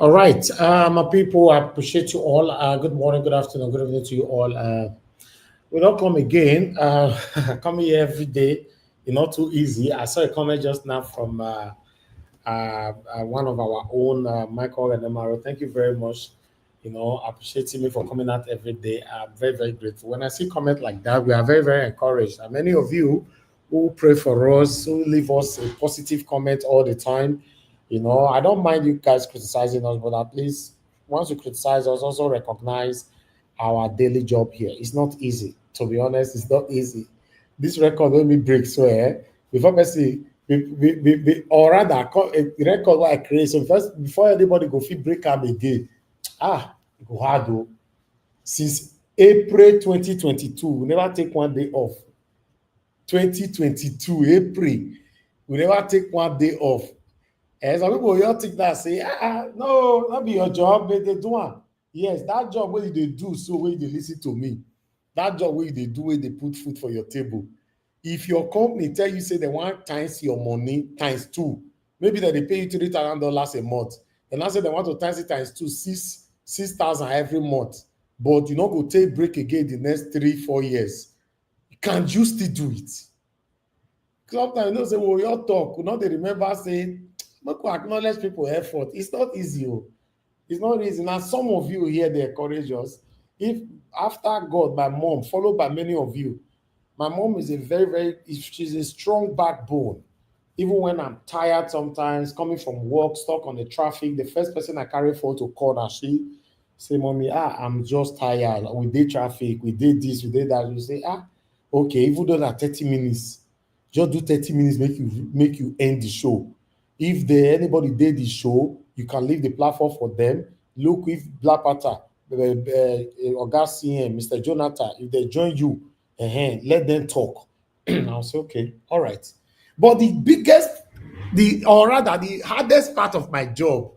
All right, my people, I appreciate you all. Good morning, good afternoon, good evening to you all. We don't come again. Come here every day. It's not too easy. I saw a comment just now from one of our own, Michael and Emaro. Thank you very much. Appreciating me for coming out every day. I'm very, very grateful. When I see comment like that, we are very, very encouraged. And many of you who pray for us, who leave us a positive comment all the time. I don't mind you guys criticizing us, but at least once you criticize us, also recognize our daily job here. It's not easy. To be honest, it's not easy. This record when we break, so before person, or rather, a record what I create. So first, before anybody go fit break up again, go hard though. Since April 2022, we never take one day off. 2022 April, we never take one day off. And some people will think that say, no, that be your job, but they do one. Yes, that job where they do, so where they listen to me. That job where they do, where they put food for your table. If your company tell you, say they want times your money times two, maybe that they pay you $3,000 a month. And I say they want to times it times two, 6,000 every month. But you know, go take break again the next 3-4 years. Can you still do it? Sometimes you know, say, well, your talk, you know, they remember saying, acknowledge people effort. It's not easy. It's not easy. Now, some of you here, they encourage us. If after God, my mom, followed by many of you, my mom is she's a strong backbone. Even when I'm tired sometimes, coming from work, stuck on the traffic, the first person I carry for to call her, she say, Mommy, I'm just tired. We did traffic, we did this, we did that. You say, okay, even though that 30 minutes, just do 30 minutes, make you end the show. If anybody did the show, you can leave the platform for them. Look, if Black Panther, Oga CM, Mr. Jonathan, if they join you, let them talk. I'll say, okay, all right. But the hardest part of my job,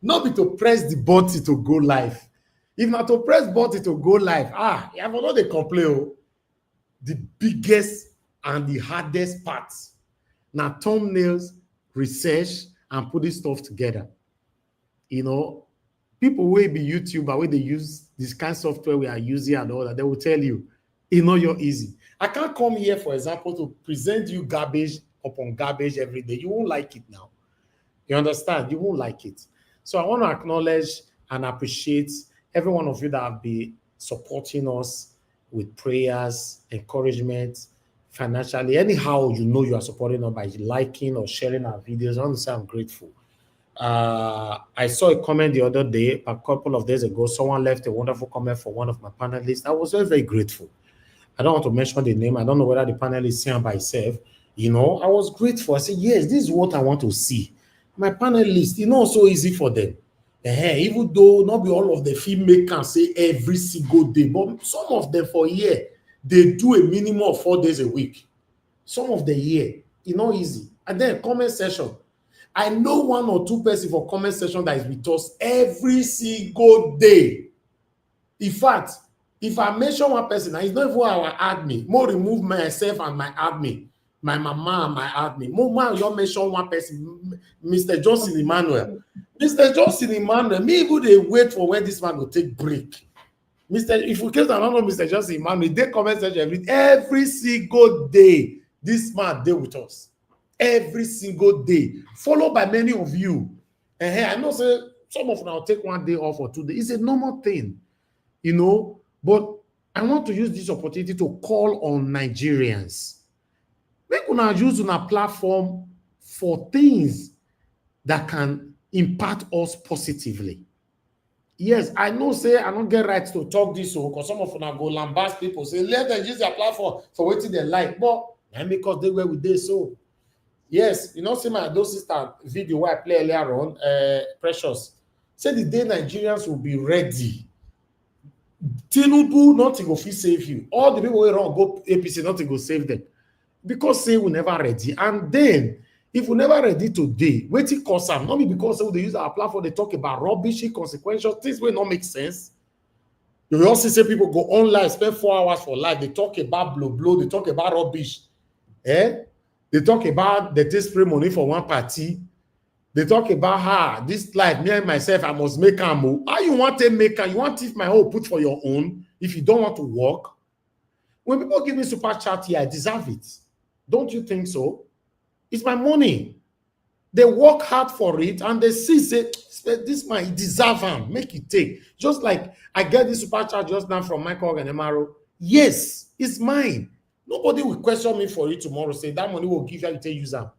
not be to press the button to go live. If not to press button to go live, you have not they complain. The biggest and the hardest parts now thumbnails, research, and putting stuff together. People will be YouTuber where they use this kind of software we are using and all that. They will tell you, you're easy. I can't come here, for example, to present you garbage upon garbage every day. You won't like it now. You understand? You won't like it. So I want to acknowledge and appreciate every one of you that have been supporting us with prayers, encouragement, financially. Anyhow, you are supporting us by liking or sharing our videos. I want to say I'm grateful. I saw a comment the other day, a couple of days ago. Someone left a wonderful comment for one of my panelists. I was very, very grateful. I don't want to mention the name. I don't know whether the panelist is saying by itself. I was grateful. I said, yes, this is what I want to see. My panelists, so easy for them. Even though not be all of the filmmakers say every single day, but some of them for a year, they do a minimum of 4 days a week. Some of the year, not easy. And then comment section. I know 1 or 2 persons for comment section that is with us every single day. In fact, if I mention one person, it's not even our admin. More remove myself and my admin, my mama and my admin. More you mention one person, Mr. Johnson Emmanuel. Mr. Johnson Emmanuel, me even they wait for when this man will take break. If you case I don't know Mr. Johnson Emmanuel, they comment section every single day. This man deal with us every single day, followed by many of you. I know say some of them will take 1 day off or 2 days. It's a normal thing, But I want to use this opportunity to call on Nigerians. Make una use una platform for things that can impact us positively. Yes, I know say I don't get right to talk this because some of them go lambast people, say let them use their platform for what they like. But because they were with this, so yes, see my Edo State video where I play earlier on, Precious. Say the day Nigerians will be ready. Tinubu, nothing will save you. All the people who run go APC, nothing will save them. Because say we never ready. And then, if we never ready today, waiting cause them, not because they use our platform, they talk about rubbish, consequential, things will not make sense. You also see people go online, spend 4 hours for life, they talk about blow, they talk about rubbish. They talk about the take spray money for one party. They talk about her, this life, me and myself, I must make her move. How you want to make her? You want if my whole put for your own if you don't want to work? When people give me super chat here, I deserve it. Don't you think so? It's my money. They work hard for it and they see, say, this man deserve him, make it take. Just like I get this super chat just now from Michael and Emaro. Yes, it's mine. Nobody will question me for it tomorrow. Say that money will give you to use them.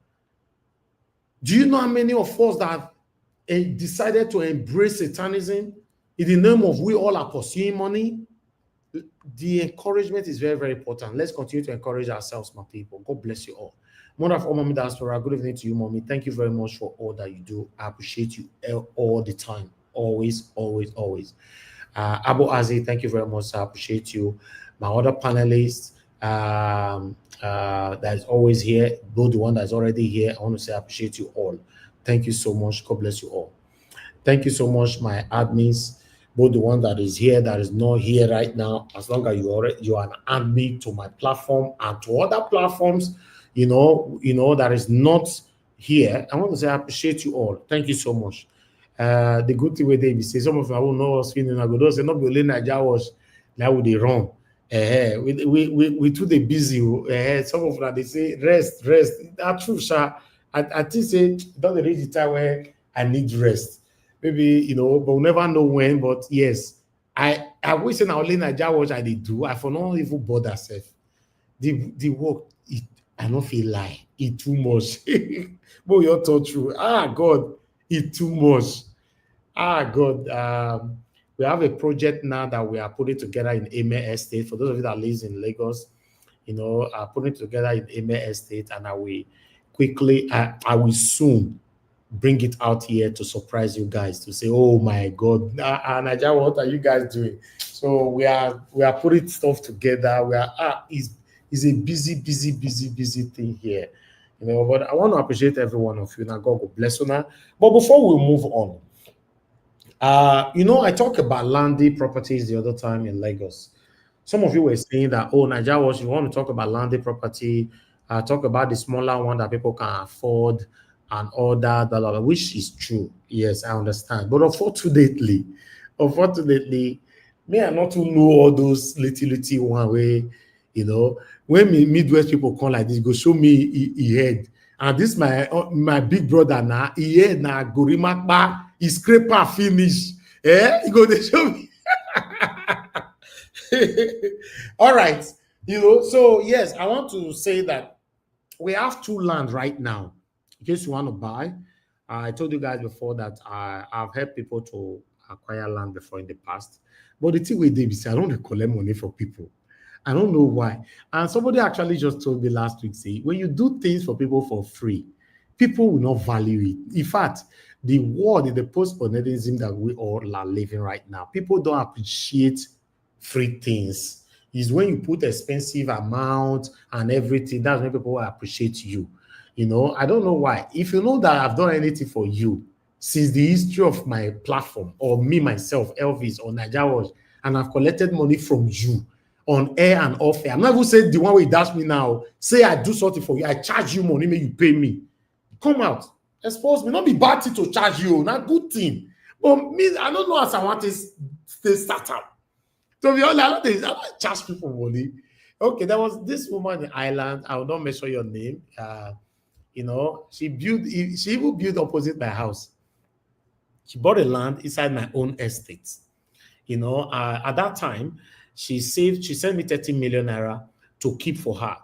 Do you know how many of us that have decided to embrace Satanism in the name of we all are pursuing money? The encouragement is very, very important. Let's continue to encourage ourselves, my people. God bless you all. Mother of all, Mommy Diaspora, good evening to you, Mommy. Thank you very much for all that you do. I appreciate you all the time. Always, always, always. Abu Azi, thank you very much. I appreciate you. My other panelists that is always here, both the one that's already here, I want to say I appreciate you all. Thank you so much. God bless you all. Thank you so much, my admins, both the one that is here, that is not here right now. As long as you are an admin to my platform and to other platforms, you know, that is not here. I want to say I appreciate you all. Thank you so much. The good thing with they say some of you will know us feeling I go don't say not be only Nigerian was that would they run. We too they busy. Some of them they say rest. That's true, sir. I think say don't reach the time where I need rest. Maybe but we'll never know when. But yes, I wish now only Nigerian what I did do. I for not even bother self. The work I don't feel like it too much. But you're taught true. God, it too much. God. We have a project now that we are putting together in Edo State. For those of you that live in Lagos, putting it together in Edo State, and I will soon bring it out here to surprise you guys to say, oh my God, Nigeria, what are you guys doing? So we are putting stuff together. We are it's a busy thing here, But I want to appreciate every one of you. Now God will bless you now. But before we move on, I talked about landed properties the other time in Lagos. Some of you were saying that, Nigeria, you want to talk about landed property, talk about the smaller one that people can afford and all that, blah, blah, blah, which is true. Yes, I understand. But unfortunately, me, I not to know all those little one way, when Midwest people come like this, go show me he head. And this my big brother now, he head now, Gorimakba, he scraper finish. He go to show me. All right. So yes, I want to say that we have 2 land right now. In case you want to buy, I told you guys before that I've helped people to acquire land before in the past. But the thing with Davis, I don't collect money from people. I don't know why. And somebody actually just told me last week, say, when you do things for people for free, people will not value it. In fact, the world in the post-modernism that we all are living right now, people don't appreciate free things. Is when you put expensive amount and everything, that's when people will appreciate you. I don't know why. If you know that I've done anything for you since the history of my platform, or me, myself, Elvis, or Nigeria, and I've collected money from you on air and off air. I'm not even saying the one way you dash me now. Say I do something for you, I charge you money, may you pay me. Come out, expose me. Not be bad thing to charge you, not good thing. But me, I don't know as I want to stay startup. To be honest, I don't charge people money. Okay, there was this woman in Ireland. I will not mention your name. She even built opposite my house. She bought a land inside my own estate. At that time, she sent me 30 million naira to keep for her.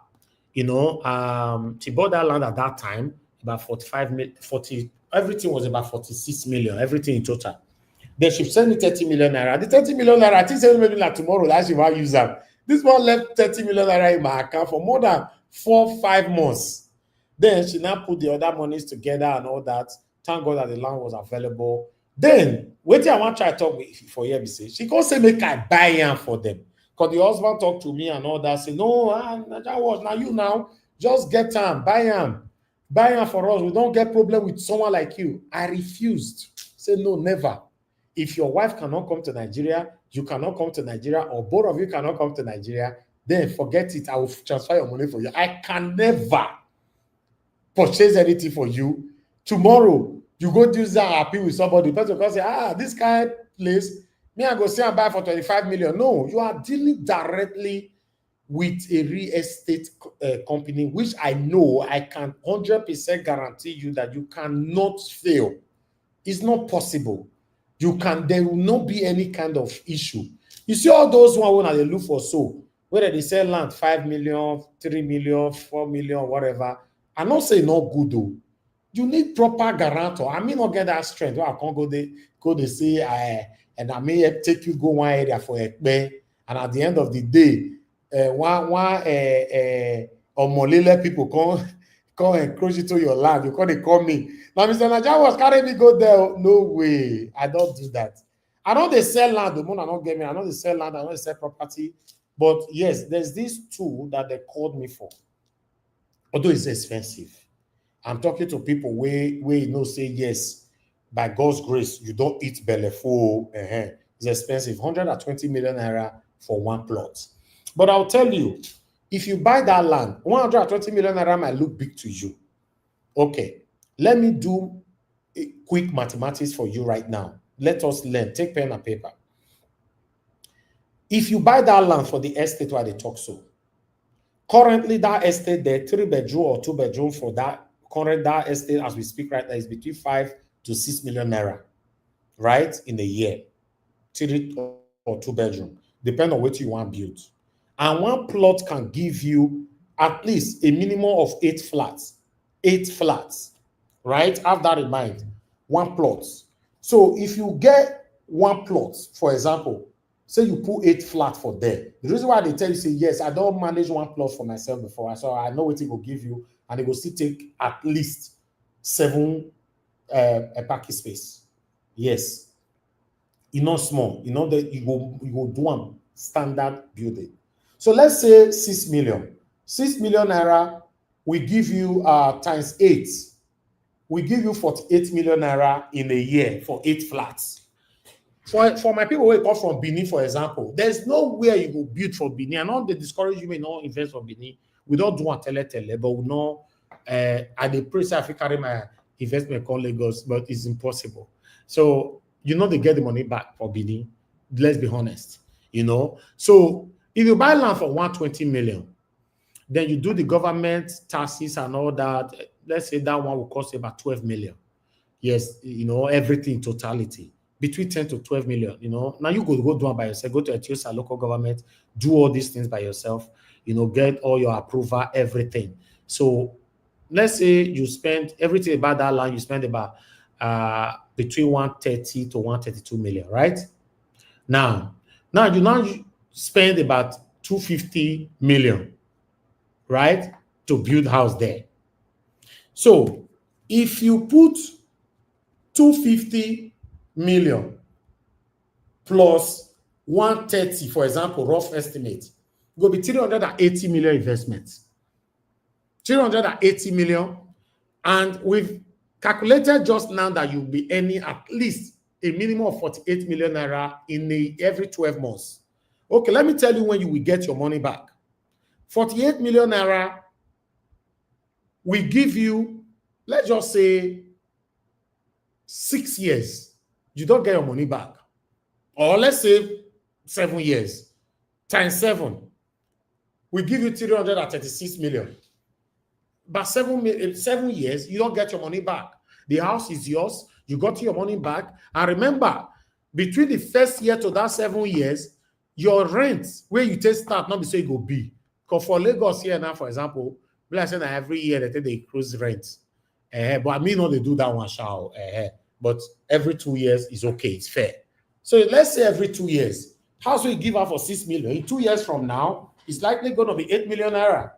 She bought that land at that time, about 40, everything was about 46 million, everything in total. Then she sent me 30 million naira. The 30 million naira, I think maybe like tomorrow, that she will use them. This one left 30 million naira in my account for more than 4-5 months. Then she now put the other monies together and all that. Thank God that the land was available. Then, wait till I want to try to talk for you, she can't say make I buy yan for them. Because the husband talked to me and all that. Say, no, that was now you now. Just get them, buy yan. Buy yan for us. We don't get problem with someone like you. I refused. Say, no, never. If your wife cannot come to Nigeria, you cannot come to Nigeria, or both of you cannot come to Nigeria, then forget it. I will transfer your money for you. I can never purchase anything for you. Tomorrow, You go do that happy with somebody, the person can say, this kind of place, me I go see and buy for 25 million. No, you are dealing directly with a real estate company, which I know I can 100% guarantee you that you cannot fail. It's not possible. There will not be any kind of issue. You see all those one when they look for so, whether they sell land 5 million, 3 million, 4 million, whatever. I not say not good though. You need proper guarantor. I may not get that strength. Well, I can't go they say and I may take you go one area for a pay, and at the end of the day, Omolile people come encroach into your land. You can't call me. Now, Mr. Nigerian was carrying me go there. No way. I don't do that. I know they sell land. The money I don't get me. I know they sell land. I know they sell property. But yes, there's this tool that they called me for. Although it's expensive. I'm talking to people where you know say yes, by God's grace, you don't eat belleful. It's expensive. 120 million naira for one plot. But I'll tell you, if you buy that land, 120 million naira might look big to you. Okay, let me do a quick mathematics for you right now. Let us learn. Take pen and paper. If you buy that land for the estate where they talk so, currently that estate there, 3-bedroom or 2-bedroom for that estate as we speak right now is between 5 to 6 million naira, right? In a year, 3 or 2-bedroom, depending on what you want built. And one plot can give you at least a minimum of 8 flats. 8 flats, right? Have that in mind. One plot. So if you get one plot, for example, say you put 8 flats for there. The reason why they tell you, say, yes, I don't manage one plot for myself before, so I know what it will give you, and it will still take at least 7 parking space. Yes. It's not small. You know that you go do one standard building. So let's say 6 million. 6 million naira, we give you times 8. We give you 48 million naira in a year for 8 flats. For my people who come from Benin, for example, there's nowhere you will build for Benin. I know they discourage you may not invest for Benin. We don't do a tele, but we know I dey pray say I fit carry my investment call Lagos, but it's impossible. So you know they get the money back for Benin. Let's be honest. You know, so if you buy land for 120 million, then you do the government taxes and all that. Let's say that one will cost about 12 million. Yes, you know, everything in totality. Between 10 to 12 million, you know. Now you go do one by yourself, go to a TSA local government, do all these things by yourself, you know, get all your approval, everything. So let's say you spend everything about that land, you spend about between 130 to 132 million, right? Now you spend about 250 million, right, to build house there. So if you put 250 million plus 130, for example, rough estimate, go be 380 million investments. 380 million, and we've calculated just now that you'll be earning at least a minimum of 48 million naira in every 12 months. Okay, let me tell you when you will get your money back. 48 million naira will give you, let's just say, 6 years. You don't get your money back. Or let's say 7 years. Times 7. We give you 336 million. But 7 years, you don't get your money back. The house is yours. You got your money back. And remember, between the first year to that 7 years, your rent, where you take start, not be say it go be. Because for Lagos here now, for example, like I said, every year they increase rent. But I mean, not they do that one, shall. But every 2 years is okay. It's fair. So let's say every 2 years, house will give out for 6 million. In 2 years from now, it's likely going to be 8 million naira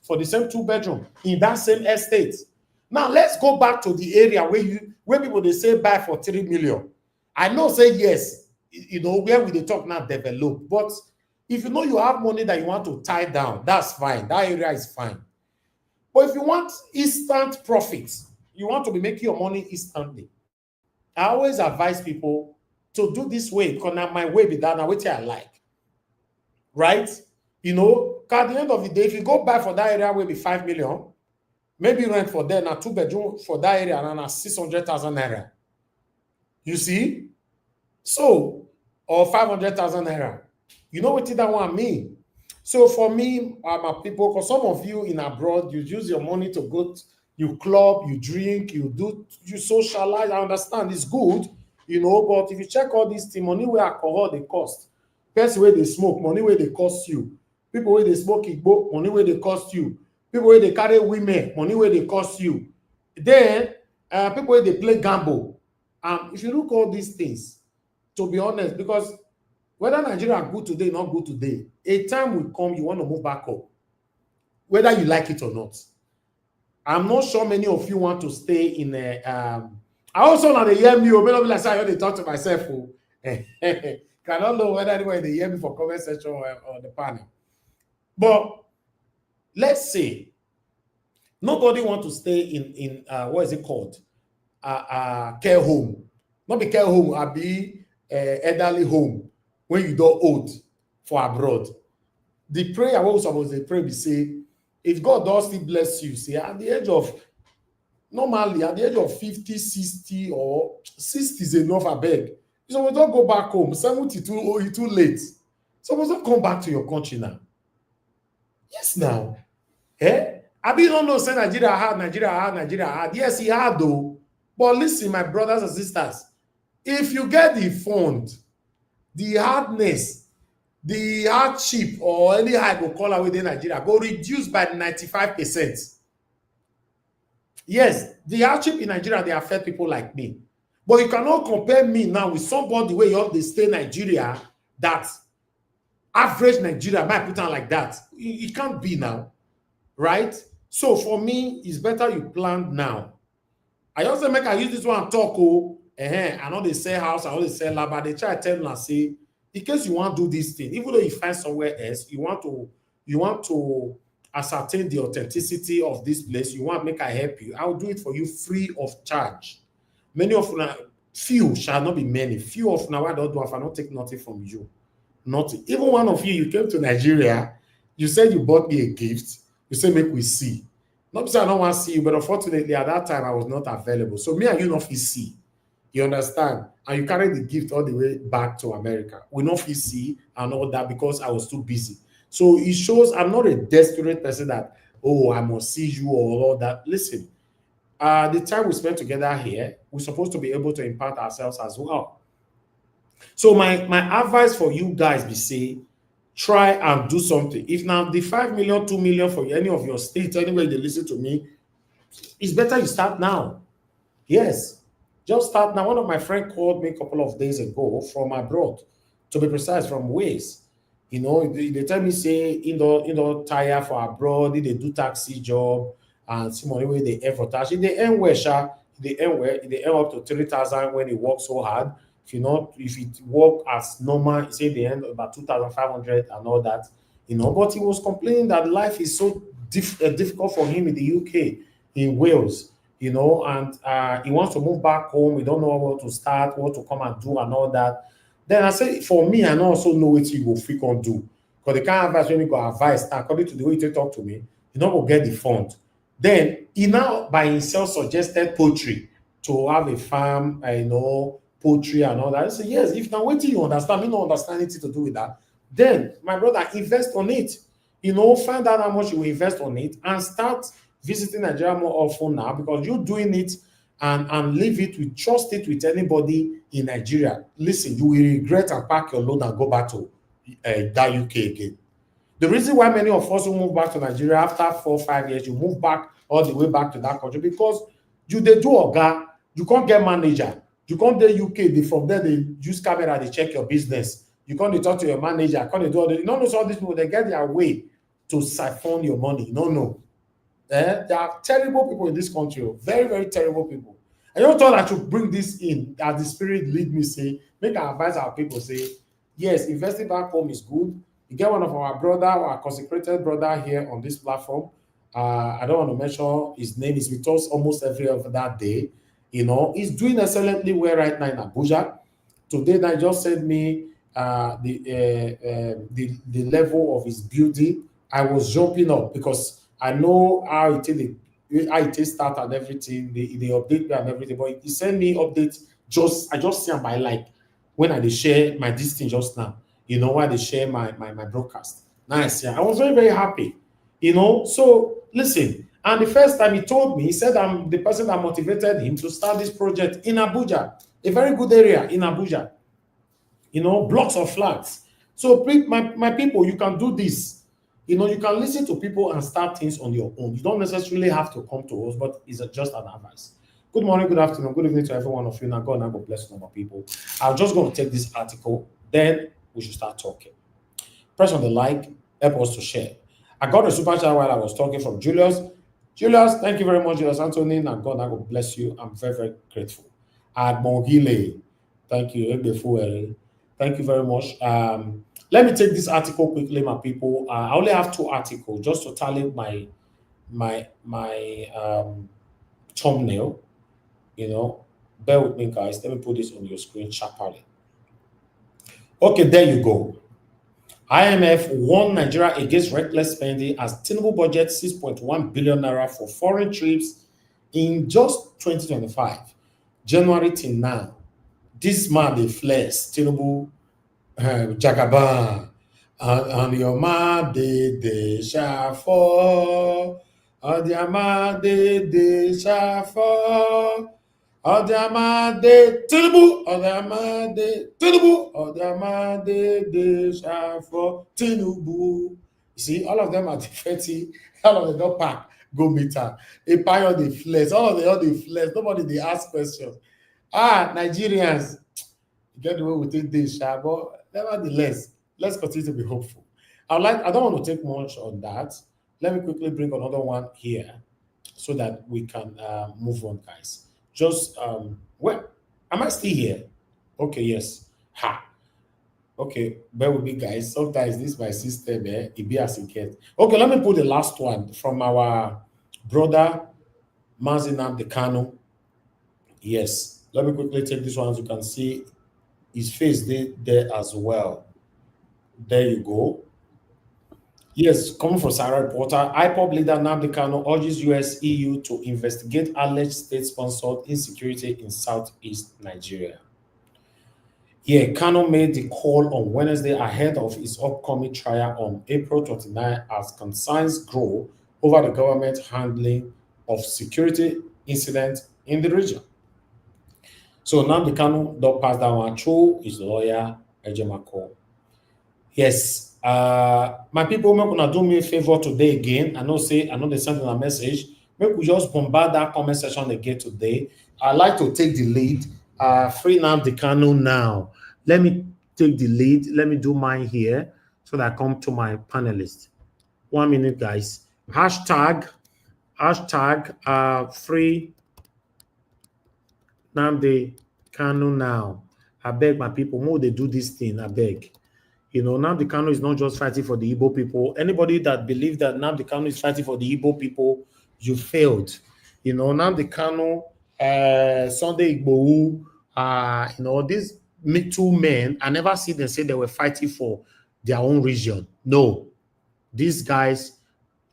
for the same 2-bedroom in that same estate. Now let's go back to the area where people they say buy for 3 million. I know say yes, you know, where we they talk now develop, but if you know you have money that you want to tie down, that's fine. That area is fine. But if you want instant profits, you want to be making your money instantly, I always advise people to do this way, because now my way be that now, which I like. Right? You know, at the end of the day, if you go buy for that area will be 5 million, Maybe rent for there now 2 bedroom for that area and 600,000 naira. You see? So, or 500,000 naira. You know what that one mean? So for me, my people, because some of you in abroad, you use your money to go, you club, you drink, you socialize. I understand it's good, but if you check all these things, money where alcohol they cost, person where they smoke, money where they cost you, people where they smoke igbo, money where they cost you, people where they carry women, money where they cost you. Then people where they play gamble. If you look all these things, to be honest, because whether Nigeria good today, not good today, a time will come you want to move back up, whether you like it or not. I'm not sure many of you want to stay in a. I also not hear me. Maybe like I already talk to myself. Cannot know whether anyone they hear me for comment section or the panel. But let's say nobody want to stay in what is it called? Care home. Not be care home. I be elderly home. When you don't old for abroad. The prayer what we supposed to pray be say, if God does still bless you, see, at the age of, normally at the age of 50, 60 or 60 is enough, I beg. So we don't go back home. 72, oh, you too late. So we don't come back to your country now. Yes, now. I mean, don't know, say Nigeria hard. Yes, he hard though. But listen, my brothers and sisters, if you get the fund, the hardness, the hardship, or any how I go call away in Nigeria, go reduce by 95%. Yes, the hardship in Nigeria, they affect people like me. But you cannot compare me now with somebody where you have to stay in Nigeria, that average Nigeria might put on like that. It can't be now, right? So for me, it's better you plan now. I also make I use this one talk, I know they sell house, I know they sell land, but they try to tell me and say, in case you want to do this thing, even though you find somewhere else, you want to ascertain the authenticity of this place, you want to make I help you, I will do it for you free of charge. Many of you, few shall not be many. Few of now I don't do if I don't take nothing from you. Nothing. Even one of you came to Nigeria, you said you bought me a gift, you said make we see. Not because I don't want to see you, but unfortunately at that time I was not available. So me and you not see. You understand? And you carry the gift all the way back to America. We not see and all that because I was too busy. So it shows I'm not a desperate person that, oh, I must see you or all that. Listen, the time we spend together here, we're supposed to be able to impact ourselves as well. So my advice for you guys be say, try and do something. If now the 5 million, 2 million for any of your states, anyway they listen to me, it's better you start now. Yes, just start now. One of my friends called me a couple of days ago from abroad, to be precise, from Wales. They tell me say tire for abroad, they do taxi job and see money where they earn for tax. If they earn well, they earn up to 3,000 when they work so hard. If it work as normal, say they earn about 2,500 and all that, But he was complaining that life is so difficult for him in the UK, in Wales, and he wants to move back home. He don't know where to start, what to come and do, and all that. Then I say, for me, I also know what you go freak on do. Because the kind of advice when you go advice, according to the way you talk to me, you don't go get the fund. Then he now by himself suggested poultry to have a farm, poultry and all that. I say, yes, if now wait till you understand, me don't understand anything to do with that. Then my brother, invest on it. Find out how much you will invest on it and start visiting Nigeria more often now, because you're doing it and leave it with, trust it with anybody in Nigeria. Listen, you will regret and pack your load and go back to that UK again. The reason why many of us who move back to Nigeria after 4 or 5 years, you move back all the way back to that country, because they do oga, you can't get manager, you can't do UK, from there they use camera, they check your business, you can't talk to your manager, can't do all the, all these people, they get their way to siphon your money. No. There are terrible people in this country, very, very terrible people. I don't thought I should bring this in, that the spirit lead me say, make our advise our people say, yes, investing back home is good. You get one of our brother, our consecrated brother here on this platform. I don't want to mention his name. He's with us almost every other day. He's doing excellently well right now in Abuja. Today, they just sent me the level of his building. I was jumping up because I know how it is. I take start and everything. They update me and everything, but he send me updates. I just see by like when I they share my this thing just now. You know why they share my broadcast. Nice, yeah. I was very very happy. You know, so listen. And the first time he told me, he said I'm the person that motivated him to start this project in Abuja, a very good area in Abuja. You know, blocks of flats. So my people, you can do this. You know, you can listen to people and start things on your own. You don't necessarily have to come to us, but it's just an advice. Good morning, good afternoon, good evening to every one of you. Now, God bless you, my people. I'm just going to take this article, then we should start talking. Press on the like, help us to share. I got a super chat while I was talking from Julius. Julius, thank you very much, Julius Anthony. Now, God bless you. I'm very, very grateful. Admogile, thank you. Thank you very much. Let me take this article quickly, my people. I only have 2 articles just to tally my thumbnail. You know, bear with me, guys. Let me put this on your screen sharply. Okay, there you go. IMF warned Nigeria against reckless spending as Tinubu budget 6.1 billion naira for foreign trips in just 2025, January till now. This man dey flex, Tinubu, Jagaban, and your man dey shafo, on your man dey shafo, on your man dey Tinubu, on your man dey Tinubu, on your man dey shafo, Tinubu. You see, all of them are defeating, all of them don't pack, go meet her. A pile dey flex, all dey flex, nobody dey ask questions. Nigerians, get the way we take this, but nevertheless, let's continue to be hopeful. I don't want to take much on that. Let me quickly bring another one here so that we can move on, guys. Just well, am I still here? Okay, yes. Okay, bear with me, guys. Sometimes this my system, it be as it gets. Okay, let me put the last one from our brother Mazinam Dekano. Yes, let me quickly take this one. As you can see, his face there as well. There you go. Yes, coming from Sarah Reporter, IPOB leader Nnamdi Kanu urges US EU to investigate alleged state-sponsored insecurity in southeast Nigeria. Yeah, Kanu made the call on Wednesday ahead of his upcoming trial on April 29 as concerns grow over the government handling of security incidents in the region. So Nnamdi Kanu don't pass that one through his lawyer, Ejemako. Yes, my people, make una do me a favor today again. I know they sent a message. Make we just bombard that comment section again today. I like to take the lead. Free Nnamdi Kanu now. Let me take the lead. Let me do mine here so that I come to my panelist. 1 minute, guys. Hashtag free Nnamdi Kanu now. I beg my people, more they do this thing, I beg. You know, Nnamdi Kanu is not just fighting for the Igbo people. Anybody that believes that Nnamdi Kanu is fighting for the Igbo people, you failed. You know, Nnamdi Kanu, Sunday Igbohu, you know, these 2 men, I never see them say they were fighting for their own region. No. These guys,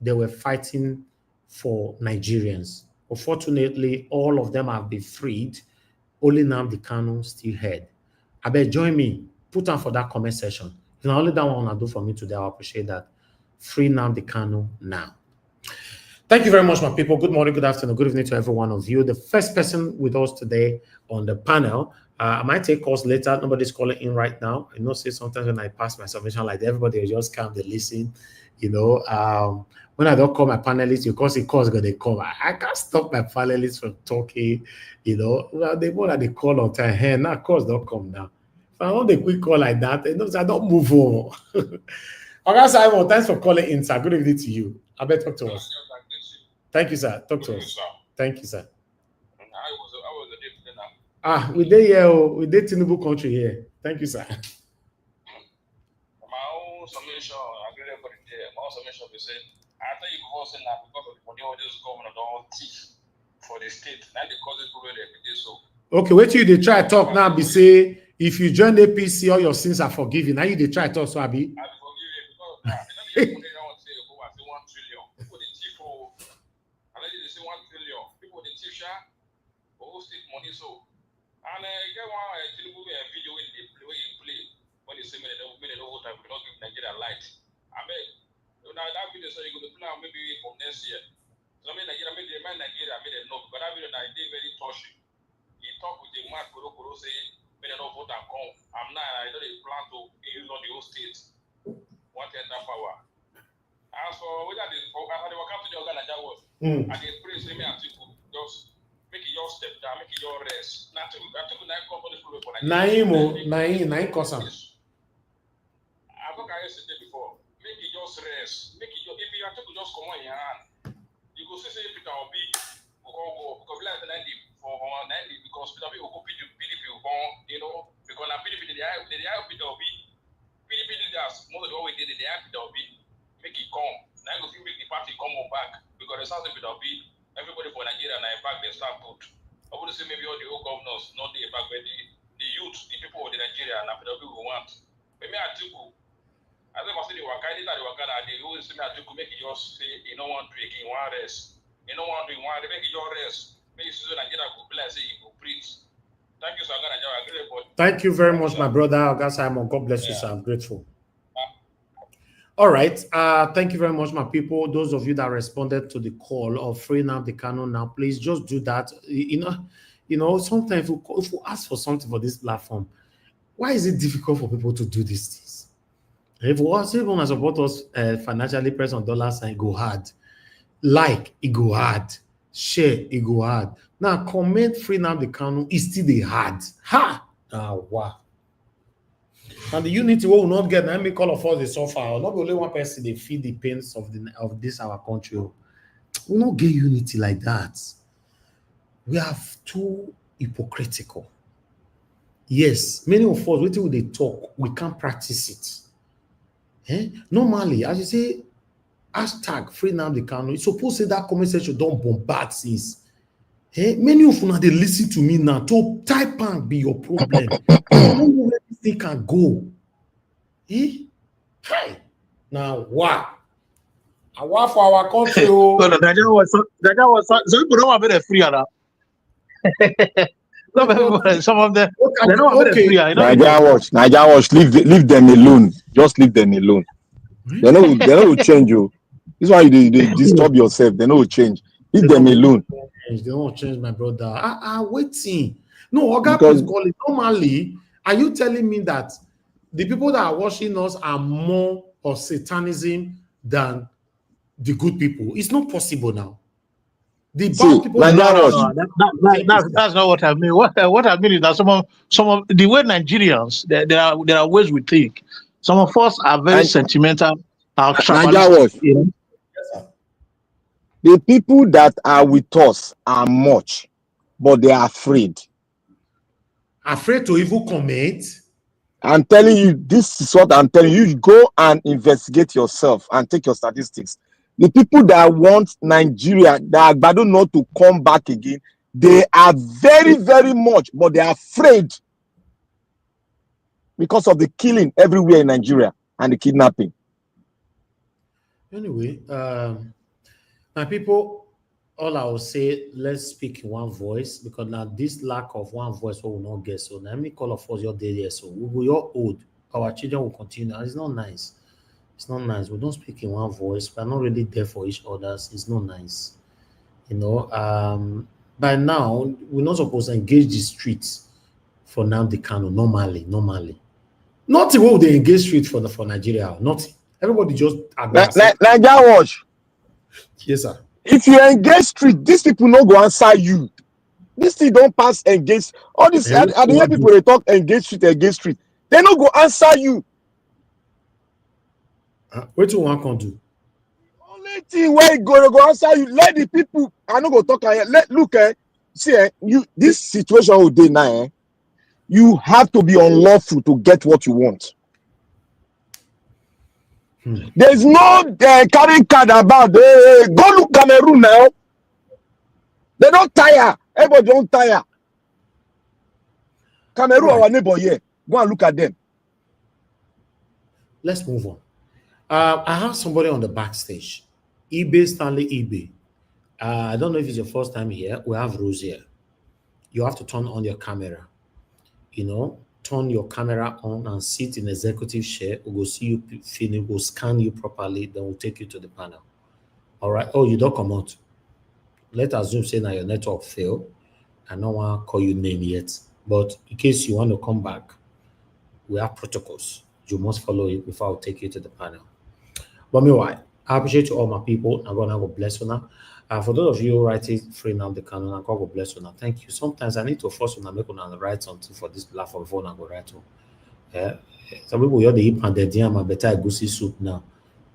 they were fighting for Nigerians. Unfortunately, all of them have been freed. Only Nnamdi Kanu still head. I bet join me. Put on for that comment section. You know, only that one I do for me today. I appreciate that. Free Nnamdi Kanu now. Thank you very much, my people. Good morning, good afternoon, good evening to every one of you. The first person with us today on the panel, I might take calls later. Nobody's calling in right now. I know, say sometimes when I pass my submission, like everybody will just come, they listen. You know, when I don't call my panelists, because it calls gonna come. I can't stop my panelists from talking. You know, well, they more that they call on time. Hey, now calls don't come now. If I want a quick call like that, I don't move on. Okay, Simon, thanks for calling in, sir. Good evening to you. I better talk to us. Thank you, sir. Talk to us. Thank you, sir. We did here. We did Tinubu country here. Thank you, sir. My own summation, I agree for the day. My own summation is saying, after you go saying that because of the money all this government don't teach for the state, now they cause it problem every day. So okay, wait till they try talk now. Be say if you join the APC, all your sins are forgiven. Now you they try talk, so I be. I forgive you because they don't say 1 trillion. People they cheap for. I let you say 1 beg. Now that video so you go to plan maybe from next year. So I mean Nigeria, made the man Nigeria made a no, but that video now they very touchy. He talk with the man Kuro say, "May they not vote and come. I'm not. I know they plan to use on the whole state. What enter power." As for whether they work out to the organizer was, and they pray say me and people just make it your step down, make it your rest. Now to nine companies for Nine cause. I've got yesterday before. Make it just rest. Make it your if you are to just come on your hand, you go see Peter Obi will go because like 90 for 90 because Peter Obi will go PDP will go, you know, because now PDP they have Peter Obi. PDP leaders, most of the way they have Peter Obi. Make it come. Now go make the party come on back because the South Peter Obi, everybody for Nigeria now back they start put. I would say maybe all the old governors, not the back, but the youth, the people of the Nigeria and Peter Obi will want. But me Atiku, as I say the Waka, they always say me Atiku make it just say you don't want to again one rest. You don't want to one make it your rest. Make it so Nigeria go play say you go preach. Thank you, sir. Thank you very much, my brother. Simon. God bless you, sir. I'm grateful. All right. Thank you very much, my people. Those of you that responded to the call of free Nnamdi Kanu now, please just do that. You know, sometimes if we ask for something for this platform, why is it difficult for people to do these things? If we want to support us financially, press on dollar sign, go hard. Like, it go hard. Share, it go hard. Now, comment free Nnamdi Kanu is still the hard. Ha! Wow. And the unity will not get, let me call of us the suffer. Not only one person, they feel the pains of this our country. We not get unity like that. We have too hypocritical. Yes, many of us, when they talk, we can't practice it. Normally, as you say, hashtag free Nnamdi Kanu, it's supposed to say that comment section don't bombard things. Many of you they listen to me now. To type and be your problem. You don't know where this thing can go. Hi. Now, wow. I work for our country. Nigeria was so people don't want to be free now. Some of them they don't want to be free. Nigeria watch. Leave them alone. Just leave them alone. They know change you. This is why you disturb yourself. They know change. Leave them alone. They don't change, my brother. Waiting. No, Oga, please call it. Normally, are you telling me that the people that are watching us are more of Satanism than the good people? It's not possible now. The bad people. That's not what I mean. What I mean is that some of the way Nigerians there are ways we think. Some of us are very sentimental. The people that are with us are much, but they are afraid. Afraid to even comment? I'm telling you, this is what I'm telling you. You go and investigate yourself and take your statistics. The people that want Nigeria, that Agbado not to come back again, they are very, very much, but they are afraid because of the killing everywhere in Nigeria and the kidnapping. Anyway, now people, all I will say, let's speak in one voice, because now this lack of one voice we will not get. So now let me call of us your day, so we will your old, our children will continue. It's not nice. It's not nice. We don't speak in one voice. We're not really there for each other. It's not nice. You know, by now, we're not supposed to engage the streets for Nnamdi Kanu normally. Not the way they engage street for Nigeria. Not everybody just Nigeria watch. Yes, sir. If you engage street, these people not go answer you. This thing don't pass engage. All this I hear people they talk engage street. They not go answer you. What do you want to do? Only thing where go answer you. Let the people. I not go talk. Look, see, this situation will day now. You have to be unlawful to get what you want. There's no carrying card about. Go look Cameroon now. They don't tire. Everybody don't tire. Cameroon, our neighbor here. Go and look at them. Let's move on. I have somebody on the backstage. Stanley. I don't know if it's your first time here. We have rules here. You have to turn on your camera. You know, turn your camera on and sit in executive chair. We'll go see you finish, we'll scan you properly, then we'll take you to the panel. All right. Oh, you don't come out. Let's assume say now your network fail. I don't want to call you name yet. But in case you want to come back, we have protocols. You must follow it before I'll take you to the panel. But meanwhile, I appreciate you all my people. I'm gonna go bless you now. For those of you writing free now the canon, I'm gonna go bless you now. Thank you. Sometimes I need to force you to make on write something for this platform before I go write on. Some people you're the hip and the DM and better goosey soup now.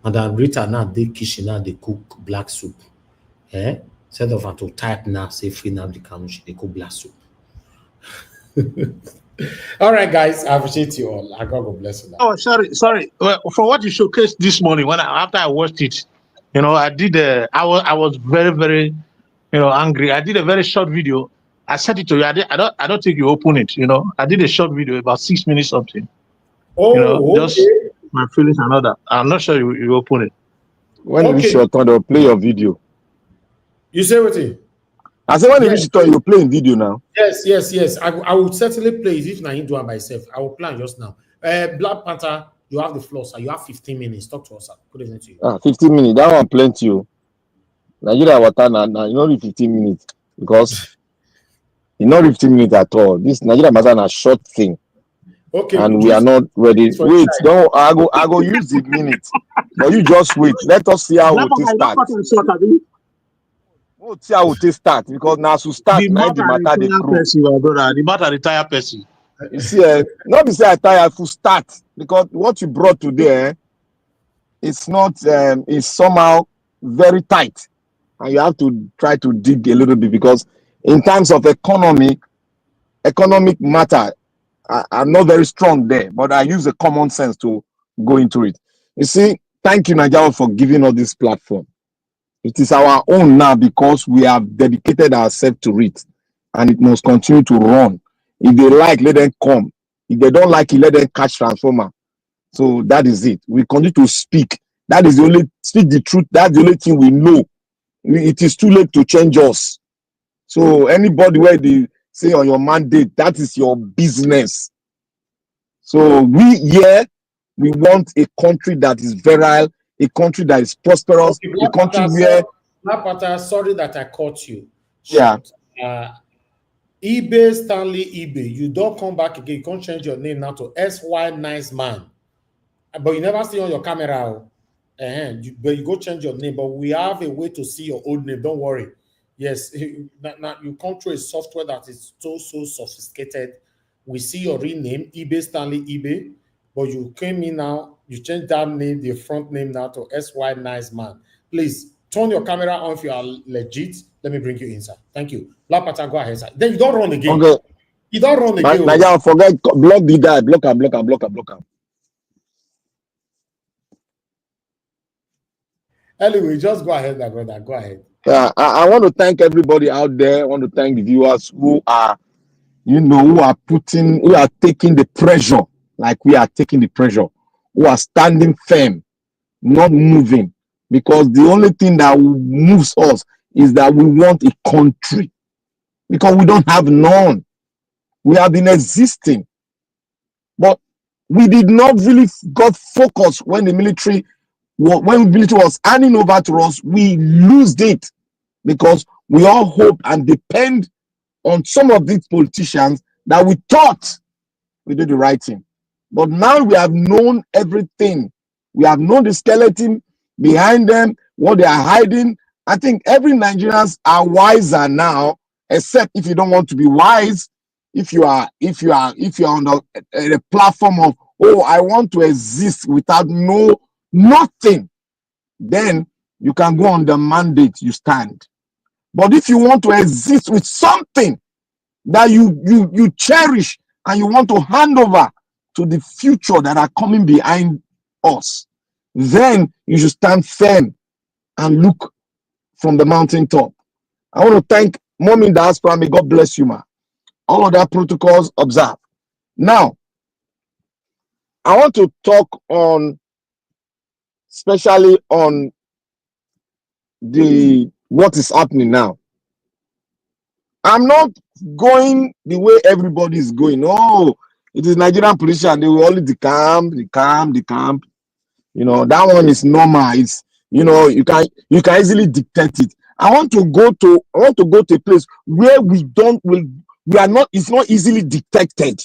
And then Rita now they kitchen now they cook black soup. Instead of to type now, say free now the canon, they cook black soup. All right, guys, I appreciate you all. I gotta go bless you now. Oh, sorry. Well, for what you showcased this morning, after I watched it, I did. I was very, very, angry. I did a very short video. I sent it to you. I don't think you open it. I did a short video about 6 minutes something. Oh, okay. Just my feelings and all that. I'm not sure you open it. When you reach your turn, they'll play your video. You say what? I said when you reach your turn, you're playing video now. Yes. I will certainly play it if I do it myself. I will plan just now. Black Panther, you have the floor, sir. You have 15 minutes. Talk to us, sir. Good evening to you. 15 minutes. That one plenty. Nigeria water now. You don't need 15 minutes because you not 15 minutes at all. This Nigeria matter a short thing. Okay. And we are not ready. Wait, don't I go use the minute. But you just wait. Let us see how it start. We'll see how it start because now to start the matter retire person. You see, not be say I tire to start because what you brought today, it's not it's somehow very tight, and you have to try to dig a little bit because in terms of economic matter, I'm not very strong there, but I use the common sense to go into it. You see, thank you, Nigeria, for giving us this platform. It is our own now because we have dedicated ourselves to it, and it must continue to run. If they like, let them come. If they don't like it, let them catch transformer. So that is it. We continue to speak. That is the only speak the truth. That's the only thing we know. It is too late to change us. So anybody where they say on your mandate, that is your business. So we want a country that is virile, a country that is prosperous, okay, a country where. Sorry that I caught you. Yeah. eBay, Stanley eBay. You don't come back again. You can't change your name now to SY Nice Man. But you never see on your camera. But you go change your name. But we have a way to see your old name. Don't worry. Yes, now you come through a software that is so sophisticated. We see your real name, eBay, Stanley eBay. But you came in now, you changed that name, the front name now to SY Nice Man. Please turn your camera on if you are legit. Let me bring you inside. Thank you. Black Panther, go ahead, sir. Then you don't run again. Okay. You don't run again. Nigeria, forget, block the guy, block him. Anyway, just go ahead, my brother. Go ahead. Yeah, I want to thank everybody out there. I want to thank the viewers who are taking the pressure, like we are taking the pressure, who are standing firm, not moving, because the only thing that moves us is that we want a country, because we don't have none. We have been existing, but we did not really got focused when the military was handing over to us. We lose it because we all hope and depend on some of these politicians that we thought we did the right thing. But now we have known everything. We have known the skeleton behind them, what they are hiding. I think every Nigerians are wiser now, except if you don't want to be wise. If you are on the platform of, oh, I want to exist without nothing, then you can go on the mandate you stand. But if you want to exist with something that you cherish and you want to hand over to the future that are coming behind us, then you should stand firm and look from the mountaintop. I want to thank Mom in Diaspora. May God bless you, ma. All of that protocols observe. Now, I want to talk on, especially on what is happening now. I'm not going the way everybody is going. Oh, It is Nigerian politicians. They will only decamp. You know, that one is normal. It's, you know, you can easily dictate it. I want to go to a place where we are not, it's not easily detected.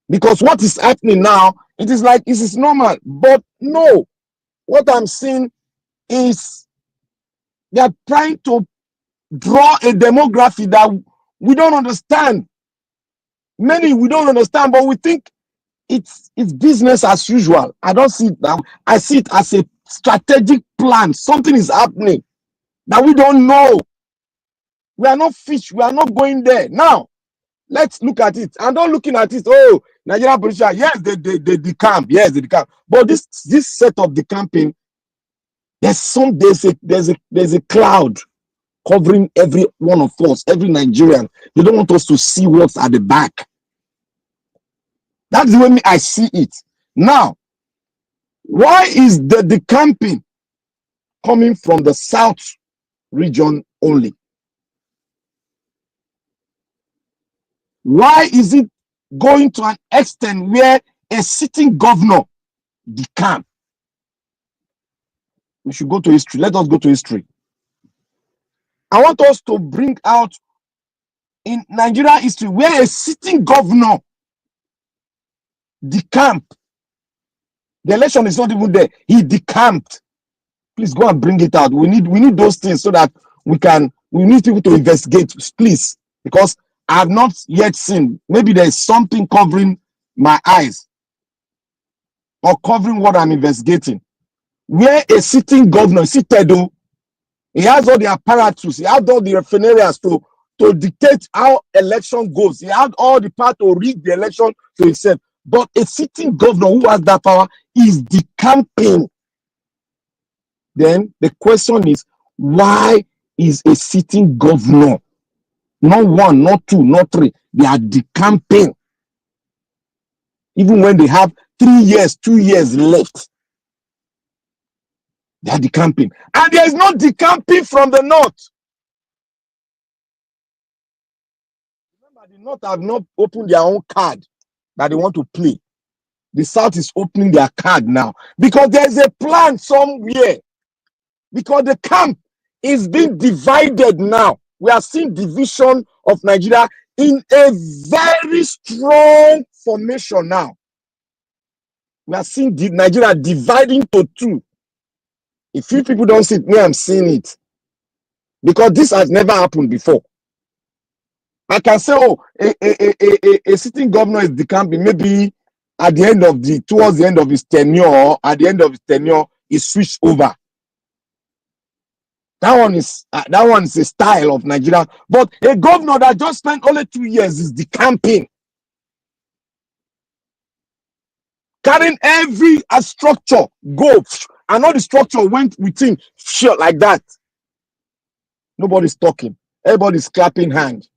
Because what is happening now, it is like it is normal. But no, what I'm seeing is they are trying to draw a demography that we don't understand. Many we don't understand, but we think it's business as usual. I don't see it now. I see it as a strategic plan. Something is happening that we don't know. We are not fish. We are not going there. Now, let's look at it. I'm not looking at it. Oh, Nigerian politicians, yes, they decamp. Yes, they decamp. But this set of decamping, there's a cloud covering every one of us, every Nigerian. They don't want us to see what's at the back. That's the way I see it. Now, why is the decamping coming from the South region only? Why is it going to an extent where a sitting governor decamp? We should go to history. Let us go to history. I want us to bring out in Nigeria history where a sitting governor decamped. The election is not even there. He decamped. Please go and bring it out. We need those things so that we need people to investigate, please, because I have not yet seen. Maybe there is something covering my eyes or covering what I'm investigating. Where a sitting governor, Edo, he has all the apparatus, he has all the refineries to dictate how election goes. He had all the power to rig the election to himself. But a sitting governor who has that power is decamping. Then the question is, why is a sitting governor, not one, not two, not three, they are decamping? Even when they have 3 years, 2 years left, they are decamping. And there is no decamping from the north. Remember, the north have not opened their own card that they want to play. The south is opening their card now because there is a plan somewhere. Because the camp is being divided now. We are seeing division of Nigeria in a very strong formation now. We are seeing Nigeria dividing to two. If you people don't see it, me, I'm seeing it. Because this has never happened before. I can say, oh, a sitting governor is decamping. Maybe at the end of towards the end of his tenure, or at the end of his tenure, he switched over. That one is a style of Nigeria. But a governor that just spent only 2 years is decamping. Carrying every structure, go, and all the structure went with him, shut like that. Nobody's talking. Everybody's clapping hands.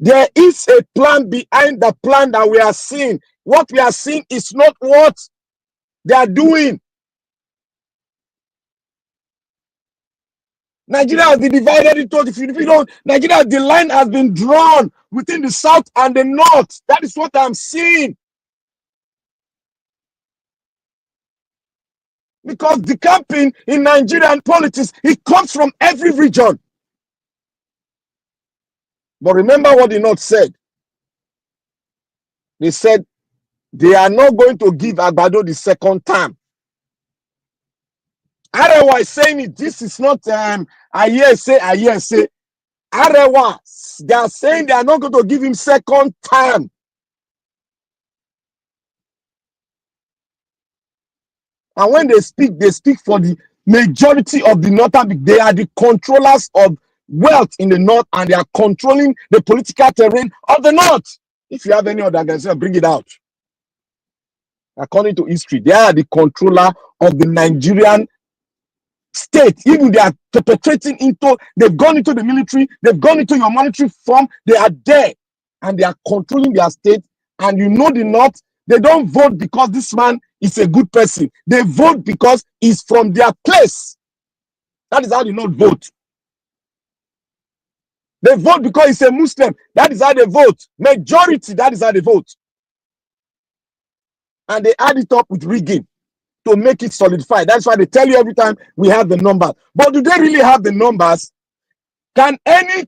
There is a plan behind the plan that we are seeing. What we are seeing is not what they are doing. Nigeria has been divided into, if you don't, Nigeria, the line has been drawn within the south and the north. That is what I'm seeing. Because decamping in Nigerian politics, it comes from every region. But remember what the North said. They said they are not going to give Agbado the second term. Arewa is saying it. This is not I hear say. Arewa, they are saying they are not going to give him second term. And when they speak for the majority of the northern. They are the controllers of wealth in the north, and they are controlling the political terrain of the north. If you have any other organization, bring it out. According to history, they are the controller of the Nigerian state. Even they are perpetrating into, they've gone into the military, they've gone into your monetary form, they are there and they are controlling their state. And you know the north, they don't vote because this man is a good person. They vote because he's from their place. That is how the north vote. They vote because he's a Muslim. That is how they vote. Majority, that is how they vote. And they add it up with rigging to make it solidify. That's why they tell you every time we have the numbers. But do they really have the numbers? Can any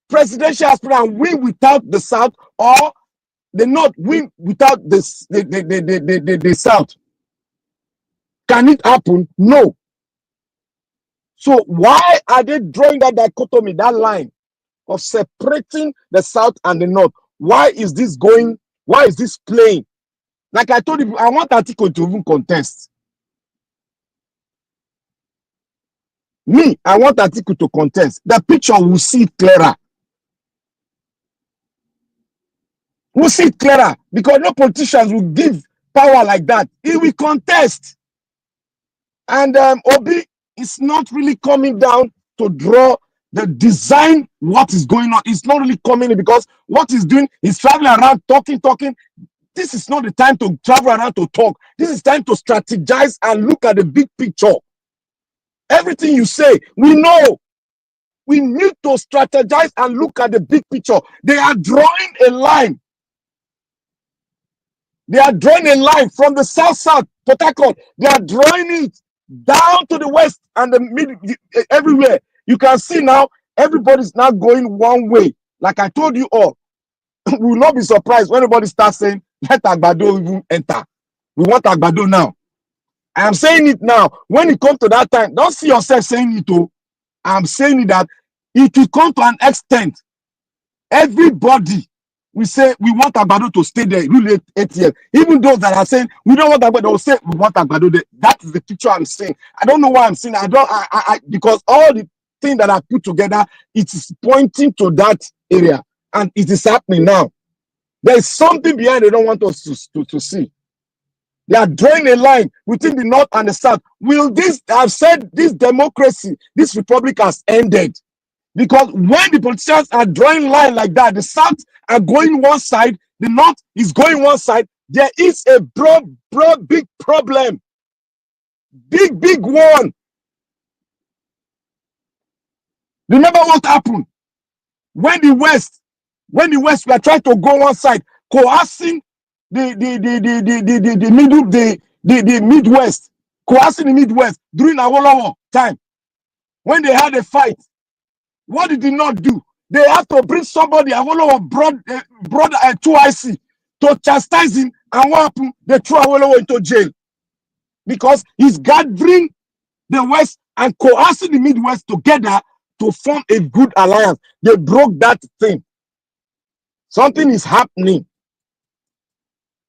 presidential aspirant win without the South, or the North win without the South? Can it happen? No. So why are they drawing that dichotomy, that line of separating the South and the North? Why is this going? Why is this playing? Like I told you, I want Atiku to even contest. Me, I want Atiku to contest. The picture will see it clearer. We'll see it clearer because no politicians will give power like that. He will contest. And Obi is not really coming down to draw the design what is going on. It's not really coming in because what he's doing is traveling around talking. This is not the time to travel around to talk. This is time to strategize and look at the big picture. Everything you say, we know. We need to strategize and look at the big picture. They are drawing a line. They are drawing a line from the south, Port Harcourt. They are drawing it down to the west and the mid, everywhere. You can see now, everybody's now going one way. Like I told you all, we will not be surprised when everybody starts saying, let Agbado even enter. We want Agbado now. I am saying it now. When it comes to that time, don't see yourself saying it too. I'm saying it that it will come to an extent. Everybody we say we want Agbado to stay there, really 8 years. Even those that are saying we don't want Agbado, they will say we want Agbado there. That is the picture I'm saying. I don't know why I'm saying. Because all the things that I put together, it is pointing to that area, and it is happening now. There is something behind they don't want us to see. They are drawing a line between the North and the South. Will this, I've said, this democracy, this republic has ended. Because when the politicians are drawing line like that, the South are going one side, the North is going one side, there is a big problem. Big one. Remember what happened? When the West were trying to go one side, coercing the Midwest, coercing the Midwest during Awolowo time. When they had a fight, what did they not do? They had to bring somebody. Awolowo brought 2IC to chastise him, and what happened? They threw Awolowo into jail because he's gathering the West and coercing the Midwest together to form a good alliance. They broke that thing. Something is happening.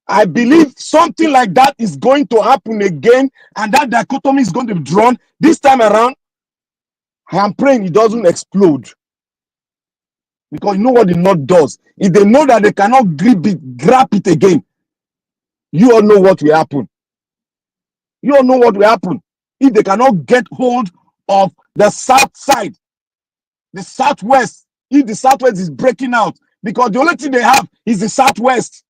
I believe something like that is going to happen again, and that dichotomy is going to be drawn this time around. I am praying it doesn't explode. Because you know what the North does? If they know that they cannot grab it again, you all know what will happen. You all know what will happen. If they cannot get hold of the South side, the Southwest, if the Southwest is breaking out, because the only thing they have is the Southwest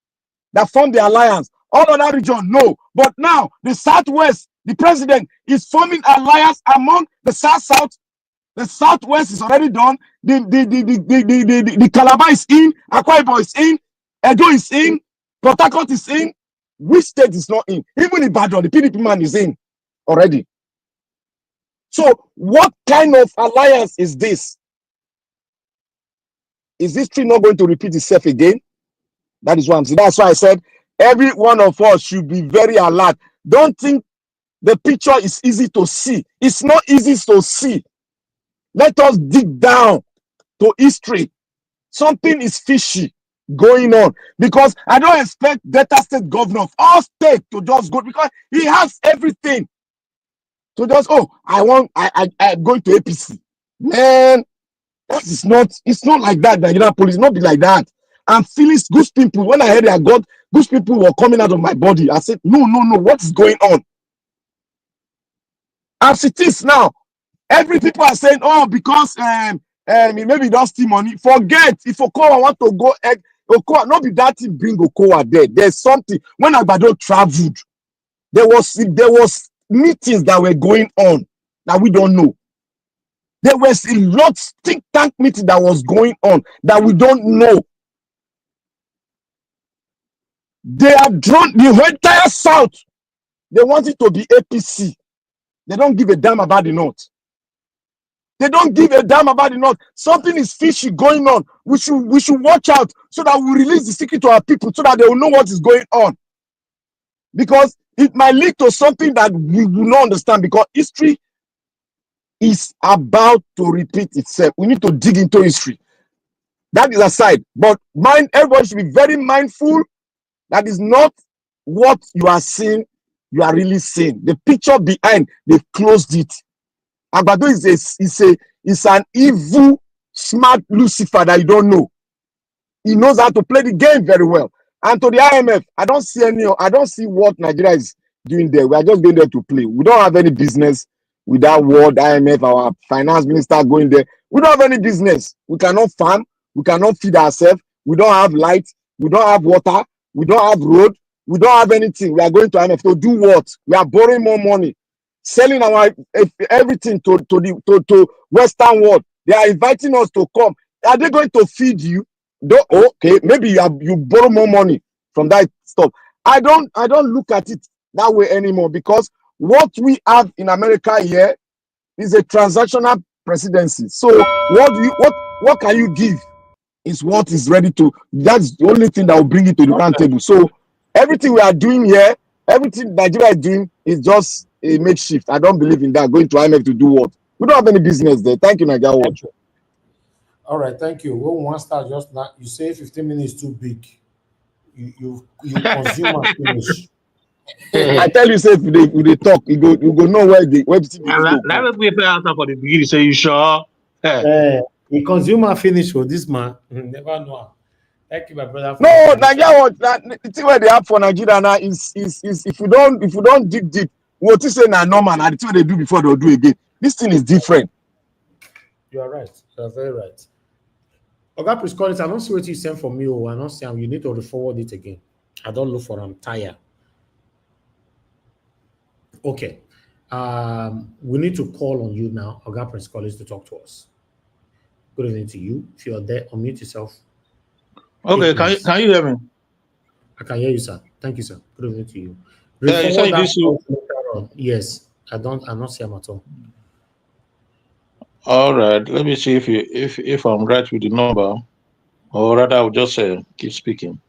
that formed the alliance. All other region, no. But now, the Southwest, the president is forming alliance among the South. The Southwest is already done. The Calabar is in, Akwa Ibom is in, Edo is in, Port Harcourt is in. Which state is not in? Even Ibadan, the PDP man is in already. So, what kind of alliance is this? Is history not going to repeat itself again? That is what I'm saying. That's why I said every one of us should be very alert. Don't think the picture is easy to see. It's not easy to see. Let us dig down to history. Something is fishy going on, because I don't expect Delta State governor of all state to just go, because he has everything to just, oh, I'm going to APC. Man, that is not, it's not like that. Nigerian police not be like that. I'm feeling goose people. When I heard I got goose people were coming out of my body, I said, no, what is going on? As it is now, every people are saying, oh, because maybe don't steal money. Forget, if Okowa want to go, Okowa, not be that thing bring Okowa there. There's something. When Agbado traveled, there was meetings that were going on that we don't know. There was a lot think tank meeting that was going on that we don't know. They are drawn the entire South. They want it to be APC. They don't give a damn about the North. They don't give a damn about the North. Something is fishy going on. We should watch out so that we release the secret to our people so that they will know what is going on. Because it might lead to something that we will not understand, because history is about to repeat itself. We need to dig into history. That is aside. But everybody should be very mindful that is not what you are seeing, you are really seeing. The picture behind, they've closed it. Agbado is an evil, smart Lucifer that you don't know. He knows how to play the game very well. And to the IMF, I don't see what Nigeria is doing there. We are just going there to play. We don't have any business with that word IMF, our finance minister going there. We don't have any business. We cannot farm. We cannot feed ourselves. We don't have light. We don't have water. We don't have road. We don't have anything. We are going to IMF to do what? We are borrowing more money, selling our everything to Western world. They are inviting us to come. Are they going to feed you? Okay, maybe you borrow more money from that stuff. I don't look at it that way anymore, because what we have in America here is a transactional presidency. So what can you give is what is ready to. That's the only thing that will bring it to the round table. So everything we are doing here, everything Nigeria is doing is just a makeshift. I don't believe in that. Going to IMF to do what? We don't have any business there. Thank you, Nigeria Watch. All right, thank you. When one start just now, you say 15 minutes too big. You consume and finish. I tell you, say if they talk, you go know where the 15 minutes go. Let me play answer for the beginning. Say you sure? You consume and finish for this man. Never know. Thank you, my brother. No, Nigeria Watch. The thing where they have for Nigeria now is if you don't dig deep, what you say now normal, and the thing they do before they'll do again. This thing is different. You are right. You are very right. Oga, please call it. I don't see what you sent for me. I don't see. You need to forward it again. I don't look for. I'm tired. Okay. We need to call on you now, Oga Prince College, to talk to us. Good evening to you. If you're there, unmute yourself. Okay, can you hear me? I can hear you, sir. Thank you, sir. Good evening to you. Yes, I'm not seeing at all. All right, let me see if I'm right with the number, or rather I'll just keep speaking.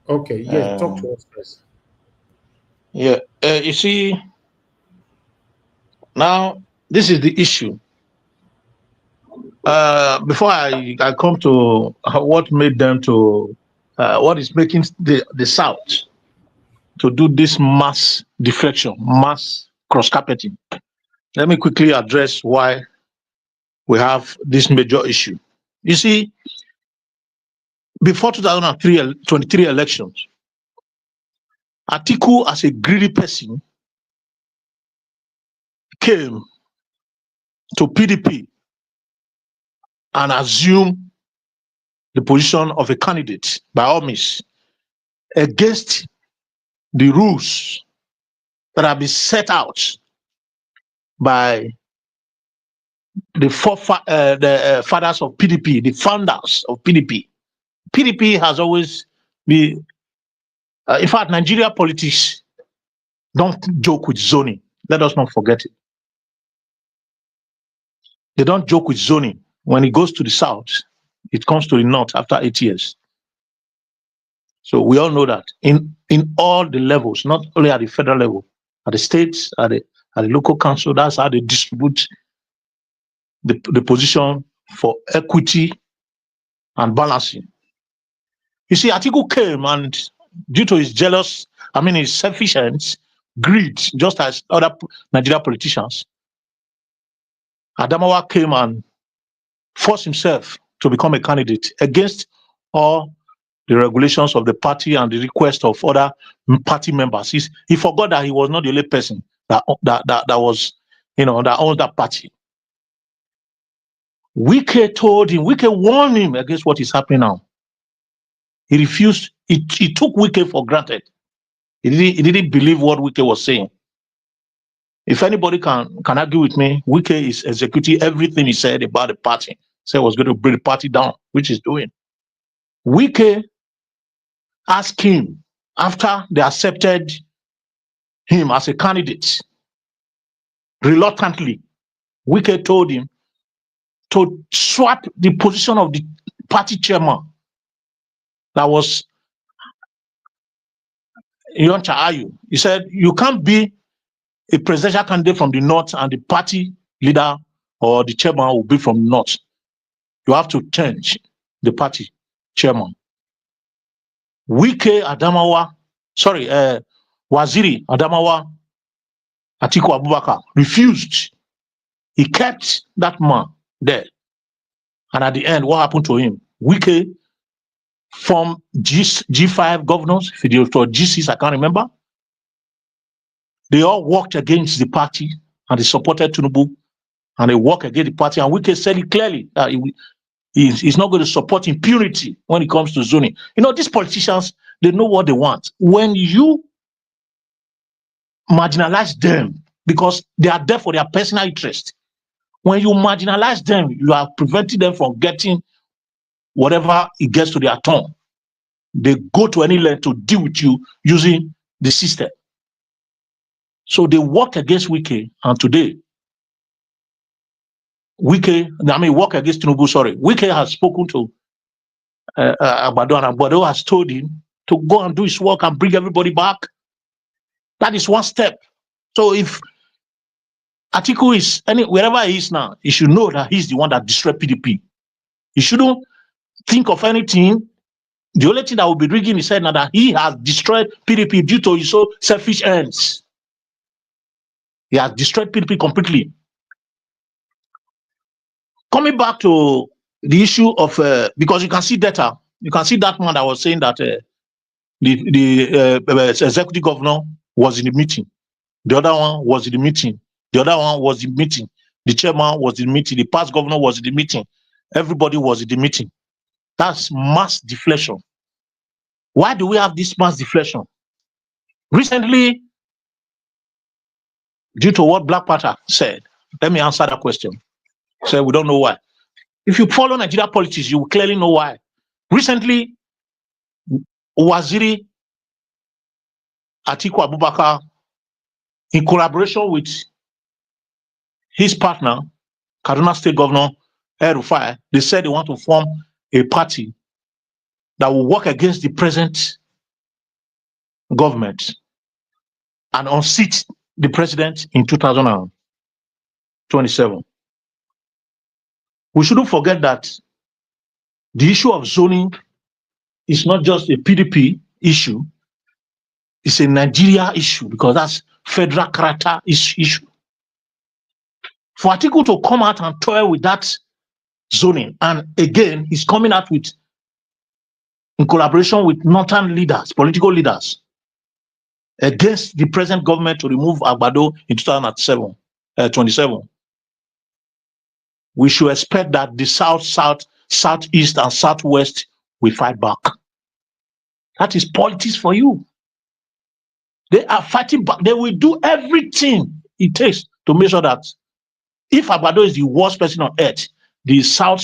Okay, yes, talk to us first. Yeah, you see, now this is the issue. Before I come to what made them to, what is making the South to do this mass defection, mass cross-carpeting, let me quickly address why we have this major issue. You see, before 2023 elections, Atiku, as a greedy person, came to PDP and assumed the position of a candidate, by all means, against the rules that have been set out by the fathers of PDP, the founders of PDP. PDP has always been, in fact, Nigeria politics don't joke with zoning. Let us not forget it. They don't joke with zoning. When it goes to the south, it comes to the north after 8 years. So we all know that in all the levels, not only at the federal level, at the states, at the local council, that's how they distribute the position for equity and balancing. You see, Atiku came, and due to his his selfish ends, greed, just as other Nigerian politicians, Adamawa came and forced himself to become a candidate against all the regulations of the party and the request of other party members. He forgot that he was not the only person that was, that owns that party. Wike warned him against what is happening now. He refused. He took Wike for granted. He didn't believe what Wike was saying. If anybody can argue with me, Wike is executing everything he said about the party. Said he was going to bring the party down, which he's doing. Wike asked him after they accepted him as a candidate. Reluctantly, Wike told him to swap the position of the party chairman. That was Yoncha Ayu. He said, you can't be a presidential candidate from the north and the party leader or the chairman will be from the north. You have to change the party chairman. Wike Adamawa, Waziri Adamawa Atiku Abubakar refused. He kept that man there. And at the end, what happened to him? Wike from G5 governors, or G6, I can't remember. They all worked against the party and they supported Tinubu and they worked against the party. And Wike said it clearly that he's not going to support impunity when it comes to zoning. You know, these politicians, they know what they want. When you marginalize them because they are there for their personal interest, when you marginalize them, you are preventing them from getting whatever it gets to their tongue. They go to any length to deal with you using the system. So they worked against Wike, and today, work against Tinubu, sorry. Wike has spoken to Agbado, and Agbado has told him to go and do his work and bring everybody back. That is one step. So if Atiku is wherever he is now, he should know that he's the one that destroyed PDP. He shouldn't think of anything. The only thing that will be ringing his head now that he has destroyed PDP due to his own selfish ends. He has destroyed PDP completely. Coming back to the issue of because you can see data, you can see that man that was saying that the executive governor was in the meeting. The other one was in the meeting. The other one was in the meeting. The chairman was in the meeting. The past governor was in the meeting. Everybody was in the meeting. That's mass deflation. Why do we have this mass deflation? Recently, due to what Black Panther said, let me answer that question. So we don't know why. If you follow Nigeria politics, you will clearly know why. Recently, Waziri Atiku Abubakar, in collaboration with his partner, Kaduna State Governor El-Rufai, they said they want to form a party that will work against the present government and unseat the president in 2027. We shouldn't forget that the issue of zoning is not just a PDP issue, it's a Nigeria issue because that's federal character issue. For Atiku to come out and toy with that zoning, and again, he's coming out with, in collaboration with northern leaders, political leaders, against the present government to remove Agbado in 2027. We should expect that the south, southeast, and southwest will fight back. That is politics for you. They are fighting back. They will do everything it takes to make sure that if Agbado is the worst person on earth, the south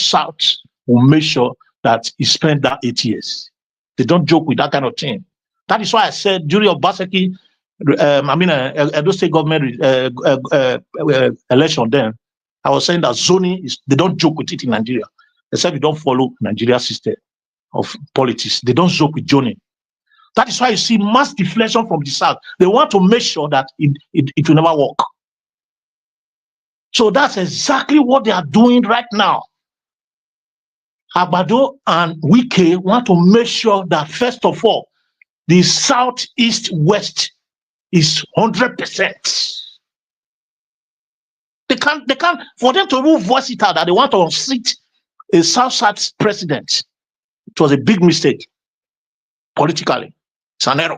will make sure that he spent that 8 years. They don't joke with that kind of thing. That is why I said during Obaseki, Edo State government election then, I was saying that zoning they don't joke with it in Nigeria, except you don't follow Nigeria system of politics. They don't joke with zoning. That is why you see mass deflation from the south. They want to make sure that it will never work. So that's exactly what they are doing right now. Agbado and Wike want to make sure that first of all, the southeast west is 100%. They can't, for them to even voice it out that they want to unseat a South president. It was a big mistake politically. It's an error.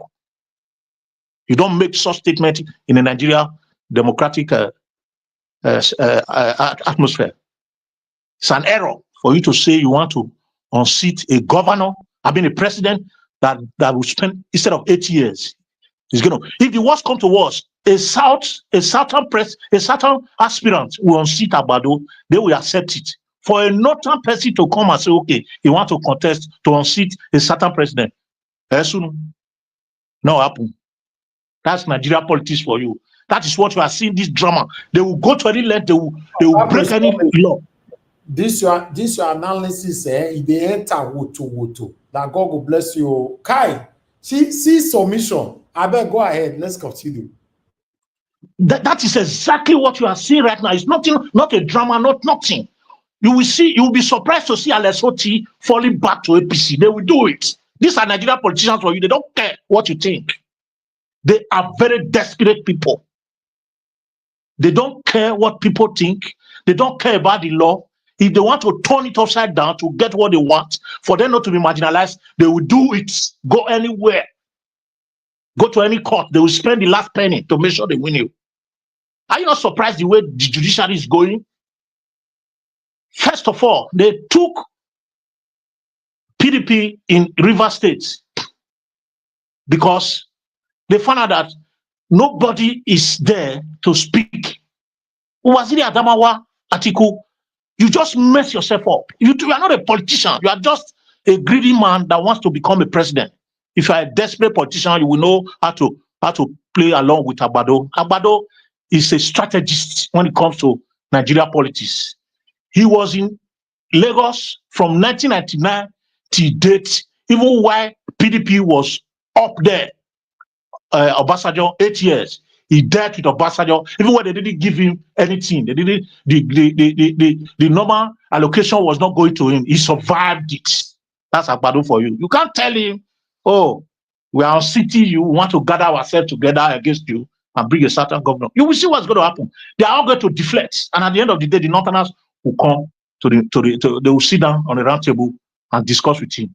You don't make such statement in a Nigeria democratic atmosphere. It's an error for you to say you want to unseat a governor, a president that will spend, instead of 8 years, It's going to, if the worst come to worst, a southern aspirant will unseat Agbado, they will accept it. For a northern person to come and say, okay, he want to contest to unseat a southern president, soon, no happen. That's Nigeria politics for you. That is what you are seeing, this drama. They will go to any length, they will break any law. This your analysis, they enter woto. That God will bless you. Kai, see submission. I better go ahead. Let's continue. That is exactly what you are seeing right now. It's nothing, not a drama, nothing. You will be surprised to see Alessoti falling back to APC. They will do it. These are Nigerian politicians for you. They don't care what you think. They are very desperate people. They don't care what people think. They don't care about the law. If they want to turn it upside down to get what they want, for them not to be marginalized, they will do it. Go anywhere. Go to any court. They will spend the last penny to make sure they win you. Are you not surprised the way the judiciary is going? First of all, they took PDP in River State because they found out that nobody is there to speak. Waziri Adamawa Atiku, you just mess yourself up. You are not a politician. You are just a greedy man that wants to become a president. If you are a desperate politician, you will know how to play along with Agbado. Agbado is a strategist when it comes to Nigeria politics. He was in Lagos from 1999 to date, even while PDP was up there. Obasanjo, 8 years. He dealt with Obasanjo, even when they didn't give him anything. They didn't. The normal allocation was not going to him. He survived it. That's Agbado for you. You can't tell him, oh, we are on city. You want to gather ourselves together against you and bring a certain governor. You will see what's going to happen. They are all going to deflect, and at the end of the day, the Northerners will come they will sit down on a round table and discuss with him.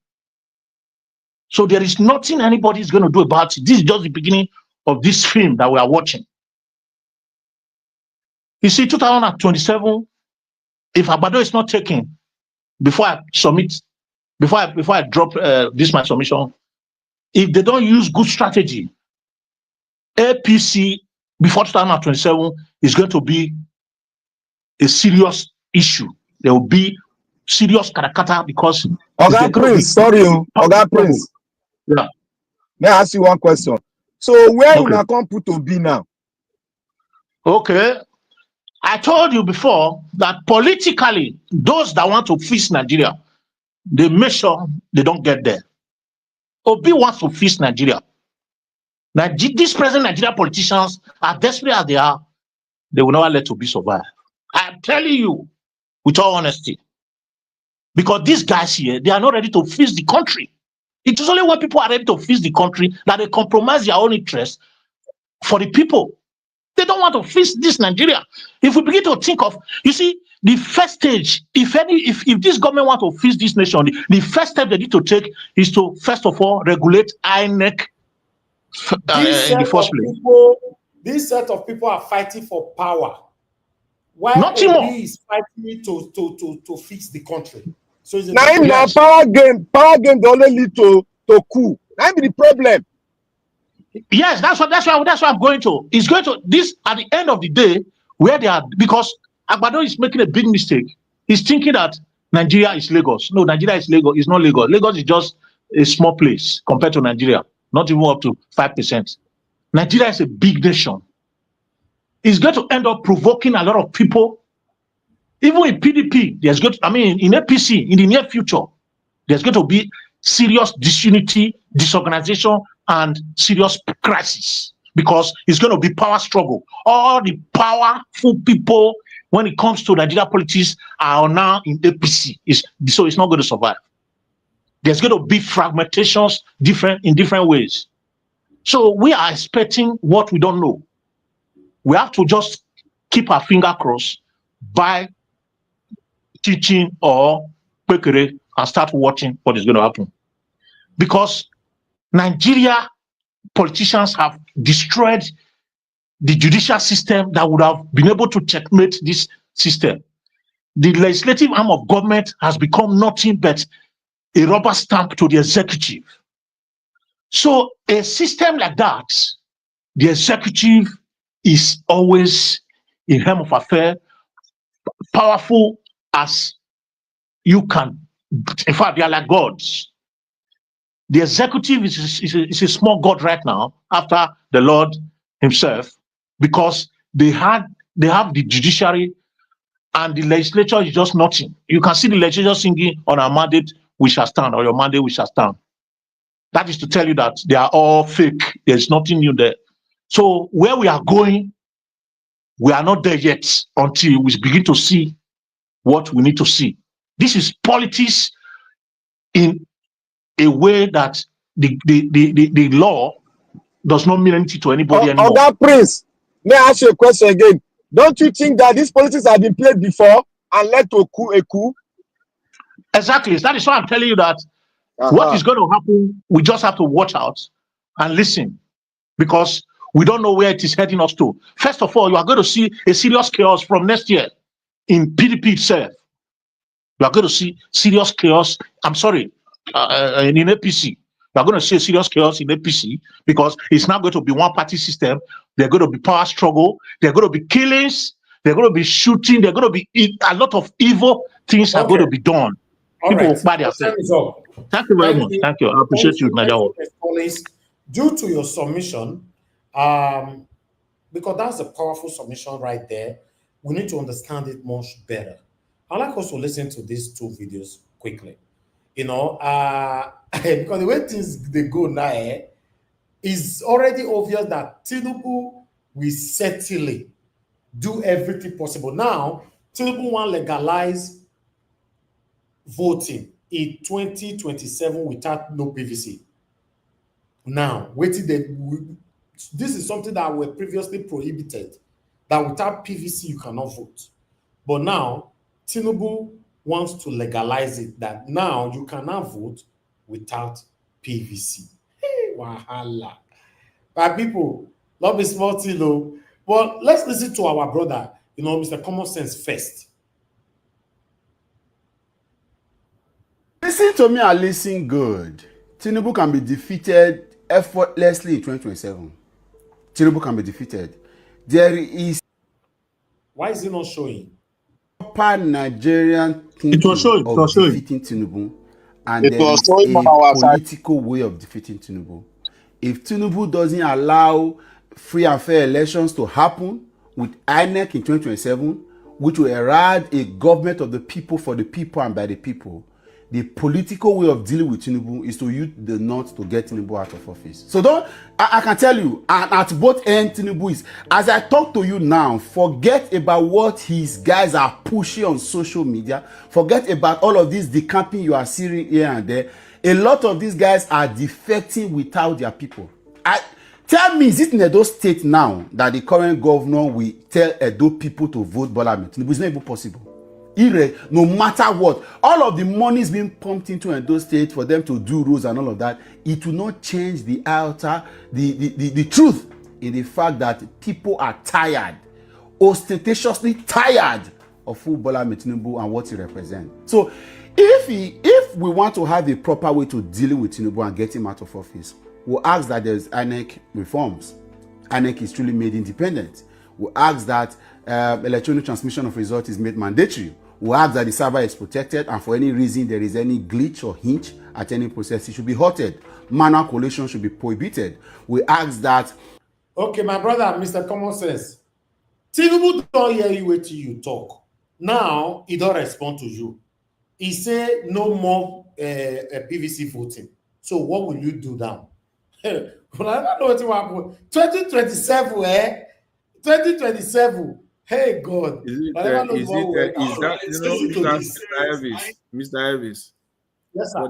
So there is nothing anybody is going to do about it. This is just the beginning of this film that we are watching. You see, 2027, if Agbado is not taken, before I drop this my submission, if they don't use good strategy, APC before 2027 is going to be a serious issue. There will be serious karakata because Oga Prince, Oga Prince. Yeah. May I ask you one question? So where you now come put to be now? Okay. I told you before that politically, those that want to fix Nigeria, they make sure they don't get there. Obi wants to fix Nigeria. These present Nigerian politicians, as desperate as they are, they will never let Obi survive. I'm telling you, with all honesty. Because these guys here, they are not ready to fix the country. It is only when people are ready to fix the country that they compromise their own interests for the people. They don't want to fix this Nigeria. If we begin to think of, you see, the first stage, if this government want to fix this nation, the first step they need to take is to, first of all, regulate INEC in the first place. This set of people are fighting for power. Why Nothing Obi more. is fighting to fix the country. So it's Now power game they only lead to coup. That be the problem. Yes, that's what I'm going to. It's going to this at the end of the day where they are, because Agbado is making a big mistake. He's thinking that Nigeria is Lagos. No, Nigeria is Lagos. It's not Lagos. Lagos is just a small place compared to Nigeria, not even up to 5%. Nigeria is a big nation. It's going to end up provoking a lot of people. Even in PDP, there's going to, in APC, in the near future, there's going to be serious disunity, disorganization, and serious crisis, because it's going to be power struggle. All the powerful people, when it comes to Nigeria politics, are now in APC. So it's not going to survive. There's going to be fragmentations in different ways. So we are expecting what we don't know. We have to just keep our finger crossed by teaching or and start watching what is going to happen. Because Nigeria politicians have destroyed the judicial system that would have been able to checkmate this system. The legislative arm of government has become nothing but a rubber stamp to the executive. So a system like that The executive is always in helm of affair, powerful as you can. In fact, they are like gods. The executive is a small god right now after the Lord himself, because they have the judiciary, and the legislature is just nothing. You can see the legislature singing on our mandate we shall stand, or your mandate we shall stand. That is to tell you that they are all fake. There's nothing new there. So where we are going, we are not there yet until we begin to see what we need to see. This is politics in a way that the law does not mean anything to anybody On anymore. that, Prince, may I ask you a question again? Don't you think that these politics have been played before and led to a coup? Exactly. That is why I'm telling you that what is going to happen, we just have to watch out and listen, because we don't know where it is heading us to. First of all, you are going to see a serious chaos from next year in PDP itself. You are going to see serious chaos. I'm sorry, in APC. You are going to see a serious chaos in APC, because it's not going to be one party system. There's going to be power struggle. There are going to be killings. There are going to be shooting. There are going to be a lot of evil things are going to be done. People will buy their time is up. Thank you very much. Thank you. I appreciate you, Nigerian. Due to your submission, because that's a powerful submission right there, we need to understand it much better. I'd like us to listen to these two videos quickly. You know, because the way things they go now, it's already obvious that Tinubu will certainly do everything possible. Now, Tinubu want to legalize voting in 2027 without no PVC. Now, this is something that were previously prohibited, that without PVC you cannot vote. But now, Tinubu wants to legalize it, that now you cannot vote without PVC. Hey, wahala. But people, not be small thing though. But let's listen to our brother, Mr. Common Sense first. Listen to me and listen good. Tinubu can be defeated effortlessly in 2027. Tinubu can be defeated. There is... Why is it not showing? Proper Nigerian thinking of defeating Tinubu, and there is a political way of defeating Tinubu. If Tinubu doesn't allow free and fair elections to happen with INEC in 2027, which will erode a government of the people, for the people, and by the people, the political way of dealing with Tinubu is to use the North to get Tinubu out of office. So I can tell you, and at both ends, Tinubu is, as I talk to you now, forget about what his guys are pushing on social media. Forget about all of this decamping you are seeing here and there. A lot of these guys are defecting without their people. Tell me, is it in Edo State now that the current governor will tell Edo people to vote Bola Ahmed Tinubu? It's not even possible. No matter what, all of the money is being pumped into Edo State for them to do rules and all of that. It will not change the truth in the fact that people are tired, ostentatiously tired of who Bola Ahmed Tinubu and what he represents. So if we want to have a proper way to deal with Tinubu and get him out of office, we'll ask that there's INEC reforms. INEC is truly made independent. We'll ask that electronic transmission of results is made mandatory. We ask that the server is protected, and for any reason there is any glitch or hinge at any process, it should be halted. Manual collation should be prohibited. We ask that... Okay, my brother, Mr. Common Sense, Tinubu don't hear you wait till you talk. Now, he don't respond to you. He say no more PVC voting. So what will you do now? Well, I don't know what will happen. 2027, 2027. Hey God! Mr. Elvis? Yes, sir.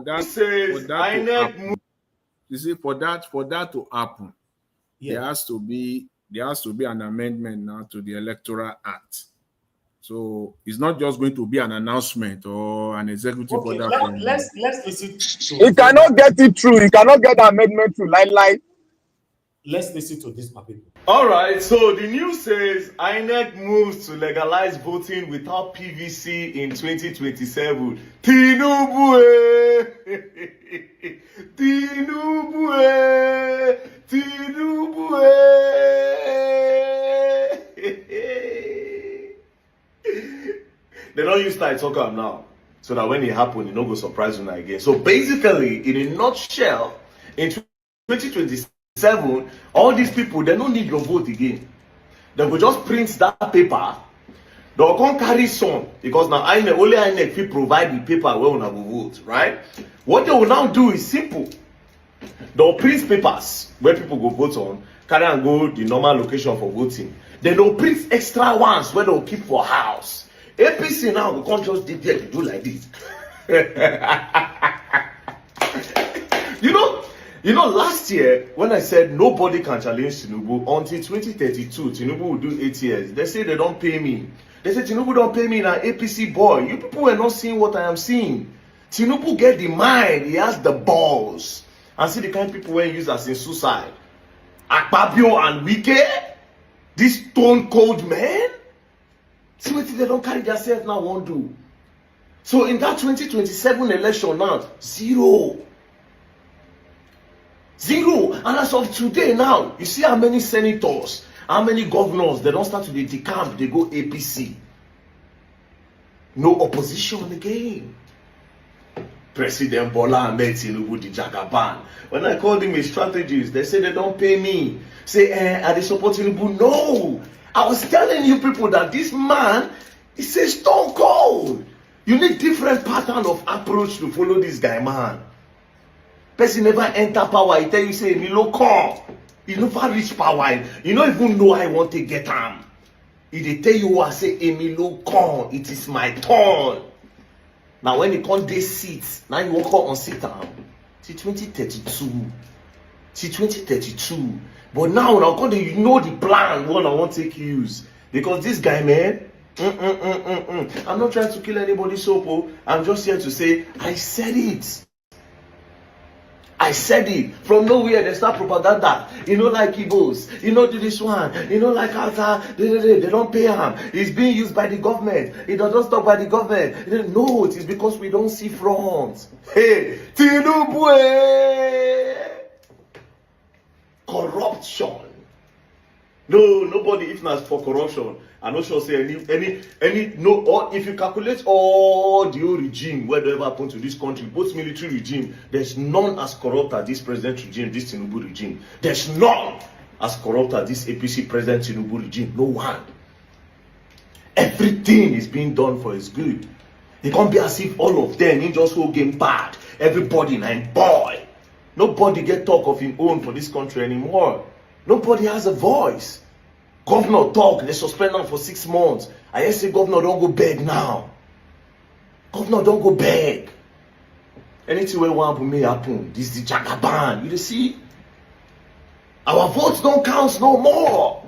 For that to happen, yeah, there has to be an amendment now to the Electoral Act. So it's not just going to be an announcement or an executive order. Let's listen to. He cannot get it through. He cannot get the amendment through. Like. Let's listen to this, my people. All right, so the news says INEC moves to legalize voting without PVC in 2027. Tinubu, Tinubu, Tinubu. They don't use that talk am now, so that when it happen, it no go surprise you again. So basically, in a nutshell, in 2027, all these people, they don't need your vote again. They will just print that paper. They'll come carry some, because now only INEC will provide the paper where we will vote, right? What they will now do is simple. They'll print papers where people go vote on, carry and go the normal location for voting. Then they'll print extra ones where they'll keep for house. APC now we can't just did there to do like this. You know, last year when I said nobody can challenge Tinubu until 2032, Tinubu will do 8 years. They say they don't pay me. They say Tinubu don't pay me in an APC boy. You people are not seeing what I am seeing. Tinubu get the mind, he has the balls. And see the kind of people when use as in suicide. Akpabio and Wike, this stone cold man. See what they don't carry themselves now won't do. So in that 2027 election now, zero. And as of today now, you see how many senators, how many governors, they don't start to the decamp, they go APC. No opposition again. President Bola Ahmed Tinubu the Jagaban. When I called him a strategist, they say they don't pay me. Say, are they supporting Tinubu? No. I was telling you people that this man is a stone cold. You need different pattern of approach to follow this guy, man. Person never enter power. He tell you, say, Milo come. You never reach power. You don't even know I want to get him. If they tell you, I say, Emilo come. It is my turn. Now when you come this seat, now you walk out on sit down. See 2032. See 2032. But now you know the plan what I want to take use. Because this guy, man, I'm not trying to kill anybody, Sopo. I'm just here to say, I said it. I said it. From nowhere, they start propaganda. You know, like Igbos. You know, do this one. You know, like Hausa. They don't pay him. It's being used by the government. It doesn't stop by the government. No, it is because we don't see front. Hey, Tinubu! Corruption. No, nobody, if not for corruption, I'm not sure say or if you calculate all the old regime, whatever happened to this country, both military regime, there's none as corrupt as this president regime, this Tinubu regime. There's none as corrupt as this APC president Tinubu regime. No one. Everything is being done for his good. It can't be as if all of them in just whole game bad. Everybody nine boy. Nobody get talk of his own for this country anymore. Nobody has a voice. Governor talk, they suspend them for 6 months. I say governor don't go beg now. Governor don't go beg. Anything we want to may happen. This is the Jagaban. You see? Our votes don't count no more.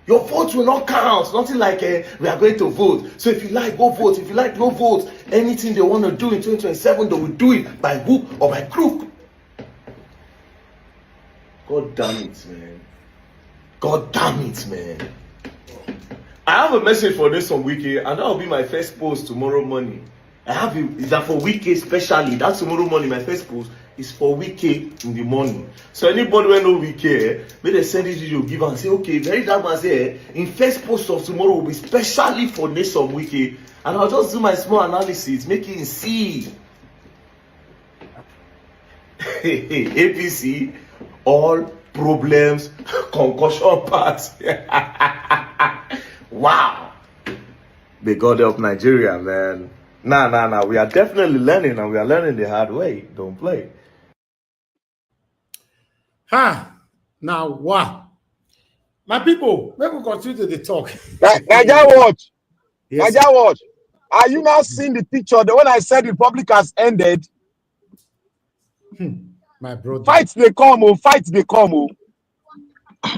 Your votes will not count. Nothing like we are going to vote. So if you like, go vote. If you like, no vote. Anything they want to do in 2027, they will do it by hook or by crook. God damn it, man. God damn it, man. I have a message for this on Wiki, and that will be my first post tomorrow morning. I have it. Is that for Wiki especially? That's tomorrow morning. My first post is for Wiki in the morning. So anybody who know Wiki, may they send this video, give and say, okay, very that man say, in first post of tomorrow will be specially for this on Wiki, and I'll just do my small analysis, make it see. APC, all problems, concussion parts. Wow. May God help Nigeria, man. Nah. We are definitely learning, and we are learning the hard way. Don't play. Now, wow. My people, let me continue to the talk. Naija watch. Yes. Naija watch. Are you now seeing the picture? The one I said the Republic has ended. My brother. Fights they come, oh. Fights they come, oh.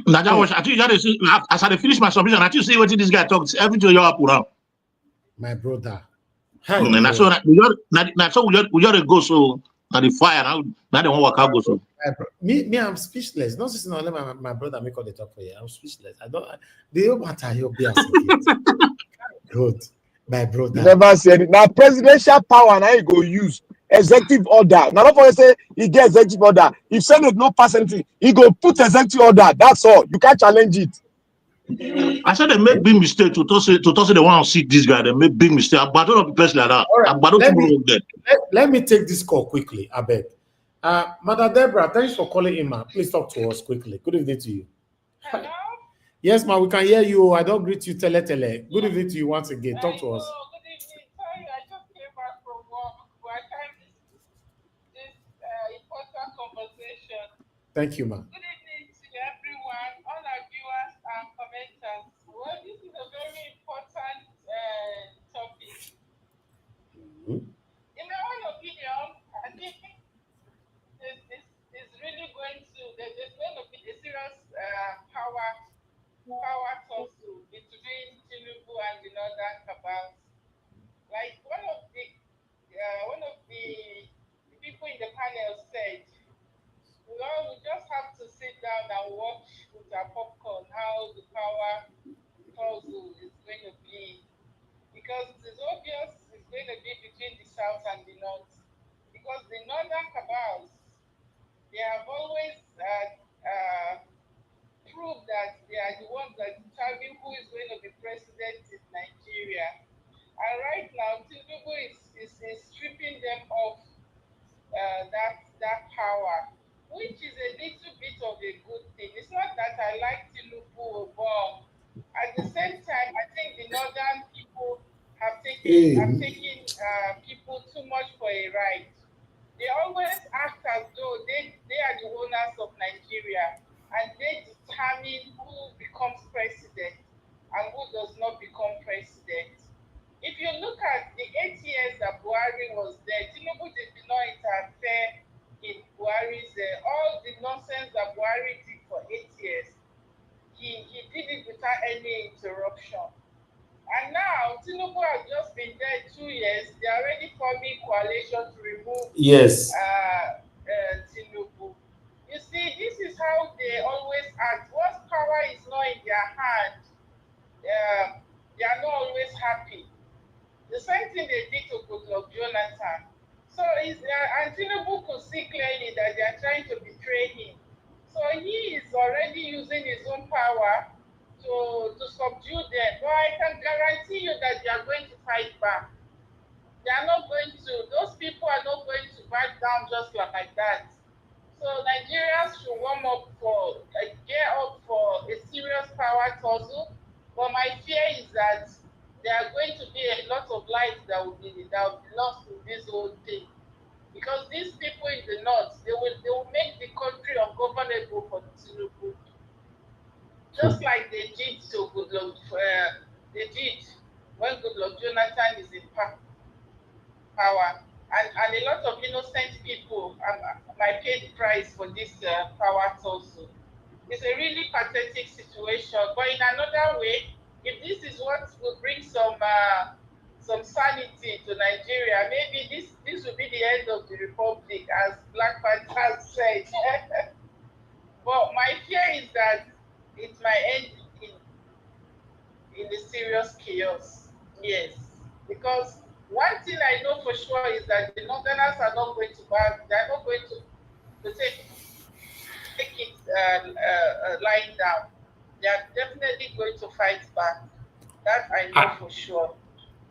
Naija watch. I think you gotta see, as I finish my submission, I think see what this guy talks. Everything you up around. My brother. And that's so we gotta go so now the fire now they won't work out go so. Me, I'm speechless. Not just let my brother make all the talk for you. I'm speechless. I don't. The whole matter here be as good. My brother. You never said it. Now presidential power now you go use executive order. Now, don't say he get executive order. If Senate no pass anything, he go put executive order. That's all. You can't challenge it. I said they make big mistake to say they want to seat this guy. They make big mistake. I don't know the person like that. All right. Let me take this call quickly, I beg. Madam Deborah, thanks for calling in, ma. Please talk to us quickly. Good evening to you. Hello? Yes, ma, we can hear you. I don't greet you, tele. Good evening to you once again. Talk to us. Good evening. Sorry, I just came back from work, but I can't miss this important conversation. Thank you, ma. Good evening to everyone, all our viewers and commenters. Well, this is a very important topic. In my own opinion, I think is really going to, there's going to be a serious power tussle between Tinubu and the northern cabals. Like one of the people in the panel said, well, we just have to sit down and watch with our popcorn how the power tussle is going to be, because it's obvious it's going to be between the south and the north. Because the northern cabals, they have always proved that they are the ones that determine who is going to be president in Nigeria. And right now, Tinubu is stripping them of that power, which is a little bit of a good thing. It's not that I like Tinubu, but at the same time, I think the northern people have taken people too much for a ride. They always act as though they are the owners of Nigeria, and they determine who becomes president and who does not become president. If you look at the 8 years that Buhari was there, Tinubu did not interfere in Buhari's, all the nonsense that Buhari did for 8 years. He did it without any interruption. And now, Tinubu has just been there 2 years. They are already forming coalition to remove Tinubu. You see, this is how they always act. Once power is not in their hand, they are not always happy. The same thing they did to Goodluck Jonathan. So, and Tinubu could see clearly that they are trying to betray him. So he is already using his own power to subdue them. But I can guarantee you that they are going to fight back. They are not going to, those people are not going to back down just like that. So Nigerians should gear up for a serious power tussle. But my fear is that there are going to be a lot of lives that will be lost in this whole thing. Because these people in the north, they will make the country ungovernable for Tinubu. Just like they did to Goodluck, they did when Goodluck Jonathan is in power. And a lot of innocent people might pay the price for this power tussle. It's a really pathetic situation. But in another way, if this is what will bring some sanity to Nigeria, maybe this will be the end of the republic, as Black Panther said. But my fear is that it might end in a serious chaos. Yes, because one thing I know for sure is that the Northerners are not going to back. They are not going to take it lying down. They are definitely going to fight back. That I know for sure.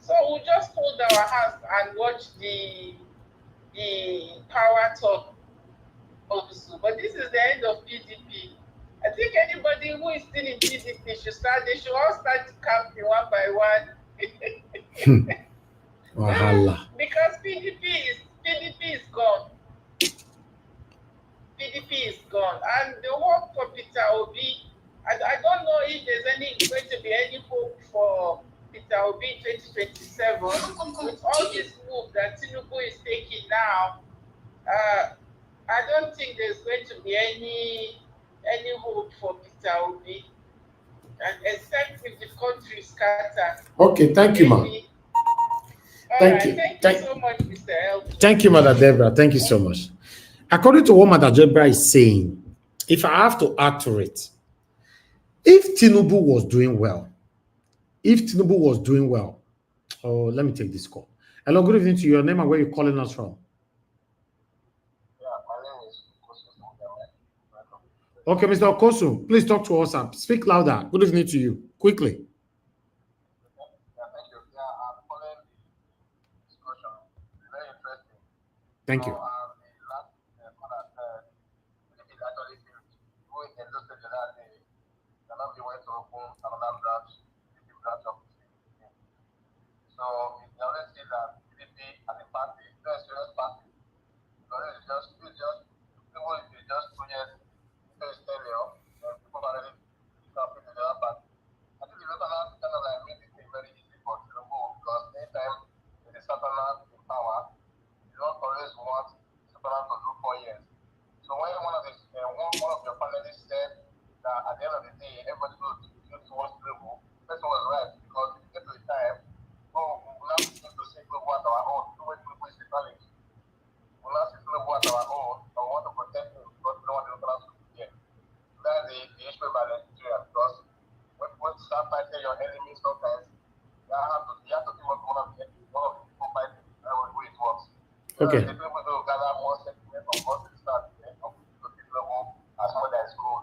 So we'll just hold our hands and watch the power talk also. But this is the end of PDP. I think anybody who is still in PDP they should all start camping one by one. Because PDP is gone. PDP is gone. And the hope for Peter Obi, I don't know if there's going to be any hope for Peter Obi 2027 with all these moves that Tinubu is taking now. I don't think there's going to be any hope for Peter Obi, and except if the country scatters. Okay, thank you, ma'am. Thank you so much, Mr. Elton. Thank you, Mother Deborah. Thank you so much. According to what Mother Deborah is saying, if I have to add to it, if Tinubu was doing well, oh, let me take this call. Hello, good evening to you. Your name and where you're calling us from? Okay, Mr. Okosu, please talk to us. Speak louder. Good evening to you. Quickly. Thank you. Yeah, I'm following the discussion. It's very interesting. Thank you. The last caller said, it actually seems who in Edo State that day, they're not going to open another branch, the branch of the state. So they always say that PDP as a party, it's not a serious party. Because it's just, even if it's just 2 years into its tenure, people are already camping in the other party. I think the local kind of like made it very easy for Tinubu because anytime there is Southerners in power, you don't always want Southerners to do 4 years. So when one of your panelists said that at the end of the day, everybody goes towards Tinubu, that was right because if you get to the time, we'll have to say Tinubu at our own, the way Tinubu is the challenge. We'll have to Tinubu at our own, and we want to protect him because we don't want the locals to be here. That's the issue about Nigeria because when you start fighting your enemies sometimes, you have to give up one of the people fighting. That was the way it works. Okay. The people will gather more sentiment of what they start of the level as much as go.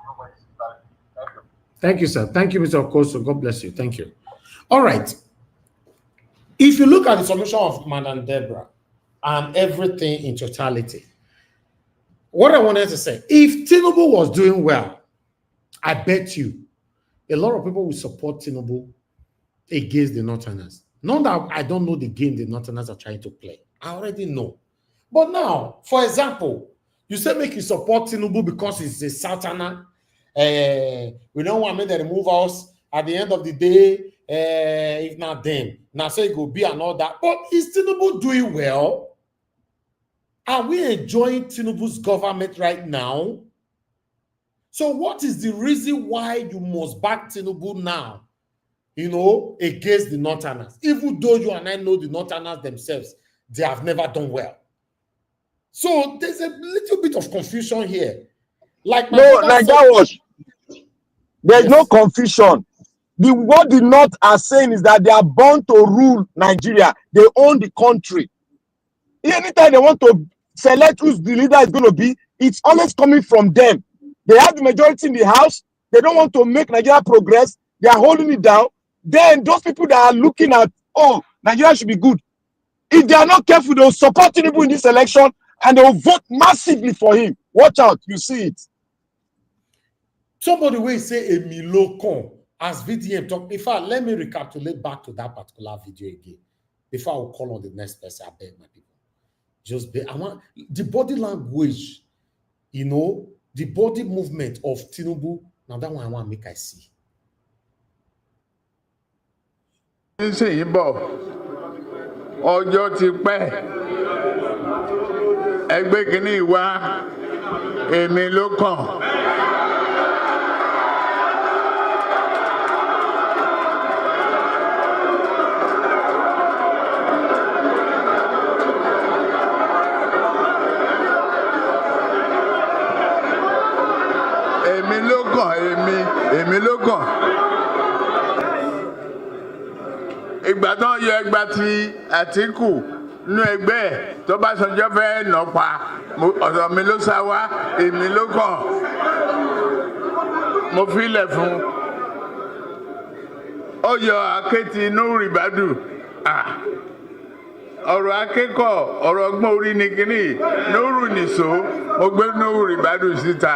Thank you. Thank you, sir. Thank you, Mr. Okoso. God bless you. Thank you. All right. If you look at the solution of Madam Deborah and everything in totality, what I wanted to say, if Tinubu was doing well, I bet you a lot of people will support Tinubu against the Northerners. Not that I don't know the game the Northerners are trying to play. I already know. But now, for example, you say make you support Tinubu because he's a Southerner. We don't want to make them remove us. At the end of the day, if not them, now say it go be and all that. But is Tinubu doing well? Are we enjoying Tinubu's government right now? So what is the reason why you must back Tinubu now, against the Northerners? Even though you and I know the Northerners themselves, they have never done well. So there's a little bit of confusion here. Like there's no confusion. What the North are saying is that they are born to rule Nigeria. They own the country. Anytime they want to select who's the leader is going to be, it's always coming from them. They have the majority in the house. They don't want to make Nigeria progress. They are holding it down. Then those people that are looking at, Nigeria should be good. If they are not careful, they'll support Tinubu in this election and they'll vote massively for him. Watch out, you see it. Somebody will say a Milokon as VDM talk. In fact, let me recapitulate back to that particular video again before I will call on the next person. I beg my people. I want the body language, the body movement of Tinubu. Now that one I want to make I see. Ọjọ́ ti pẹ́ ẹgbẹ́ kìíní wá èmi ló kàn. Èmi ló kàn. Ìgbà tó ń yọ ẹgbà tí Àtíkù nú ẹgbẹ́ ẹ̀ tó bá Sanjọ́ fẹ́ nà pa ọ̀dọ̀ mi ló sá wá èmi ló kàn. Mo filẹ̀ fún ó yọ akéèti Núrù Ìbádù. Ọ̀rọ̀ akẹ́kọ̀ọ́ ọ̀rọ̀ ọgbọ́n orí ni kíní Núrù nìṣó mo gbé Núrù Ìbádù síta.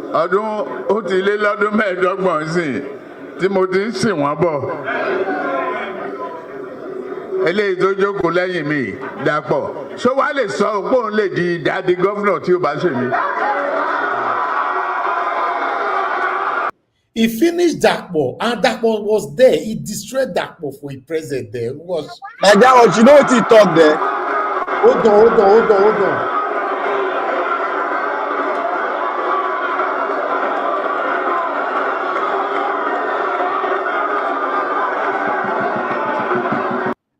Ọdún ó ti lé lọ́dún mẹ́ẹ̀ẹ́dọ́gbọ̀n sí tí mo ti ń sìn wọ́n bọ̀. Eléyìí tó jókòó lẹ́yìn mi Dàpọ̀. Ṣó wàá lè sọ pé òun lè di ìdádì gọ́fúnà tí ó bá ṣe mí? He finished Dàpọ̀ and Dàpọ̀ was there. He destroyed Dàpọ̀ for a president there. Who was Nigerians, you know what he talked there? Hold on.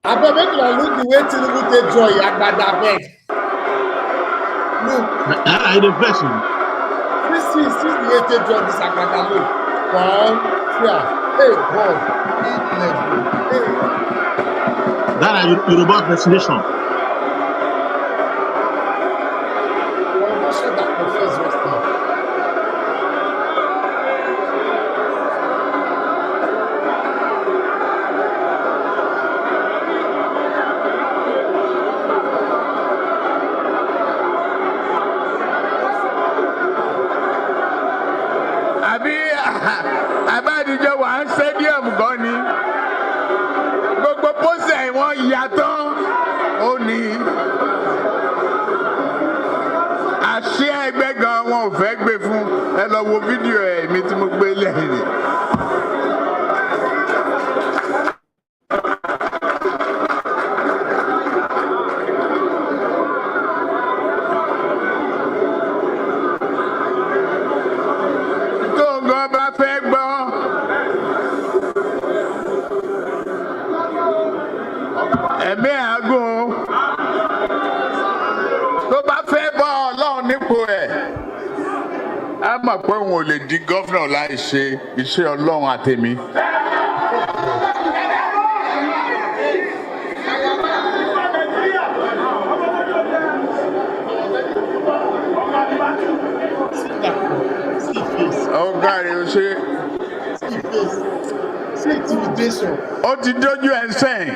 I bet make you look the way Tinubu take joy. I beg. Look. I defection. See the way take joy this Agbada look. One, here. Hey, God. Hey. That are Yoruba destination. Well, I'm not sure that confess just now. Àbádìjọ wà ń stadium gan ni gbogbo pósẹ̀ wọn yàtọ̀ ó ní àṣẹ ẹgbẹ́ gan wọn ò fẹ́ gbé fún ẹ lọ wo fídíò ẹ̀ mi tí mo gbé lẹ́yìn rẹ̀. Ẹ̀mí àgùn tó bá fẹ́ bọ́ Ọlọ́run nípò ẹ̀ á mọ̀ pé òun ò lè di gọ́fìnà láì ṣe iṣẹ́ Ọlọ́run àtèmi. Ọ̀gá rẹ̀ ò ṣe. Ó ti dójú ẹ̀ sẹ́yìn.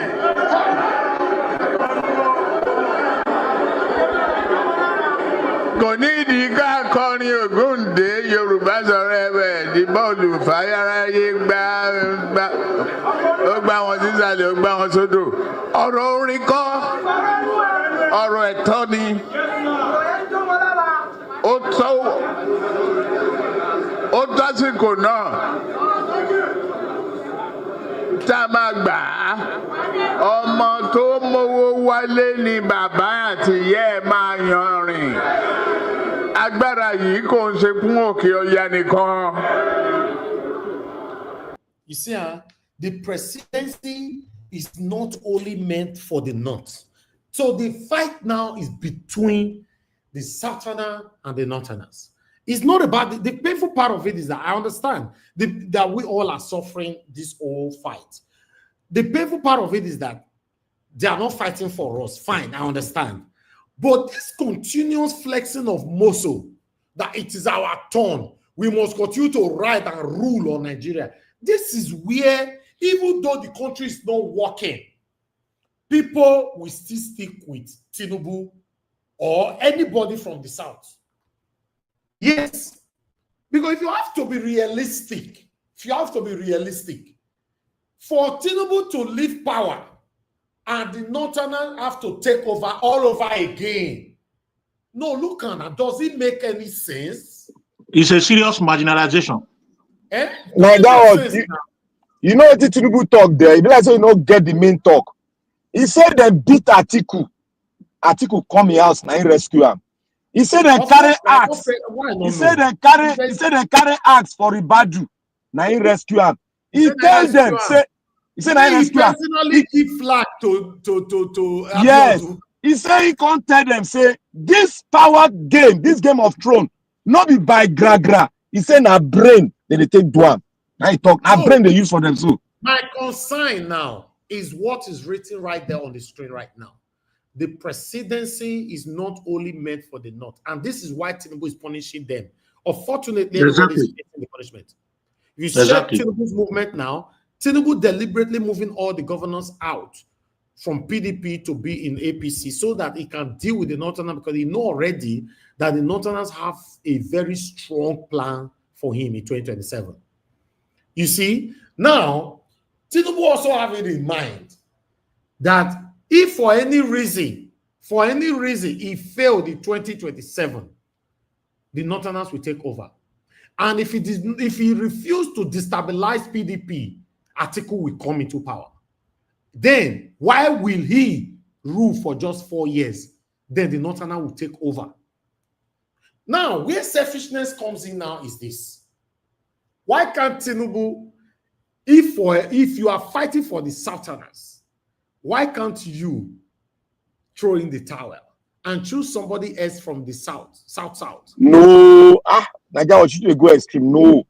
Kò ní ìdí ká kọrin Ògúndé Yorùbá sọ̀rọ̀ ẹ̀wẹ̀ di bọ́ọ̀lù fàyàráyé ó gbá wọn sísàlẹ̀ ó gbá wọn sódò. Ọ̀rọ̀ orin kọ́ ọ̀rọ̀ ẹ̀tọ́ ni ó tásìkò náà tá a máa gbà á ọmọ tó mówó wálé ni bàbá àti ìyá ẹ̀ máa yan rìn agbára yìí kò ń ṣe fún Òkè Ọya nìkan. You see, the presidency is not only meant for the North. So the fight now is between the Southerners and the Northerners. It's not about the painful part of it is that I understand that we all are suffering this whole fight. The painful part of it is that they are not fighting for us. Fine, I understand. But this continuous flexing of muscle, that it is our turn, we must continue to ride and rule on Nigeria. This is where, even though the country is not working, people will still stick with Tinubu or anybody from the South. Yes, because if you have to be realistic, for Tinubu to leave power and the Northerners have to take over all over again, no, look at that. Does it make any sense? It's a serious marginalization. Now that was, you know what Tinubu talk there? If like say you don't get the main talk, he said they beat Atiku. Atiku come in house now he rescue him. He said they carry axe. He said they carry axe for Ibadu. Now he rescue him. He tells them, say, he said I rescue him. Personally give flag to yes. He said he can't tell them, say, this power game, this Game of Thrones, not be by gra. He said na brain then they take Duam. Now he talk, na brain they use for them too. My concern now is what is written right there on the screen right now. The presidency is not only meant for the North, and this is why Tinubu is punishing them. Unfortunately, everybody is getting the punishment. You check Tinubu's movement now, Tinubu deliberately moving all the governors out from PDP to be in APC so that he can deal with the Northerners, because he know already that the Northerners have a very strong plan for him in 2027. You see, now, Tinubu also have it in mind that if for any reason he failed in 2027, the Northerners will take over. And if he refused to destabilize PDP, Atiku will come into power. Then why will he rule for just 4 years? Then the Northerners will take over. Now, where selfishness comes in now is this. Why can't Tinubu, if you are fighting for the Southerners, why can't you throw in the towel and choose somebody else from the South? No. Naija, what should you go extreme? No.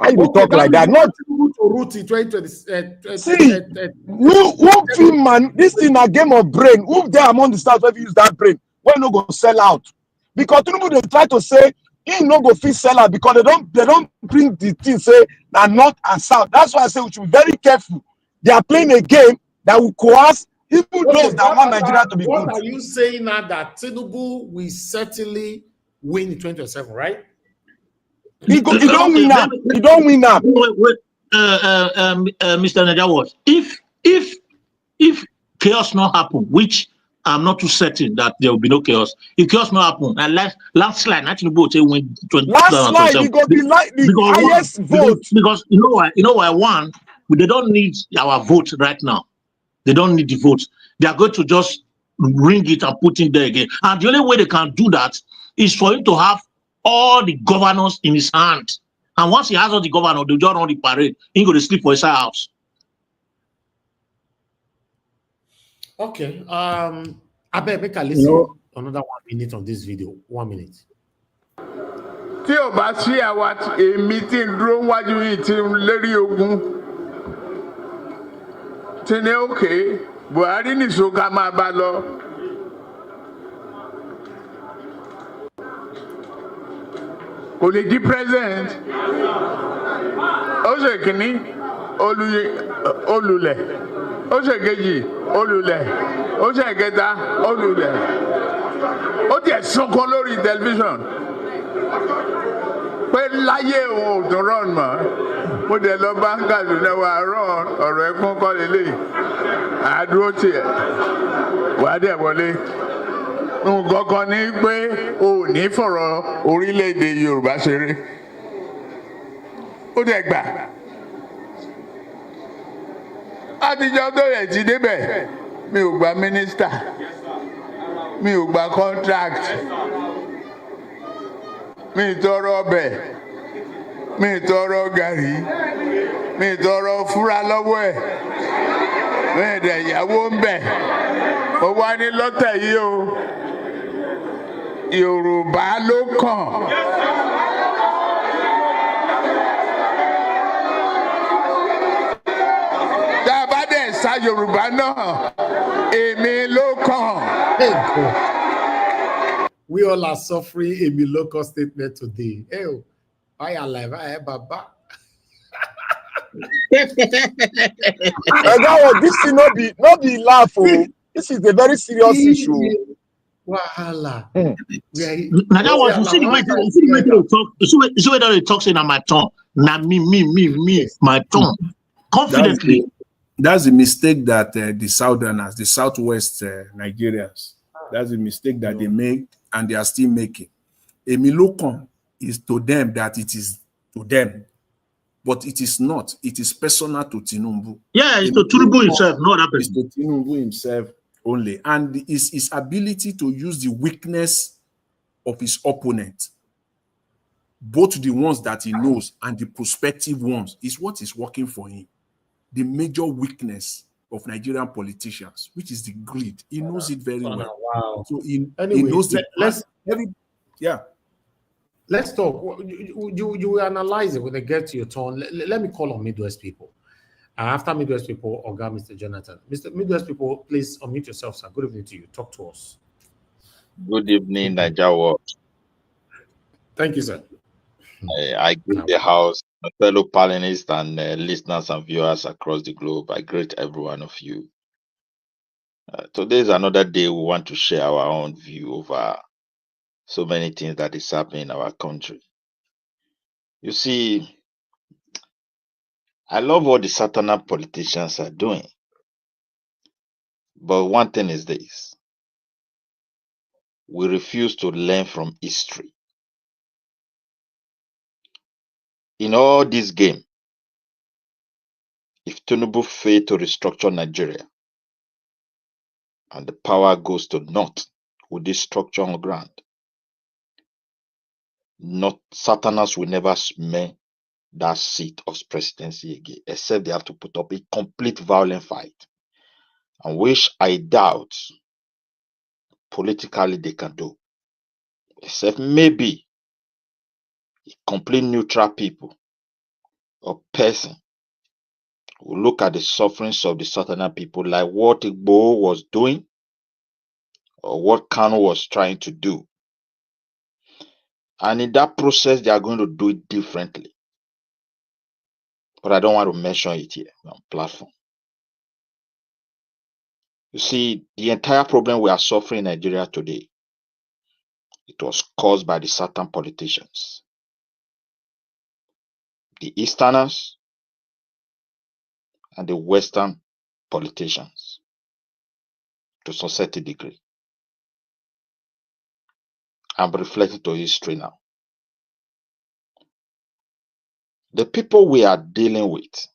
How you talk like that? Not to root in 2020. See, who feel man? This thing a game of brain. Who there among the stars where use that brain? When no go sell out? Because Tinubu they try to say he no go fit sell out because they don't bring the thing say na north and south. That's why I say we should be very careful. They are playing a game that will coerce even those that want Nigeria to be what good. Are you saying now that Tinubu will certainly win in 2027, right? He don't win now. He don't win now. Mr. Najawa, if chaos not happen, which I'm not too certain that there will be no chaos. If chaos not happen, and landslide, actually both say win 2027. Landslide, he got the highest vote. Because you know why one, they don't need our vote right now. They don't need the vote. They are going to just ring it and put it there again. And the only way they can do that is for him to have all the governors in his hand. And once he has all the governors, they'll just run the parade. He go to sleep for his house. Okay. I bet make a listen another 1 minute on this video. 1 minute. Tí o bá sí àwa èmi tí ń dúró wájú yìí tí ń lérí ogun tí ní òkè Buhari nìṣó ká máa bá lọ. Kò lè di president. Ó ṣe kìíní olùlẹ̀. Ó ṣe kejì olùlẹ̀. Ó ṣe kẹta olùlẹ̀. Ó tiẹ̀ sunkún lórí tẹlifíṣàn pé láyé òun ò tún rán mọ́. Mo dẹ̀ lọ bá ń Kaduna wa rán ọ̀rọ̀ ẹkún kọ́ lélẹ̀. Àdúró tiẹ̀ wà á dẹ̀ wọlé. Nǹkan kan ní pé o ò ní fọ̀rọ̀ orílẹ̀-èdè Yorùbá ṣeré. Ó dẹ̀ gbà. Àtijọ́ tó yẹ ti débẹ̀ mi ò gba mínísítà mi ò gba contract mi tọrọ ọbẹ̀ mi tọrọ gàrí mi tọrọ fúra lọ́wọ́ ẹ̀ mi dẹ̀ ìyàwó ń bẹ̀ ó wá ní lọ́tẹ̀ yìí o Yorùbá ló kàn. Tá a bá dẹ̀ sa Yorùbá náà èmi ló kàn. We all are suffering a local statement today. Hey, I am alive. I am Baba. This is not be laugh. Oh. This is a very serious issue. Wahala. Now that was you see the way they talk in my tongue. Now me, my tongue. Confidently. That's the mistake that the Southerners, the Southwest Nigerians, that's the mistake that they make and they are still making. Emilokon is to them that it is to them, but it is not. It is personal to Tinubu. Yeah, it's to Tinubu himself, not that person. It's to Tinubu himself only. And his ability to use the weakness of his opponent, both the ones that he knows and the prospective ones, is what is working for him. The major weakness of Nigerian politicians, which is the greed. He knows it very well. Wow. So he knows let's talk. You analyze it when they get to your turn. Let me call on Midwest people. After Midwest people, Oga, Mr. Jonathan. Mr. Midwest people, please unmute yourself, sir. Good evening to you. Talk to us. Good evening, Nigeria. Thank you, sir. I greet the house, my fellow panelists and listeners and viewers across the globe. I greet every one of you. Today is another day we want to share our own view over so many things that is happening in our country. You see, I love what the Satana politicians are doing. But one thing is this. We refuse to learn from history. In all this game, if Tinubu failed to restructure Nigeria and the power goes to North with this structure on the ground, not Satanas will never smell that seat of presidency again, except they have to put up a complete violent fight, and which I doubt politically they can do, except maybe complete neutral people or person who look at the sufferings of the Southern people like what Igbo was doing or what Kano was trying to do. And in that process, they are going to do it differently. But I don't want to mention it here on platform. You see, the entire problem we are suffering in Nigeria today, it was caused by the Southern politicians. The Easterners and the Western politicians to some certain degree. I'm reflecting to history now. The people we are dealing with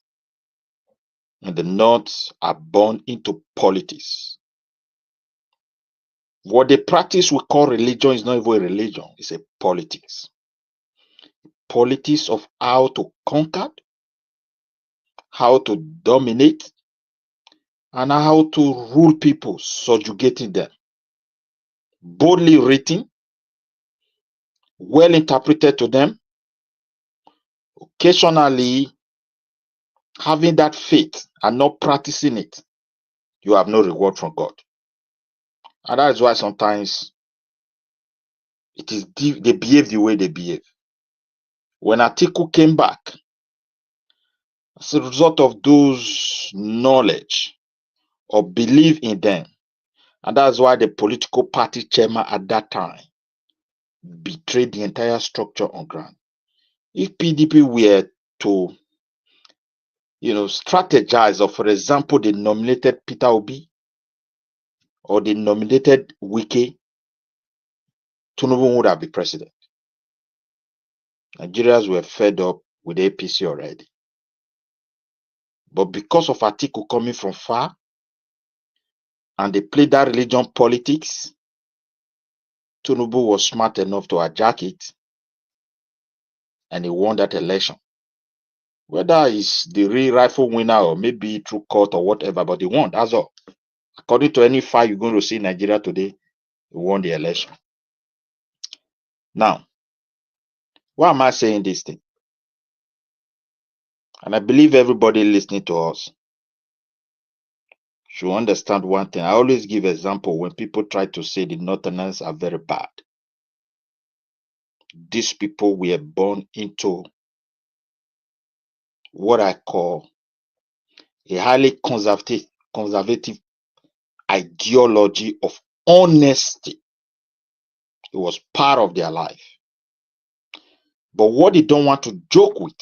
in the North are born into politics. What they practice we call religion is not even a religion, it's a politics. Politics of how to conquer, how to dominate, and how to rule people, subjugating them. Boldly written, well interpreted to them, occasionally having that faith and not practicing it, you have no reward from God. And that is why sometimes it is they behave the way they behave. When Atiku came back, as a result of those knowledge or belief in them, and that's why the political party chairman at that time betrayed the entire structure on ground. If PDP were to, strategize, or for example, they nominated Peter Obi or they nominated Wike, Tinubu would have been president. Nigerians were fed up with APC already. But because of Atiku coming from far, and they played that religion politics, Tinubu was smart enough to hijack it, and he won that election. Whether he's the real rightful winner or maybe through court or whatever, but he won, that's all. According to any file you're going to see in Nigeria today, he won the election. Now, why am I saying this thing? And I believe everybody listening to us should understand one thing. I always give example when people try to say the Northerners are very bad. These people were born into what I call a highly conservative ideology of honesty. It was part of their life. But what they don't want to joke with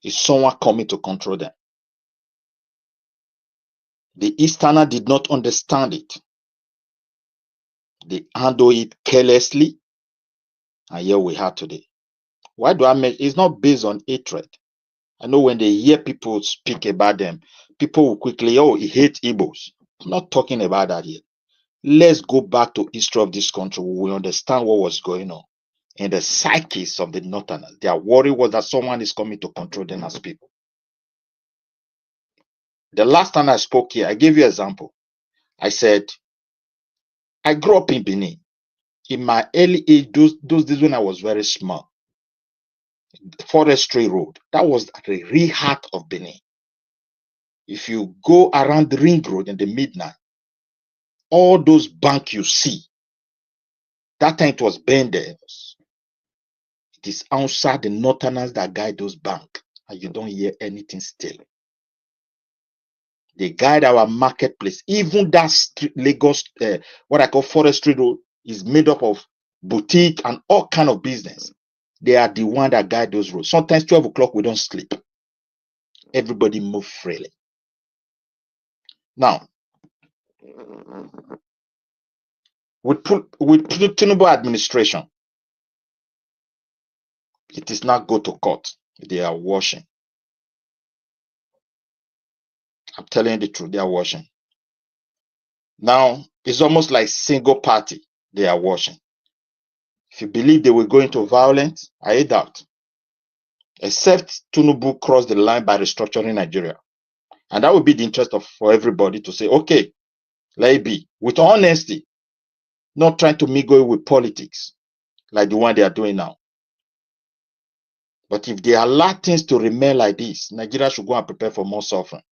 is someone coming to control them. The Easterner did not understand it. They handle it carelessly, and here we are today. Why do I make it's not based on hatred? I know when they hear people speak about them, people will quickly, he hates Igbos. I'm not talking about that here. Let's go back to history of this country. We will understand what was going on in the psyches of the Northerners. Their worry was that someone is coming to control them as people. The last time I spoke here, I gave you an example. I said, I grew up in Benin. In my early age, those days when I was very small, Forestry Road, that was at the real heart of Benin. If you go around the Ring Road in the midnight, all those banks you see, that time it was Benders. It is outside the Northerners that guide those banks, and you don't hear anything still. They guide our marketplace. Even that Lagos, what I call Forestry Road, is made up of boutique and all kind of business. They are the one that guide those roads. Sometimes 12 o'clock, we don't sleep. Everybody move freely. Now, with Tinubu administration, it is not go to court. They are washing. I'm telling you the truth, they are washing. Now, it's almost like single party they are washing. If you believe they will go into violence, I doubt. Except Tinubu crossed the line by restructuring Nigeria. And that would be the interest for everybody to say, okay, let it be. With honesty, not trying to mingle with politics like the one they are doing now. But if they allow things to remain like this, Nigeria should go and prepare for more suffering,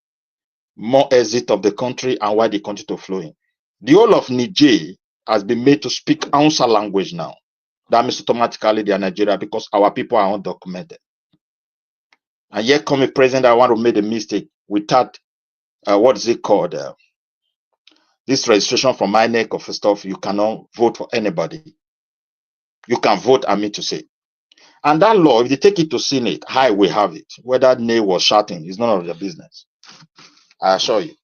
more exit of the country, and why the country to flow in. The whole of Niger has been made to speak Hausa language now. That means automatically they are Nigeria because our people are undocumented. And yet come a president that want to make a mistake without, what is it called? This registration from INEC of stuff, you cannot vote for anybody. You can vote, I mean to say. And that law, if they take it to Senate, I will have it. Whether Nay was shouting is none of their business. I assure you.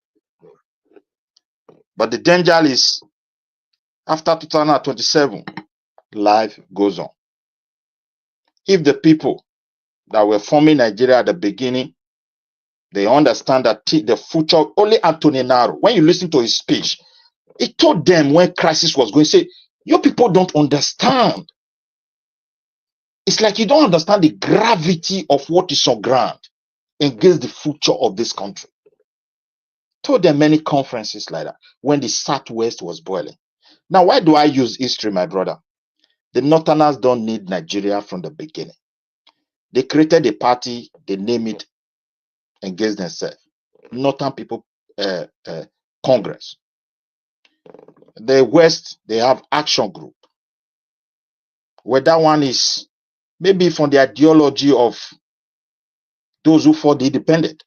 But the danger is, after 2027, life goes on. If the people that were forming Nigeria at the beginning, they understand that the future, only Anthony Naro, when you listen to his speech, he told them when crisis was going, say, you people don't understand. It's like you don't understand the gravity of what is on ground against the future of this country. Told them many conferences like that when the Southwest was boiling. Now, why do I use history, my brother? The Northerners don't need Nigeria from the beginning. They created a party, they name it against themselves. Northern People Congress. The West, they have Action Group. Where that one is maybe from the ideology of those who fought the independent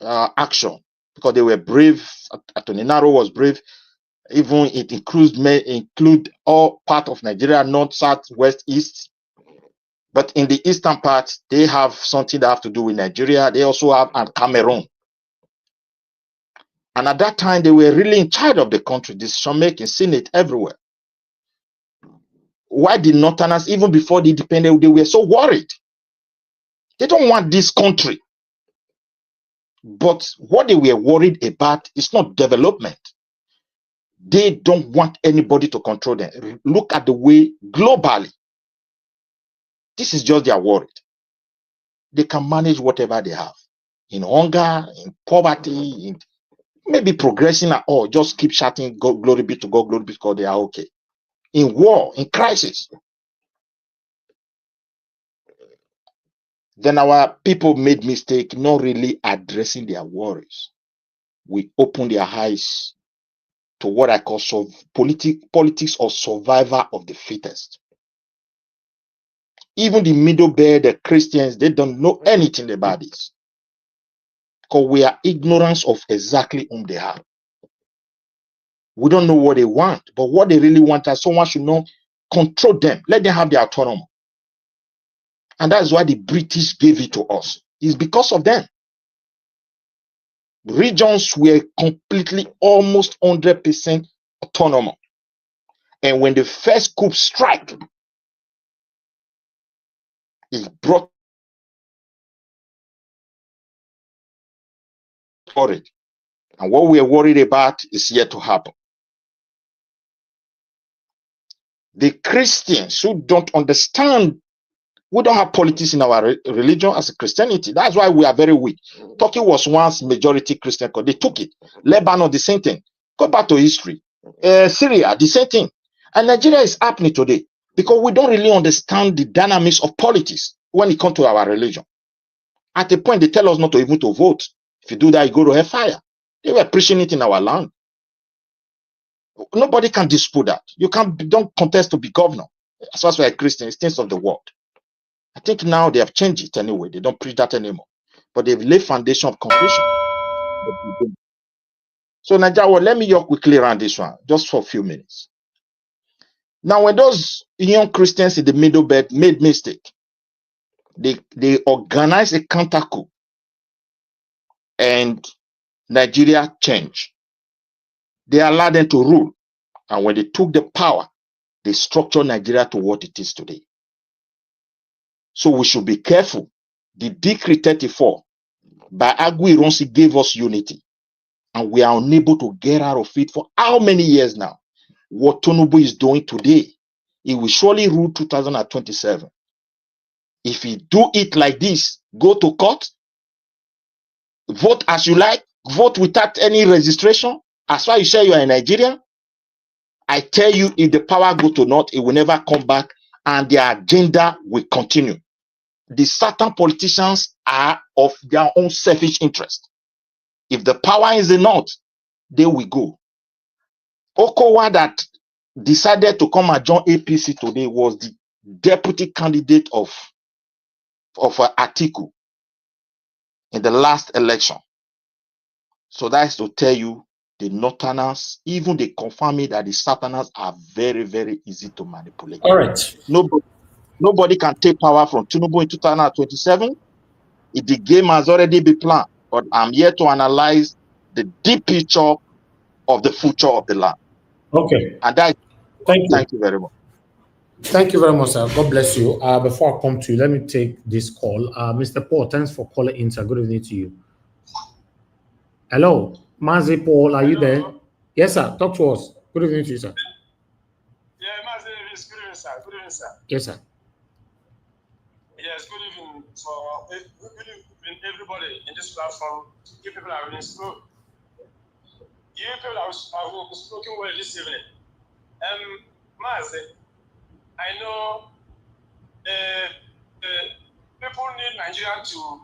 action, because they were brave. Attorney Naro was brave. Even it include all part of Nigeria, north, south, west, east. But in the eastern part, they have something that have to do with Nigeria. They also have Cameroon. And at that time, they were really in charge of the country, decision making, Senate, everywhere. Why did Northerners, even before the independence, they were so worried? They don't want this country. But what they were worried about is not development. They don't want anybody to control them. Look at the way globally. This is just their worry. They can manage whatever they have. In hunger, in poverty, in maybe progressing at all. Just keep shouting, God, glory be to God, glory be to God, they are okay. In war, in crisis. Then our people made mistake not really addressing their worries. We open their eyes to what I call politics of survivor of the fittest. Even the middle bed, the Christians, they don't know anything about this. Because we are ignorant of exactly whom they are. We don't know what they want, but what they really want is someone should not control them. Let them have their autonomy. And that's why the British gave it to us. It's because of them. Regions were completely, almost 100% autonomous. And when the first coup strike, it brought worried. And what we are worried about is yet to happen. The Christians who don't understand, we don't have politics in our religion as a Christianity. That's why we are very weak. Turkey was once majority Christian. They took it. Lebanon, the same thing. Go back to history. Syria, the same thing. And Nigeria is happening today because we don't really understand the dynamics of politics when it comes to our religion. At a point, they tell us not to even to vote. If you do that, you go to hellfire. They were preaching it in our land. Nobody can dispute that. You don't contest to be governor. As far as we are Christians, things of the world. I think now they have changed it anyway. They don't preach that anymore. But they've laid foundation of confusion. So Nigeria, well, let me just quickly run this one, just for a few minutes. Now, when those young Christians in the middle belt made mistake, they organized a counter coup, and Nigeria changed. They allowed them to rule, and when they took the power, they structured Nigeria to what it is today. So we should be careful. The Decree 34 by Agui Ironsi gave us unity, and we are unable to get out of it for how many years now? What Tinubu is doing today, he will surely rule 2027. If he do it like this, go to court, vote as you like, vote without any registration, as far as you say you are a Nigerian, I tell you, if the power go to naught, it will never come back, and their agenda will continue. the certain politicians are of their own selfish interest. If the power is in north, they will go. Okowa that decided to come and join APC today was the deputy candidate of Atiku in the last election. So that is to tell you the northerners, even they confirm it that the southerners are very, very easy to manipulate. All right. Nobody can take power from Tinubu in 2027. The game has already been planned, but I'm here to analyze the deep picture of the future of the land. Okay. And that. Thank you very much. Thank you very much, sir. God bless you. Before I come to you, let me take this call. Mr. Paul, thanks for calling in, sir. Good evening to you. Hello, Mazi Paul, are you there? Yes, sir. Talk to us. Good evening to you, sir. Yeah, Mazi, good evening, sir. Good evening, sir. Yes, sir. Yes, good evening for everybody in this platform. You people have been spoken. You people have spoken well this evening. Mazi, I know people need Nigeria to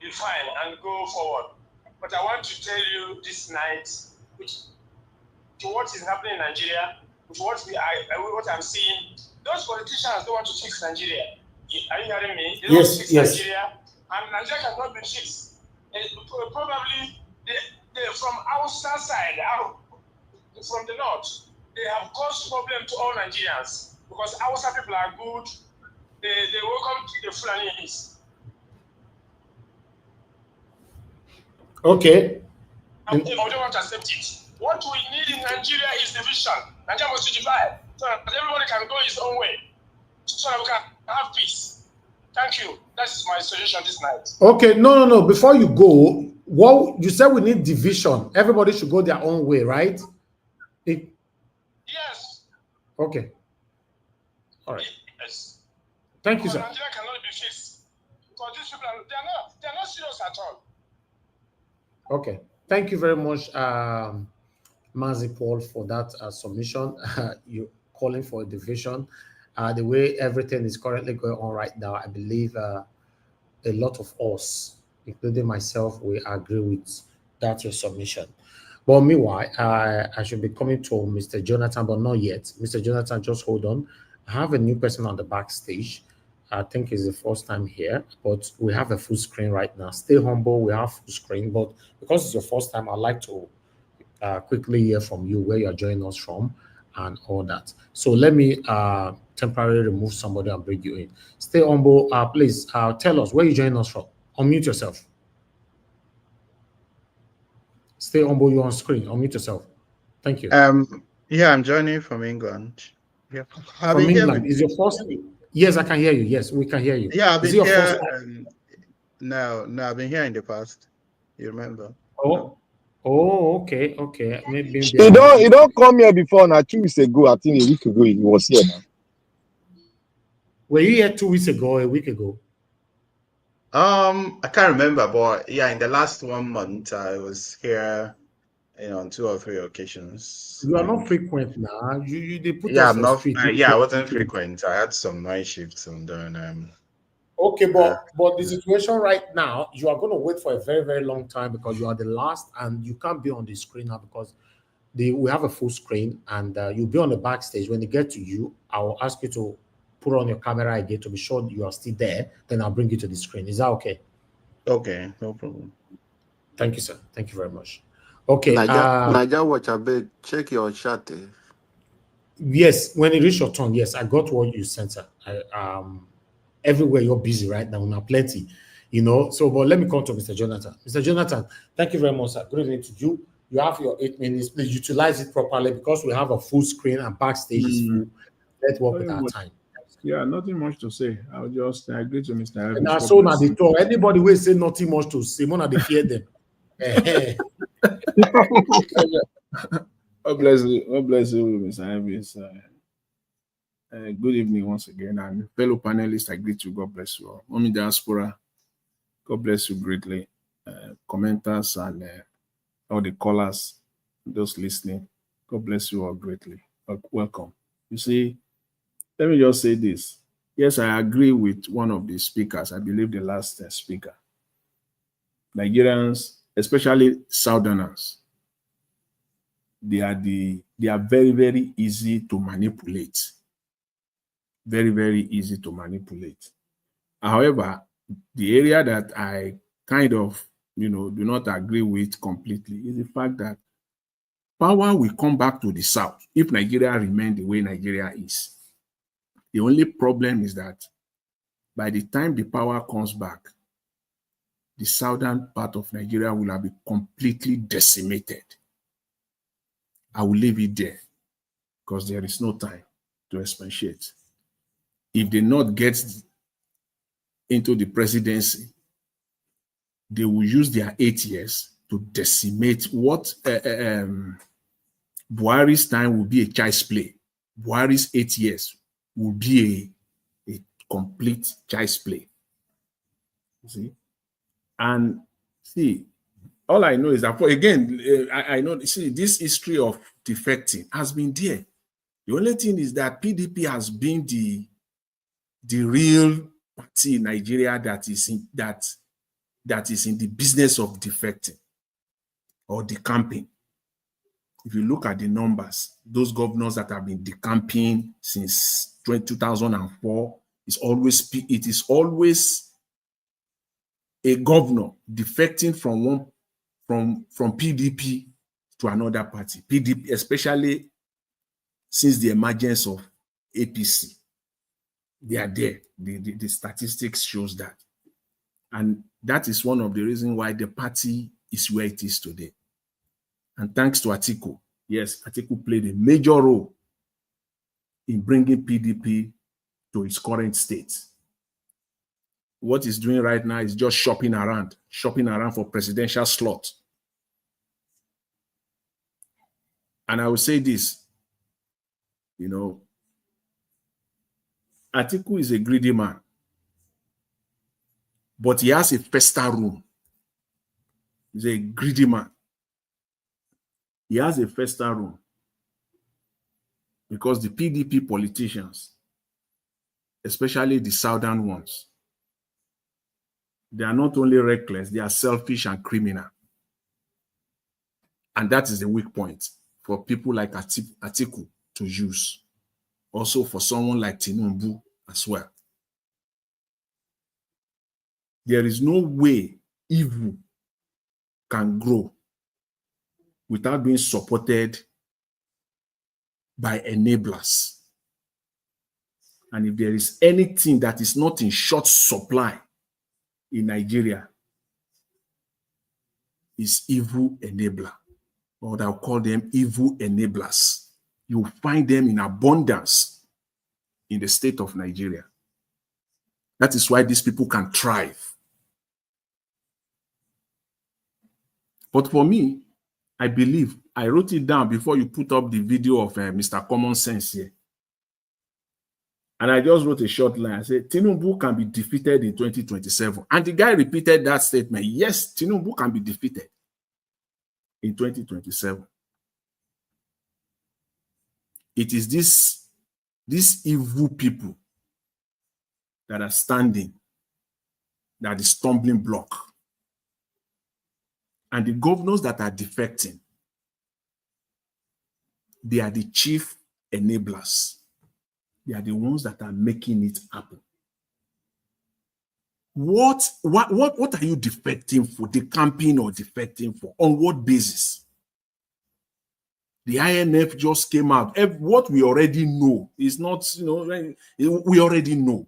be fine and go forward. But I want to tell you this night, to what is happening in Nigeria, with what I'm seeing, those politicians don't want to fix Nigeria. Are you hearing me? They don't want to fix Nigeria, and Nigeria cannot be fixed. Probably they from outside side, from the north, they have caused problem to all Nigerians because outside people are good. They welcome the Fulanis. Okay. I don't want to accept it. What we need in Nigeria is division. Nigeria must divide so that everybody can go his own way, so that we can have peace. Thank you. That's my solution this night. Okay, no. Before you go, well, you said we need division. Everybody should go their own way, right? Yes. Okay. All right. Yes. Thank you, sir. Nigeria cannot be fixed because these people they're not serious at all. Okay. Thank you very much, Mazi Paul, for that submission. You calling for a division. The way everything is currently going on right now, I believe a lot of us, including myself, we agree with that your submission. But meanwhile, I should be coming to Mr. Jonathan, but not yet. Mr. Jonathan, just hold on. I have a new person on the backstage. I think it's the first time here, but we have a full screen right now. Stay humble, we have full screen, but because it's your first time, I'd like to quickly hear from you where you're joining us from and all that. So let me temporarily remove somebody and bring you in. Stay humble. Please tell us where you're joining us from. Unmute yourself. Stay humble, you're on screen. Unmute yourself. Thank you. Yeah, I'm joining from England. Yeah. From England. Is your first? Yes, I can hear you. Yes, we can hear you. Yeah, I've been your here. First... No, I've been here in the past. You remember? Oh, okay. Maybe you don't come here before now. 2 weeks ago, I think a week ago, he was here now. Were you here 2 weeks ago or a week ago? I can't remember, but yeah, in the last 1 month, I was here, on 2 or 3 occasions. You are not frequent now. They put yeah, us I'm on not. street. Yeah, I wasn't frequent. I had some night shifts and then. Okay, but the situation right now, you are going to wait for a very, very long time because you are the last, and you can't be on the screen now because we have a full screen, and you'll be on the backstage. When they get to you, I will ask you to put on your camera again to be sure you are still there. Then I'll bring you to the screen. Is that okay? Okay, no problem. Thank you, sir. Thank you very much. Okay. Naija watch a bit. Check your chat. Yes, when it reach your turn, yes, I got what you sent, sir. Everywhere you're busy right now, now plenty, So, but let me come to Mr. Jonathan. Mr. Jonathan, thank you very much, sir. Good evening to you. You have your 8 minutes. Please utilize it properly because we have a full screen and backstage is full. Let's work with our time. Yeah, nothing much to say. I'll just agree to Mr. Elvis. And so now they talk. Anybody will say nothing much to say. More they fear them. God bless you. God bless you, Mr. Elvis. Good evening once again. And fellow panelists, I greet you. God bless you all. Mommy Diaspora, God bless you greatly. Commenters and all the callers, those listening, God bless you all greatly. Welcome. You see, let me just say this. Yes, I agree with one of the speakers. I believe the last speaker. Nigerians, especially Southerners, they are very, very easy to manipulate. Very, very easy to manipulate. However, the area that I kind of, do not agree with completely is the fact that power will come back to the South if Nigeria remains the way Nigeria is. The only problem is that by the time the power comes back, the southern part of Nigeria will have been completely decimated. I will leave it there because there is no time to expatiate. If the North gets into the presidency, they will use their 8 years to decimate what Buhari's time will be a child's play. Buhari's 8 years will be a complete child's play. See? And see, all I know is that, again, I know, see, this history of defecting has been there. The only thing is that PDP has been the real party in Nigeria that is in the business of defecting or decamping. If you look at the numbers, those governors that have been decamping since 2004, it is always a governor defecting from PDP to another party. PDP, especially since the emergence of APC, they are there. The statistics shows that. And that is one of the reasons why the party is where it is today. And thanks to Atiku, yes, Atiku played a major role in bringing PDP to its current state. What he's doing right now is just shopping around for presidential slot. And I will say this, Atiku is a greedy man, but he has a festa room. He's a greedy man. He has a festa room because the PDP politicians, especially the southern ones, they are not only reckless, they are selfish and criminal. And that is the weak point for people like Atiku to use. Also for someone like Tinubu as well. There is no way evil can grow without being supported by enablers. And if there is anything that is not in short supply in Nigeria, is evil enabler, or I'll call them evil enablers. You find them in abundance in the state of Nigeria. That is why these people can thrive. But for me, I believe, I wrote it down before you put up the video of Mr. Common Sense here. And I just wrote a short line. I said, Tinubu can be defeated in 2027. And the guy repeated that statement. Yes, Tinubu can be defeated in 2027. It is these evil people that are standing, that is stumbling block. And the governors that are defecting, they are the chief enablers. They are the ones that are making it happen. What are you defecting for? Decamping or defecting for? On what basis? The IMF just came out. What we already know is not, we already know.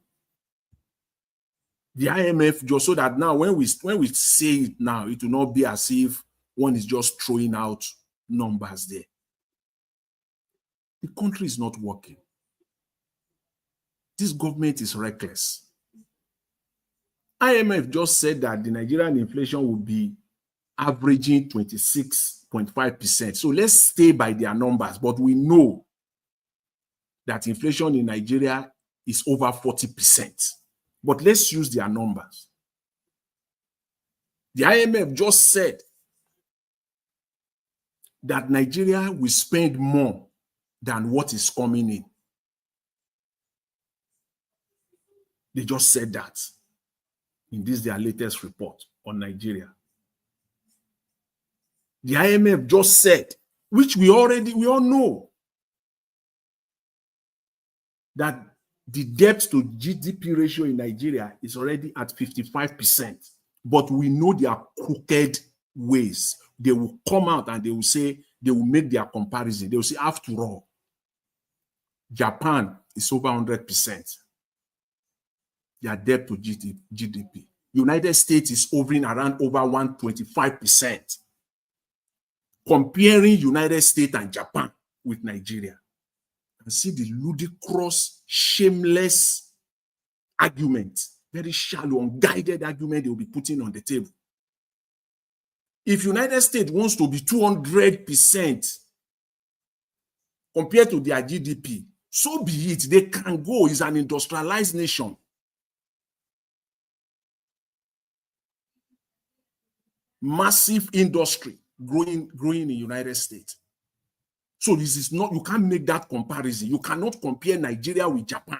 The IMF just so that now when we say it now, it will not be as if one is just throwing out numbers there. The country is not working. This government is reckless. IMF just said that the Nigerian inflation will be averaging 26.5%. So let's stay by their numbers. But we know that inflation in Nigeria is over 40%. But let's use their numbers. The IMF just said that Nigeria will spend more than what is coming in. They just said that in this their latest report on Nigeria. The IMF just said, which we all know, that the debt to GDP ratio in Nigeria is already at 55%. But we know their crooked ways. They will come out and they will say, they will make their comparison. They will say, after all, Japan is over 100%. Their debt to GDP. United States is hovering around over 125%. Comparing United States and Japan with Nigeria. And see the ludicrous, shameless argument, very shallow, unguided argument they will be putting on the table. If United States wants to be 200% compared to their GDP, so be it. They can go. It's an industrialized nation. Massive industry growing in the United States. So this is not, you can't make that comparison. You cannot compare Nigeria with Japan.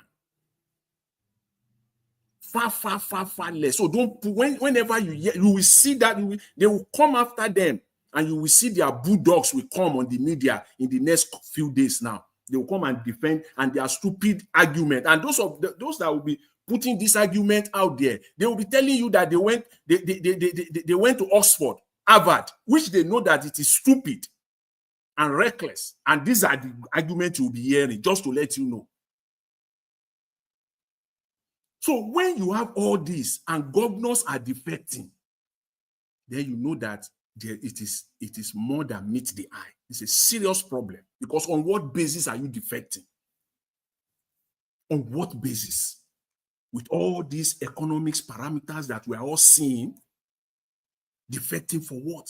Far less. So don't, whenever you will see that they will come after them, and you will see their bulldogs will come on the media in the next few days now. They will come and defend, and their stupid argument. And those that will be putting this argument out there, they will be telling you that they went to Oxford, Harvard, which they know that it is stupid and reckless. And these are the arguments you'll be hearing, just to let you know. So when you have all this and governors are defecting, then you know that it is more than meets the eye. It's a serious problem, because on what basis are you defecting? On what basis? With all these economics parameters that we are all seeing, defecting for what?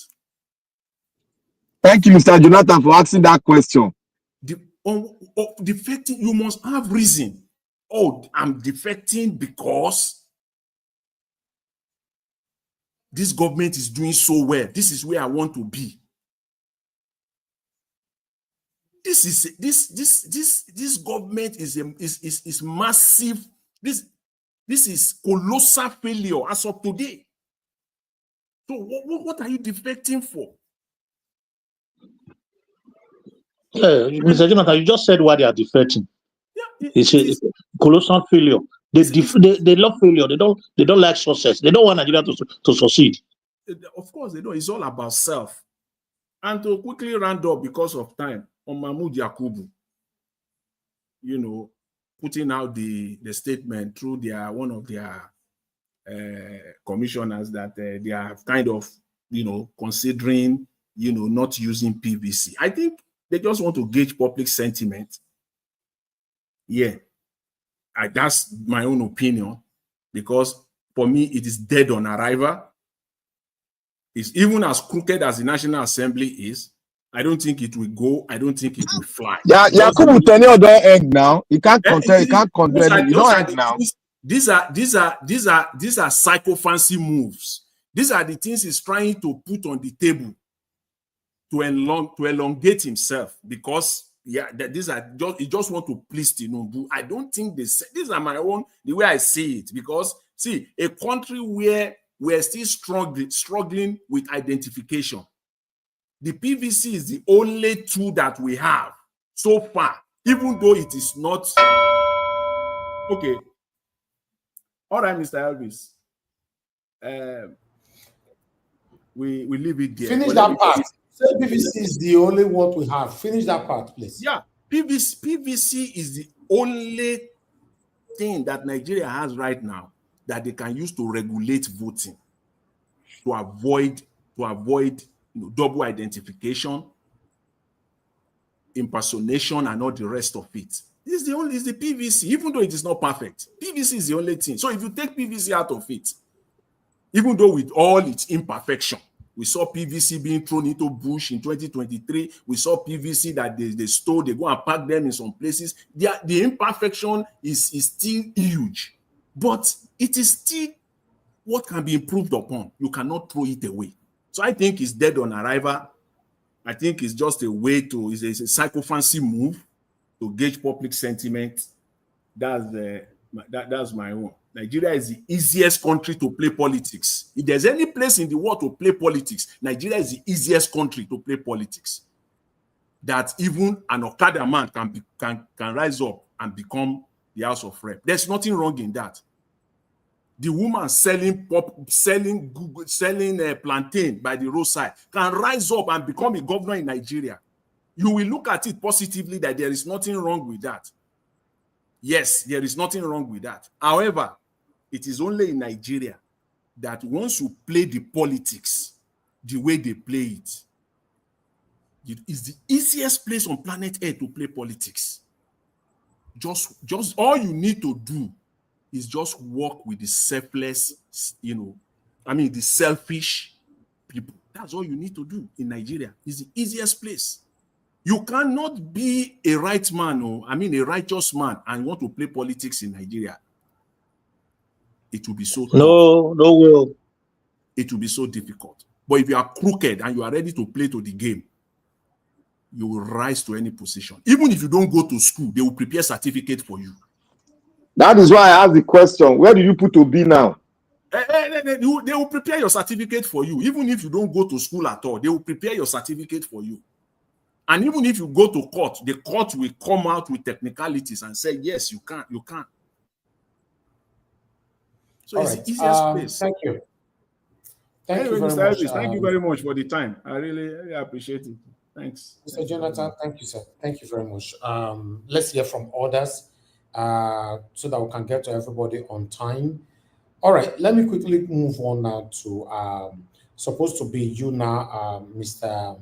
Thank you, Mr. Jonathan, for asking that question. Defecting, you must have reason. Oh, I'm defecting because this government is doing so well. This is where I want to be. This government is massive. This is colossal failure as of today. So what are you defecting for? Mr. Jonathan, you just said why they are defecting. Yeah, it's a colossal failure. They love failure. They don't like success. They don't want Nigeria to succeed. Of course they don't. It's all about self. And to quickly round up because of time, on Mahmoud Yakubu, putting out the statement through one of their commissioners that they are kind of, considering, not using PVC. I think they just want to gauge public sentiment. Yeah, that's my own opinion, because for me, it is dead on arrival. It's even as crooked as the National Assembly is. I don't think it will go. I don't think it will fly. Yeah, Yakubu Tenio don't end now. You can't contest. You can't condemn. You don't end now. These are psycho-fancy moves. These are the things he's trying to put on the table to elongate himself, because these are just, he just want to please Tinubu. I don't think these are my own, the way I see it, because see, a country where we're still struggling with identification. The PVC is the only tool that we have so far, even though it is not. Okay. All right, Mr. Elvis. We leave it there. Finish that part. Say PVC is the only one we have. Finish that part, please. Yeah, PVC is the only thing that Nigeria has right now that they can use to regulate voting, to avoid double identification, impersonation, and all the rest of it. This is the PVC, even though it is not perfect. PVC is the only thing. So if you take PVC out of it, even though with all its imperfection, we saw PVC being thrown into bush in 2023. We saw PVC that they stole, they go and pack them in some places. The imperfection is still huge, but it is still what can be improved upon. You cannot throw it away. So I think it's dead on arrival. I think it's just a way to, it's a psycho-fancy move to gauge public sentiment. That's my own. Nigeria is the easiest country to play politics. If there's any place in the world to play politics, Nigeria is the easiest country to play politics. That even an Okada man can rise up and become the House of Rep. There's nothing wrong in that. The woman selling plantain by the roadside can rise up and become a governor in Nigeria. You will look at it positively that there is nothing wrong with that. Yes, there is nothing wrong with that. However, it is only in Nigeria that once you play the politics the way they play it, it is the easiest place on planet Earth to play politics. Just all you need to do is just work with the selfless, the selfish people. That's all you need to do in Nigeria. It's the easiest place. You cannot be a right man, a righteous man, and want to play politics in Nigeria. It will be so tough. No will. It will be so difficult. But if you are crooked and you are ready to play to the game, you will rise to any position. Even if you don't go to school, they will prepare certificate for you. That is why I asked the question, where do you put to be now? They will prepare your certificate for you. Even if you don't go to school at all, they will prepare your certificate for you. And even if you go to court, the court will come out with technicalities and say, yes, you can. So it's the easiest place. Thank you. Thank you very Mr. much. Elvis, thank you very much for the time. I really appreciate it. Thanks. Mr. Jonathan, thank you, sir. Thank you very much. Let's hear from others so that we can get to everybody on time. All right, let me quickly move on now to supposed to be you now, Mr.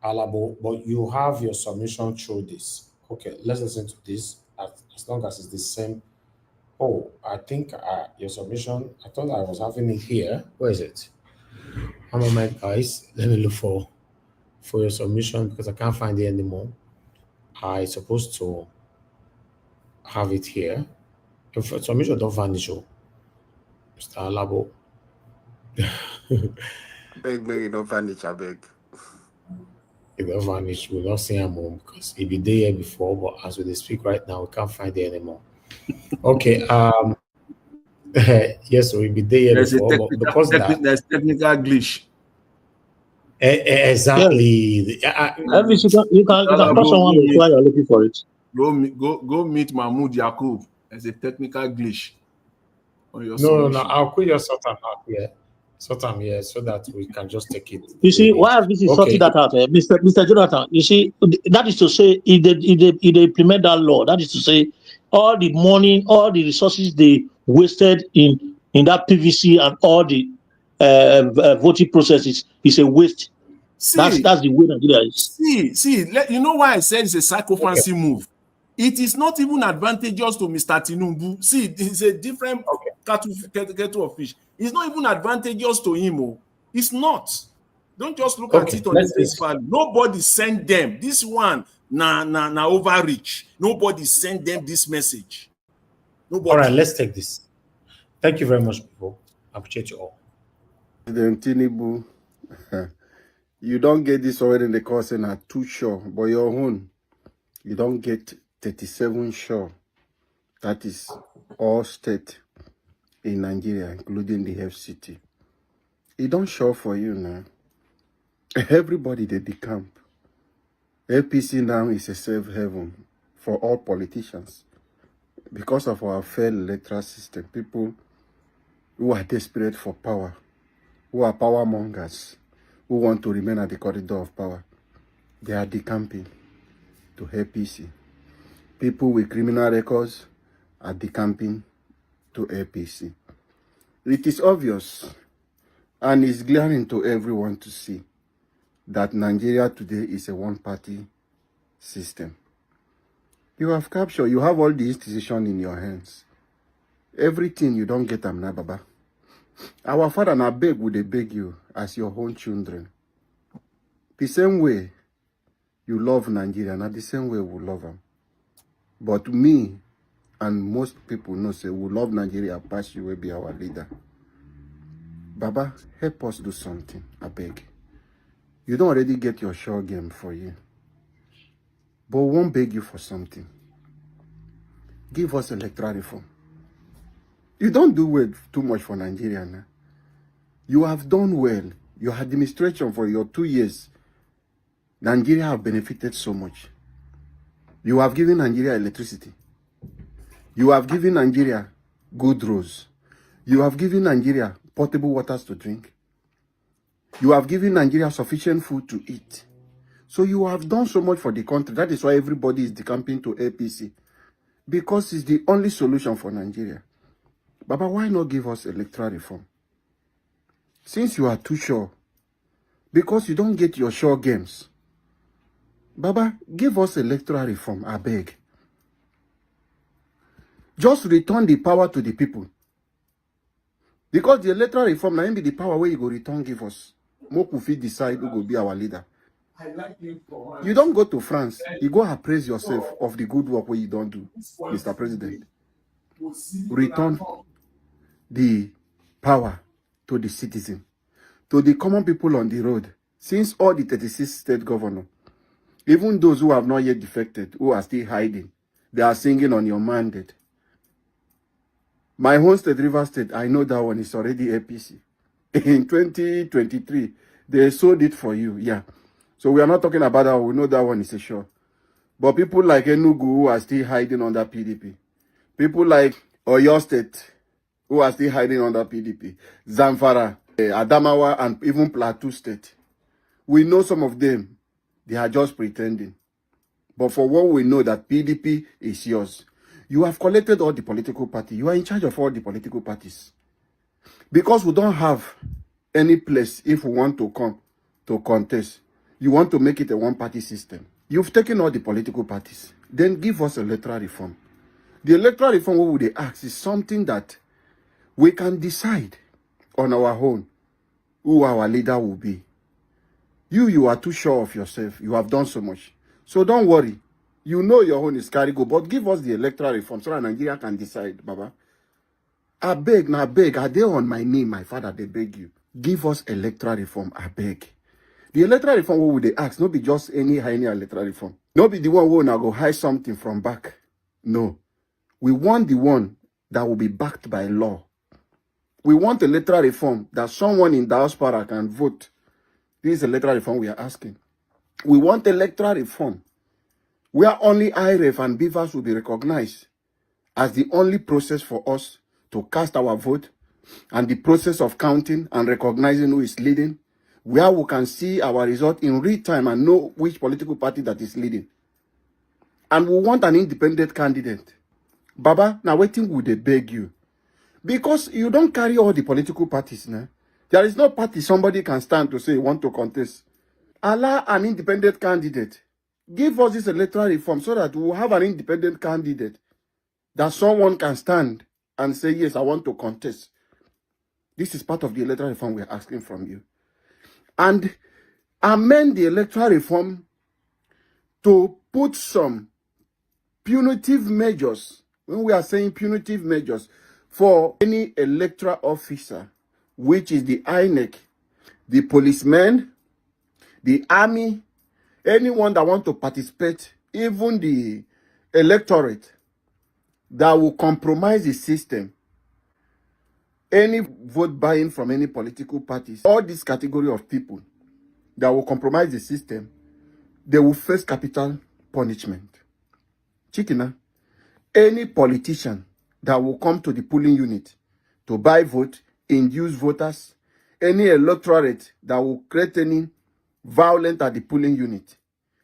Alabo, but you have your submission through this. Okay, let's listen to this as long as it's the same. Oh, I think your submission, I thought I was having it here. Where is it? One moment, guys. Let me look for your submission because I can't find it anymore. I'm supposed to have it here. If submission don't vanish, Mr. Alabo. Beg, it don't vanish, I beg. It don't vanish. We'll not see him home because it be there before, but as we speak right now, we can't find it anymore. Okay. Yes, so we'll be there before, but because there's technical glitch. Exactly. Elvis, you can call someone while you're looking for it. Go meet Mahmoud Yakub. There's a technical glitch on your No, I'll quit your sort out here. So that we can just take it. You see, why this is sorting that out, Mr. Jonathan? You see, that is to say, if they implement that law, that is to say, all the money, all the resources they wasted in that PVC and all the voting processes is a waste. That's the way Nigeria is. You know why I said it's a psychophancy move? It is not even advantageous to Mr. Tinubu. See, it's a different kettle of fish. It's not even advantageous to him. It's not. Don't just look at it on the face value. Nobody sent them. This one, na overreach. Nobody sent them this message. Nobody. All right, let's take this. Thank you very much, people. I appreciate you all. Then Tinubu, you don't get this already in the course and are too sure, but your own, you don't get 37 sure. That is all state in Nigeria, including the FCT. It don't show for you now. Everybody they decamp. APC now is a safe haven for all politicians. Because of our failed electoral system, people who are desperate for power, who are power mongers, who want to remain at the corridor of power, they are decamping to APC. People with criminal records are decamping to APC. It is obvious and it's glaring to everyone to see that Nigeria today is a one-party system. You have captured, you have all the institutions in your hands. Everything you don't get them now, Baba. Our father and I beg, would they beg you as your own children. The same way you love Nigeria, not the same way we love them. But me and most people know say we love Nigeria, Apache will be our leader. Baba, help us do something, I beg. You don't already get your show game for you. But we won't beg you for something. Give us electoral reform. You don't do well too much for Nigeria now. You have done well. Your administration for your 2 years, Nigeria have benefited so much. You have given Nigeria electricity. You have given Nigeria good roads. You have given Nigeria potable waters to drink. You have given Nigeria sufficient food to eat. So you have done so much for the country. That is why everybody is decamping to APC. Because it's the only solution for Nigeria. Baba, why not give us electoral reform? Since you are too sure, because you don't get your sure games, Baba, give us electoral reform, I beg. Just return the power to the people. Because the electoral reform now be the power where you go return give us. Mokufi decide who will be our leader. You don't go to France. You go appraise yourself of the good work where you don't do, Mr. President. Return the power to the citizen, to the common people on the road. Since all the 36 state governors, even those who have not yet defected, who are still hiding, they are singing on your mandate. My home state, River State, I know that one is already APC. In 2023, they sold it for you, yeah. So we are not talking about that. We know that one is a sure. But people like Enugu who are still hiding under PDP. People like Oyo State who are still hiding under PDP. Zamfara, Adamawa, and even Plateau State. We know some of them. They are just pretending. But for what we know that PDP is yours. You have collected all the political parties. You are in charge of all the political parties. Because we don't have any place if we want to come to contest. You want to make it a one-party system. You've taken all the political parties. Then give us electoral reform. The electoral reform, what would they ask, is something that we can decide on our own who our leader will be. You are too sure of yourself. You have done so much. So don't worry. You know your own is carry go, but give us the electoral reform so that Nigeria can decide, Baba. I beg, now beg. Are they on my name, my father? They beg you. Give us electoral reform, I beg. The electoral reform, what would they ask? Not be just any electoral reform. Not be the one who now go hide something from back. No. We want the one that will be backed by law. We want electoral reform that someone in diaspora can vote. This is electoral reform we are asking. We want electoral reform where only IREF and BVAS will be recognized as the only process for us to cast our vote, and the process of counting and recognizing who is leading, where we can see our result in real time and know which political party that is leading. And we want an independent candidate. Baba, now waiting would they beg you? Because you don't carry all the political parties now. There is no party somebody can stand to say want to contest. Allow an independent candidate. Give us this electoral reform so that we will have an independent candidate that someone can stand and say, yes, I want to contest. This is part of the electoral reform we are asking from you. And amend the electoral reform to put some punitive measures, when we are saying punitive measures, for any electoral officer, which is the INEC, the policemen, the army, anyone that want to participate, even the electorate, that will compromise the system. Any vote buying from any political parties, all this category of people that will compromise the system, they will face capital punishment. Chikina, any politician that will come to the polling unit to buy vote, induce voters, any electorate that will create any violence at the polling unit,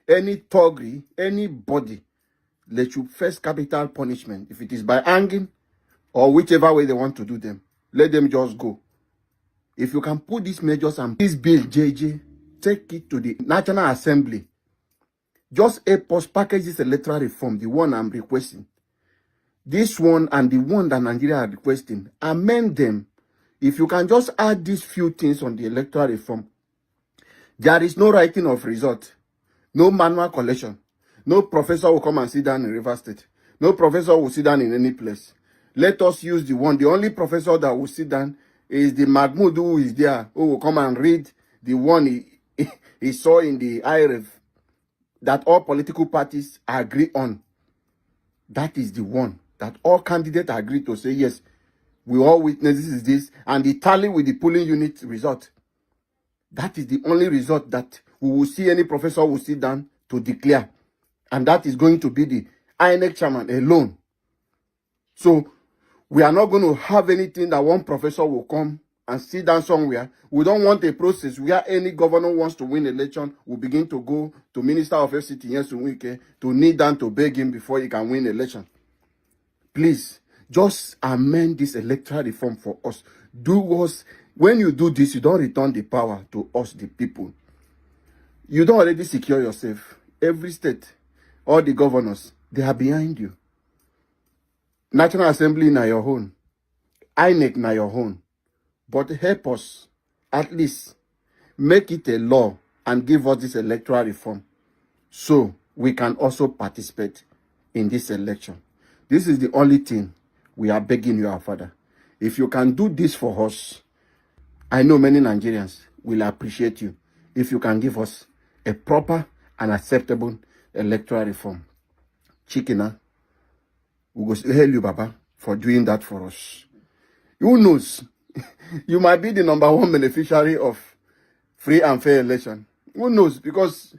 any thuggery, anybody, they should face capital punishment. If it is by hanging or whichever way they want to do them, let them just go. If you can put these measures and this bill, JJ, take it to the National Assembly. Just package this electoral reform, the one I'm requesting. This one and the one that Nigeria are requesting, amend them. If you can just add these few things on the electoral reform, there is no writing of result, no manual collection, no professor will come and sit down in River State, no professor will sit down in any place. Let us use the one. The only professor that will sit down is the Mahmoud who is there, who will come and read the one he saw in the IREF that all political parties agree on. That is the one that all candidates agree to say, yes, We all witness this, and the tally with the polling unit result. That is the only result that we will see any professor will sit down to declare. And that is going to be the INEC chairman alone. So we are not going to have anything that one professor will come and sit down somewhere. We don't want a process where any governor wants to win election will begin to go to Minister of FCT to kneel down to beg him before he can win election. Please, just amend this electoral reform for us. Do us. When you do this, you don't return the power to us, the people. You don't already secure yourself. Every state, all the governors, they are behind you. National Assembly na your own. INEC na your own. But help us, at least, make it a law and give us this electoral reform so we can also participate in this election. This is the only thing we are begging you, our Father. If you can do this for us, I know many Nigerians will appreciate you if you can give us a proper and acceptable electoral reform. Chikina, we will hail you, Baba, for doing that for us. Who knows? You might be the #1 beneficiary of free and fair election. Who knows? Because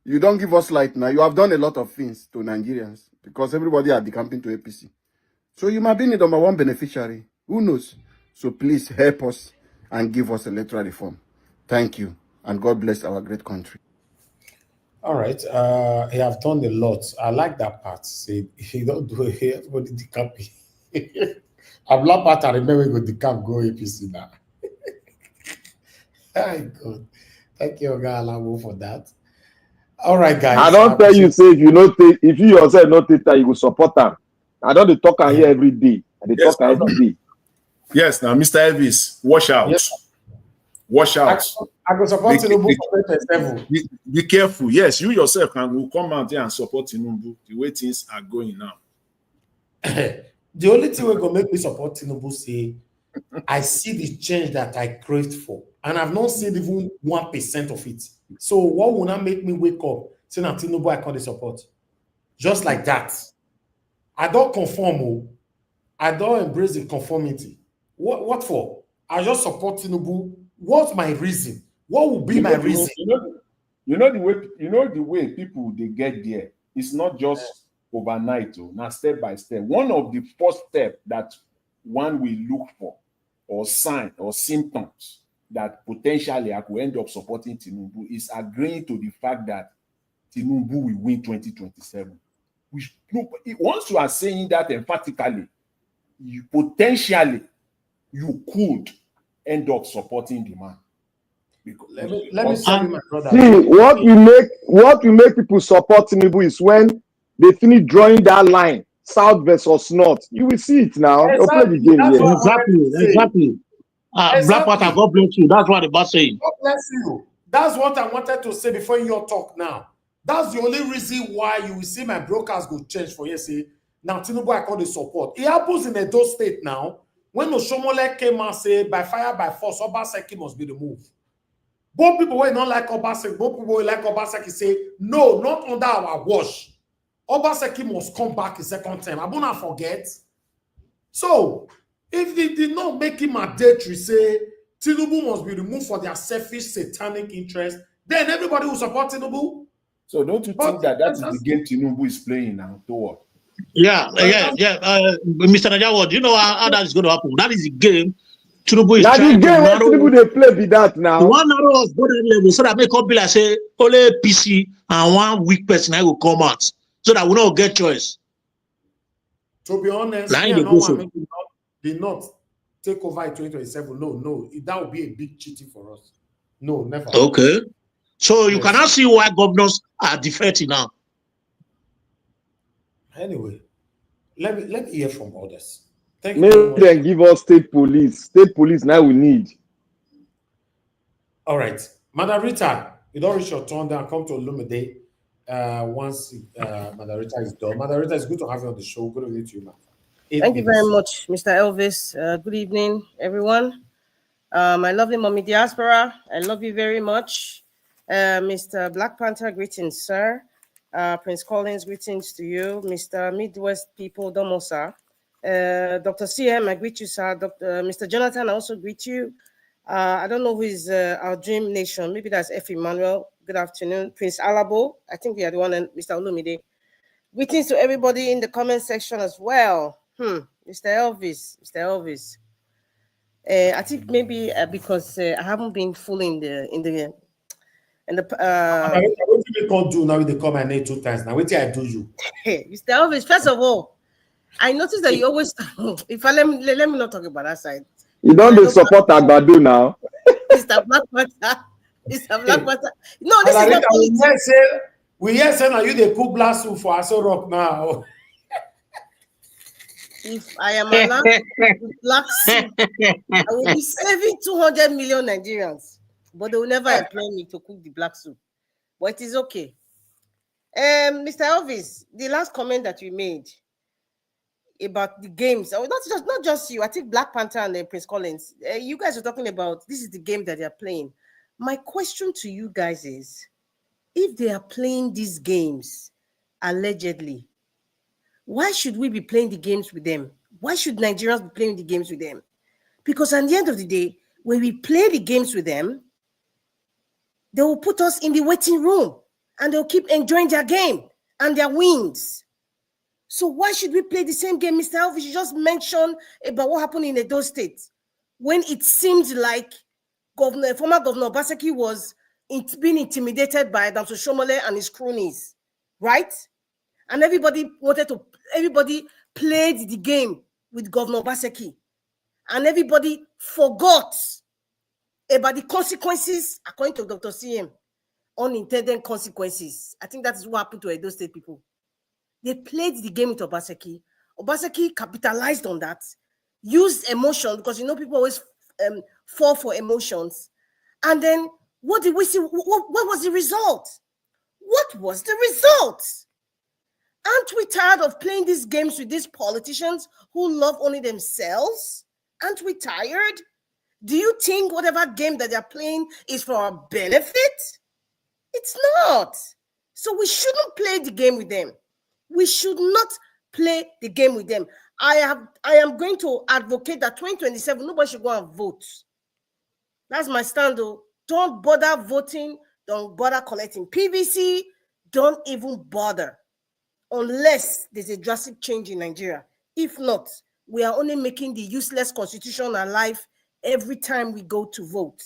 you don't give us light now. You have done a lot of things to Nigerians because everybody are decamping to APC. So you might be the #1 beneficiary. Who knows? So please help us and give us electoral reform. Thank you. And God bless our great country. All right. He have done a lot. I like that part. Say he don't do it here, but the decamp. I'm not part. I remember go decamp go APC now. Very good. Thank you, Oga, for that. All right, guys. I don't tell you say if you yourself not take that, you will support them. I don't talk here every day. They talk every day. Yes, now Mr. Elvis, watch out. Yes. Watch out. I go support Tinubu for 27. Be careful. Yes, you yourself will come out here and support Tinubu the way things are going now. The only thing we're going to make me support Tinubu say, I see the change that I craved for, and I've not seen even 1% of it. So what will not make me wake up saying that Tinubu I can't support? Just like that. I don't conform. I don't embrace the conformity. What for? I just support Tinubu. What's my reason? What will be my reason? You know the way people they get there. It's not just overnight, now step by step. One of the first steps that one will look for, or sign or symptoms that potentially I could end up supporting Tinubu is agreeing to the fact that Tinubu will win 2027. Once you are saying that emphatically, you potentially could end up supporting the man. Let me tell you, my brother. See, what will make people support Tinubu is when they finish drawing that line, south versus north. You will see it now. Exactly. Exactly. Black Panther, God bless you. That's what the boss saying. God bless you. That's what I wanted to say before your talk now. That's the only reason why you will see my brokers go change for say now Tinubu I call the support. It happens in Edo State now. When Oshomole came and say by fire by force, Obaseki must be removed. Both people who don't like Obaseki, both people who like Obaseki say no, not under our watch. Obaseki must come back a second time. I will not forget. So if they did not make him mandatory, say Tinubu must be removed for their selfish satanic interest, then everybody will support Tinubu. So don't you think that is the game Tinubu is playing now toward? Yeah. Mr. Najawa, do you know how that is going to happen? That is the game Tinubu is trying to narrow. Tinubu they play with that now. The one narrow us border level so that make up be like say only PC and one weak person I will come out so that we don't get choice. To be honest, did not take over in 2027. No, that would be a big cheating for us. No, never. Okay. So you cannot see why governors are defecting now. Anyway, let me hear from others. Thank you. Maybe they give us state police. State police now we need. All right. Madam Rita, you don't reach your turn down. Come to Olumide once Madam Rita is done. Madam Rita, it's good to have you on the show. Good evening to you, ma'am. Thank you very much, Mr. Elvis. Good evening, everyone. My lovely mommy diaspora, I love you very much. Mr. Black Panther, greetings, sir. Prince Collins, greetings to you. Mr. Midwest people, Domosa, Dr. CM, I greet you, sir. Mr. Jonathan, I also greet you. I don't know who is our dream nation. Maybe that's F. Emmanuel. Good afternoon. Prince Alabo. I think we are the one, and Mr. Olumide. Greetings to everybody in the comment section as well. Mr. Elvis. I think maybe because I haven't been fully in the what you can't do now with the comment name 2 times. Now, what I do you? Mr. Elvis, first of all, I noticed that you always if I let me not talk about that side. You don't support Agbado now. Mr. Black Panther. Mr. Black Panther. No, this is not politics. We hear say now you the cook blast for Aso Rock now. If I am allowed to black soup, I will be saving 200 million Nigerians. But they will never employ me to cook the black soup. But it is okay. Mr. Elvis, the last comment that you made about the games, not just you, I think Black Panther and then Prince Collins, you guys are talking about this is the game that they're playing. My question to you guys is, if they are playing these games, allegedly, why should we be playing the games with them? Why should Nigerians be playing the games with them? Because at the end of the day, when we play the games with them, they will put us in the waiting room and they'll keep enjoying their game and their wins. So why should we play the same game? Mr. Elvis, you just mentioned about what happened in Edo State when it seemed like former Governor Obaseki was being intimidated by Adams Oshomole and his cronies, right? And everybody played the game with Governor Obaseki, and everybody forgot about the consequences, according to Dr. CM, unintended consequences. I think that is what happened to Edo State people. They played the game with Obaseki. Obaseki capitalized on that, used emotion, because you know people always fall for emotions. And then what did we see? What was the result? What was the result? Aren't we tired of playing these games with these politicians who love only themselves? Aren't we tired? Do you think whatever game that they're playing is for our benefit? It's not. So we shouldn't play the game with them. We should not play the game with them. I am going to advocate that 2027, nobody should go and vote. That's my stand, though. Don't bother voting. Don't bother collecting PVC. Don't even bother unless there's a drastic change in Nigeria. If not, we are only making the useless constitution alive every time we go to vote.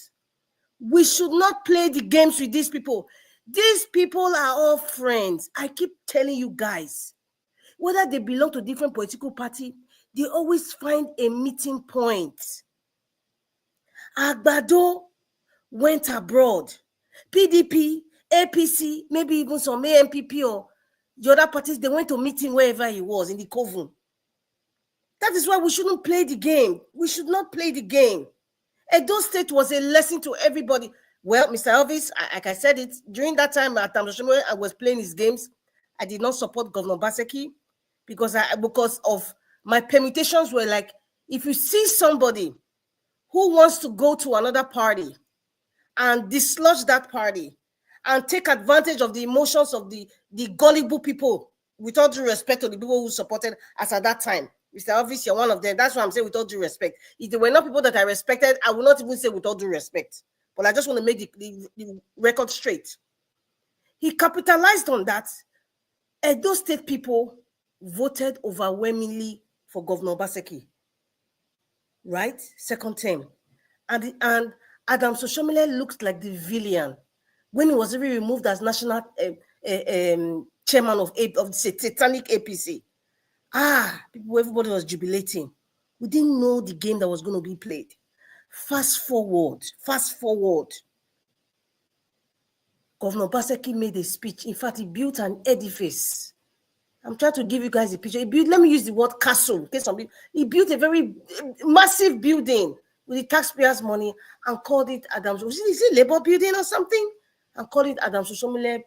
We should not play the games with these people. These people are all friends. I keep telling you guys, whether they belong to different political party, they always find a meeting point. Agbado went abroad. PDP, APC, maybe even some AMPP or the other parties, they went to meet him wherever he was, in the coven. That is why we shouldn't play the game. We should not play the game. Edo State was a lesson to everybody. Well, Mr. Elvis, like I said it, during that time at Tamashimo, I was playing his games. I did not support Governor Baseki because of my permutations were like, if you see somebody who wants to go to another party and dislodge that party and take advantage of the emotions of the gullible people, with all due respect to the people who supported us at that time, Mr. Elvis, you're one of them. That's why I'm saying with all due respect. If they were not people that I respected, I would not even say with all due respect. But I just want to make the record straight. He capitalized on that. Edo State people voted overwhelmingly for Governor Obaseki, right? Second term. And Adams Oshomole looked like the villain when he was even removed as national chairman of the satanic APC. Everybody was jubilating. We didn't know the game that was going to be played. Fast forward. Governor Baseki made a speech. In fact, he built an edifice. I'm trying to give you guys a picture. Let me use the word castle. In case he built a very massive building with the taxpayers' money and called it Adams. Is it Labour building or something? And called it Adams Oshomole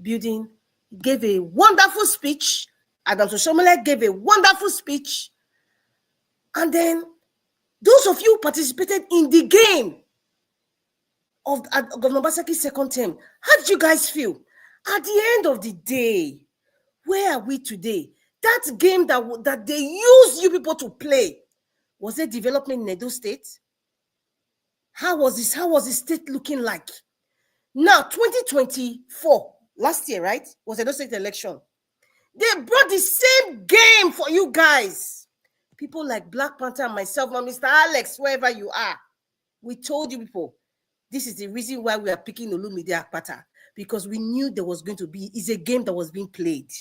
building. He gave a wonderful speech. Adams Oshomole gave a wonderful speech. And then those of you who participated in the game of Governor Baseki's second term, how did you guys feel? At the end of the day, where are we today? That game that they use you people to play, was there development in Edo State? How was this? How was the state looking like? Now, 2024, last year, right, was Edo State election. They brought the same game for you guys. People like Black Panther and myself, and Mr. Alex, wherever you are, we told you people, this is the reason why we are picking Olumide Akpata, because we knew there was going to be, it's a game that was being played,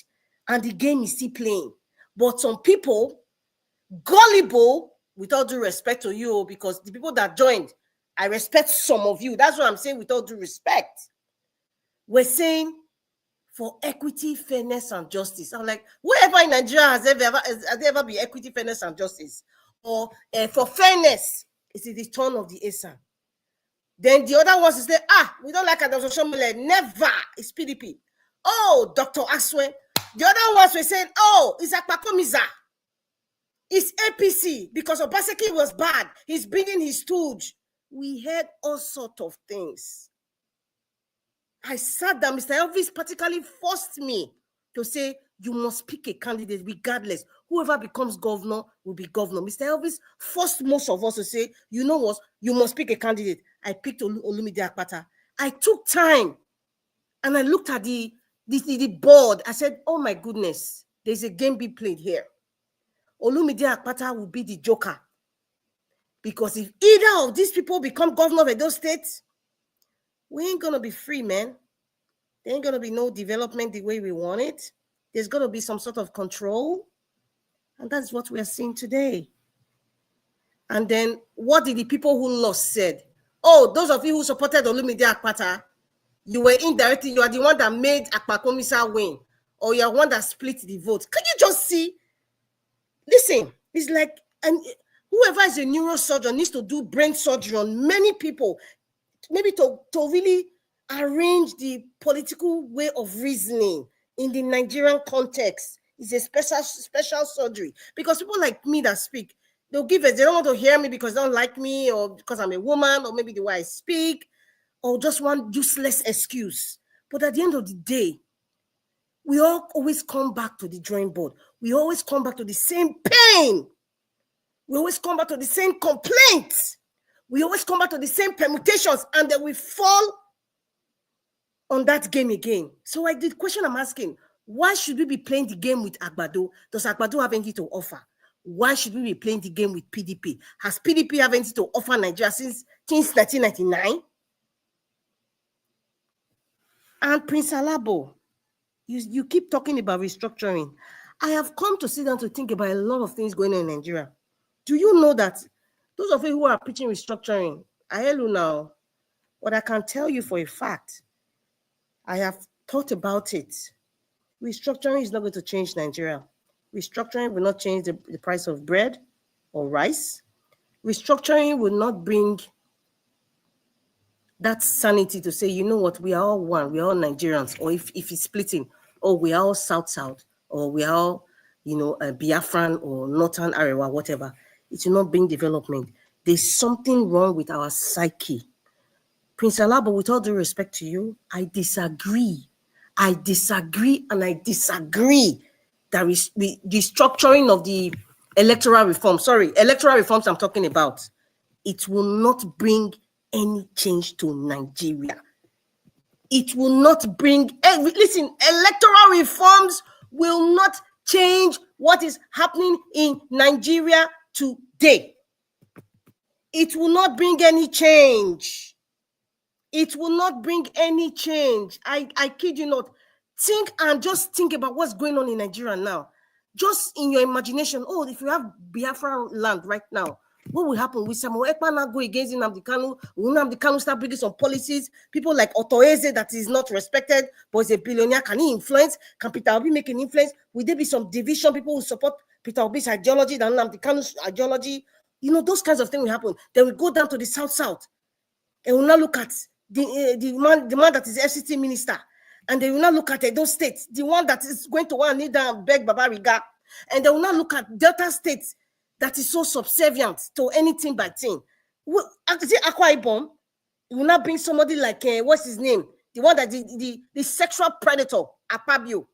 and the game is still playing. But some people, gullible, with all due respect to you, because the people that joined, I respect some of you. That's what I'm saying with all due respect. We're saying for equity, fairness, and justice. I'm like, wherever in Nigeria has there ever been equity, fairness, and justice? Or for fairness, it's the turn of the ASAN. Then the other ones is we don't like Dr. Shomole. Never. It's PDP. Oh, Dr. Aswe. The other ones were saying, it's Akpakomiza. It's APC because Obaseki was bad. He's bringing his stooge. We heard all sorts of things. I sat down. Mr. Elvis particularly forced me to say, you must pick a candidate regardless. Whoever becomes governor will be governor. Mr. Elvis forced most of us to say, you know what, you must pick a candidate. I picked Olumide Akpata. I took time and I looked at the board. I said, oh my goodness, there's a game being played here. Olumide Akpata will be the joker. Because if either of these people become governor of Edo State, we ain't going to be free, man. There ain't going to be no development the way we want it. There's going to be some sort of control. And that's what we are seeing today. And then what did the people who lost said? Oh, those of you who supported Olumide Akpata, you were indirectly, you are the one that made Akpakomisa win. Or you are one that split the vote. Can you just see? Listen, it's like, and whoever is a neurosurgeon needs to do brain surgery on many people, maybe to really arrange the political way of reasoning in the Nigerian context. It's a special surgery. Because people like me that speak, they'll give it, they don't want to hear me because they don't like me, or because I'm a woman, or maybe the way I speak, or just one useless excuse. But at the end of the day, we all always come back to the drawing board. We always come back to the same pain. We always come back to the same complaints. We always come back to the same permutations, and then we fall on that game again. So the question I'm asking, why should we be playing the game with Agbado? Does Agbado have anything to offer? Why should we be playing the game with PDP? Has PDP have anything to offer Nigeria since 1999? And Prince Alabo, you keep talking about restructuring. I have come to sit down to think about a lot of things going on in Nigeria. Do you know that those of you who are preaching restructuring, I hear you now, but I can tell you for a fact, I have thought about it. Restructuring is not going to change Nigeria. Restructuring will not change the price of bread or rice. Restructuring will not bring that sanity to say, you know what, we are all one, we are all Nigerians, or if it's splitting, or we are all South, or we are all, Biafran or Northern Arewa, whatever. It will not bring development. There's something wrong with our psyche. Prince Alabo, with all due respect to you, I disagree. I disagree that restructuring of the electoral reforms I'm talking about, it will not bring any change to Nigeria. It will not bring, listen, electoral reforms will not change what is happening in Nigeria today. It will not bring any change. It will not bring any change. I kid you not. Think about what's going on in Nigeria now. Just in your imagination, if you have Biafra land right now, what will happen? Will Samuel Ekpa go against Nnamdi Kanu? Will Nnamdi Kanu start bringing some policies? People like Otoeze that is not respected, but is a billionaire. Can he influence? Can Peter Obi make an influence? Will there be some division? People who support Peter Obi's ideology than Nnamdi Kanu's ideology? Those kinds of things will happen. Then we go down to the South, and we'll now look at the man that is FCT minister, and they will not look at Edo State, the one that is going to want to kneel down and beg Baba Riga, and they will not look at Delta State that is so subservient to anything by thing. Akwa Ibom, you will not bring somebody like what's his name, the one that the sexual predator Akpabio.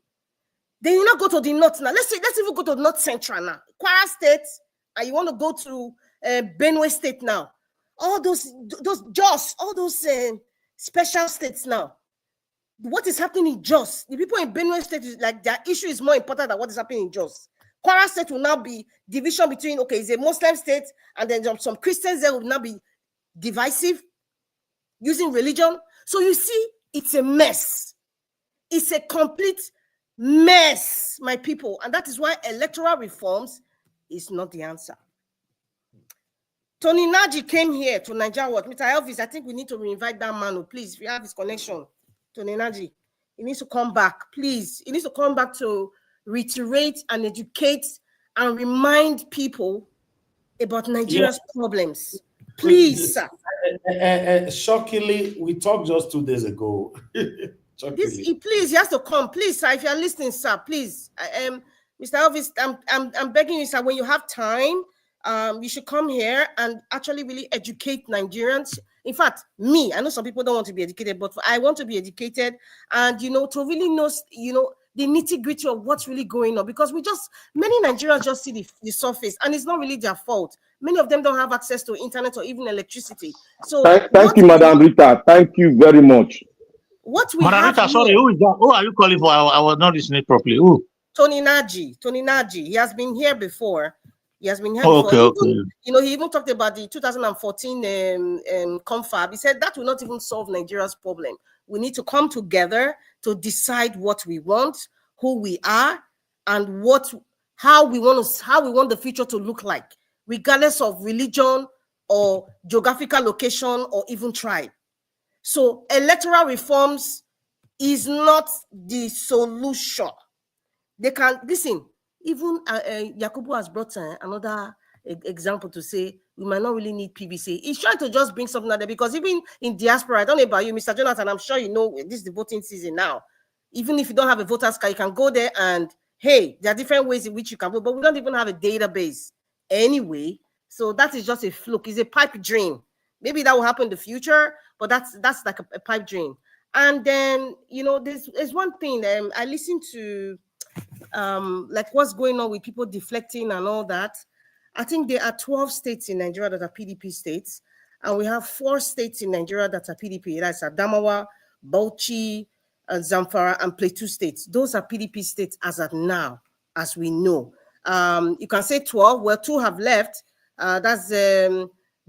Then you now go to the north now. Let's even go to North Central now. Kwara State, and you want to go to Benue State now. All those Jos, all those special states now. What is happening in Jos? The people in Benue State is like their issue is more important than what is happening in Jos. Kwara State will now be division between, okay, it's a Muslim state, and then some Christians there will now be divisive, using religion. So you see, it's a mess. It's a complete mess, my people. And that is why electoral reforms is not the answer. Tony Naji came here to Nigeria. Mr. Elvis, I think we need to reinvite that man. Please, if you have his connection, Tony Naji, he needs to come back. Please, he needs to come back to reiterate and educate and remind people about Nigeria's problems. Please, sir. Shockingly, we talked just 2 days ago. Please, he has to come. Please, sir, if you're listening, sir, please. Mr. Elvis, I'm begging you, sir, when you have time, you should come here and actually really educate Nigerians. In fact, me, I know some people don't want to be educated, but I want to be educated and, to really know, the nitty-gritty of what's really going on, because many Nigerians just see the surface, and it's not really their fault. Many of them don't have access to internet or even electricity. So thank you, Madam Rita. Thank you very much. What we Madam have Rita, sorry, who is that? Who are you calling for? I was not listening properly. Who? Tony Naji. He has been here before. He has been here before. Okay. He even talked about the 2014 confab. He said that will not even solve Nigeria's problem. We need to come together to decide what we want, who we are, and how we want the future to look like, regardless of religion or geographical location or even tribe. So electoral reforms is not the solution. They can listen. Even Yakubu has brought another example to say we might not really need PVC. He's trying to just bring something out there, because even in diaspora, I don't know about you, Mr. Jonathan, I'm sure you know this is the voting season now. Even if you don't have a voter's card, you can go there and, hey, there are different ways in which you can vote, but we don't even have a database anyway. So that is just a fluke. It's a pipe dream. Maybe that will happen in the future, but that's like a pipe dream. And then, there's one thing, I listened to like what's going on with people deflecting and all that. I think there are 12 states in Nigeria that are PDP states, and we have 4 states in Nigeria that are PDP. That's Adamawa, Bauchi, Zamfara, and Plateau states. Those are PDP states as of now, as we know. You can say 12. Well, 2 have left. That's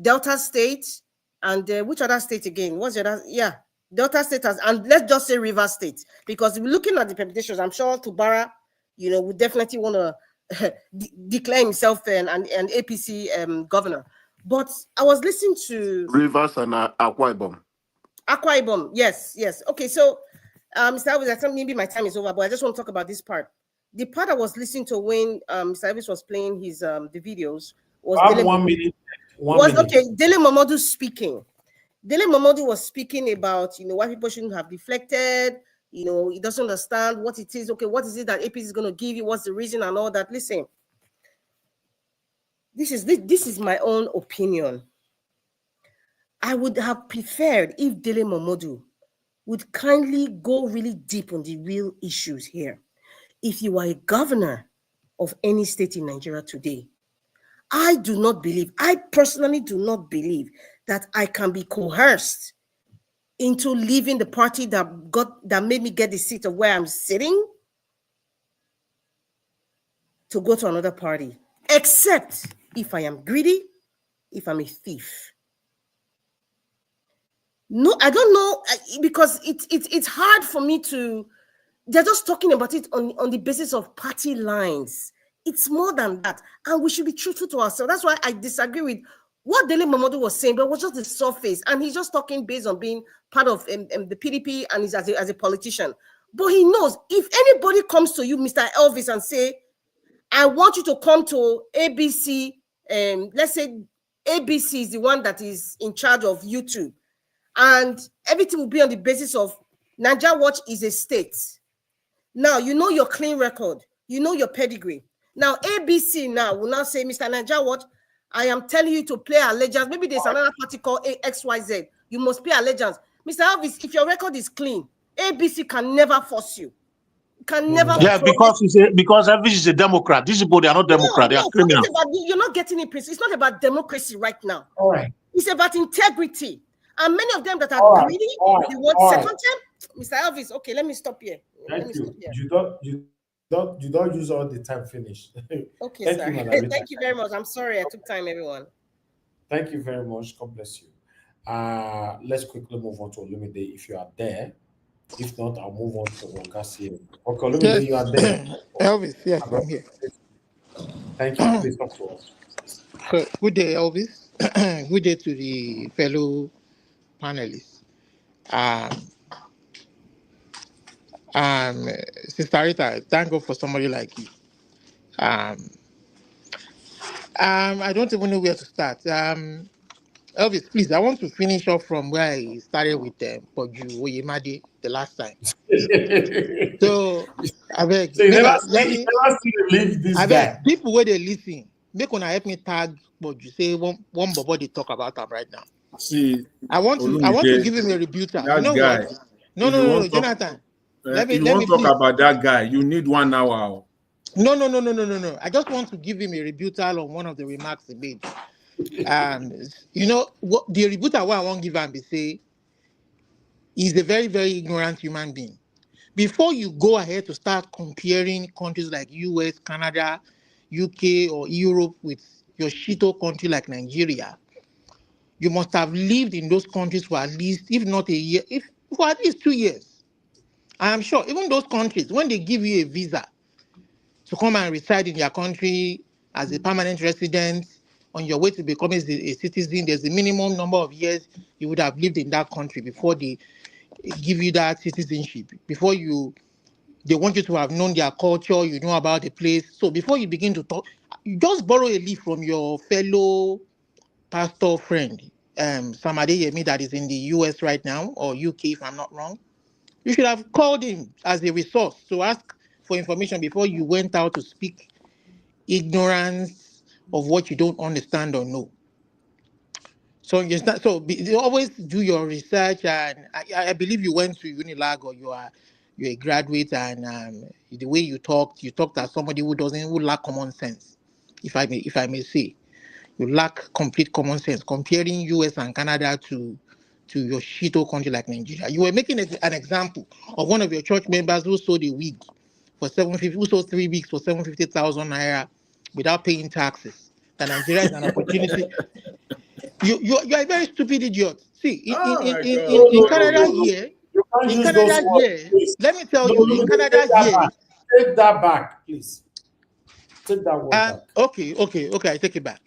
Delta State, and which other state again? What's the other? Yeah, Delta State and let's just say River State, because we're looking at the permutations. I'm sure Tubara, would definitely want to declare himself an APC governor. But I was listening to Rivers and Akwa Ibom. Akwa Ibom, yes. Okay, so Mr. Elvis, I think maybe my time is over, but I just want to talk about this part. The part I was listening to when Mr. Elvis was playing his the videos was Dele Momodu speaking. Dele Momodu was speaking about why people shouldn't have deflected. He doesn't understand what it is. Okay, what is it that APC is going to give you? What's the reason and all that? Listen, this is my own opinion. I would have preferred if Dele Momodu would kindly go really deep on the real issues here. If you are a governor of any state in Nigeria today, I personally do not believe that I can be coerced into leaving the party that made me get the seat of where I'm sitting to go to another party, except if I am greedy, if I'm a thief. No, I don't know, because it's hard for me to. They're just talking about it on the basis of party lines. It's more than that, and we should be truthful to ourselves. That's why I disagree with what Dele Momodu was saying, but it was just the surface, and he's just talking based on being part of the PDP and he's as a politician. But he knows if anybody comes to you, Mr. Elvis, and say, I want you to come to ABC, let's say ABC is the one that is in charge of YouTube, and everything will be on the basis of Nigeria Watch is a state. Now, your clean record, your pedigree. Now, ABC now will now say, Mr. Nigeria Watch, I am telling you to play allegiance. Maybe there's another party called XYZ. You must pay allegiance. Mr. Elvis, if your record is clean, ABC can never force you. can never. Yeah, because because Elvis is a Democrat. These people, they are not Democrat. They are criminals. You're not getting it, Prince. It's not about democracy right now. All right. It's about integrity. And many of them that are greedy, they want second term. Mr. Elvis, okay, let me stop here. Thank you. You don't use all the time. Finish. Okay, Thank sir. you, Madam. Thank you very much. I'm sorry I took time, everyone. Thank you very much. God bless you. Let's quickly move on to Olumide if you are there. If not, I'll move on to Garcia. Okay, Olumide, Yes. you are there. Elvis, yes, I'm here. Thank you. Please talk to us. So, good day, Elvis. Good day to the fellow panelists. Sister Rita, thank God for somebody like you. I don't even know where to start. Elvis, please, I want to finish off from where I started with Poju Oyemade the last time. So, I beg, so you never see this guy. People where they listen, make una help me tag Poju. Say one bobo they talk about him right now. See, I want to give him a rebuttal. You know guy, what? No, Jonathan. Let me talk about that guy. You need 1 hour. No. I just want to give him a rebuttal on one of the remarks he made. You know what the rebuttal what I won't give him be say he's a very, very ignorant human being. Before you go ahead to start comparing countries like US, Canada, UK, or Europe with your shito country like Nigeria, you must have lived in those countries for at least, if not a year, for at least 2 years. I am sure even those countries, when they give you a visa to come and reside in their country as a permanent resident, on your way to becoming a citizen, there's a minimum number of years you would have lived in that country before they give you that citizenship. Before they want you to have known their culture, you know about the place. So before you begin to talk, you just borrow a leaf from your fellow pastor friend, Sam Adeyemi, that is in the US right now, or UK if I'm not wrong. You should have called him as a resource to ask for information before you went out to speak ignorance of what you don't understand or know. So always do your research, and I believe you went to Unilag, or you're a graduate, and the way you talked as somebody who lack common sense, if I may say. You lack complete common sense comparing US and Canada to your shito country like Nigeria. You were making an example of one of your church members who sold a wig for 750, who sold 3 weeks for 750,000 naira without paying taxes. That Nigeria is an opportunity. You are a very stupid idiot. See, in Canada here, let me tell you, in Canada here. Take that back, please. Take that word back. Okay, I take it back.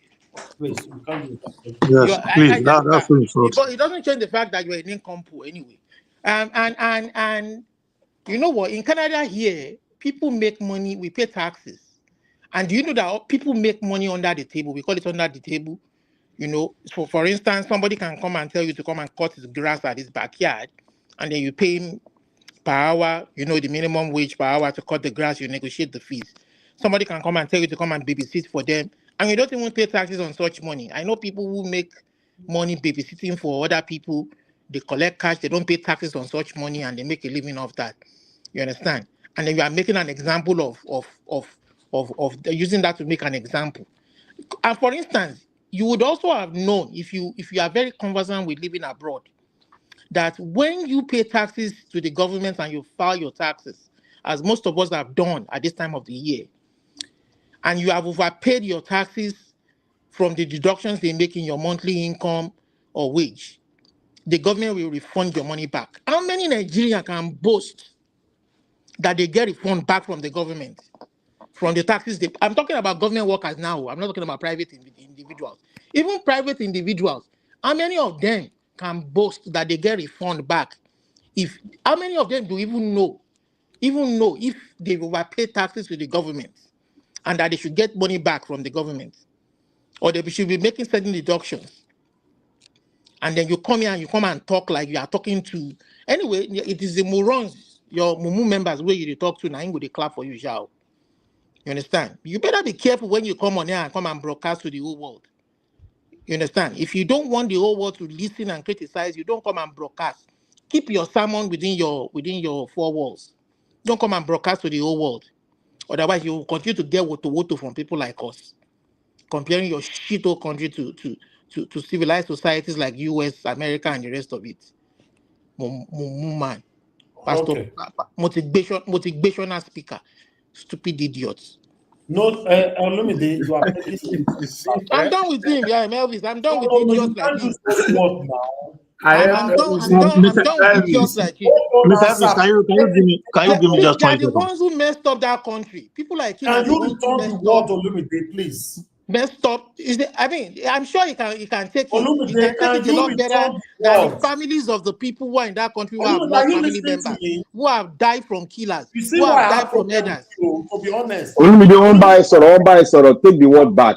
Please, you can't do that. Yes, please. That's but it doesn't change the fact that you're an incompo anyway. And you know what? In Canada here, people make money. We pay taxes. And do you know that people make money under the table? We call it under the table. You know, so for instance, somebody can come and tell you to come and cut his grass at his backyard, and then you pay him per hour, you know, the minimum wage per hour to cut the grass, you negotiate the fees. Somebody can come and tell you to come and babysit for them, and you don't even pay taxes on such money. I know people who make money babysitting for other people, they collect cash, they don't pay taxes on such money, and they make a living off that. You understand? And then you are making an example of using that to make an example. And for instance, you would also have known, if you are very conversant with living abroad, that when you pay taxes to the government and you file your taxes, as most of us have done at this time of the year, and you have overpaid your taxes from the deductions they make in your monthly income or wage, the government will refund your money back. How many Nigerians can boast that they get refund back from the government, from the taxes? I'm talking about government workers now. I'm not talking about private individuals. Even private individuals, how many of them can boast that they get refund back? How many of them do even know if they overpay taxes to the government and that they should get money back from the government, or they should be making certain deductions? And then you come here and you come and talk like you are talking to. Anyway, it is the morons, your mumu members where you talk to, now they clap for you, shall. You understand? You better be careful when you come on here and come and broadcast to the whole world. You understand? If you don't want the whole world to listen and criticize, you don't come and broadcast. Keep your sermon within your 4 walls. Don't come and broadcast to the whole world. Otherwise, you will continue to get woto from people like us, comparing your shit-hole country to civilized societies like US, America, and the rest of it. Man, pastor, Okay. motivational speaker, stupid idiots. No, Olumide, you are taking I'm done with him, yeah, Melvis. I'm done with no, idiots you like can't him. use those words now. I'm done with idiots like him. Mr. Elvis, can you give me just They are 20 the seconds? ones who messed up that country. People like him Can are the you ones who return the messed word, up. Olumide, please? Messed up. I mean, I'm sure he can take it. Olumide, He can take can it a you lot return better the than the word? families of the people who are in that country who have Olumide, are lost you family listening to members, me? who have died from killers, You see who why have I died have from problem with murders. you, to be honest. Olumide, one by sorrow, take the word back,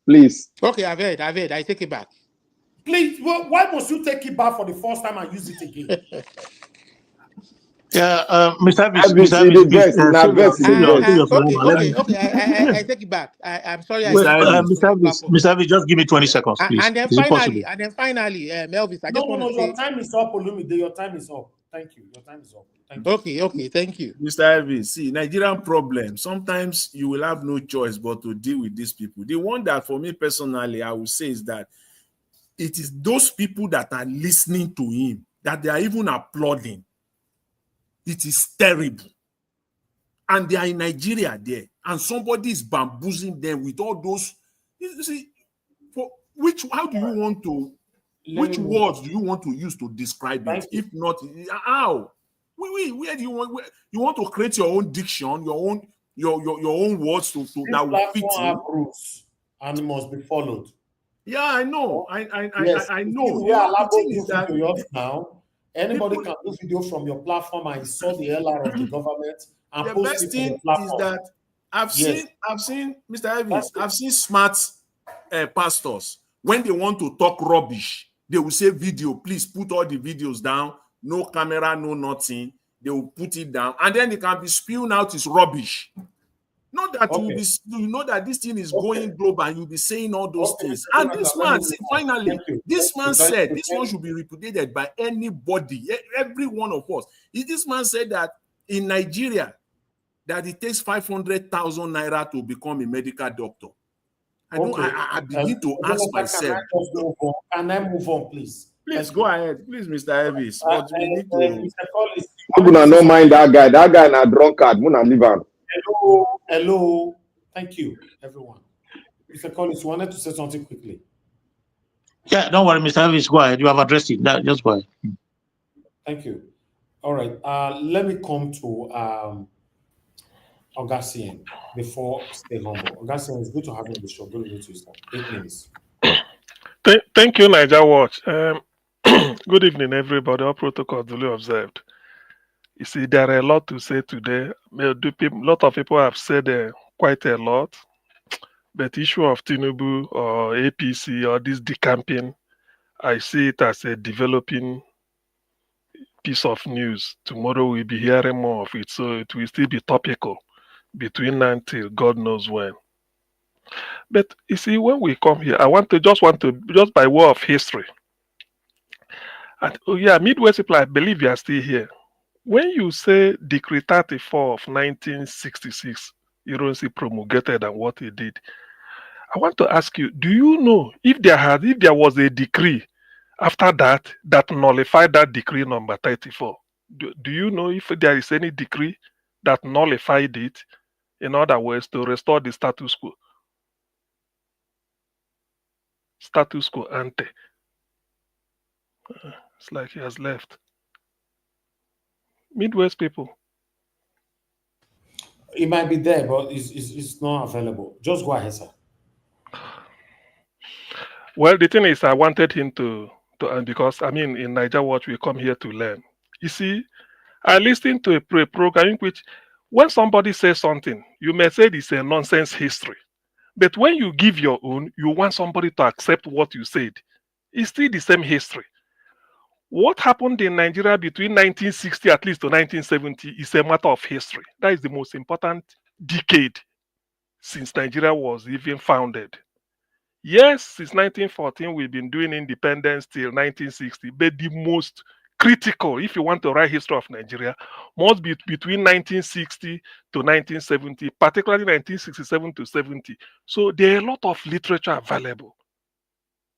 please. Okay, I've heard. I take it back. Please, why must you take it back for the first time and use it again? Yeah, Mr. Elvis, Elvis, Mr. Elvis, please, in the verse. Okay. I take it back. I'm sorry. Wait, I Mr. Elvis, just give me 20 seconds, please. And then Is it possible? finally, Melvis, I just want to say. Your time is up, Olumide. Your time is up. Thank you. Your time is up. Thank you. Okay, thank you. Mr. Elvis, see, Nigerian problem, sometimes you will have no choice but to deal with these people. The one that for me personally, I would say is that it is those people that are listening to him, that they are even applauding. It is terrible. And they are in Nigeria there, and somebody is bamboozling them with all those. You see, how do you want to, which words do you want to use to describe it? If not, how? Where do you want? You want to create your own diction, your own words to that will fit Platform you. have rules and it must be followed. Yeah, I know. Yes. I know. We are allowed The thing to is do that videos now. Anybody can do video from your platform and install the LR of the government and the post best it on thing the platform. is that I've seen Mr. Elvis. I've seen smart pastors when they want to talk rubbish, they will say video. Please put all the videos down. No camera, no nothing. They will put it down, and then it can be spewing out is rubbish. Not that you know that this thing is going global and you'll be saying all those things. And this man, finally, this man said this one should be repudiated by anybody, every one of us. This man said that in Nigeria, that it takes 500,000 naira to become a medical doctor. I begin to ask myself. Can I move on, please? Please go ahead, please, Mr. Elvis. But we need to. Mr. Collins, don't mind that guy. That guy na drunkard. Muna leave him. Hello. Thank you, everyone. Mr. Collins, you wanted to say something quickly. Yeah, don't worry, Mr. Elvis. Go ahead. You have addressed it. Just go ahead. Thank you. All right. Let me come to Augustine before stay humble. Augustine, it's good to have you on the show. Good to start. 8 minutes. Thank you, Niger Watch. Good evening, everybody. All protocols duly observed. You see, there are a lot to say today. A lot of people have said quite a lot. But the issue of Tinubu or APC or this decamping, I see it as a developing piece of news. Tomorrow we'll be hearing more of it. So it will still be topical between now until God knows when. But you see, when we come here, I want to just by way of history. And, Midwest people, I believe you are still here. When you say Decree 34 of 1966, Ironsi promulgated and what he did, I want to ask you, do you know if there was a decree after that nullified that decree number 34? Do you know if there is any decree that nullified it? In other words, to restore the status quo. Status quo ante. It's like he has left. Midwest people. It might be there, but it's not available. Just go ahead, sir. Well, the thing is, I wanted him to because, in Niger Watch, we come here to learn. You see, I listened to a program in which when somebody says something, you may say it's a nonsense history. But when you give your own, you want somebody to accept what you said. It's still the same history. What happened in Nigeria between 1960 at least to 1970 is a matter of history. That is the most important decade since Nigeria was even founded. Yes, since 1914, we've been doing independence till 1960, but the most critical, if you want to write history of Nigeria, must be between 1960 to 1970, particularly 1967 to 70. So there are a lot of literature available.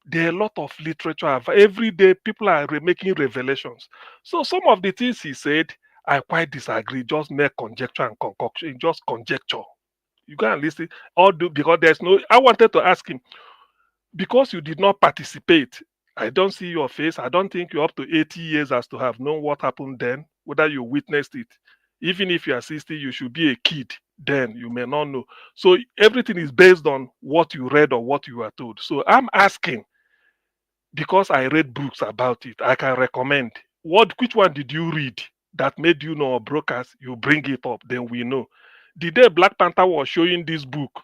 There are a lot of literature. Every day, people are making revelations. So some of the things he said, I quite disagree. Just mere conjecture and concoction, just conjecture. You can't listen. Because there's no. I wanted to ask him, because you did not participate. I don't see your face. I don't think you're up to 80 years as to have known what happened then, whether you witnessed it. Even if you are 60, you should be a kid then. You may not know. So everything is based on what you read or what you were told. So I'm asking, because I read books about it, I can recommend. Which one did you read that made you know, brokers? You bring it up, then we know. The day Black Panther was showing this book,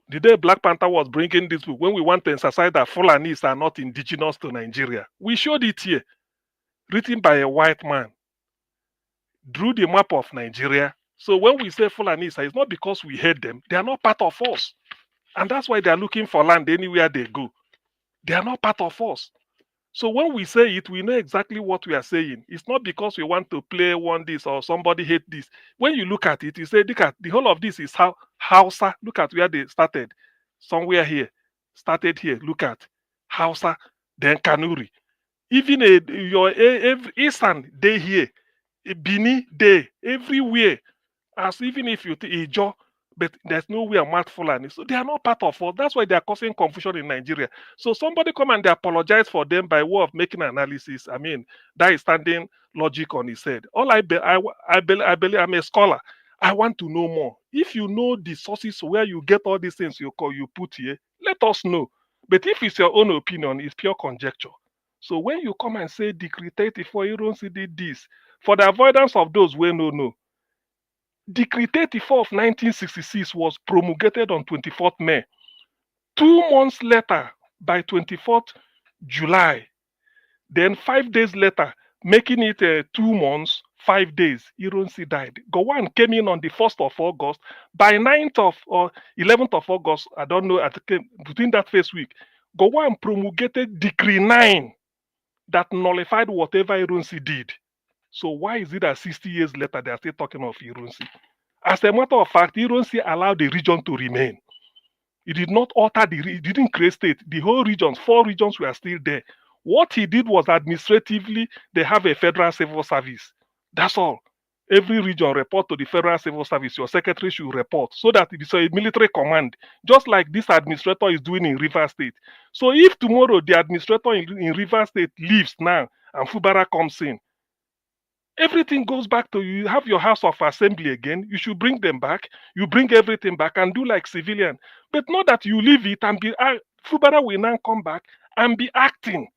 the day Black Panther was bringing this book, when we want to emphasize that Fulanis are not indigenous to Nigeria, we showed it here, written by a white man, drew the map of Nigeria. So when we say Fulanis, it's not because we hate them. They are not part of us. And that's why they are looking for land anywhere they go. They are not part of us. So when we say it, we know exactly what we are saying. It's not because we want to play one this or somebody hate this. When you look at it, you say, look at the whole of this is how Hausa. Look at where they started. Somewhere here. Started here. Look at Hausa, then Kanuri. Even every Eastern day here. Bini day. Everywhere. As even if you take Ijo, but there's nowhere marked Fulani. So they are not part of us. That's why they are causing confusion in Nigeria. So somebody come and they apologize for them by way of making analysis. I mean, that is standing logic on his head. All I believe, I'm a scholar. I want to know more. If you know the sources where you get all these things you put here, let us know. But if it's your own opinion, it's pure conjecture. So when you come and say Decree 34, you don't see this. For the avoidance of those who know. Decree 34 of 1966 was promulgated on 24th May. 2 months later, by 24th July, then 5 days later, making it 2 months, 5 days, Ironsi died. Gowon came in on the 1st of August. By 9th of or 11th of August, I don't know, between that first week, Gowon promulgated Decree 9 that nullified whatever Ironsi did. So why is it that 60 years later, they are still talking of Ironsi? As a matter of fact, Ironsi allowed the region to remain. He did not alter he didn't create state. The whole regions, 4 regions were still there. What he did was administratively, they have a federal civil service. That's all. Every region report to the federal civil service. Your secretary should report so that it is a military command, just like this administrator is doing in River State. So if tomorrow the administrator in River State leaves now and Fubara comes in, everything goes back to you. Have your house of assembly again. You should bring them back. You bring everything back and do like civilian. But not that you leave it and be Fubara will now come back and be acting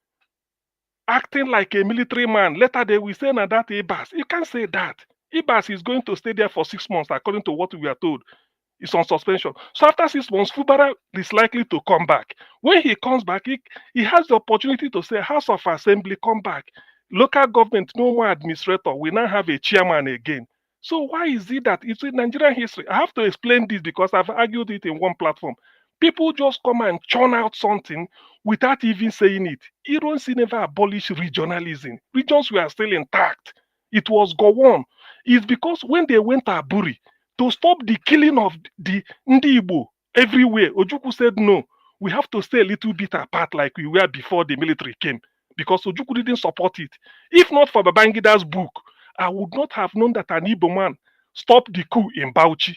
like a military man. Later they will say now that Ibas. You can't say that. Ibas is going to stay there for 6 months according to what we are told. It's on suspension. So after 6 months, Fubara is likely to come back. When he comes back, he has the opportunity to say, House of Assembly, come back. Local government, no more administrator. We now have a chairman again. So why is it that it's in Nigerian history? I have to explain this because I've argued it in one platform. People just come and churn out something without even saying it. Ironsi never abolished regionalism. Regions were still intact. It was go on. It's because when they went to Aburi to stop the killing of the Ndi Igbo everywhere, Ojukwu said no. We have to stay a little bit apart like we were before the military came. Because Ojukwu didn't support it. If not for Babangida's book, I would not have known that an Igbo man stopped the coup in Bauchi.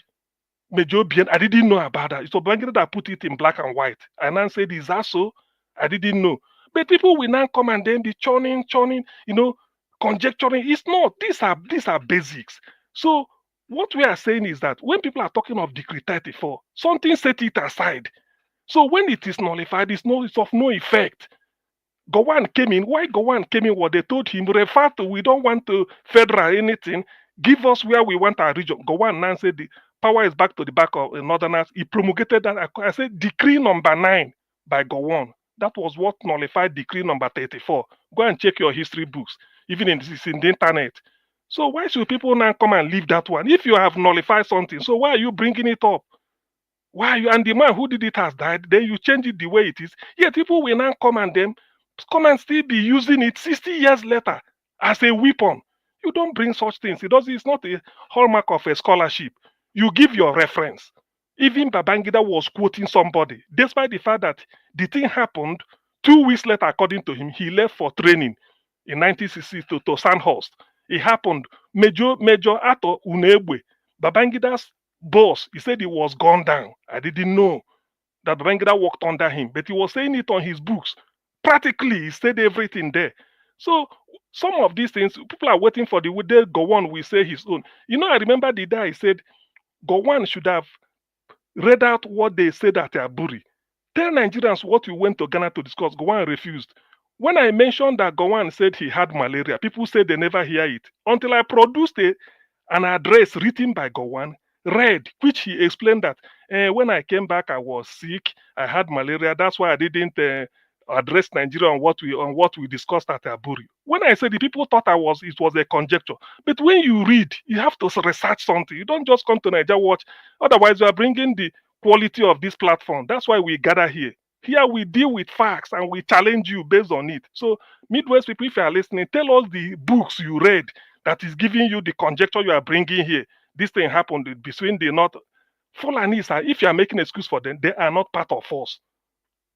I didn't know about that. It's Babangida that put it in black and white. And then said, is that so? I didn't know. But people will now come and then be churning, conjecturing. It's not. These are basics. So what we are saying is that when people are talking of Decree 34, something set it aside. So when it is nullified, it's of no effect. Gowon came in. Why Gowon came in? What they told him, refer to, we don't want to federal anything. Give us where we want our region. Gowon now said the power is back to the back of the Northerners. He promulgated that. I said Decree number 9 by Gowon. That was what nullified Decree number 34. Go and check your history books, even in the internet. So why should people now come and leave that one? If you have nullified something, so why are you bringing it up? Why are you? And the man who did it has died. Then you change it the way it is. Yet people will now come and then come and still be using it 60 years later as a weapon. You don't bring such things. It's not a hallmark of a scholarship. You give your reference. Even Babangida was quoting somebody, despite the fact that the thing happened 2 weeks later, according to him. He left for training in 1960 to Sandhurst. It happened. Major Ato Unegbe, Babangida's boss, he said he was gunned down. I didn't know that Babangida worked under him, but he was saying it on his books. Practically, he said everything there. So some of these things, people are waiting for the day Gowon will say his own. I remember the day I said Gowon should have read out what they said at Aburi. Tell Nigerians what we went to Ghana to discuss. Gowon refused. When I mentioned that Gowon said he had malaria, people said they never hear it. Until I produced an address written by Gowon, read, which he explained that when I came back, I was sick, I had malaria. That's why I didn't address Nigeria on what we discussed at Aburi. When I said the people thought it was a conjecture. But when you read, you have to research something. You don't just come to Nigeria watch. Otherwise, you are bringing the quality of this platform. That's why we gather here. Here we deal with facts and we challenge you based on it. So, Midwest people, if you are listening, tell us the books you read that is giving you the conjecture you are bringing here. This thing happened between the North. Fulanis, if you are making excuse for them, they are not part of us.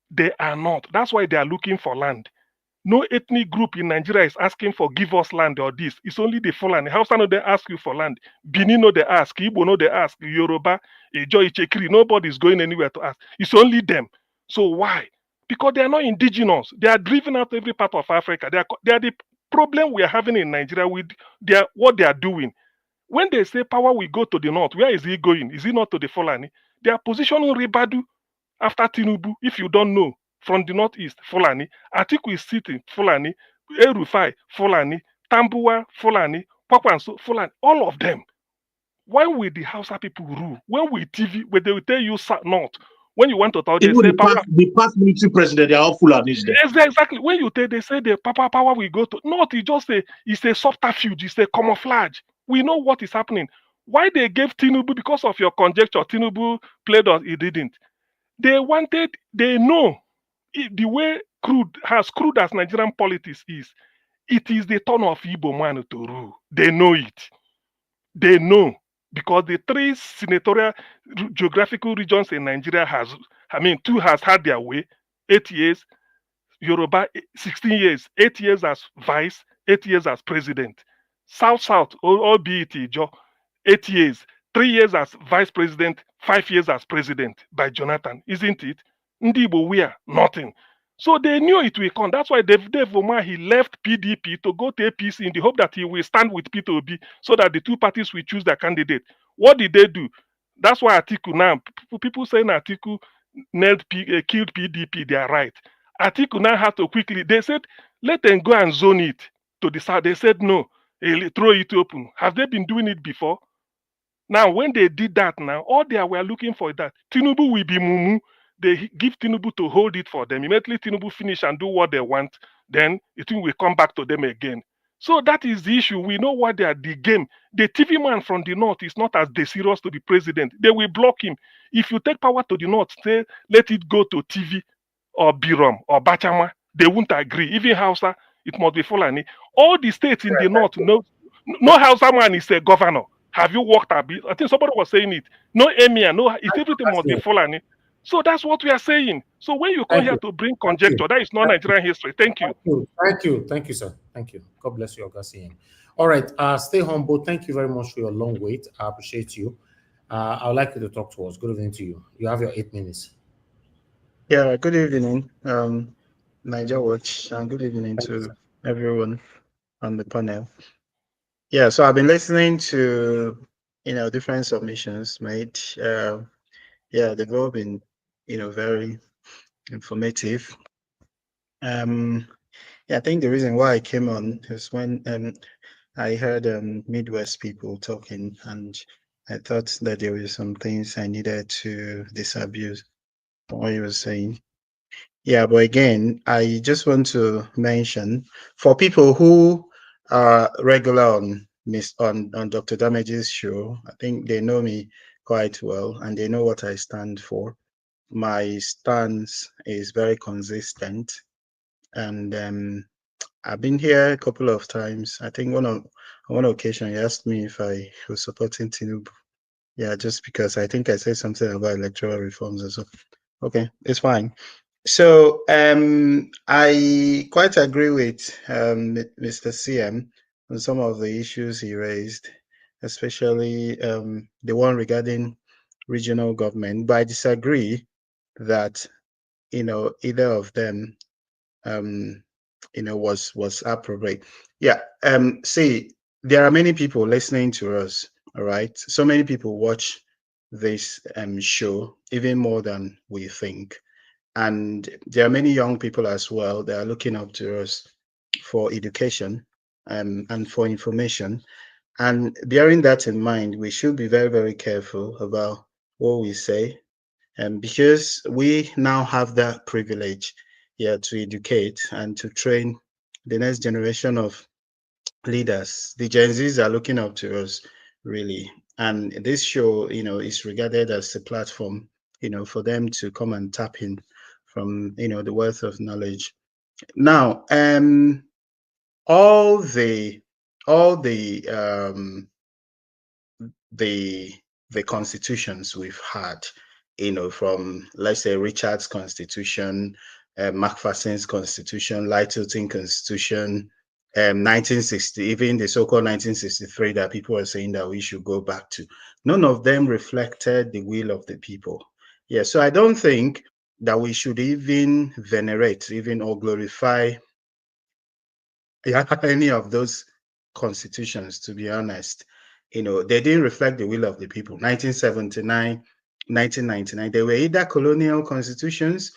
They are not. That's why they are looking for land. No ethnic group in Nigeria is asking for give us land or this. It's only the Fulani. Hausa no they ask you for land. Benin no they ask. Igbo no they ask. Yoruba, Ijo, Ichekiri. Nobody is going anywhere to ask. It's only them. So why? Because they are not indigenous. They are driven out every part of Africa. They are the problem we are having in Nigeria with what they are doing. When they say power will go to the north, where is he going? Is he not to the Fulani? They are positioning Ribadu after Tinubu. If you don't know, from the northeast, Fulani, Atiku is sitting, Fulani, Erufai, Fulani, Tambuwa, Fulani, Kwakwanso, Fulani, all of them. Why will the Hausa people rule? When they will tell you north, when you want to talk, they say power. The past military president, they are all Fulanis there. Exactly. When you tell, they say the power will go to north. It's a subterfuge, it's a camouflage. We know what is happening. Why they gave Tinubu, because of your conjecture, Tinubu played us, he didn't. They know the way crude as Nigerian politics is, it is the turn of Igbo man to rule. They know it. They know, because the 3 senatorial geographical regions in Nigeria two has had their way, 8 years, Yoruba 16 years, 8 years as vice, 8 years as president. South, albeit 8 years, 3 years as vice president, 5 years as president by Jonathan, isn't it? Ndibo, we are nothing. So they knew it will come. That's why Dave Omar, he left PDP to go to APC in the hope that he will stand with P2B so that the two parties will choose their candidate. What did they do? That's why Atiku now, people saying Atiku killed PDP, they are right. Atiku now had to quickly, they said, let them go and zone it to the south. They said, no, throw it open. Have they been doing it before? Now, when they did that now, all they were looking for that. Tinubu will be mumu. They give Tinubu to hold it for them. Immediately Tinubu finish and do what they want, then it will come back to them again. So that is the issue. We know what they are, the game. The TV man from the north is not as serious to the president. They will block him. If you take power to the north, say, let it go to TV or Birom or Bachama, they won't agree. Even Hausa, it must be Fulani. All the states in the north, no Hausa man is a governor. Have you worked a bit? I think somebody was saying it. No emir, everything must be Fulani. So that's what we are saying. So when you come here to bring conjecture, that is not Nigerian history. Thank you. Thank you, sir. Thank you. God bless you, Augustine. All right, stay humble. Thank you very much for your long wait. I appreciate you. I would like you to talk to us. Good evening to you. You have your 8 minutes. Yeah, good evening, Niger Watch, and good evening to everyone on the panel. Yeah, so I've been listening to different submissions made. They've all been very informative. I think the reason why I came on is when I heard Midwest people talking, and I thought that there were some things I needed to disabuse from what you were saying. Yeah, but again, I just want to mention, for people who are regular on Dr. Damage's show, I think they know me quite well and they know what I stand for. My stance is very consistent. and I've been here a couple of times. I think on one occasion, he asked me if I was supporting Tinubu. Yeah, just because I think I said something about electoral reforms or so. Okay, it's fine. So I quite agree with Mr. CM on some of the issues he raised, especially the one regarding regional government. But I disagree that either of them was appropriate. Yeah. See, there are many people listening to us. All right. So many people watch this show, even more than we think. And there are many young people as well that are looking up to us for education and for information. And bearing that in mind, we should be very, very careful about what we say. Because we now have that privilege here to educate and to train the next generation of leaders. The Gen Zs are looking up to us, really. And this show, is regarded as a platform, for them to come and tap in from, the wealth of knowledge. Now, all the the the constitutions we've had, from, let's say, Richard's constitution, Macpherson's constitution, Lyttelton constitution, 1960, even the so-called 1963 that people are saying that we should go back to. None of them reflected the will of the people. Yeah, so I don't think that we should even venerate, even or glorify any of those constitutions, to be honest. They didn't reflect the will of the people. 1979, 1999, they were either colonial constitutions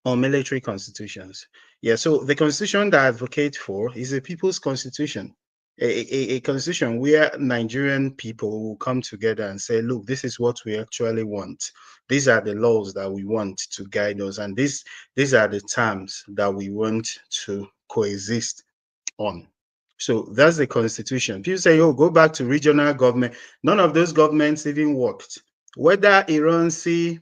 or military constitutions. Yeah, so the constitution that I advocate for is a people's constitution, a constitution where Nigerian people will come together and say, look, this is what we actually want. These are the laws that we want to guide us, and these are the terms that we want to coexist on. So that's the constitution. People say, oh, go back to regional government. None of those governments even worked. Whether Iransi,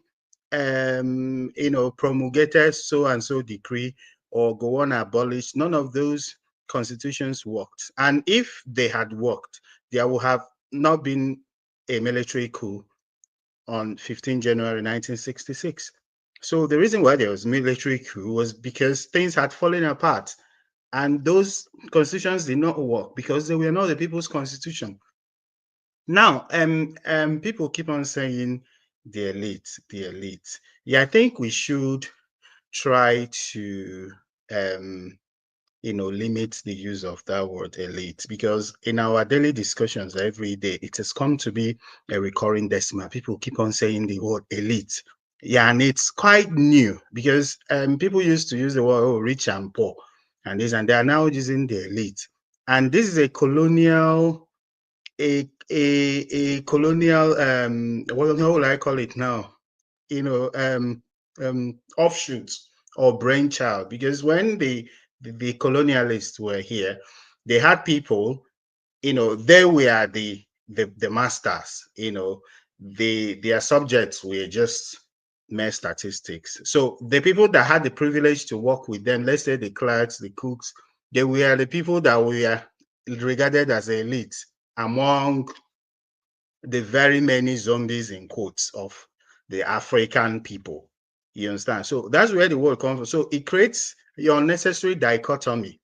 promulgated so and so decree or go on abolished, none of those constitutions worked. And if they had worked, there would have not been a military coup on 15 January 1966. So the reason why there was military coup was because things had fallen apart. And those constitutions did not work because they were not the people's constitution. Now, people keep on saying the elite, the elite. Yeah, I think we should try to, limit the use of that word elite, because in our daily discussions every day, it has come to be a recurring decimal. People keep on saying the word elite. Yeah, and it's quite new because people used to use the word rich and poor and this, and they are now using the elite. And this is a colonial, colonial, what will I call it now? Offshoot or brainchild, because when the colonialists were here, they had people, they were the masters, their subjects were just mere statistics. So the people that had the privilege to work with them, let's say the clerks, the cooks, they were the people that were regarded as elite among the very many zombies in quotes of the African people. You understand? So that's where the word comes from. So it creates your unnecessary dichotomy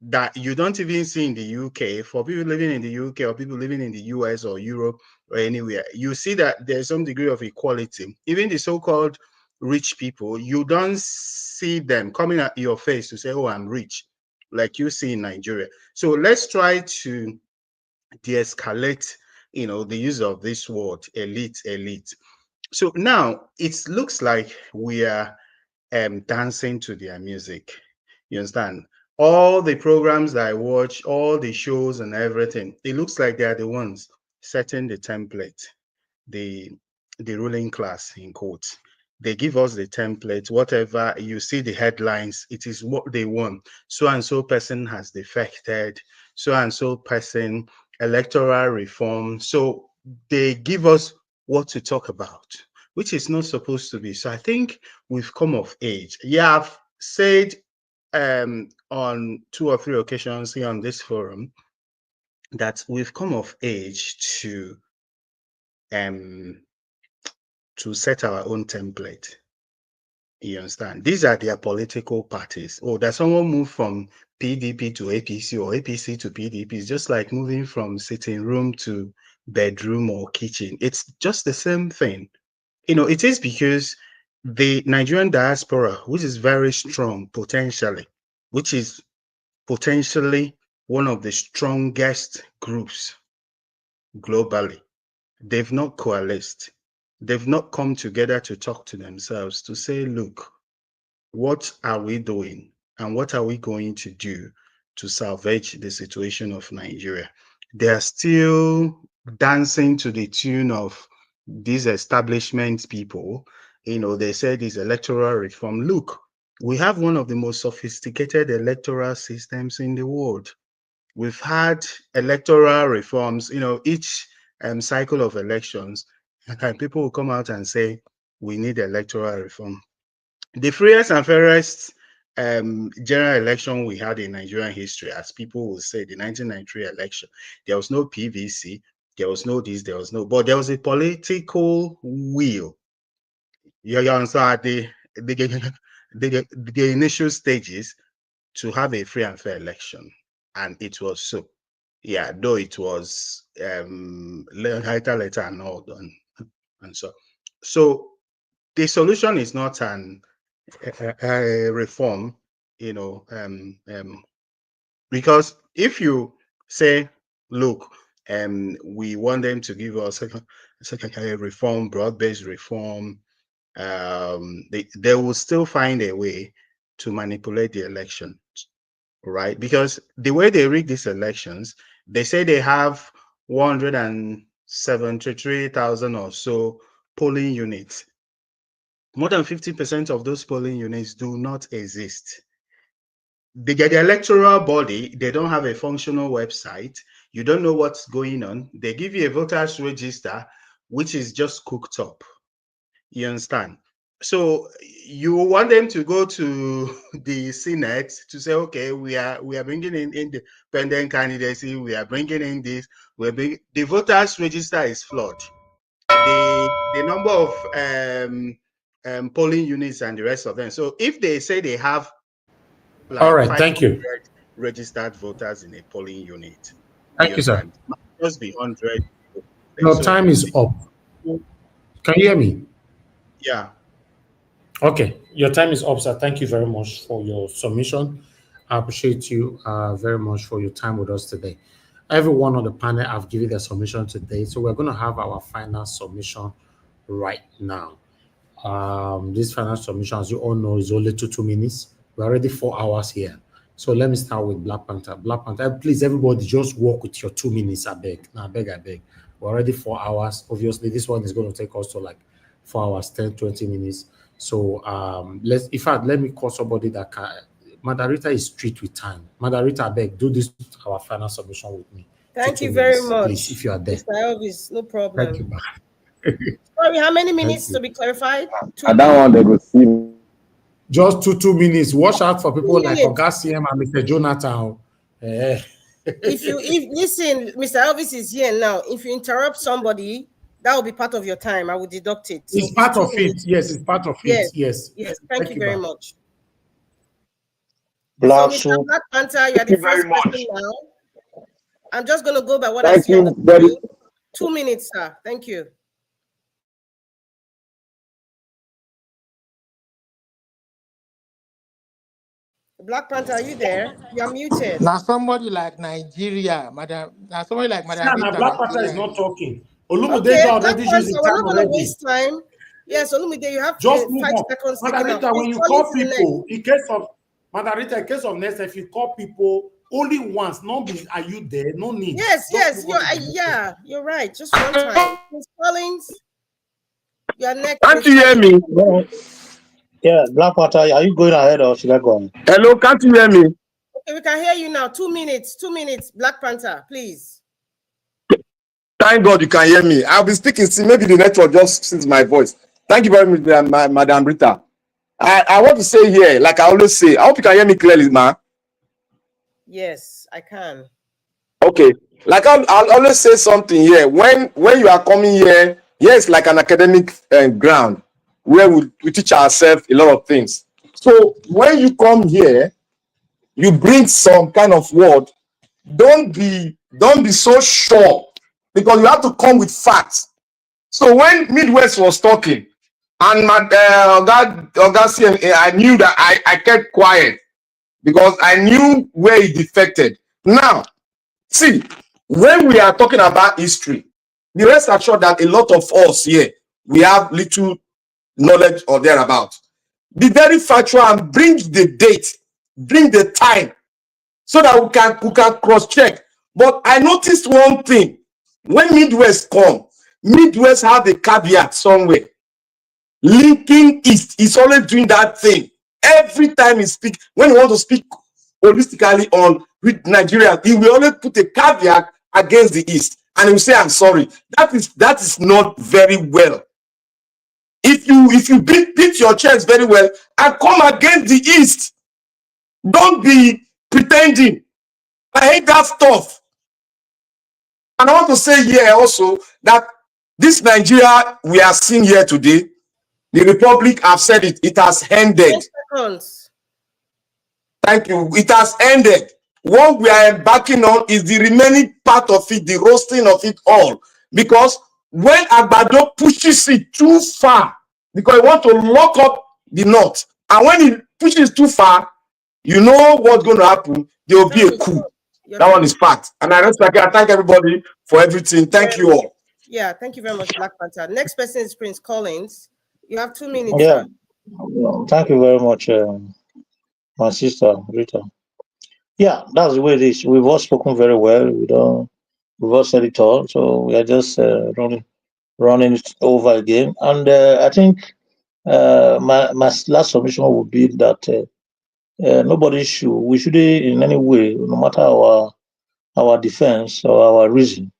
that you don't even see in the UK. For people living in the UK or people living in the US or Europe or anywhere, you see that there's some degree of equality. Even the so-called rich people, you don't see them coming at your face to say, oh, I'm rich, like you see in Nigeria. So let's try to de-escalate, the use of this word, elite, elite. So now it looks like we are dancing to their music. You understand? All the programs that I watch, all the shows and everything, it looks like they are the ones setting the template, the ruling class in quotes. They give us the template, whatever you see the headlines, it is what they want. So and so person has defected, so and so person, electoral reform. So they give us what to talk about, which is not supposed to be. So I think we've come of age. Yeah, I've said on 2 or 3 occasions here on this forum that we've come of age to set our own template. You understand? These are their political parties. Oh, that someone moved from PDP to APC or APC to PDP is just like moving from sitting room to bedroom or kitchen. It's just the same thing. It is because the Nigerian diaspora, which is very strong potentially, which is potentially one of the strongest groups globally, they've not coalesced. They've not come together to talk to themselves to say, look, what are we doing and what are we going to do to salvage the situation of Nigeria? They are still dancing to the tune of these establishment people. They say this electoral reform. Look, we have one of the most sophisticated electoral systems in the world. We've had electoral reforms, each cycle of elections, and people will come out and say, we need electoral reform. The freest and fairest general election we had in Nigerian history, as people will say, the 1993 election, there was no PVC, there was no this, but there was a political will. You understand the initial stages to have a free and fair election, and it was so. Yeah, though it was later and all done, and so the solution is not a reform, because if you say, look, we want them to give us a reform, broad-based reform, they will still find a way to manipulate the election, right? Because the way they rig these elections, they say they have 173,000 or so polling units. More than 50% of those polling units do not exist. The electoral body, they don't have a functional website. You don't know what's going on. They give you a voters register, which is just cooked up. You understand? So you want them to go to the Senate to say, okay, we are bringing in independent candidacy. We are bringing in this. The voters register is flawed. The number of polling units and the rest of them. So if they say they have like all right, thank you. registered voters in a polling unit, thank you, sir. It might just be 100. Your time is up. Can you hear me? Yeah. Okay, your time is up, sir. Thank you very much for your submission. I appreciate you very much for your time with us today. Everyone on the panel have given their submission today, so we're going to have our final submission right now. This final submission, as you all know, is only 2 minutes. We're already 4 hours here. So let me start with Black Panther. Black Panther, please, everybody, just work with your 2 minutes. I beg. We're already 4 hours. Obviously, this one is going to take us to like 4 hours, 10, 20 minutes. So let me call somebody that can. Madarita is strict with time. Madarita, I beg, do this, our final submission with me. Thank you very much. Please, if you are there. Mr. Elvis, no problem. Thank you. Sorry, how many minutes to be clarified? I don't want to go see. Just 2 minutes. Watch out for people like Oga CM and Mr. Jonathan. If listen, Mr. Elvis is here now. If you interrupt somebody, that will be part of your time. I will deduct it. It's part of it. Yes, it's part of it. Yes. Thank you very much. Black so, Mr. Black Panther, you are the first person now. I'm just going to go by what I see on the screen. 2 minutes, sir. Thank you. Black Panther, are you there? You're muted. Now somebody like Nigeria, madam. Now somebody like Madam. Black Panther is not talking. Okay, already used the time already. We're not going to waste time. Yes, Olumide, you have just 5 seconds. Madarita, when you call people, in case of next, if you call people only once, are you there? No need. Yes, you're right. Just one time. Ms. Collins, you're next. Can't you hear me? Yeah, Black Panther, are you going ahead or should I go on? Hello, can't you hear me? Okay, we can hear you now. 2 minutes. 2 minutes. Black Panther, please. Thank God you can hear me. I'll be speaking. See, maybe the network just since my voice. Thank you very much, Madam Rita. I want to say here, like I always say, I hope you can hear me clearly, man. Yes, I can. Okay, like I'll always say something here. When you are coming here, it's like an academic ground where we teach ourselves a lot of things. So when you come here, you bring some kind of word. Don't be so sure, because you have to come with facts. So when Midwest was talking, and my I knew that I kept quiet because I knew where he defected. Now, see, when we are talking about history, the rest assured that a lot of us here, we have little knowledge or thereabout. Be very factual and bring the date, bring the time, so that we can cross-check. But I noticed one thing. When Midwest come, Midwest have a caveat somewhere. Linking East is always doing that thing. Every time he speak, when he want to speak holistically on with Nigeria, he will always put a caveat against the East, and he will say, "I'm sorry." That is not very well. If you beat your chest very well and come against the East, don't be pretending. I hate that stuff. And I want to say here also that this Nigeria we are seeing here today, the Republic, I've said it, it has ended. 10 seconds. Thank you. It has ended. What we are embarking on is the remaining part of it, the roasting of it all. Because when Agbado pushes it too far, because he wants to lock up the North, and when he pushes too far, you know what's going to happen. There will be a coup. That one is fact. And I thank everybody for everything. Thank you all. Yeah, thank you very much, Black Panther. Next person is Prince Collins. You have 2 minutes. Yeah, thank you very much, my sister Rita. Yeah, that's the way it is. We've all spoken very well. We've all said it all. So we are just running it over again. And I think my last submission would be that we shouldn't in any way, no matter our defense or our reason,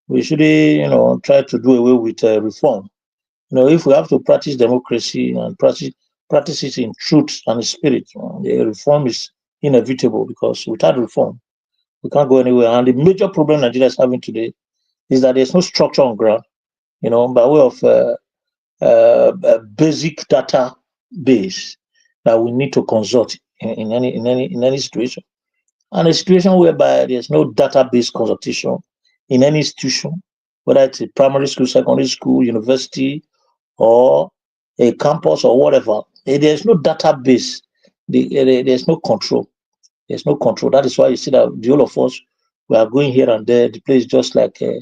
we shouldn't try to do away with reform. If we have to practice democracy and practice it in truth and in spirit, the reform is inevitable, because without reform, we can't go anywhere. And the major problem Nigeria is having today is that there's no structure on ground, by way of a basic data base that we need to consult in any situation. And a situation whereby there's no database consultation in any institution, whether it's a primary school, secondary school, university, or a campus or whatever, there's no database. There's no control. There's no control. That is why you see that the whole of us, we are going here and there. The place is just like a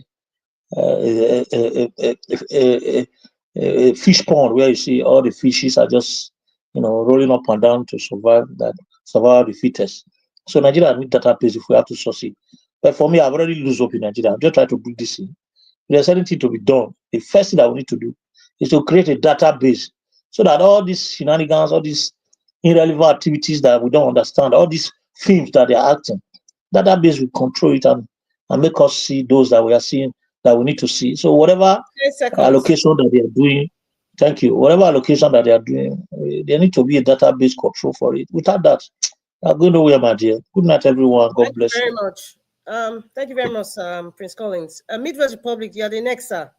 fish pond, where you see all the fishes are just rolling up and down to survive the fittest. So Nigeria needs database if we have to succeed. But for me, I've already lose hope in Nigeria. I'm just trying to bring this in. If there's anything to be done, the first thing that we need to do is to create a database, so that all these shenanigans, all these irrelevant activities that we don't understand, all these films that they're acting, database will control it and make us see those that we are seeing that we need to see. So whatever allocation that they are doing, thank you, whatever allocation that they are doing, there need to be a database control for it. Without that, I'm going nowhere, my dear. Good night, everyone. God bless you. Thank you very much. Thank you very much, Prince Collins. Midwest Republic, you're the next, sir.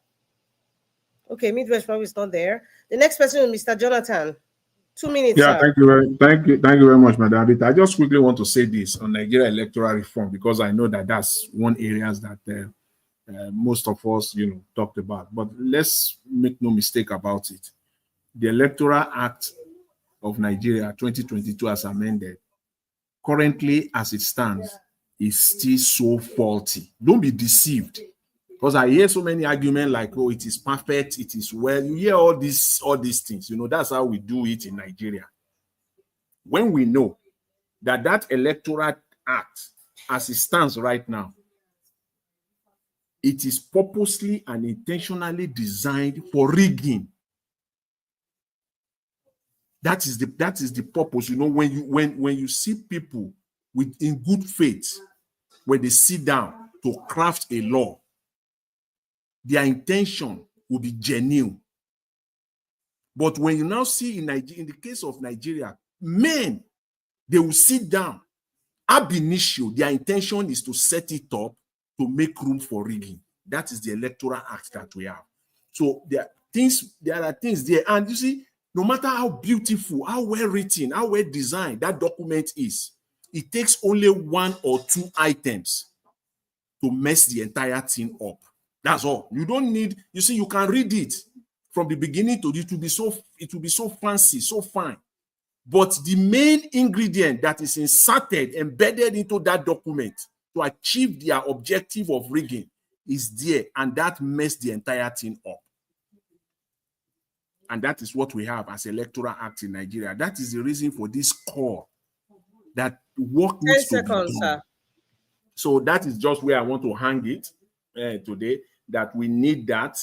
Okay, Midwest Republic is not there. The next person is Mr. Jonathan. 2 minutes. Yeah, sir. thank you very much, Madam Abita. I just quickly want to say this on Nigeria electoral reform, because I know that that's one area that most of us, talked about. But let's make no mistake about it. The Electoral Act of Nigeria 2022 as amended, currently as it stands, is still so faulty. Don't be deceived, because I hear so many arguments like, oh, it is perfect, it is well. You hear all these things. That's how we do it in Nigeria. When we know that Electoral Act, as it stands right now, it is purposely and intentionally designed for rigging. That is the purpose. When you see people in good faith, when they sit down to craft a law, their intention will be genuine. But when you now see in the case of Nigeria, men, they will sit down. Ab initio, their intention is to set it up to make room for rigging. That is the Electoral Act that we have. So there are things there. And you see, no matter how beautiful, how well written, how well designed that document is, it takes only one or two items to mess the entire thing up. That's all. You don't need, you see, you can read it from the beginning to it will be so fancy, so fine. But the main ingredient that is inserted, embedded into that document to achieve their objective of rigging is there, and that messed the entire thing up. And that is what we have as Electoral Act in Nigeria. That is the reason for this call that work needs to be done. Sir. So that is just where I want to hang it today, that we need that,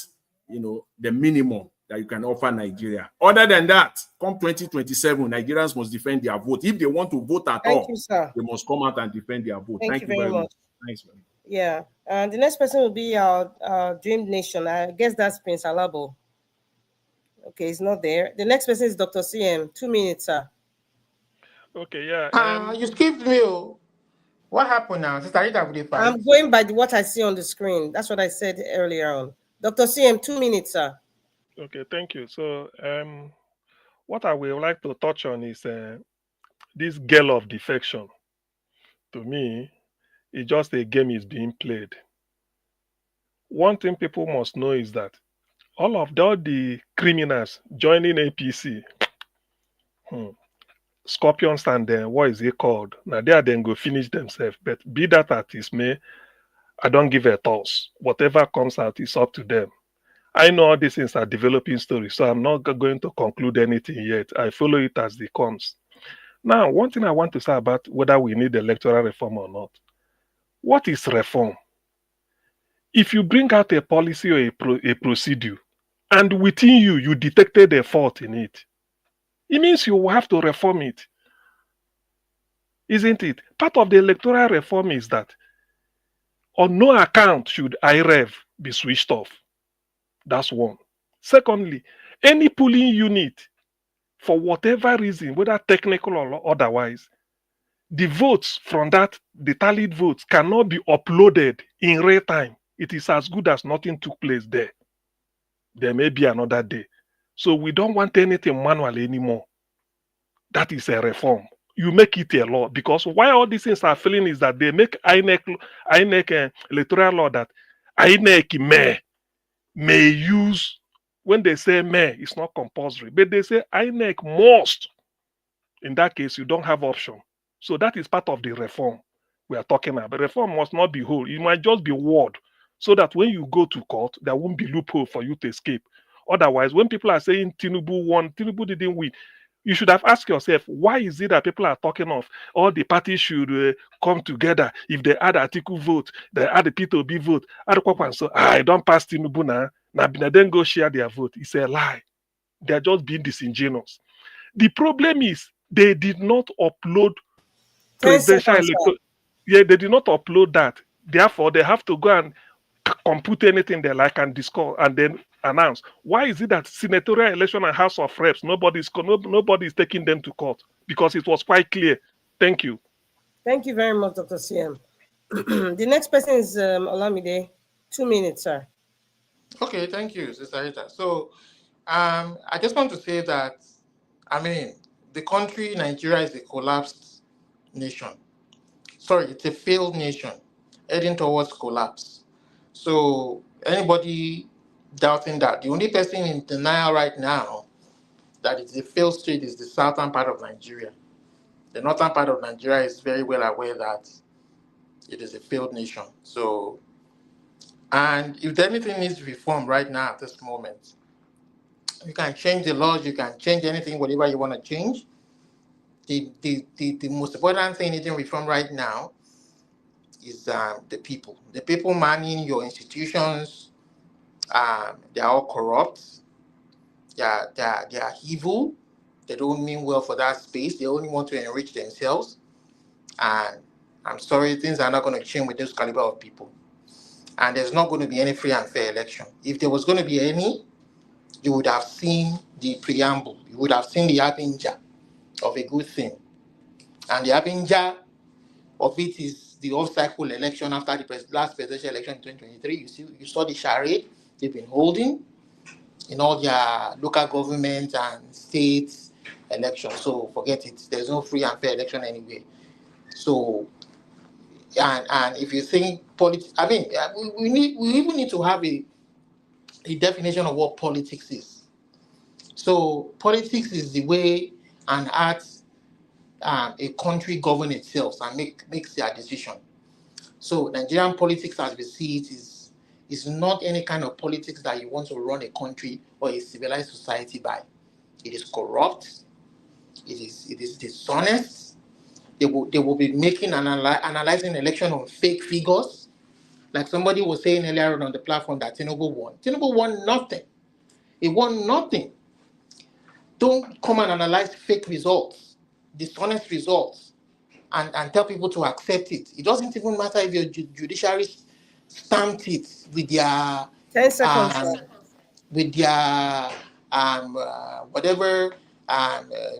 the minimum that you can offer Nigeria. Other than that, come 2027, Nigerians must defend their vote. If they want to vote at all, they must come out and defend their vote. Thank you very much. Thanks, man. Yeah. The next person will be our Dream Nation. I guess that's Prince Alabo. Okay, he's not there. The next person is Dr. CM. 2 minutes, sir. Okay, yeah. You skipped me. What happened now? I'm going by what I see on the screen. That's what I said earlier on. Dr. CM, 2 minutes, sir. Okay, thank you. So, what I would like to touch on is this girl of defection. To me, it's just a game is being played. One thing people must know is that all the criminals joining APC, Scorpions and what is it called? Now they are then go finish themselves. But be that as may, I don't give a toss. Whatever comes out is up to them. I know all these things are developing stories, so I'm not going to conclude anything yet. I follow it as it comes. Now, one thing I want to say about whether we need electoral reform or not. What is reform? If you bring out a policy or a procedure, and within you detected a fault in it, it means you will have to reform it. Isn't it? Part of the electoral reform is that on no account should IREV be switched off. That's one. Secondly, any polling unit, for whatever reason, whether technical or otherwise, the votes from the tallied votes cannot be uploaded in real time. It is as good as nothing took place there. There may be another day. So we don't want anything manual anymore. That is a reform. You make it a law, because why all these things are failing is that they make INEC electoral law that INEC may use. When they say may, it's not compulsory, but they say INEC must. In that case, you don't have option. So that is part of the reform we are talking about. Reform must not be whole. It might just be word, so that when you go to court, there won't be loophole for you to escape. Otherwise, when people are saying Tinubu won, Tinubu didn't win, you should have asked yourself, why is it that people are talking of all the parties should come together? If they add article vote, they add the P2B vote, so I don't pass Tinubu now. Now then go share their vote. It's a lie. They're just being disingenuous. The problem is they did not upload presidential electoral. Yeah, they did not upload that. Therefore, they have to go and compute anything they like and discuss and then announce. Why is it that senatorial election and House of Reps, nobody is taking them to court? Because it was quite clear. Thank you. Thank you very much, Dr. CM. The next person is Olamide. 2 minutes, sir. Okay, thank you, Sister Rita. So I just want to say that, the country, Nigeria, is a collapsed nation. Sorry, it's a failed nation heading towards collapse. So anybody doubting that, the only person in denial right now that it's a failed state is the southern part of Nigeria. The northern part of Nigeria is very well aware that it is a failed nation. So, and if anything needs reform right now at this moment, you can change the laws, you can change anything, whatever you want to change. The most important thing needing reform right now is the people. The people manning your institutions, they are all corrupt. They are evil. They don't mean well for that space. They only want to enrich themselves. And I'm sorry, things are not going to change with this caliber of people. And there's not going to be any free and fair election. If there was going to be any, you would have seen the preamble, you would have seen the harbinger of a good thing. And the harbinger of it is the off-cycle election after the last presidential election in 2023. You saw the charade they've been holding in all their local government and state elections. So forget it. There's no free and fair election anyway. So, and if you think politics, I mean, we even need to have a definition of what politics is. So politics is the way an art a country govern itself and makes their decision. So Nigerian politics, as we see it, is not any kind of politics that you want to run a country or a civilized society by. It is corrupt. It is dishonest. They will be making analyzing election on fake figures. Like somebody was saying earlier on the platform that Tinubu won. Tinubu won nothing. He won nothing. Don't come and analyze fake results, dishonest results, and tell people to accept it. It doesn't even matter if your judiciary stamped it with their 10 seconds. With their whatever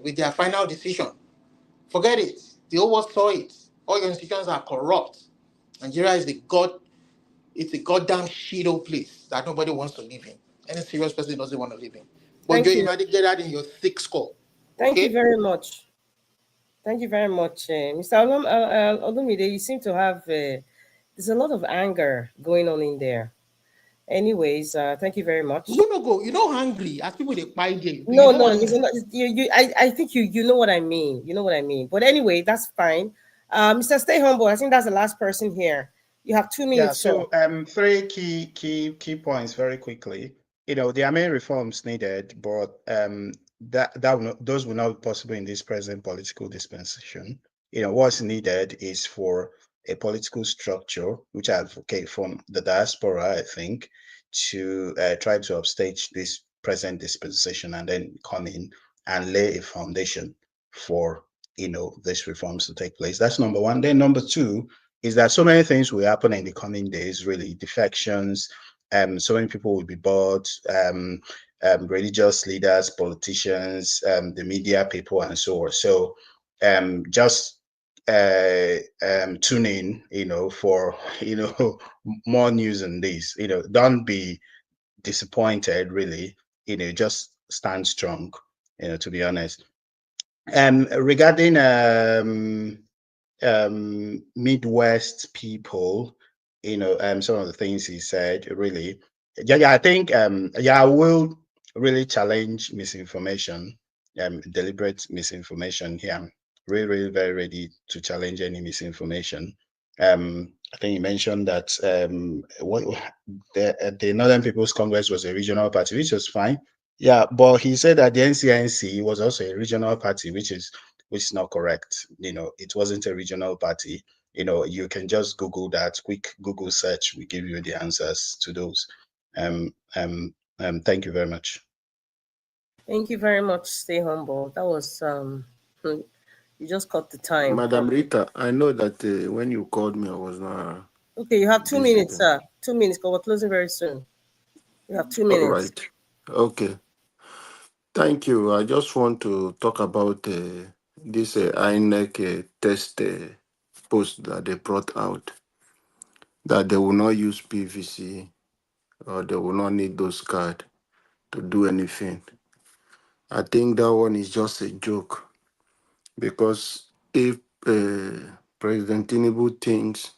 with their final decision. Forget it. The whole world saw it. All your institutions are corrupt. Nigeria is it's a goddamn shitty place that nobody wants to live in. Any serious person doesn't want to live in. But you might get that in your thick skull. Thank you very much. Thank you very much, Mr. Olumide. You seem to have there's a lot of anger going on in there. Anyways, thank you very much. You're not hungry. As people they buy there. No, I think you know what I mean. You know what I mean. But anyway, that's fine. Mr. Stay Humble, I think that's the last person here. You have 2 minutes. Yeah, so 3 key points very quickly. There are many reforms needed, but those will not be possible in this present political dispensation. What's needed is for a political structure, which I advocate from the diaspora, I think, to try to upstage this present dispensation and then come in and lay a foundation for these reforms to take place. That's number one. Then number two is that so many things will happen in the coming days, really, defections, so many people will be bored, religious leaders, politicians, the media people, and so on. So just tune in, for, more news on this. Don't be disappointed, really. Just stand strong, to be honest. Regarding Midwest people, some of the things he said, really, I think, I will really challenge misinformation, deliberate misinformation here. I'm really, really very ready to challenge any misinformation. I think you mentioned that the Northern People's Congress was a regional party, which was fine. Yeah, but he said that the NCNC was also a regional party, which is not correct. It wasn't a regional party. You can just Google that. Quick Google search will give you the answers to those. Thank you very much. Thank you very much. Stay humble. That was you just cut the time. Madam Rita, I know that when you called me, I was not. Okay, you have 2 minutes, sir. 2 minutes, because we're closing very soon. You have 2 minutes. All right. Okay. Thank you. I just want to talk about this INEC test post that they brought out, that they will not use PVC or they will not need those cards to do anything. I think that one is just a joke, because if President Tinubu thinks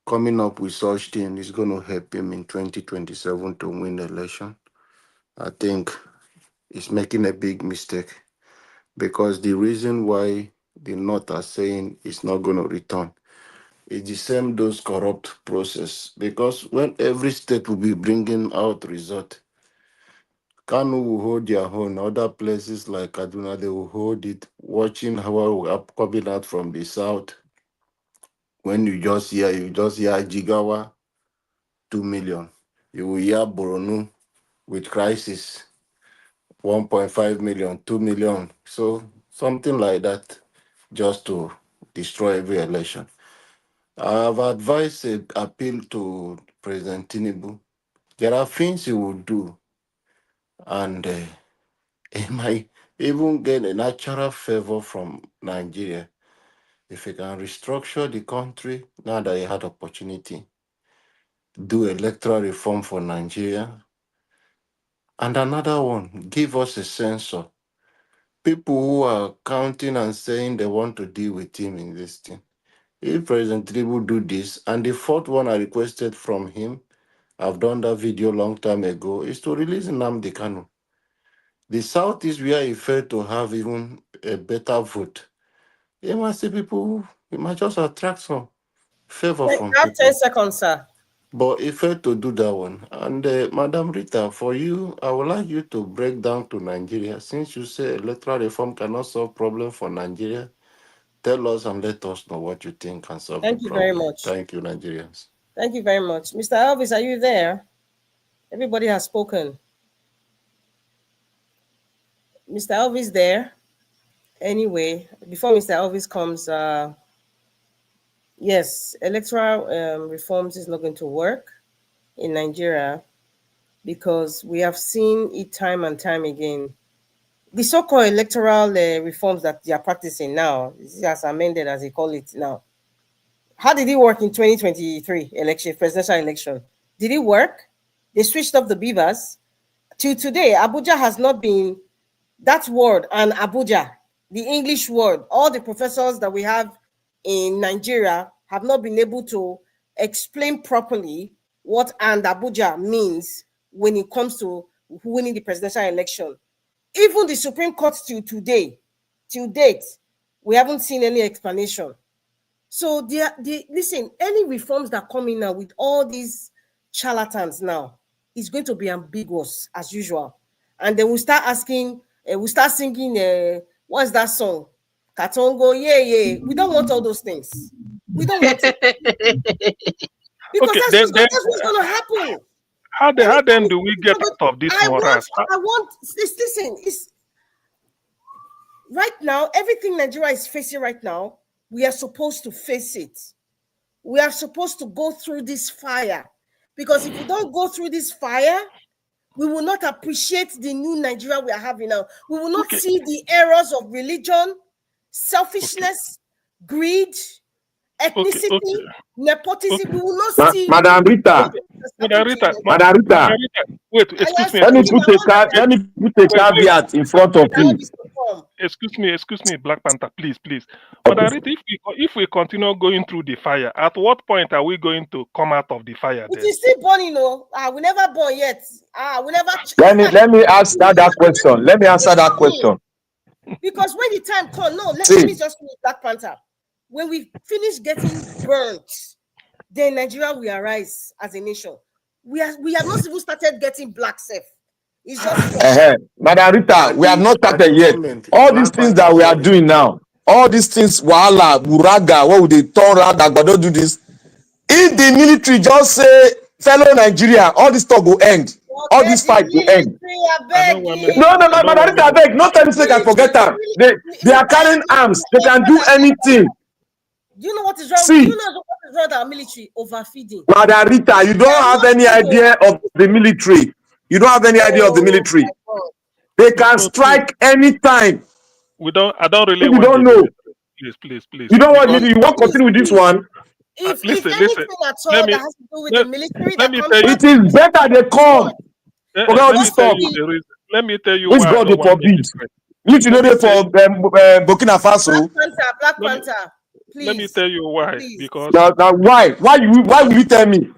coming up with such thing is going to help him in 2027 to win the election, I think he's making a big mistake, because the reason why the North are saying it's not going to return is the same those corrupt process. Because when every state will be bringing out result, Kanu will hold their own. Other places like Kaduna, they will hold it, watching how we are coming out from the south. When you just hear Jigawa, 2 million. You will hear Boronu with crisis, 1.5 million, 2 million. So something like that, just to destroy every election. I have advised an appeal to President Tinubu. There are things he will do, and He might even gain a natural favor from Nigeria if he can restructure the country now that he had opportunity, do electoral reform for Nigeria. And another one, give us a censor. People who are counting and saying they want to deal with him in this thing. If President Tinubu do this, and the fourth one I requested from him, I've done that video long time ago, is to release Nnamdi Kanu. The South is where he failed to have even a better vote. He must see people, he might just attract some favor You from have 10 people. seconds, sir. But he failed to do that one. And Madam Rita, for you, I would like you to break down to Nigeria. Since you say electoral reform cannot solve problem for Nigeria, tell us and let us know what you think can solve Thank the you problem. very much. Thank you, Nigerians. Thank you very much. Mr. Elvis, are you there? Everybody has spoken. Mr. Elvis there? Anyway, before Mr. Elvis comes, yes, electoral reforms is not going to work in Nigeria because we have seen it time and time again. The so-called electoral reforms that they are practicing now, this is as amended as they call it now. How did it work in 2023 election, presidential election? Did it work? They switched up the beavers. Till today, Abuja has not been, that word, and Abuja, the English word, all the professors that we have in Nigeria have not been able to explain properly what and Abuja means when it comes to winning the presidential election. Even the Supreme Court till date, we haven't seen any explanation. So listen, any reforms that come in now with all these charlatans now is going to be ambiguous as usual. And then we'll start asking, we'll start singing, what's that song? Katongo, yeah. We don't want all those things. We don't want it. Because Okay, that's what's going to happen. How then do we get out of this morass? Listen, it's right now, everything Nigeria is facing right now, we are supposed to face it. We are supposed to go through this fire. Because if we don't go through this fire, we will not appreciate the new Nigeria we are having now. We will not see the errors of religion, selfishness, greed, ethnicity, nepotism. We will not see. Madam Rita. Wait, excuse me. Let me put a caveat in front of you. Excuse me, Black Panther, please. Madam Rita, if we continue going through the fire, at what point are we going to come out of the fire? It is still burning, we never born yet. We never. Let me answer that question. Let me answer that question. Because when the time comes, let me just finish Black Panther. When we finish getting burnt, then Nigeria will arise as a nation. We have not even started getting black safe. It's just Madam Rita, we have not started yet. All these things that we are doing now, all these things, Wala, Buraga, what would they turn around that don't do this? If the military just say, fellow Nigeria, all this talk will end. All this fight will end. No, Madam Rita, I beg. Not time to forget them. They are carrying arms. They can do anything. Do you know what is wrong? Do you know what is wrong with our military? Overfeeding. Madam Rita, you don't have any idea of the military. You don't have any idea of the military. They can strike anytime. I don't really. You don't know. Please. You don't want you want to continue with this one. Listen. At all that has to do with the military, it is better they come. Let me tell you which why. God they forbid. If you know they for Burkina Faso. Black Panther. Please. Let me tell you why. Because now why will you tell me?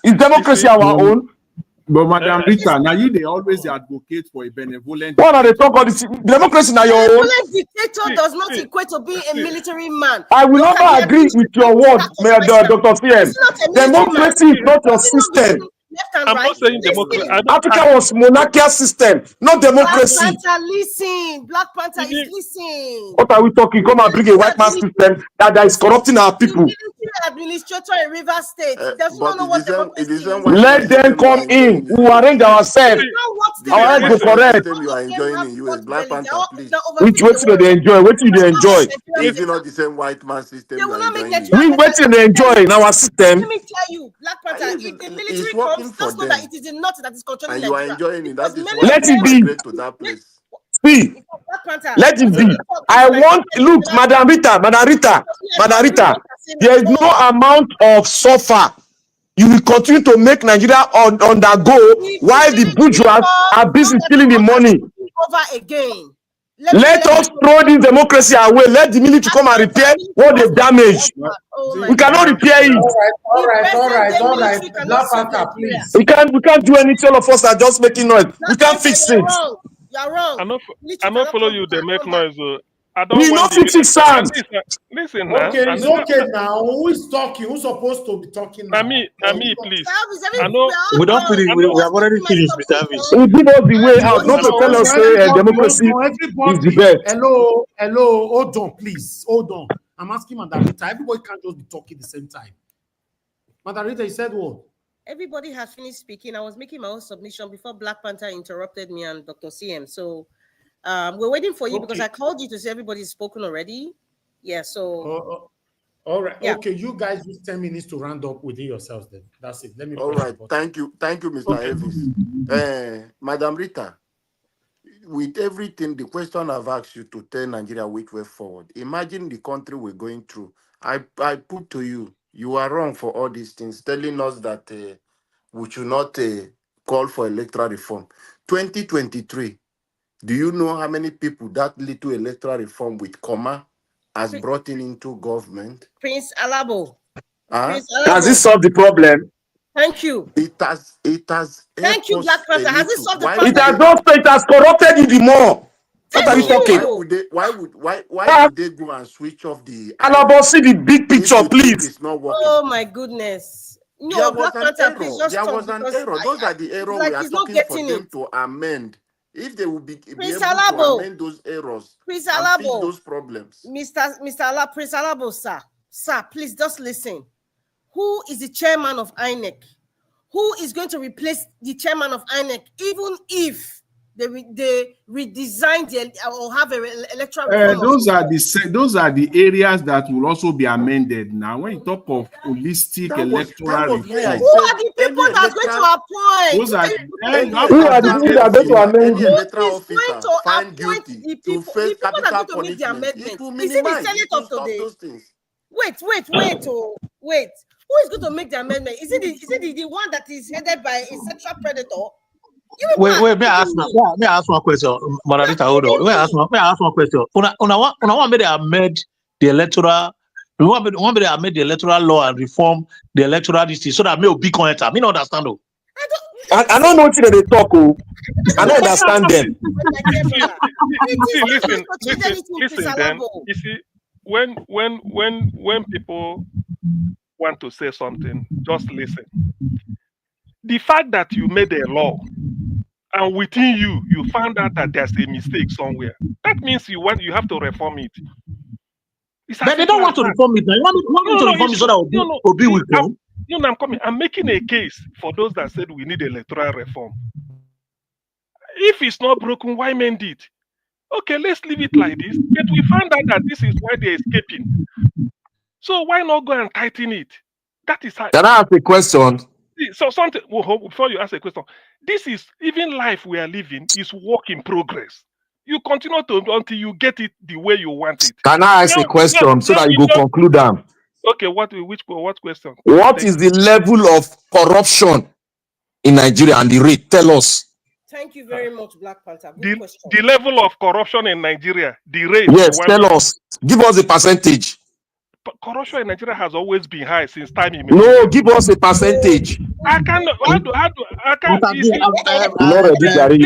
Is democracy our own? But Madam Rita, now they always advocate for a benevolent. What are they talking about? This democracy now your own? Benevolent dictator does not equate to being a military man. I will never agree with your word, Dr. CM. Democracy is not your system. I'm not saying democracy. Africa was monarchical system, not democracy. Black Panther, listen. Black Panther is listening. What are we talking? Come and bring a white man system that is corrupting our people. Administrator in River State. Does not know what democracy is. Let them come in. We will arrange ourselves. Our heads go correct. You are enjoying in US. Black Panther, please. Which way do they enjoy? What do they enjoy? Is it not the same white man system? They will not make that. We wait till they enjoy in our system. Let me tell you, Black Panther, if the military comes, just know that it is the north that is controlling and you are enjoying it. That is let it be. To that place. See, let it be. I want, look, Madam Rita, there is no amount of suffer you will continue to make Nigeria undergo while the bourgeois are busy stealing the money. Over again. Let us throw this democracy away. Let the military come and repair what they've damaged. We cannot repair it. All right. Black Panther, please. We can't do anything. All of us are just making noise. We can't fix it. You're wrong. I not follow you. They make noise. I don't we want not fix it, Sam. Listen okay, it's okay now. Who is talking? Who's supposed to be talking now? Me, please. We don't finish. We have already finished, Mr. Avis. We give us the way out, not to tell us democracy is the best. Hello, hold on, please. Hold on. I'm asking Madam Rita. Everybody can't just be talking at the same time. Madam Rita, you said what? Everybody has finished speaking. I was making my own submission before Black Panther interrupted me and Dr. CM. So we're waiting for you because I called you to say everybody's spoken already. Yeah, so. All right. Yeah. Okay, you guys use 10 minutes to round up within yourselves then. That's it. Let me. All right. Thank you, Mr. Evans. Madam Rita, with everything, the question I've asked you to tell Nigeria which way forward. Imagine the country we're going through. I put to you, you are wrong for all these things, telling us that we should not call for electoral reform. 2023, do you know how many people that little electoral reform with comma has brought into government? Prince Alabo. Has it solved the problem? Thank you. It has. Thank you, Black Panther. Has it solved the problem? It has corrupted it more. What are you talking? Why would they go and switch off the? Alabo, see the big picture, please. It's not working. Oh my goodness. No, Black Panther, please just there stop. Was an error. Those are the errors like we are talking for them to amend. If they will be able to amend those errors and fix those problems. Prince Alabo, sir, please just listen. Who is the chairman of INEC? Who is going to replace the chairman of INEC, even if they redesign or have an electoral reform? Those are the areas that will also be amended now. When you talk of holistic electoral reform, who are the people that are going to appoint? Those are who are the people that are going to amend it? Find guilty the people that are going to make the amendment. Is it the Senate of today? Wait. Who is going to make the amendment? Is it the one that is headed by a sexual predator? Wait, may I ask one question, Margarita? Hold on. May I ask one question? Una want me to amend the electoral. We want me to amend the electoral law and reform the electoral district so that me will be enter. Me not understand. I don't know what they talk. I don't understand them. Listen. Then you see, when people want to say something, just listen. The fact that you made a law and within you found out that there's a mistake somewhere, that means you have to reform it. But they don't want to reform it now. You want me to reform it so that will be with them? No, I'm making a case for those that said we need electoral reform. If it's not broken, why mend it? Okay, let's leave it like this. But we found out that this is why they're escaping. So why not go and tighten it? That is how. Can I ask a question? So something before you ask a question, this is even life we are living is work in progress. You continue until you get it the way you want it. Can I ask a question so that you go conclude them? Okay, what question? What is the level of corruption in Nigeria and the rate? Tell us. Thank you very much, Black Panther. Good question. The level of corruption in Nigeria, the rate. Yes, tell us. Give us a percentage. Corruption in Nigeria has always been high since time immemorial. No, give us a percentage. I cannot. I can't. You're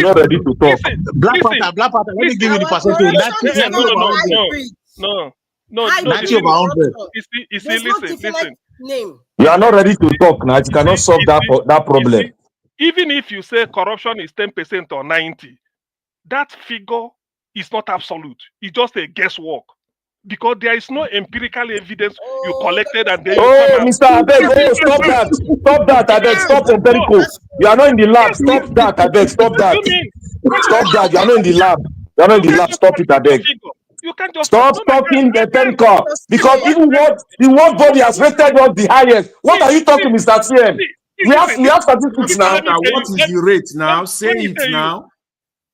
not ready to talk. Black Panther. Let me give you the percentage. No. Listen. You are not ready to talk now. You cannot solve that problem. Even if you say corruption is 10% or 90%, that figure is not absolute. It's just a guesswork. Because there is no empirical evidence you collected and then Mr. Abeg, stop that, Abeg, stop empirical. You are not in the lab. Stop that, Abeg, stop that. Stop that. You are not in the lab. Stop it, Abeg. You can't just stop talking empirical. Because even the world body has rated us the highest. What are you talking, Mr. CM? We have statistics now. What is the rate now? Say it now.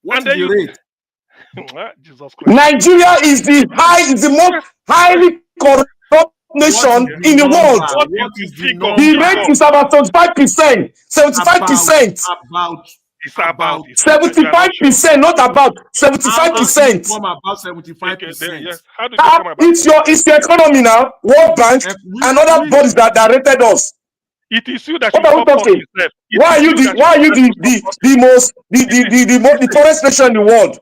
What is the rate? Jesus Christ. Nigeria is the most highly corrupt nation in the world. What is the number? The rate is about 75%. 75%. It's about 75%, not about 75%. How does it come about 75%? Yes. How did it come about? It's the economy now, World Bank, and other bodies that rated us. It is you that what are we talking? Why are you the poorest nation in the world?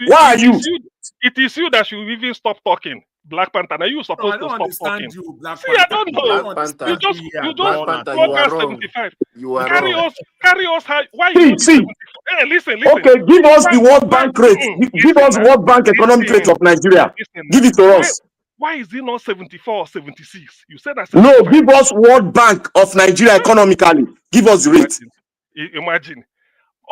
Why are you? It is you that should even stop talking. Black Panther, are you supposed to stop talking? You, Black See, I don't know. Black Panther. You just Black Panther, you are wrong. 75. You are carry wrong. us high. Why you see? Hey, listen. Okay, give us the World Bank rate. Give us World Bank economic rate of Nigeria. Give it to us. Why is it not 74 or 76? You said that. No, give us World Bank of Nigeria economically. Give us the rate. Imagine.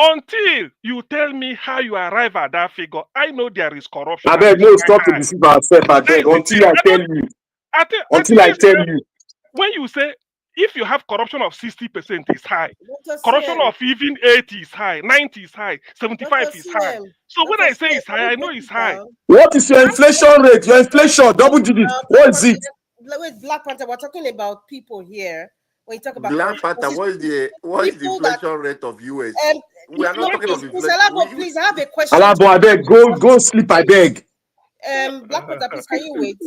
Until you tell me how you arrive at that figure, I know there is corruption. I beg, no, stop to deceive ourselves. I beg, until I tell you. Until I tell you. When you say, if you have corruption of 60% is high, corruption of even 80 is high, 90 is high, 75 is high. So when I say it's high, I know it's high. What is your inflation rate? Your inflation, double digit. What is it? Wait, Black Panther, we're talking about people here. When you talk about Black Panther, what is the inflation rate of US? We are not talking of inflation. Alabo, please, I have a question. Alabo, I beg, go sleep, I beg. Black Panther, please, can you wait?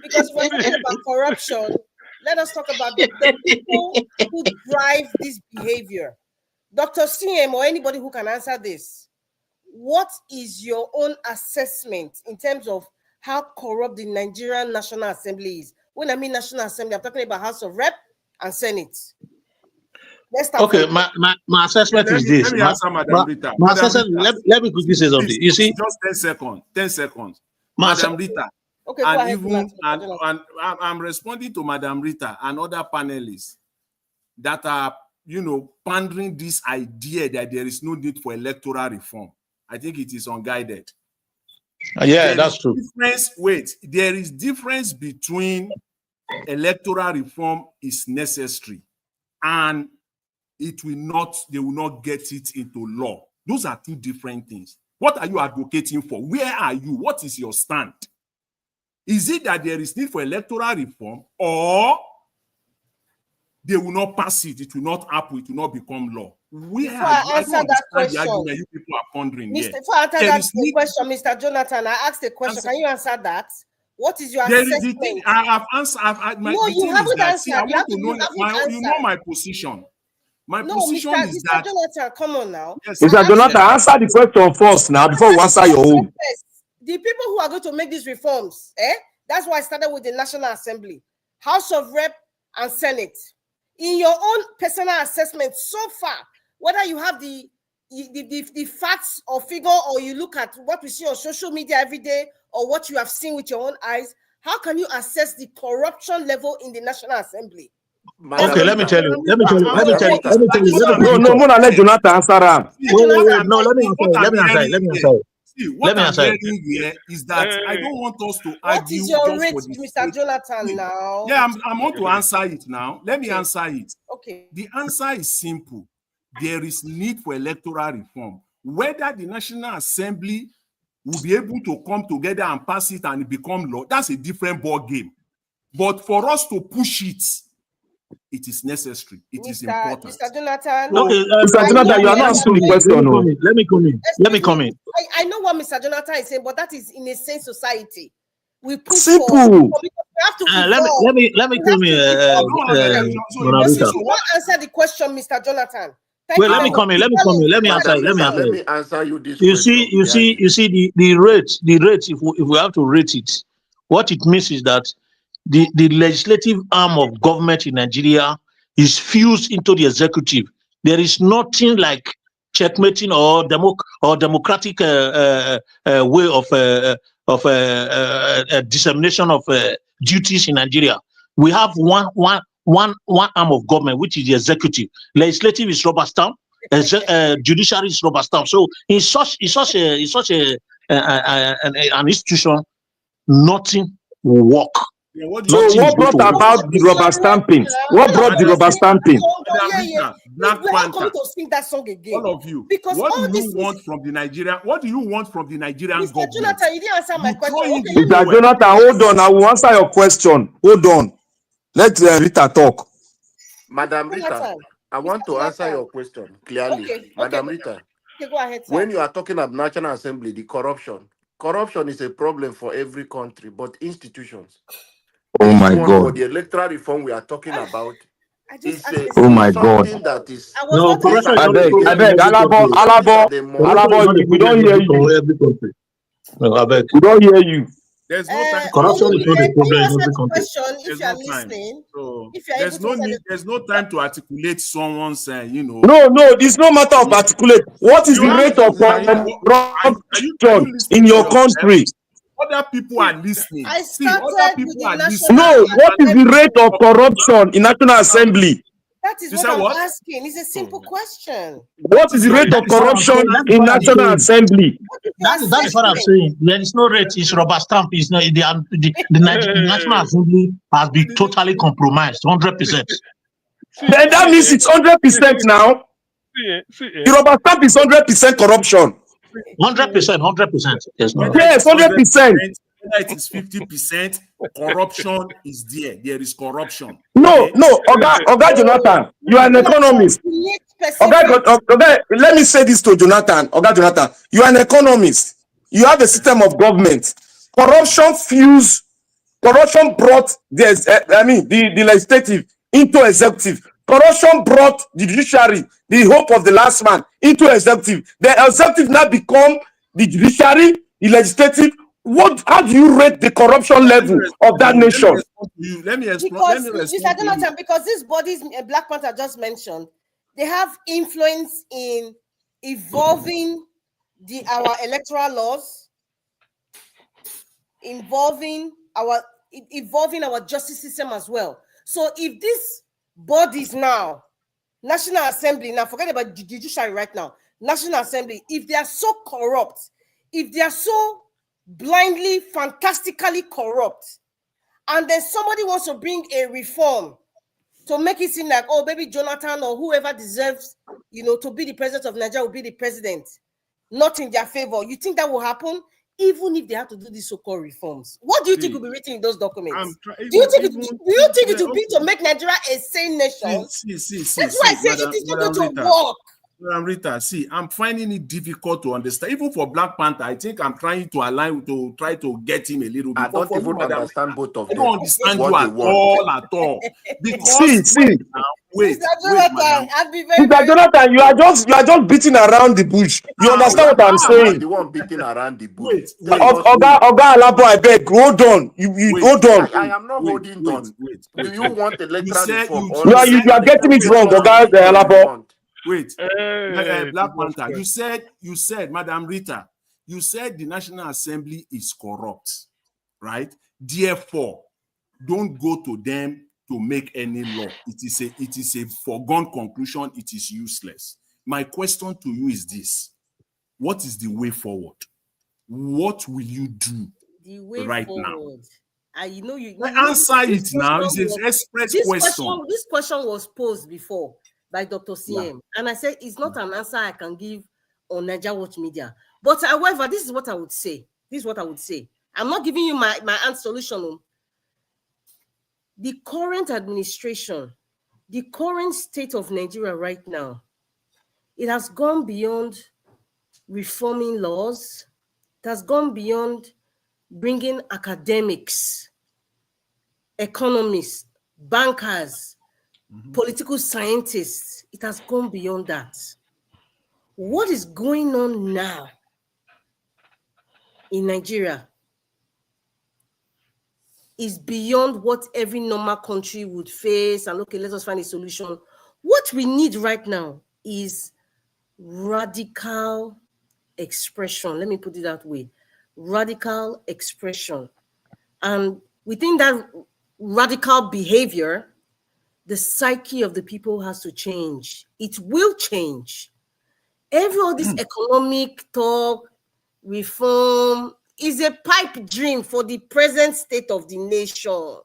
Because we're talking about corruption. Let us talk about the people who drive this behavior. Dr. CM or anybody who can answer this. What is your own assessment in terms of how corrupt the Nigerian National Assembly is? When I mean National Assembly, I'm talking about House of Rep and Senate. Let's start. Okay, my assessment is this. My assessment, let me quickly say something. You see, just 10 seconds. Madam Rita. Okay, and even and I'm responding to Madam Rita and other panelists that are, pandering this idea that there is no need for electoral reform. I think it is unguided. Yeah, that's true. There is difference between electoral reform is necessary and they will not get it into law. Those are two different things. What are you advocating for? Where are you? What is your stand? Is it that there is need for electoral reform, or they will not pass it, it will not happen, it will not become law? Where are you? Answer that question. The argument you people are pondering here. Before I answer that question, Mr. Jonathan, I asked a question. Can you answer that? What is your assessment? I have answered. No, you haven't answered. I want to know my position. My position is that. Mr. Jonathan, come on now. Yes, Mr. Jonathan, answer the question first now before we answer your own. The people who are going to make these reforms, that's why I started with the National Assembly, House of Rep and Senate. In your own personal assessment so far, whether you have the facts or figure, or you look at what we see on social media every day, or what you have seen with your own eyes, how can you assess the corruption level in the National Assembly? Okay, let me tell you. No, Mona, let Jonathan answer that. No, let me answer. See, what I'm hearing here is that I don't want us to argue. What is your rate, Mr. Jonathan, now? Yeah, I want to answer it now. Let me answer it. Okay. The answer is simple. There is need for electoral reform. Whether the National Assembly will be able to come together and pass it and become law, that's a different ball game. But for us to push it, it is necessary. It is important. Mr. Jonathan. Okay, Mr. Jonathan, you are not answering the question. Let me come in. I know what Mr. Jonathan is saying, but that is in a sane society. We push simple. For, we have to let me come in. Answer the question, Mr. Jonathan. Let me come in. Let me answer you this. You see the rate. If we have to rate it, what it means is that the legislative arm of government in Nigeria is fused into the executive. There is nothing like checkmating or democratic way of dissemination of duties in Nigeria. We have one arm of government, which is the executive. Legislative is rubber stamp. Judiciary is rubber stamp. So in such an institution, nothing will work. Yeah, what do So you what brought about the rubber stamping? What brought the rubber stamping? Black We're not Panther, coming to sing that song again. all of you. Because What do all you this want from the Nigerian? What do you want from the Nigerian Mr. government? Jonathan, you didn't answer my question. Throw in Okay, the Mr. Jonathan, hold on. I will answer your question. Hold on. Let Rita talk. Madam Rita, Jonathan, I want to answer your question clearly. Okay, Madam okay. Rita, Okay, go ahead, sir. when you are talking about National Assembly, the corruption is a problem for every country, but institutions. Oh This my one God. for the electoral reform we are talking about is Oh my God. something that is No, corruption is not a I problem in beg, every country. Corruption is not a we don't problem hear in you. every country. No, I beg. We don't hear you. There's no time. Corruption is not a Can problem you in answer every the country. question if There's you are no time. listening? So If you are able to answer there's no time to articulate someone's, No, it's no matter of articulate. What is You the have rate to of say, are you corruption listening in to your yourself? country? Other people are listening. I See, other started with people the are national. listening. No, what is the rate of corruption in National Assembly? That is You what said I'm what? asking. It's a simple question. What is the rate of corruption in National Assembly? That is what I'm saying. There is no rate. It's rubber stamp. It's not the National Assembly has been totally compromised, 100%. Then that means it's 100% now. The rubber stamp is 100% corruption. 100%. Yes, no. Yes, 100%. Whether it is 50%, corruption is there. There is corruption. No, Oga Jonathan, you are an economist. Oga, let me say this to Jonathan. Oga Jonathan, you are an economist. You have a system of government. Corruption brought the legislative into executive. Corruption brought the judiciary, the hope of the last man, into executive. The executive now become the judiciary, the legislative. How do you rate the corruption level of that nation? Let me Because respond Mr. Jonathan, because these bodies Black Panther just mentioned, they have influence in evolving our electoral laws, evolving our justice system as well. So if these bodies now, National Assembly, now forget about the judiciary right now, National Assembly, if they are so corrupt, if they are so blindly, fantastically corrupt, and then somebody wants to bring a reform to make it seem like, oh, maybe Jonathan or whoever deserves, to be the president of Nigeria will be the president, not in their favor. You think that will happen? Even if they have to do these so-called reforms, what do you think will be written in those documents? Do you think it will be to make Nigeria a sane nation? That's why I say it is not going to work. Rita, see, I'm finding it difficult to understand. Even for Black Panther, I think I'm trying to align to try to get him a little bit. I don't even understand both of them. I don't understand you at all. Because see. Wait, Mr. Jonathan, you are just beating around the bush. You understand what I'm saying? The one beating around the bush. Oga Alabo, I beg, hold on. Hold on. I am not holding on. Do you want electoral reform? You are getting it wrong, Oga Alabo. Wait, Black Panther, you said, Madam Rita, you said the National Assembly is corrupt, right? Therefore, don't go to them to make any law. It is a foregone conclusion. It is useless. My question to you is this: what is the way forward? What will you do right now? Answer it now. It's an express question. This question was posed before by Dr. CM. And I said, it's not an answer I can give on Nigeria Watch Media. But however, this is what I would say. I'm not giving you my answer solution. The current administration, the current state of Nigeria right now, it has gone beyond reforming laws. It has gone beyond bringing academics, economists, bankers, political scientists. It has gone beyond that. What is going on now in Nigeria is beyond what every normal country would face. And okay, let us find a solution. What we need right now is radical expression. Let me put it that way. Radical expression. And within that radical behavior, the psyche of the people has to change. It will change. All this economic talk, reform, is a pipe dream for the present state of the nation.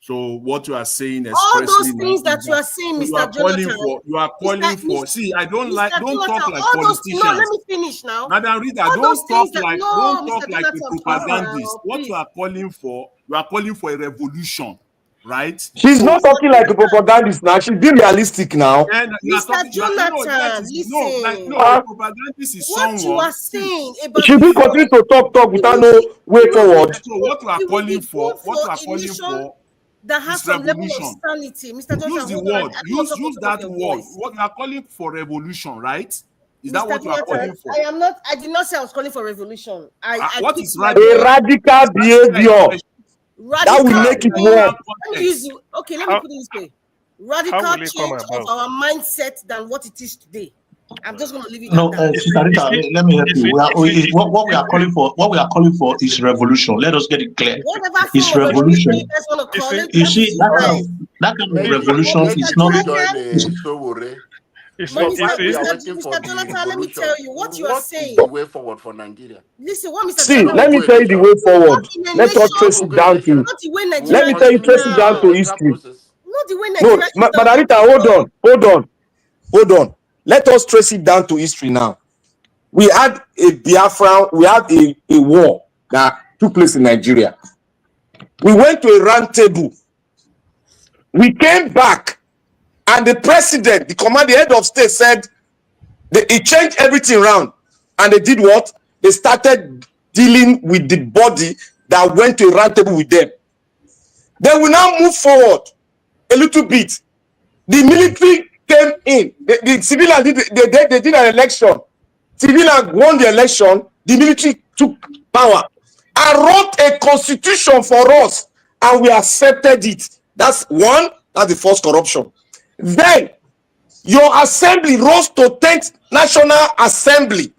So what you are saying, All those things that you are saying, Mr. Jonathan, you are calling for. See, I don't like. Don't Jonathan, talk like all those, politicians. no, let me finish now. Madam Rita, all don't talk that, like no, don't talk Mr. like a Jonathan, propagandist. What you are calling for, you are calling for a revolution, right? She's not talking like a propagandist now. She's being realistic now. And Mr. Jonathan, listen. A propagandist is what you are saying about she will continue to talk without no way forward. So what you are calling for, that has some level of sanity, Mr. Jonathan. Use the word. Use that word. What you are calling for revolution, right? Is that what you are calling for? I did not say I was calling for revolution. What is a radical behavior that will make it work? Okay, let me put it this way. Radical change of our mindset than what it is today. I'm just going to leave it at that. Sister Rita, let me help you. What we are calling for is revolution. Let us get it clear. It's revolution. You see, that kind of revolution is not. Mr. Jonathan, let me tell you what you are saying. The way forward for Nigeria. Listen, what Mr. See, let me tell you the way forward. Let us trace it down to. Let me tell you, trace it down to history. Not the way Nigeria. No, Madam Rita, hold on. Let us trace it down to history now. We had a Biafran, we had a war that took place in Nigeria. We went to a round table. We came back, and the president, the head of state said he changed everything around. And they did what? They started dealing with the body that went to a round table with them. Then we now move forward a little bit. The military came in. The civilians they did an election. Civilians won the election. The military took power and wrote a constitution for us, and we accepted it. That's one. That's the first corruption. Then your assembly rose to 10th National Assembly.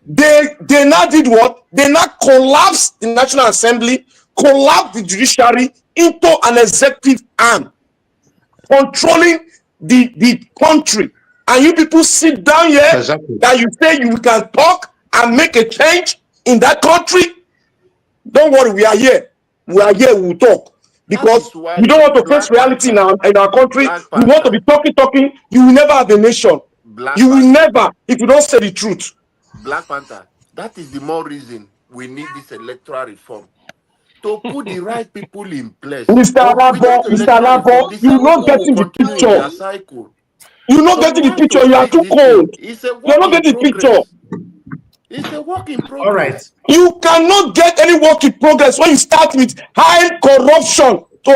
They now did what? They now collapsed the National Assembly, collapsed the judiciary into an executive arm, controlling the country. And you people sit down here that you say you can talk and make a change in that country. Don't worry, we are here. We are here, we will talk. Because we don't want to face reality in our country. We want to be talking. You will never have a nation. You will never, if you don't say the truth. Black Panther, that is the more reason we need this electoral reform. To put the right people in place. Mr. Labo, you're not getting the picture. You're not getting the picture. You are too cold. You're not getting the picture. It's a work in progress. All right. You cannot get any work in progress when you start with high corruption to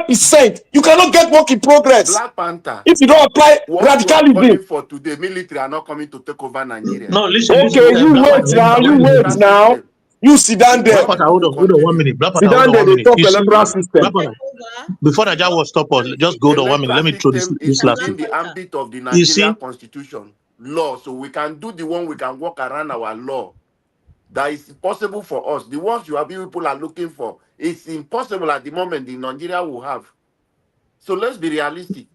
100%. You cannot get work in progress. Black Panther. If you don't apply radicalism. For today, military are not coming to take over Nigeria. No, listen. Okay, you wait now. You sit down there. Hold on 1 minute. Sit down there, they talk electoral system. Before the judge will stop us, just go to 1 minute. Let me throw this last in the ambit of the Nigerian Constitution law, so we can do the one we can work around our law. That is possible for us. The ones people are looking for, it's impossible at the moment in Nigeria will have. So let's be realistic.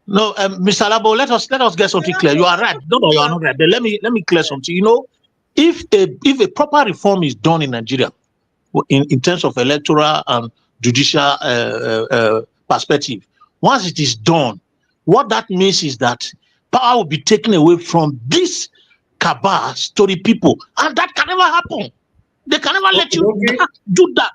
No, Mr. Labo, let us get something clear. You are right. No, you are not right. But let me clear something. You know, if a proper reform is done in Nigeria, in terms of electoral and judicial perspective, once it is done, what that means is that power will be taken away from this cabals to the people, and that can never happen. They can never let you do that.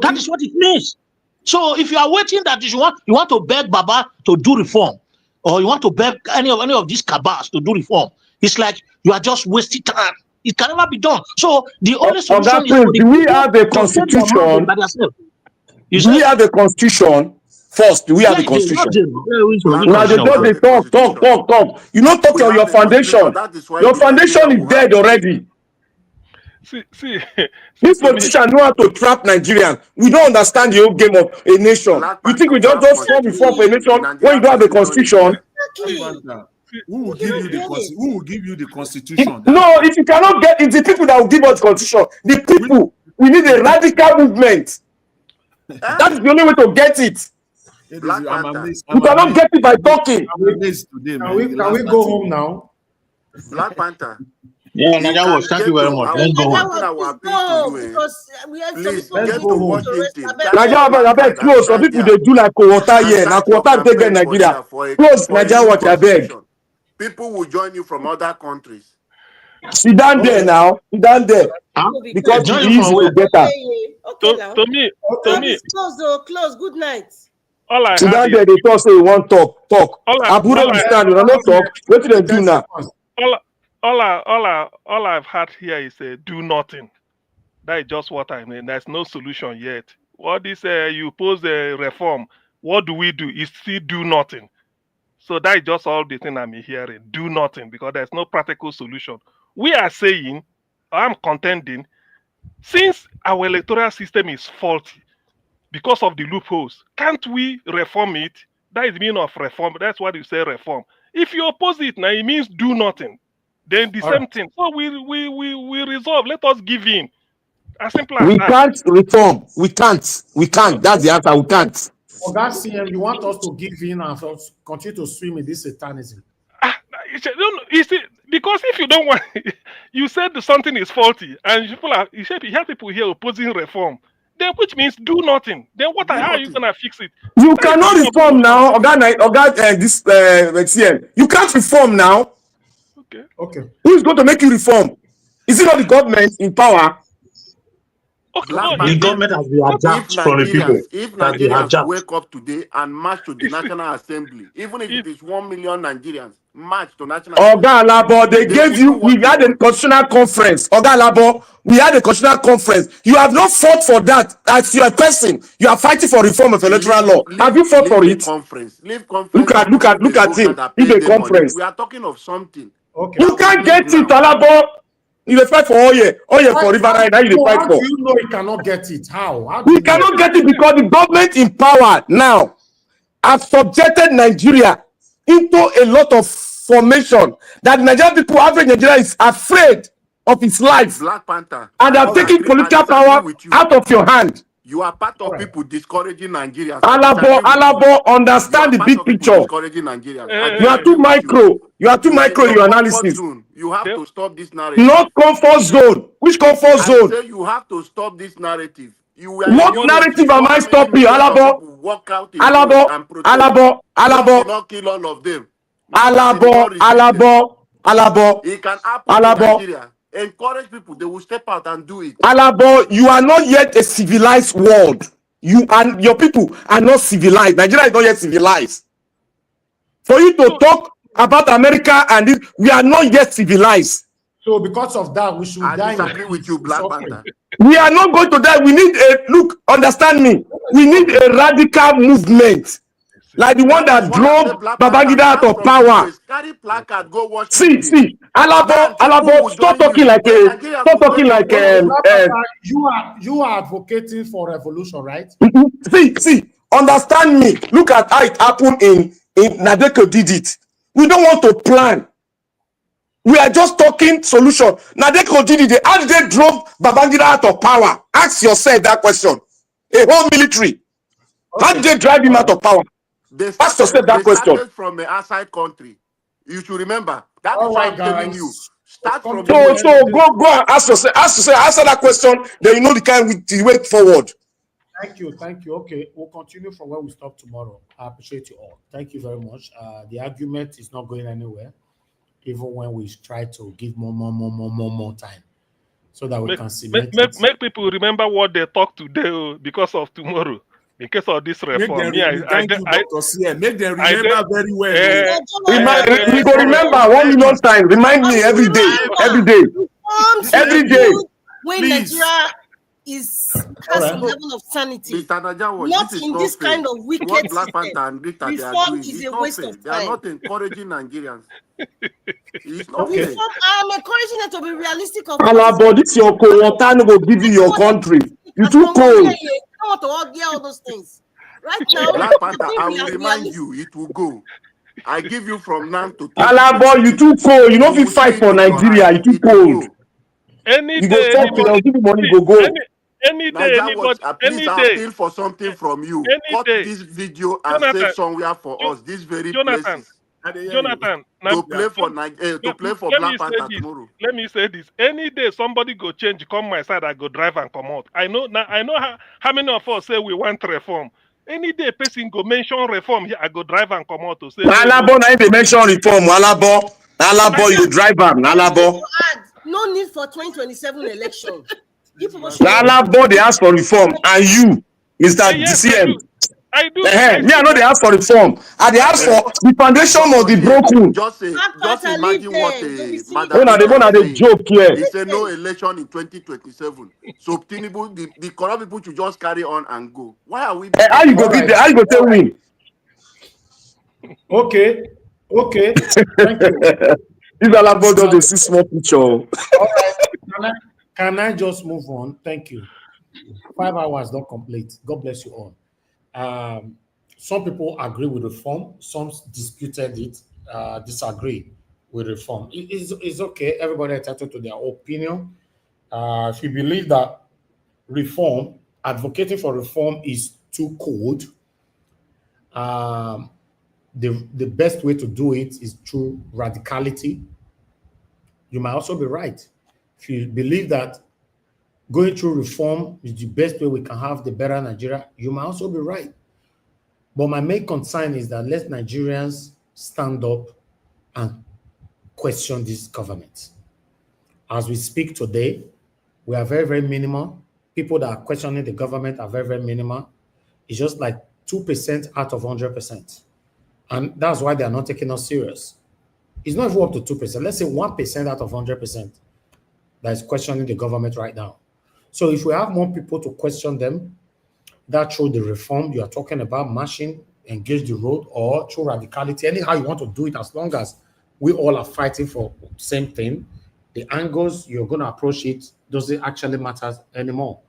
That is what it means. So if you are waiting that you want to beg Baba to do reform, or you want to beg any of these cabals to do reform, it's like you are just wasting time. It can never be done. So the only solution is for the do we have a constitution? Do we have a constitution? First, do we have a constitution? Now they talk. You don't talk on your foundation. Your foundation is dead already. See, this politician know how to trap Nigerians. We don't understand the whole game of a nation. You think we just form for a nation when you don't have a constitution? Who will give you the constitution? No, if you cannot get, it's the people that will give us the constitution. The people. We need a radical movement. That is the only way to get it. You cannot get it by talking. Can we go home now? Black Panther. Yeah, You Naija can Watch, thank you get very to. much. I Let's will, go one home. thing I will Please appeal to go you, because we have some please people Let's get need to go to home. rest. Washington, Abeg carry go. a Naija Watch, abeg placard and close. Some stand people they there do like quota and here. Now start your quota take get campaign for Nigeria. there Close for a Naija new Watch, abeg. constitution. People will join you from other countries. Sit down there Okay. now. Sit down there. Huh? Go be Because quick. Join it's you from easy to where? get her. Okay now. To me, to Okay. me, Close though. Close. Good night. all I Sit had down is there, they talk say you want talk. Abure all will I stand, you don't talk. What do they do 10 now? seconds. all I've had here is do nothing. That is just what I mean. There's no solution yet. What is you pose a reform? What do we do? Is still do nothing. So that is just all the thing I'm hearing. Do nothing because there's no practical solution. We are saying, I'm contending, since our electoral system is faulty because of the loopholes, can't we reform it? That is the meaning of reform. That's what you say reform. If you oppose it now, it means do nothing. Then the All right. same thing. So we resolve. Let us give in. As simple as We that. can't reform. We can't. We can't. That's the answer. We can't. Oga CM, you want us to give in and continue to swim in this satanism? You see, because if you don't want, you said something is faulty, and you hear people here opposing reform, then which means do nothing. Then Do how are you nothing. gonna fix it? You That is the cannot meaning of reform now. continue. This CM. You can't reform now. Okay. Okay. Who is going to make you reform? Is it not the government in power? Okay. Black No, The Panther. government has been If attacked from the people. Has been Nigerians attacked. wake up today and march to the it's, National Assembly, even if it it's, is 1 million Nigerians march to National Assembly, Oga Alabo, they they gave will do you, what we they had a want. constitutional conference. Oga Alabo, we had a constitutional conference. You have not fought for that as your person. You are fighting for reform of electoral law. Have you fought Leave for the it? conference. Leave conference of Look people they at go him. gather, Leave pay the them money. conference. We are talking of something Okay. You that will can't move get it, now. Alabo. You dey fight for oil Why, for River now you dey fight how do for. you know you cannot get it? How do We you know? cannot get it because the government in power now has subjected Nigeria into a lot of formation that Nigerian people, average Nigeria, is afraid of his life, Black Panther, and they are taking I political disagree power with you. out of your hand. You are part All of right. people discouraging Nigerians. I disagree with you. Alabo, You understand are the part big of people picture. discouraging Nigerians. I You are disagree too with you. micro. You are too You are in micro in your your comfort analysis. zone. You have then, to stop this narrative. Not comfort zone. Which comfort I zone? say you have to stop this narrative. You were in then What what? US. You narrative am saw I how many stopping? millions of Alabo, people walk out in road Alabo, and protest. Alabo, Trump did Alabo, not kill all of them. Maybe they did Alabo, not resist them. Alabo, Alabo, It can happen in Alabo, Nigeria. Encourage people. They will step out and do it. Alabo. You are not yet a civilized world. You and your people are not civilized. Nigeria is not yet civilized. For you to So talk about America and this, we are not yet civilized. So because of that, we should I die in disagree with you, peace. It's Black okay. Panther. We are not going to die. We need a look. Understand me. We need a radical movement, like the one That is that why I say drove Black Panther Babangida out march of from the power. US, carry placard, go Washington. See, Alabo, Then people will stop join talking you. like Then Nigerians will wake up Okay, tomorrow. you are advocating for revolution, right? see, understand me. Look at how it happened in Nadeko did it. We don't want to plan. We are just talking solution. Nadeko did it. How did they drove Babangida out of power? Ask yourself that question. A whole military. How did they drive him out of power? They Ask yourself that question. started from an outside country. You should remember. That All is why right, I'm telling you. guys. Start Come from to the US. end of this. Go and ask yourself. Answer that question. Then you know the way forward. Thank you. Okay, we'll continue from where we stop tomorrow. I appreciate you all. Thank you very much. The argument is not going anywhere, even when we try to give more time, so that we can cement it. Make people remember what they talk today because of tomorrow. In case of this reform, Thank you, Dr. CM. Make them remember very well. We go remember 1 million times. Remind me every day. When Nigeria has some level of sanity, not in this kind of wicked what Black system. Panther and Rita they are Reform doing is is a not waste fair. of They are time. not encouraging Nigerians. It's not Okay. fair. Reform, I am encouraging them to be realistic of Alabo, this your water no go give you your country. You too cold. I don't want to argue all those things. Right now, Black Panther, I think I we will are remind realistic. you, it will go. I give you from now to Alabo, you too cold. You know if you will fight see for it with your Nigeria, eyes. you too It will cold. go. Any You day, go talk to them, give you money, go. any day, Naija anybody, Watch, please, any I day, appeal for something from you. any Cut day. this video and Jonathan, save somewhere for us. These very Jonathan, places. Jonathan, to play for Black Panther tomorrow. Let me say this. Any day somebody go change, come my side, I go drive and come out. I know how many of us say we want reform. Any day person go mention reform here, I go drive and come out to say. Alabo na they mention reform. Alabo, you drive am. Alabo. No need for 2027 election. Alabo, they ask for reform, and you, Mr. DCM. I do. Me, I know they ask for reform. And they ask for the foundation of the broken. Just imagine what they joke here. He said no election in 2027. So Tinubu, the corrupt people should just carry on and go. Why are we? How you go get there? How you go tell win? Okay. Thank you. This Alabo does a small picture. All right. Can I just move on? Thank you. 5 hours not complete. God bless you all. Some people agree with reform. Some disputed it, disagree with reform. It's okay. Everybody entitled to their opinion. If you believe that reform, advocating for reform is too cold, the best way to do it is through radicality. You might also be right. If you believe that going through reform is the best way we can have the better Nigeria, you might also be right. But my main concern is that let Nigerians stand up and question this government. As we speak today, we are very, very minimal. People that are questioning the government are very, very minimal. It's just like 2% out of 100%. And that's why they are not taking us serious. It's not even up to 2%. Let's say 1% out of 100% that is questioning the government right now. So if we have more people to question them, that through the reform you are talking about, marching, engage the road, or through radicality, anyhow you want to do it, as long as we all are fighting for the same thing, the angles you're going to approach it doesn't actually matter anymore.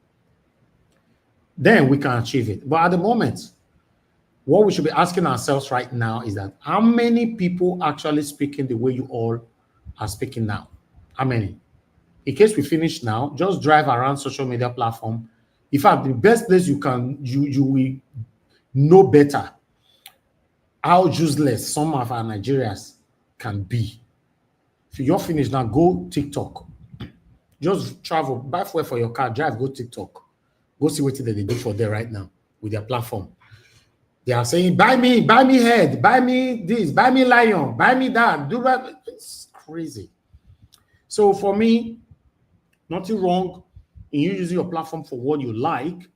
Then we can achieve it. But at the moment, what we should be asking ourselves right now is that how many people actually speaking the way you all are speaking now? How many? In case we finish now, just drive around social media platform. In fact, the best place you will know better how useless some of our Nigerians can be. If you're finished now, go TikTok. Just travel, buy fuel for your car, drive, go TikTok. Go see what they do for there right now with their platform. They are saying, buy me head, buy me this, buy me lion, buy me that, do that. It's crazy. So for me, nothing wrong in you using your platform for what you like,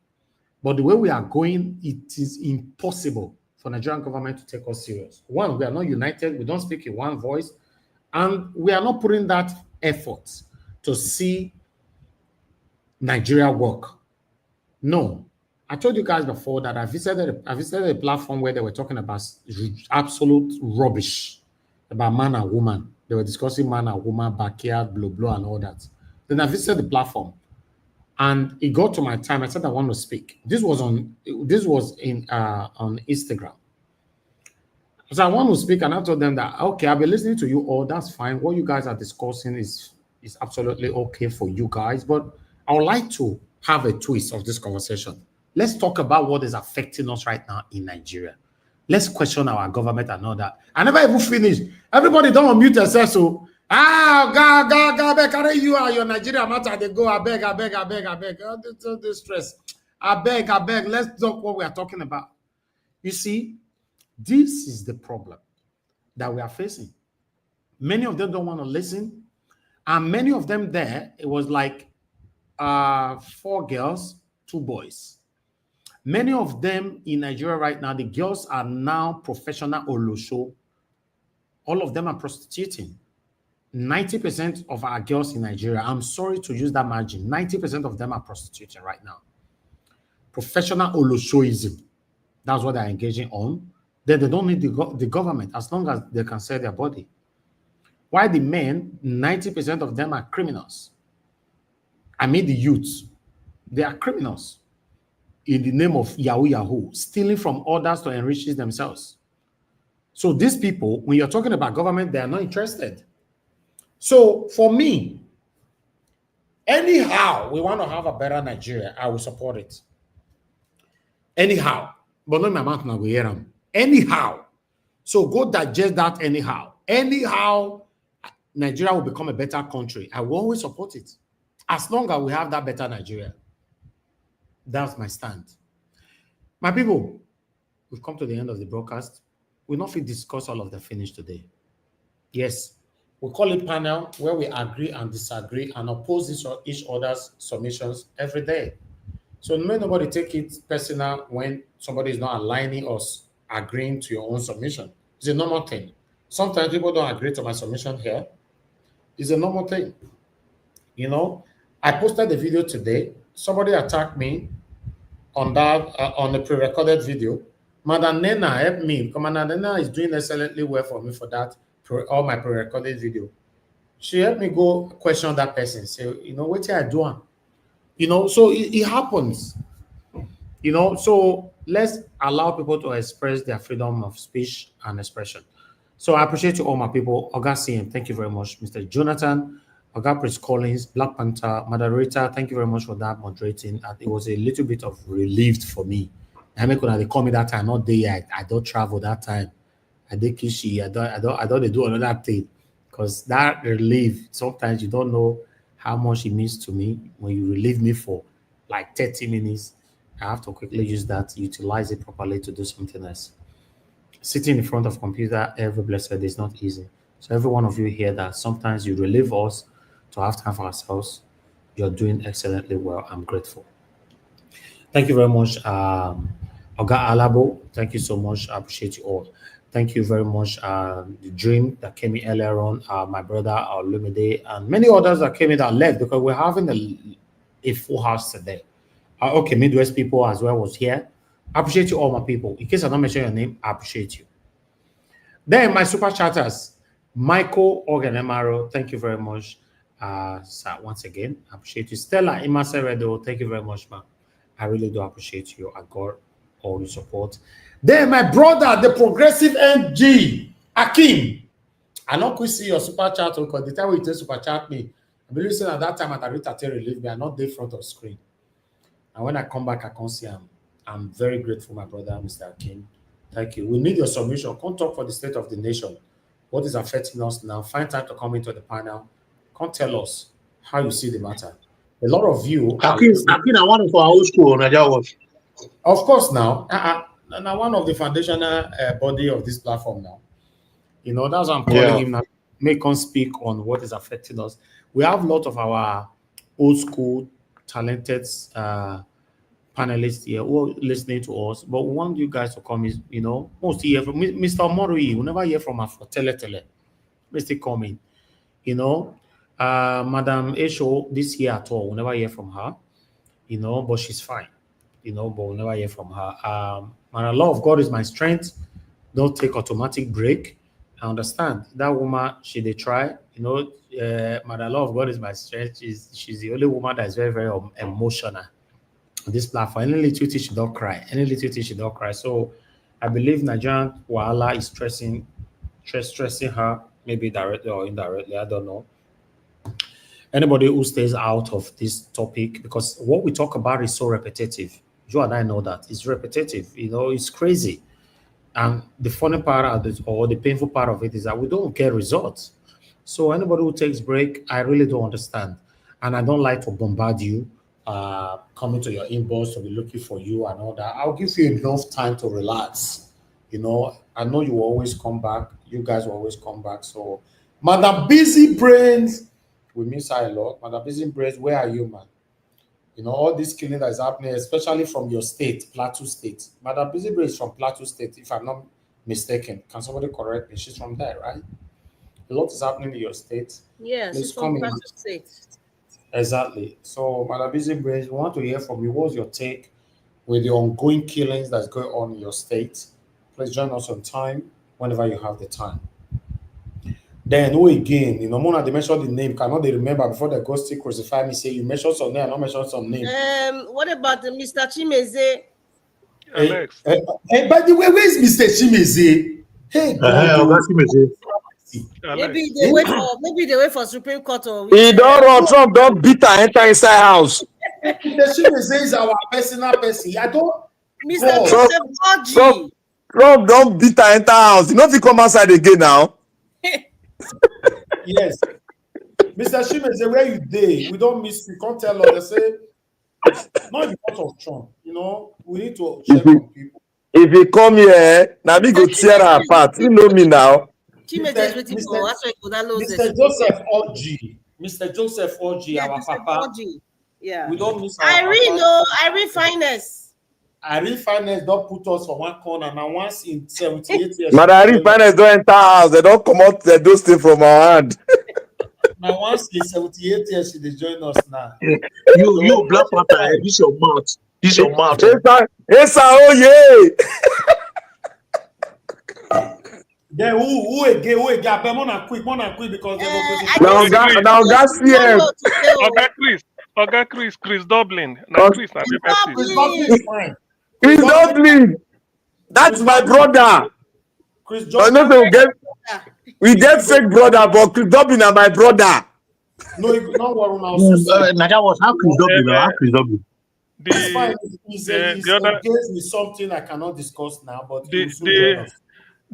but the way we are going, it is impossible for Nigerian government to take us serious. One, we are not united, we don't speak in one voice, and we are not putting that effort to see Nigeria work. No. I told you guys before that I visited a platform where they were talking about absolute rubbish about man and woman. They were discussing man and woman, backyard, blah, and all that. Then I visited the platform, and it got to my time. I said I want to speak. This was on Instagram. So I want to speak, and I told them that okay, I'll be listening to you all. That's fine. What you guys are discussing is absolutely okay for you guys, but I would like to have a twist of this conversation. Let's talk about what is affecting us right now in Nigeria. Let's question our government and all that. I never even finished. Everybody don't unmute yourself. So, God, beg, carry you and your Nigeria matter. They go, I beg. Don't distress. I beg. Let's talk what we are talking about. You see, this is the problem that we are facing. Many of them don't want to listen. And many of them there, it was like 4 girls, 2 boys. Many of them in Nigeria right now, the girls are now professional olosho. All of them are prostituting. 90% of our girls in Nigeria, I'm sorry to use that margin, 90% of them are prostituting right now. Professional oloshoism. That's what they're engaging on. Then they don't need the government as long as they can sell their body. While the men, 90% of them are criminals. I mean the youths, they are criminals in the name of Yahoo, stealing from others to enrich themselves. So these people, when you're talking about government, they are not interested. So for me, anyhow, we want to have a better Nigeria, I will support it. Anyhow, but not my mouth now, we hear them. Anyhow, So go digest that anyhow. Anyhow, Nigeria will become a better country. I will always support it. As long as we have that better Nigeria. That's my stand. My people, we've come to the end of the broadcast. We'll not discuss all of the finish today. Yes, we call it panel where we agree and disagree and oppose each other's submissions every day. So may nobody take it personal when somebody is not aligning us, agreeing to your own submission. It's a normal thing. Sometimes people don't agree to my submission here. It's a normal thing. You know, I posted the video today. Somebody attacked me on that on the pre-recorded video. Madam Nena helped me because Madam Nena is doing excellently well for me for that all my pre-recorded video. She helped me go question that person. Say, you know, what I do? You know, so it happens. You know, so let's allow people to express their freedom of speech and expression. So I appreciate you all, my people. Oga CM, thank you very much. Mr. Jonathan, Oga Prince Collins, Black Panther, moderator, thank you very much for that moderating. It was a little bit of relief for me. I mean, when they call me that time, not there, I don't travel that time. I did Kishi, I don't they do another thing. Because that relief, sometimes you don't know how much it means to me when you relieve me for like 30 minutes. I have to quickly use that, utilize it properly to do something else. Sitting in front of computer every blessed day is not easy. So every one of you here that sometimes you relieve us to have time for ourselves, you're doing excellently well. I'm grateful. Thank you very much, Oga Alabo. Thank you so much. I appreciate you all. Thank you very much. The Dream that came in earlier on, my brother Olumide, and many others that came in that left because we're having a full house today. Okay, Midwest people as well was here. I appreciate you all, my people. In case I don't mention your name, I appreciate you. Then my super chatters, Michael Organemaro, thank you very much. Sir, once again, I appreciate you. Stella Imaseredo, thank you very much, man. I really do appreciate you. I got all the support. Then my brother, the progressive NG, Akim. I not quit see your super chat because the time we take super chat me, I believe at that time at Arita Terry leave me, I'm not there front of screen. And when I come back, I can't see him. I'm very grateful, my brother, Mr. Akim. Thank you. We need your submission. Come talk for the state of the nation. What is affecting us now? Find time to come into the panel. Come tell us how you see the matter. A lot of you. Akim, I want for our old school, Nigeria Watch. Of course, now. Now one of the foundational body of this platform now. You know, that's why I'm calling him now. Make us speak on what is affecting us. We have a lot of our old school, talented panelists here who are listening to us, but we want you guys to come, you know, mostly hear from Mr. Morui. We never hear from her for tele. Mr. coming, you know, Madam Esho this year at all. We never hear from her, you know, but she's fine, you know, but we never hear from her. And the law of God is my strength. Don't take automatic break. I understand that woman. She they try, you know. The law of God is my strength. She's the only woman that is very, very emotional. This platform, any little thing she don't cry. Any little thing she don't cry. So I believe Nigerian Wahala is stressing her, maybe directly or indirectly. I don't know. Anybody who stays out of this topic, because what we talk about is so repetitive. You and I know that it's repetitive. You know, it's crazy. And the funny part of it, or the painful part of it, is that we don't get results. So anybody who takes break, I really don't understand. And I don't like to bombard you. Coming to your inbox to be looking for you and all that. I'll give you enough time to relax. You know, I know you will always come back. You guys will always come back. So, Madam Busy Brains, we miss her a lot. Madam Busy Brains, where are you, man? You know, all this killing that is happening, especially from your state, Plateau State. Madam Busy Brains from Plateau State, if I'm not mistaken. Can somebody correct me? She's from there, right? A lot is happening in your state. Yes, she's from Plateau State. Exactly. So, Madam Busy Brains, we want to hear from you. What's your take with the ongoing killings that's going on in your state? Please join us on time whenever you have the time. Then, who again? You know, Mona, they mentioned the name. Cannot they remember before they go still crucify me? Say you mentioned some name, I not mention some name. What about Mr. Chimeze? By the way, where is Mr. Chimeze? Hey, maybe they wait for Supreme Court or he don't run. Trump don't beat her enter inside house. Mr. Chimeze is our personal person. I don't. Mr. Trump don't beat her enter house. You know if he come outside again now. Yes. Mr. Shime say where you dey? We don't miss you. Can't tell us. They say not because of Trump. You know, we need to check on people. If he come here, now me go tear her apart. You know me now. Mr. Joseph Orji. Mr. Joseph Orji, Yeah, our Joseph papa. Orji. Yeah. We don't miss our Irene, papa. no, Irene Finest. Irene Finance don't put us for one corner. Now once in 78 years. Irene Finance don't enter house. They don't come out. They don't stay from our hand. Now once in 78 years, she dey join us now. You Black Panther, this your mouth. This your mouth. Yes, oh yeah. Then who again? Who again? I bet more than quick because they Now that's Chris Dublin. Now Chris is fine. Chris Dublin. That's my brother. Chris Dublin. We get fake brother, but Chris Dublin is my brother. No, you don't worry now. Naja was how Chris Dublin? How Chris Dublin? It's fine. He's engaged with something I cannot discuss now, but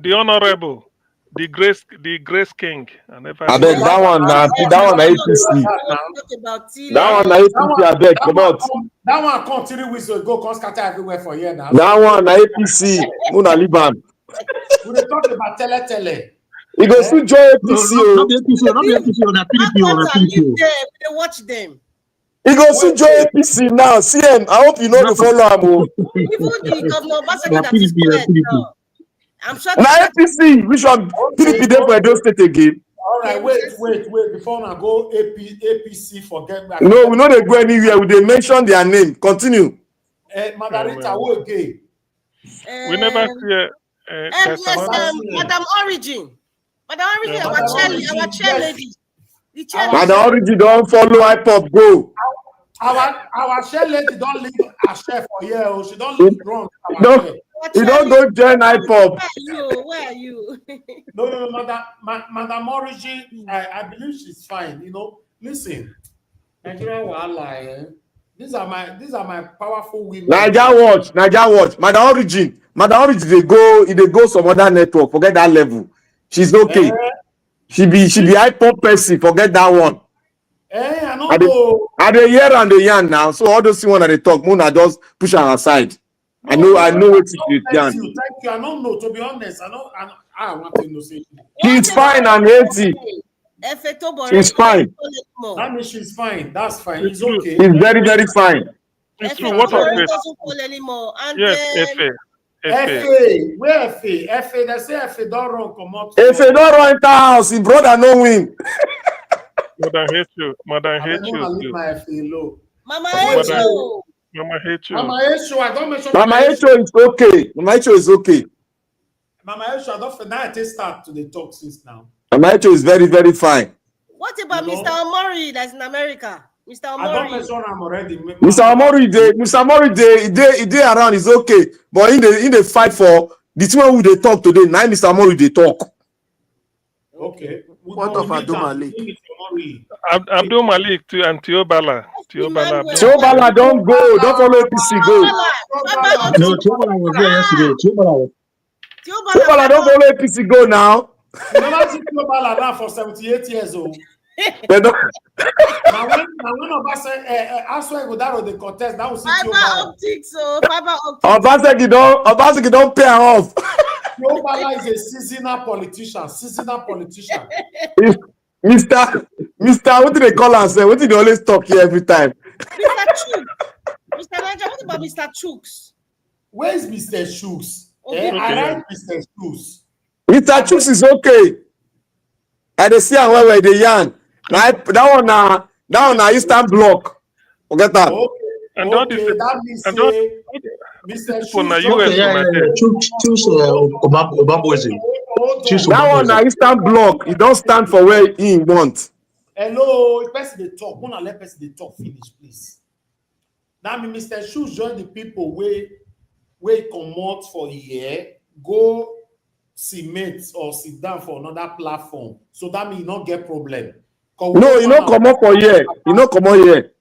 the honorable. The Grace King. I beg that one APC. That one APC. I beg, come out. That one continue with go come scatter everywhere for here now. That one APC. Muna Liban. We dey talk about tele. You go still join APC. Not APC, on a PDP. They watch them. You go still join APC now. CM, I hope you know the follow am. Even the governor Basaki that is PDP. I'm sure. Now APC, which one PDP there for Edo State again? All right, wait. Before I go APC, forget me. No, we know they go anywhere. They mention their name. Continue. Madarita, who again? We never hear. Madam Origin. Our chair lady. Madam Origin don't follow IPOP go. Our chair lady don't leave her chair for here. She don't leave wrong. You don't go join IPOP. Where are you? No, Madam Origin, I believe she's fine. You know, listen, Nigeria wahala. These are my powerful women. Naija watch. Madam Origin, they go some other network. Forget that level. She's okay. She be IPOP person. Forget that one. I don't know. Are they here and they yarn now? So all those things when they talk, Mona just push her aside. I know what she's done. Thank you. I don't know. To be honest, I want to know. She's fine and healthy. She's fine. That means she's fine. That's fine. It's okay. She's very, very fine. It's true. What of it? Yes, FA. Where FA? FA. They say FA don't run. Come out. FA don't run enter house. His brother no win. Madam hate you. Madam hate you. Leave my FA low. Mama hate you. Mama hate you. Mama hate you. I don't mention. Mama hate you is okay. Mama hate you is okay. Mama hate you. I don't. Now I start to the talk since now. Mama hate you is very, very fine. What about Mr. Omori that's in America? Mr. Omori. I don't mention him already. Mr. Omori, they around is okay, but in the fight for the two who they talk today, now Mr. Omori they talk. Okay. What of Abdul Malik? Abdul Malik to and Tiobala. Tiobala don't go. Don't follow APC go. No, Tiobala was there yesterday. Tiobala don't follow APC go now. You never see Tiobala now for 78 years old. They don't. Now when Aswell Godaro the contest, that was Fiber optics. Obaseki don't pay off. Tiobala is a seasonal politician. Mr. What do they call us? What do they always talk here every time? Mr. Chooks. Mr. Raja, what about Mr. Chooks? Where is Mr. Chooks? I like Mr. Chooks. Mr. Chooks is okay. I dey see am where they yarn. That one na Eastern Bloc. Forget that. And that means Mr. Chooks. That one na Eastern Bloc. He don't stand for where he want. Hello, person dey talk. Wanna let person dey talk finish, please. That means Mr. Chooks join the people wey comot for here, go cement or sit down for another platform. So that means you not get problem. No, you not come up for here. You not come out here.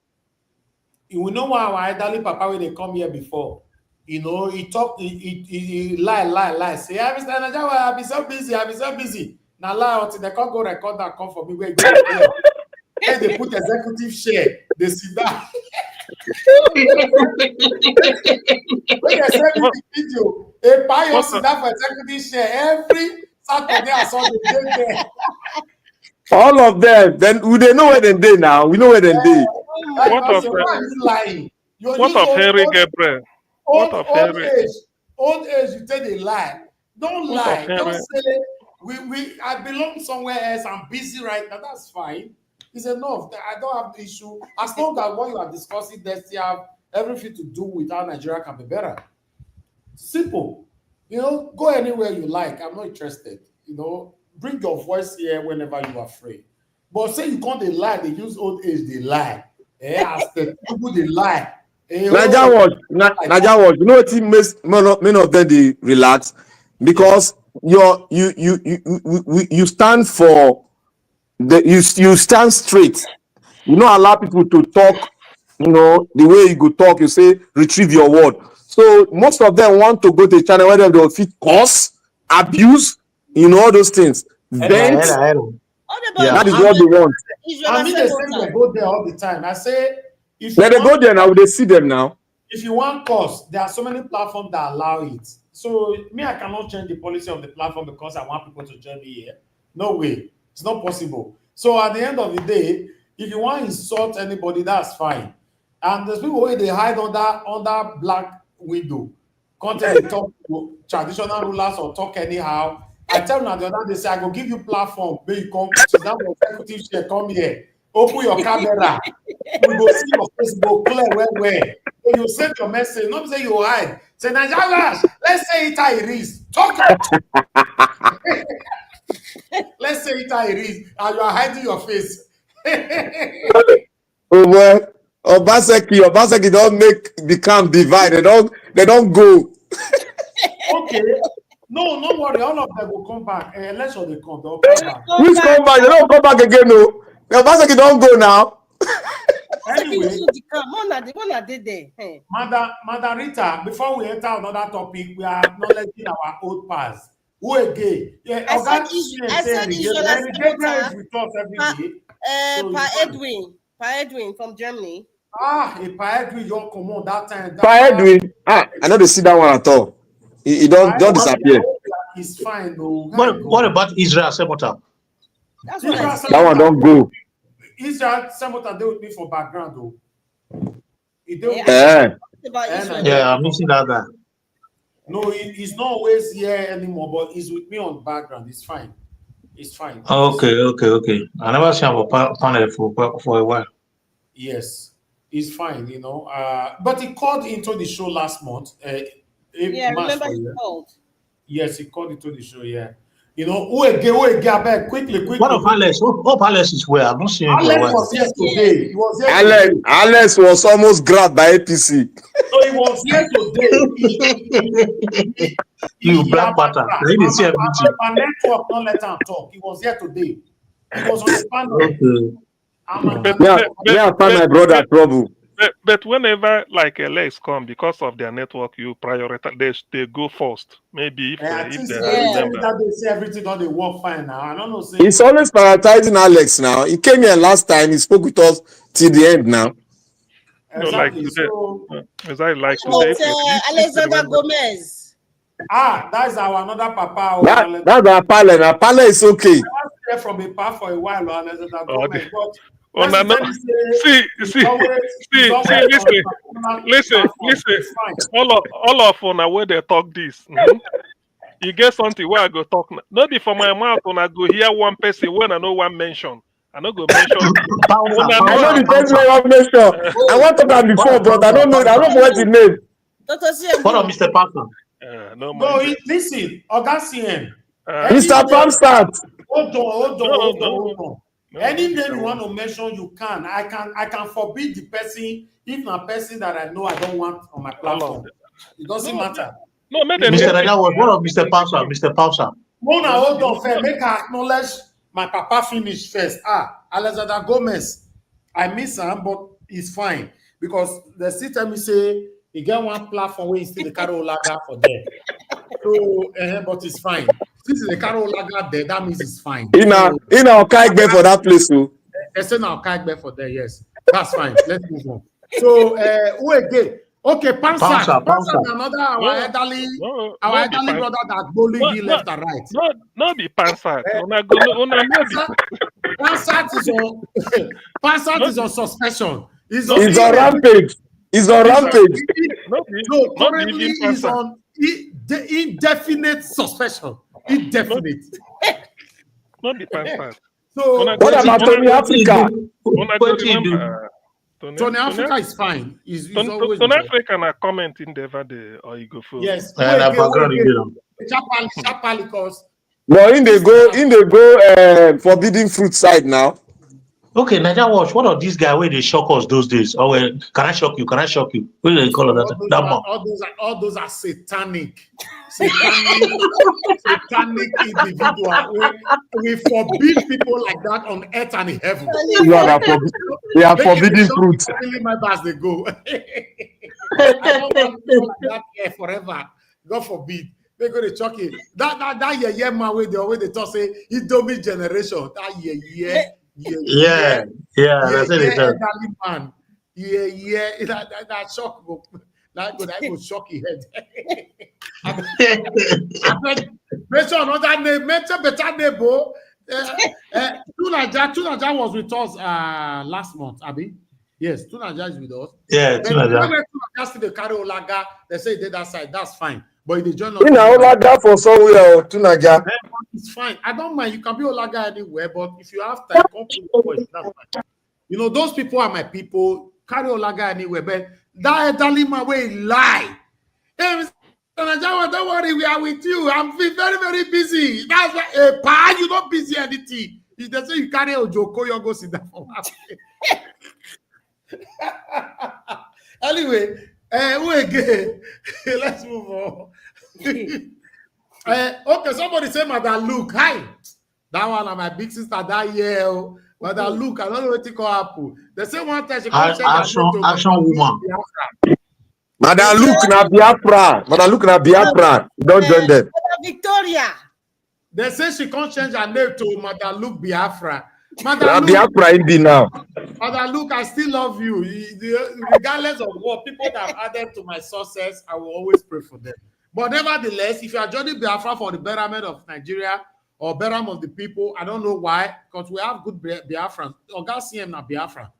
You know why our elderly papa when they come here before. You know, he talk, he lie. Say, I've been so busy. Now lie until they can't go record that come for me where you go to play. Then they put executive share, they sit down. When they send me the video, a pioneer sit down for executive share every Saturday and Sunday. There. All of them. Then they know where they day now. We know where they day. Like, why are you lying? What of Henry Gabriel? Old age, you tell they lie. Don't lie. Don't say I belong somewhere else. I'm busy right now. That's fine. It's enough. I don't have the issue. As long as what you are discussing, that you have everything to do with how Nigeria can be better. Simple. You know, go anywhere you like. I'm not interested. You know, bring your voice here whenever you are free. But say you can't they lie, they use old age, they lie. As the people they lie. Naija watch. You know what it makes many of them they relax? Because you stand for you stand straight. You don't allow people to talk, you know, the way you go talk, you say retrieve your word. So most of them want to go to a channel where they will fit curse, abuse, you know, all those things. Vent. That is what they want. I mean, they say they go there all the time. I say, if they go there now, they see them now. If you want course, there are so many platforms that allow it. So me, I cannot change the policy of the platform because I want people to join me here. No way. It's not possible. So at the end of the day, if you want to insult anybody, that's fine. And there's people where they hide under black window. Content they talk to traditional rulers or talk anyhow. I tell them the other day, say, I go give you platform. Where you come, sit down for executive chair, come here. Open your camera. We go see your face, go clear where. When you send your message, not say you hide. Say, Nigerians, let's say it how it is. Talk up. Let's say it how it is. And you are hiding your face. Oh boy. Obaseki don't make the camp divide. They don't go. Okay. No worry. All of them will come back. Election they come. They'll come back. Which come back? They don't come back again, no. Obaseki don't go now. Anyway, Hey. Madam Rita, before we enter another topic, we are acknowledging our old past. Who again? Yeah, I said Gabriel is with us every day. Pa Edwin from Germany. Pa Edwin, you come on that time. Pa Edwin. I know they see that one at all. He don't disappear. He's fine though. What about Israel Semota? That one don't go. Israel Semota, they with me for background though. Yeah, I'm missing that guy. No, he's not always here anymore, but he's with me on background. It's fine. It's fine. Okay. I never seen a panel for a while. Yes, it's fine, you know. But he called into the show last month. Remember he called. Yes, he called into the show, yeah. You know, who again, back quickly. What of Alex? Hope Alex is where? I'm not seeing him. Alex was here today. He was here Alex was almost grabbed by APC. So he was here today. You black butter. He didn't see everything. My network not let him talk. He was here today. He was on the panel. Okay. I find my brother trouble. But whenever like Alex come, because of their network, you prioritize. They go first. Maybe if they say everything on the work fine now. I don't know. He's always prioritizing Alex now. He came here last time. He spoke with us till the end now. Exactly. Today. Alexander Gomez. That's our another papa. That's our pilot. Our pilot is okay. I was there from a past for a while, Alexander Gomez. Listen. All of on where they talk this. You get something where I go talk. Not be for my mouth when I go hear one person when I know one mention. I know go mention. I know the person I mention. I want to talk before, but I don't know. I don't know what his name. What of Mr. Parker? No, listen, Augustine. Mr. Palmstad. Hold on. Any name you want to mention, you can. I can forbid the person if a person that I know I don't want on my platform. It doesn't matter. No, Mr. Raja was one of Mr. Pausa. Mr. Pausa. Mona, hold on, fair. Make her acknowledge my papa finish first. Alexander Gomez. I miss him, but he's fine because they still tell me say You get one platform where you see the Karo Laga for there. So, but it's fine. Since the Karo Laga there, that means it's fine. In our Okaigbe for that place, too. There's an Okaigbe for there, yes. That's fine. Let's move on. So, who again? Okay, Pansat, another our elderly brother that bullying left and right. No, be Pansat. Pansat is on suspension. He's on rampage. He's on rampage. So currently he's on indefinite suspension. Indefinite. Not the Pansat. So what about Tony Africa? Tony Africa is fine. He's always Tony Africa na comment in the day or you go for. Yes. Chapal, but in they go forbidden fruit side now. Okay, Naija Watch, what are these guys where they shock us those days? Or can I shock you? Can I shock you? What do they call that? All those are satanic individuals. We forbid people like that on earth and in heaven. They are forbidden fruit. My bars they go. I don't want people like that here forever. God forbid. They're going to chuck it. That man way they talk say he don't be generation. That Yeah, that's it. Man. That shock go. That go shock your head. Mention another name. Mention better name, bro. Tunaja was with us last month, Abi. Yes, Tunaja is with us. Yeah, Tunaja. Tunaja see the carry Olaga. They say they that side. That's fine. But they join us. Olaga for somewhere, Tunaja. It's fine. I don't mind. You can be Olaga anywhere, but if you have time, come to the voice. That's fine. You know, those people are my people. Carry Olaga anywhere, but that Dalima way lie. Hey, Tunaja, don't worry, we are with you. I'm very, very busy. That's why, you're not busy anything. If they say you carry Ojoko, you go sit down for Anyway, who again? Let's move on. Okay, somebody say Madam Luke. Hi. That one of my big sister that year. Madam Luke, I don't know what to call Apple. They say one time she comes action woman. Madam Luke na Biafra. Madam Luke na Biafra. Don't join them. Victoria. They say she can't change her name to Madam Luke Biafra. Madam Luke, Biafra indeed now. Madam Luke, I still love you. Regardless of what people that have added to my success, I will always pray for them. But nevertheless, if you are joining Biafra for the betterment of Nigeria or betterment of the people, I don't know why, because we have good Biafrans. Oga CM na Biafra,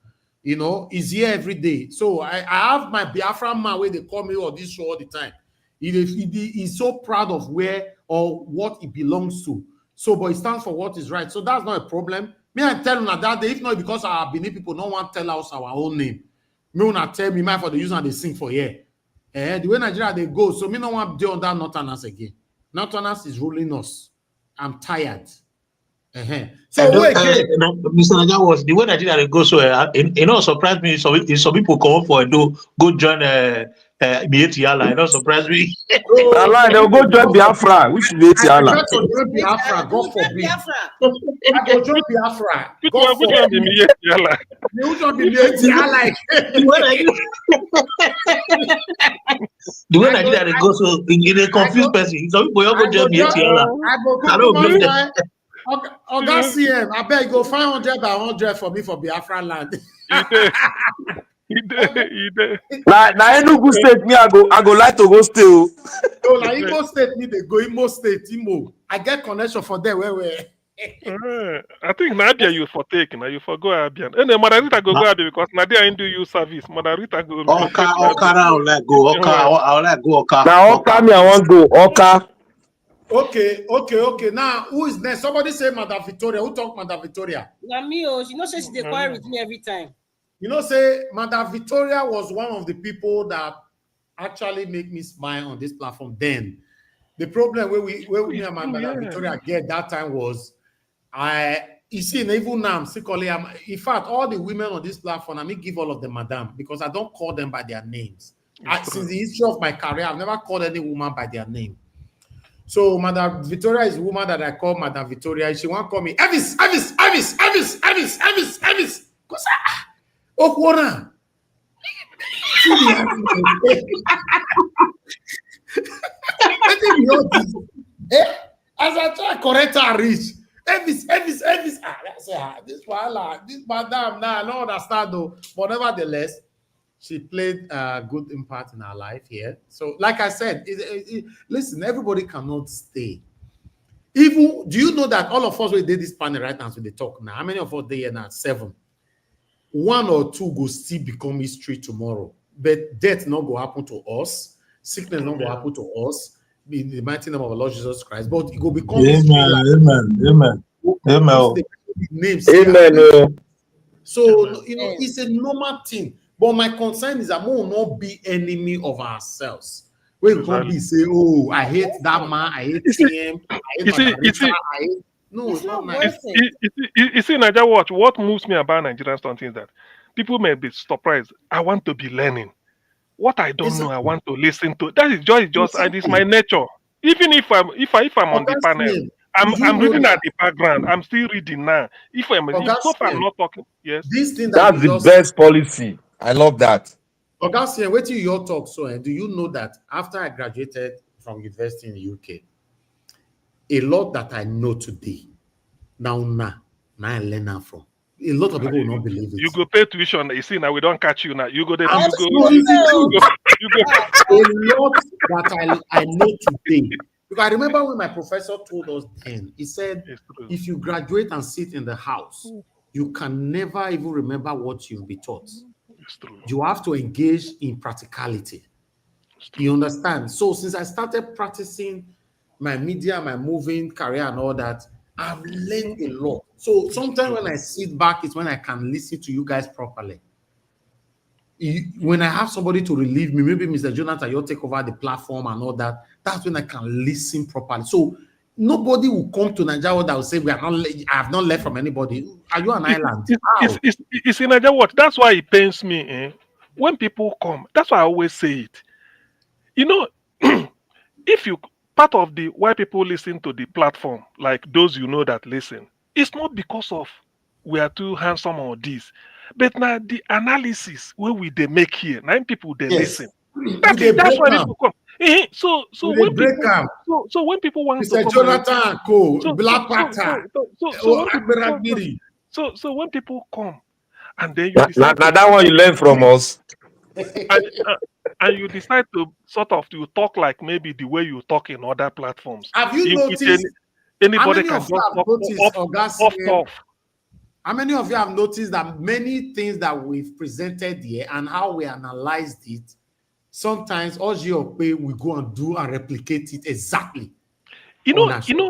you know, is here every day. So I have my Biafra man where they call me on this show all the time. He's so proud of where or what it belongs to. So, but it stands for what is right. So that's not a problem. Me, I tell you that day, if not because our Benin people don't want to tell us our own name. Me want to tell me my for the use and they sing for here. The way Nigeria they go, so me no want to do on that Northerners again. Northerners is ruling us. I'm tired. So Mr. Naja was the way Nigeria they go, so you know, surprised me. Some people come for go join Biafra. You know, surprised me. They'll go join Biafra. We should be Biafra. Biafra. God forbid. I go join Biafra. God forbid. The way Nigeria they go, so in a confused person. Some people go join Biafra. I don't blame them. Oga CM, I bet you go 500 by 100 for me for Biafra land. He did. Now Enugu State, me I go like to go stay. So now Imo State, me they go Imo State, Imo. I get connection for there where. I think Nadia you for taking, you for go Abian. And then Madarita go Abian because Nadia ain't do you service. Madarita go. Oka, I'll let go. I'll let go. Oka. Now Oka, me I want go. Oka. Okay. Now, who is next? Somebody say Madam Victoria. Who talk Madam Victoria? Namio, she knows she's quiet with me every time. You know, say Madam Victoria was one of the people that actually make me smile on this platform. Then, the problem where me and my Madam Victoria get that time was, you see, even now, in fact, all the women on this platform, I may give all of them Madam because I don't call them by their names. Since the history of my career, I've never called any woman by their name. So Madam Victoria is a woman that I call Madam Victoria. She won't call me Evis. See the as I try to correct her reach. Elvis. I say, this madam now, I don't understand though. But nevertheless, she played a good impact in our life here. So, like I said, listen, everybody cannot stay. Even, do you know that all of us we did this panel right now, so they talk now? How many of us there here now? 7. 1 or 2 go still become history tomorrow. But death not go happen to us. Sickness not go happen to us. In the mighty name of our Lord Jesus Christ. But it will become history. Amen. Names. Amen. So, you know, it's a normal thing. But my concern is that we will not be enemy of ourselves. We can't be say, oh, I hate that man, I hate him, I hate Margarita, I hate. No, it's not nice. You see, Nigeria Watch, what moves me about Nigerian something is that people may be surprised. I want to be learning. What I don't know, I want to listen to. That is just it is my nature. Even if I'm on the panel, I'm reading at the background. I'm still reading now. If I'm not talking, yes. This thing that's the best policy. I love that. Augustine, wait till your talk. So, do you know that after I graduated from university in the UK, a lot that I know today, now I learn now from. A lot of people will not believe it. You go pay tuition. You see, now we don't catch you now. You go there. A lot that I know today. Because I remember when my professor told us then, he said, if you graduate and sit in the house, you can never even remember what you've been taught. You have to engage in practicality. You understand? So since I started practicing my media, my moving career and all that, I've learned a lot. So sometimes when I sit back, it's when I can listen to you guys properly. When I have somebody to relieve me, maybe Mr. Jonathan, you'll take over the platform and all that, that's when I can listen properly. So nobody will come to Nigeria that will say, I have not learned from anybody. Are you an island? It's in Nigeria what? That's why it pains me. When people come, that's why I always say it. You know, if you part of the why people listen to the platform, like those you know that listen, it's not because of we are too handsome or this, but now the analysis where they make here, 9 people they listen. That's why people come. So when people want Mr. to come, Jonathan Black Panther. So when people come and then you now that one you learn from us. And you decide to sort of to talk like maybe the way you talk in other platforms. Have you noticed? Anybody can just talk off. How many of you have noticed that many things that we've presented here and how we analyzed it, sometimes we go and do and replicate it exactly. They depend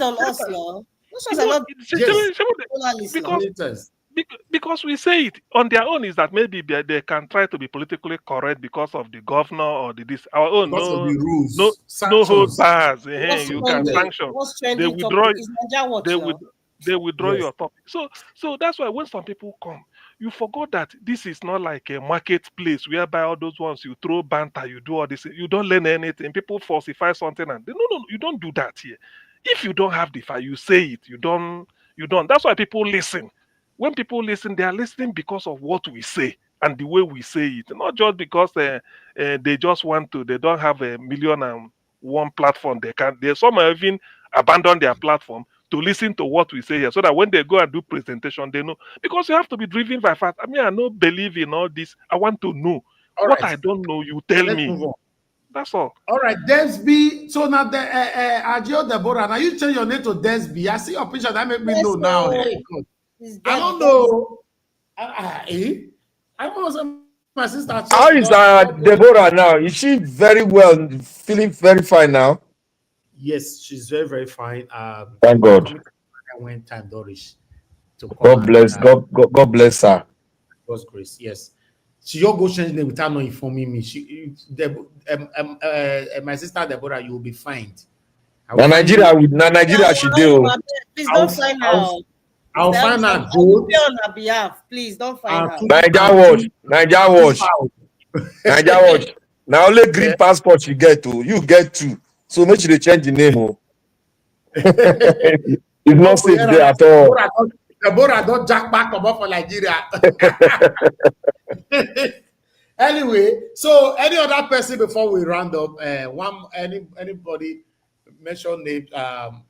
on us now. Because we say it on their own is that maybe they can try to be politically correct because of the governor or this. Our own no hold bars. You can sanction. They withdraw your topic. So that's why when some people come, you forgot that this is not like a marketplace whereby all those ones you throw banter, you do all this, you don't learn anything. People falsify something and no, you don't do that here. If you don't have the file, you say it. You don't. That's why people listen. When people listen, they are listening because of what we say and the way we say it, not just because they just want to. They don't have 1,000,001 platform. Some have even abandoned their platform to listen to what we say here, so that when they go and do presentation, they know. Because you have to be driven by fact. I mean, I don't believe in all this. I want to know what I don't know. You tell me. That's all. All right, Desby. So now the Adjo Deborah. Now you change your name to Desby. I see your picture. That make me know now. Hey, God. I don't know. I was my sister. How is Deborah now? Is she very well? Feeling very fine now? Yes, she's very, very fine. Thank God. I went time, Dorish. God bless. God bless her. God's grace. Yes. She all go change name without not informing me. My sister Deborah, you will be fined. Nigeria she do. Please don't find her. I'll find her gold. On her behalf, please don't find her. Naija watch. Now only green passport you get to. You get to. So make sure they change the name. It's not safe there at all. Deborah don't jack back come up for Nigeria. Anyway, so any other person before we round up? Anybody mention name?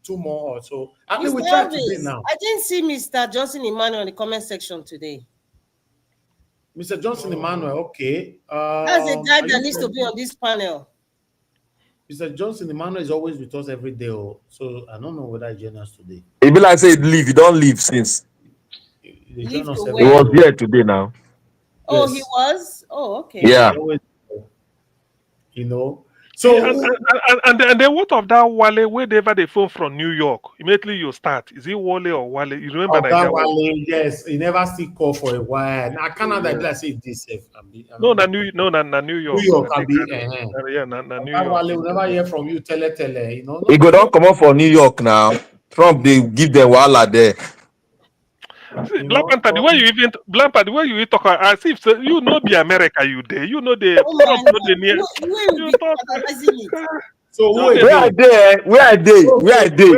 2 more or so. I think we try today now. I didn't see Mr. Johnson Emmanuel in the comment section today. Mr. Johnson Emmanuel, okay. That's a guy that needs to be on this panel. Mr. Johnson Emmanuel is always with us every day, so I don't know whether he joined us today. He be like say leave. He don't leave since. He was here today now. Oh, Yes. he was? Oh, okay. Yeah. You know. So and then what of that Wale wherever they phone from New York? Immediately you start. Is it Wale or Wale? You remember that Wale? Yes, he never still call for a while. Now Canada, like say this safe. No, New York. New York, I New York. Wale will never hear from you. Tele, you know. He go don't come up for New York now. Trump they give them wahala there. Black Panther, the way you talk, as if you know the America you there, you know the Trump know the near. You talk. So where are they? Where are they? Where are they?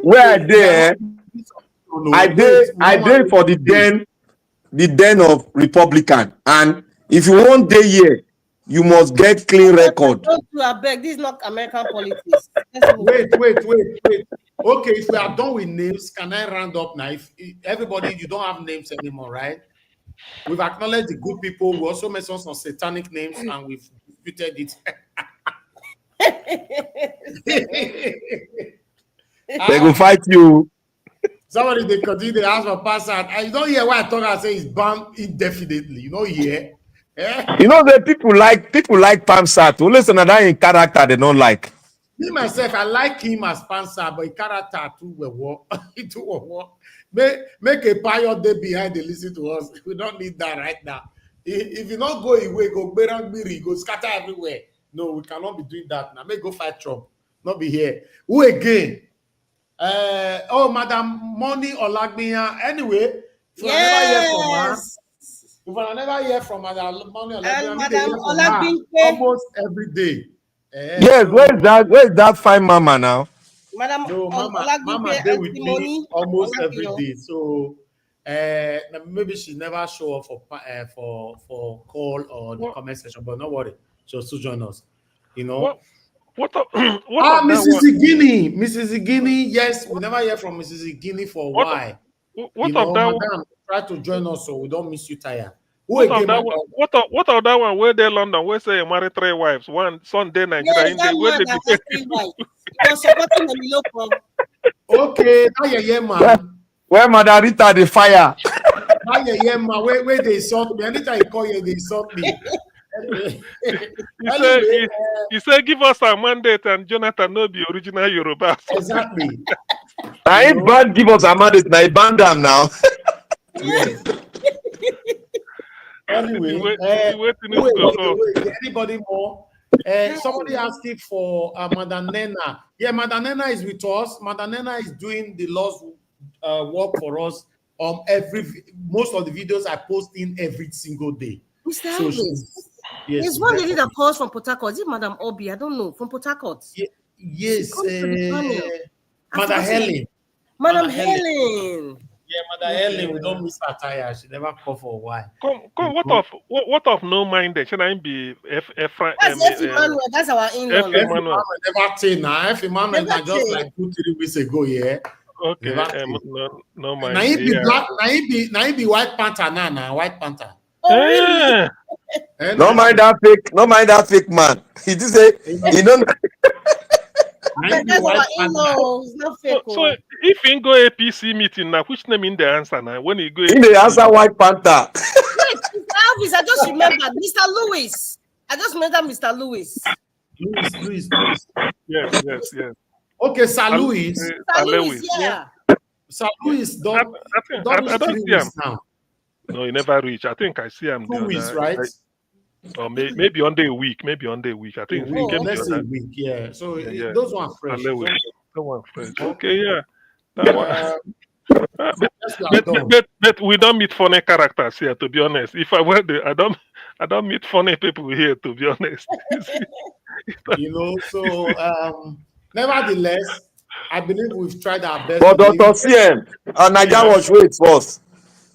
Where are they? I did for the den of Republican, and if you want day here, you must get clean record. I beg, this is not American politics. Wait. Okay, if we are done with names, can I round up now? If everybody, you don't have names anymore, right? We've acknowledged the good people. We also mentioned some satanic names, and we've disputed it. They will fight you. Somebody they continue they ask for pass out. I don't hear why I talk. I say it's banned indefinitely. You know, yeah. You know that people like Pamsat. Unless another in character they don't like. Me myself, I like him as Pansa, but character too will work. It will work. Make a pilot day behind they listen to us. We don't need that right now. If you not go away, go Berang, go scatter everywhere. No, we cannot be doing that now. Make go fight Trump. Not be here. Who again? Madam Money Olagbiyan. Anyway, if I never hear from Madam Money Olagbiyan, almost every day. Yes, where is that fine mama now? Mama day with me almost every day. So maybe she never show up for call or the comment section, but no worry, she'll still join us. You know. Mrs. Igini. Mrs. Igini, yes, we never hear from Mrs. Igini for a while. Madam, try to join us so we don't miss you tired. What of that one where they London where say marry 3 wives, one Sunday Nigeria where they okay, now you man. Where Madam Rita the fire. Now you man, where they insult me. Anytime you call you, they insult me. He said, give us a mandate and Jonathan no be original Yoruba. Exactly. I ain't bad give us a mandate, now he banned them now. Yes. Anyway, anybody more? Somebody asking for Madam Nena. Yeah, Madam Nena is with us. Madam Nena is doing the Lord's work for us. Most of the videos I post in every single day. Mr. Elvis, there's one lady that calls from Port Harcourt. Is it Madam Obi? I don't know. From Port Harcourt. Yes. Madam Helen. Madam Helen. Yeah, Madam Helen, we don't miss her tire. She never call for a while. Come. What of no minded? Should I be That's F. Emmanuel. That's our in-law. F. Emmanuel. Never say now. F. Emmanuel just like 2-3 weeks ago, yeah. Okay. No mind. Now he be black. Now he be White Panther now. White Panther. Oh, really? No mind that fake man. He just say he don't. That's our in-law. It's not fake. So if he go APC meeting now, which name in the answer now? When he go, in the answer White Panther. Wait, Elvis, I just remember Mr. Lewis. Mr. Lewis. Louis. Yes. Okay, Sir Louis. Sir Louis, yeah. Sir Louis, don't see him now. No, he never reach. I think I see him. 2 weeks, right? Or maybe on day week. I think let's say a week, yeah. So those ones fresh. Okay, yeah. But we don't meet funny characters here, to be honest. If I were there, I don't meet funny people here, to be honest. So nevertheless, I believe we've tried our best. But Dr. CM, Naija Watch wait first.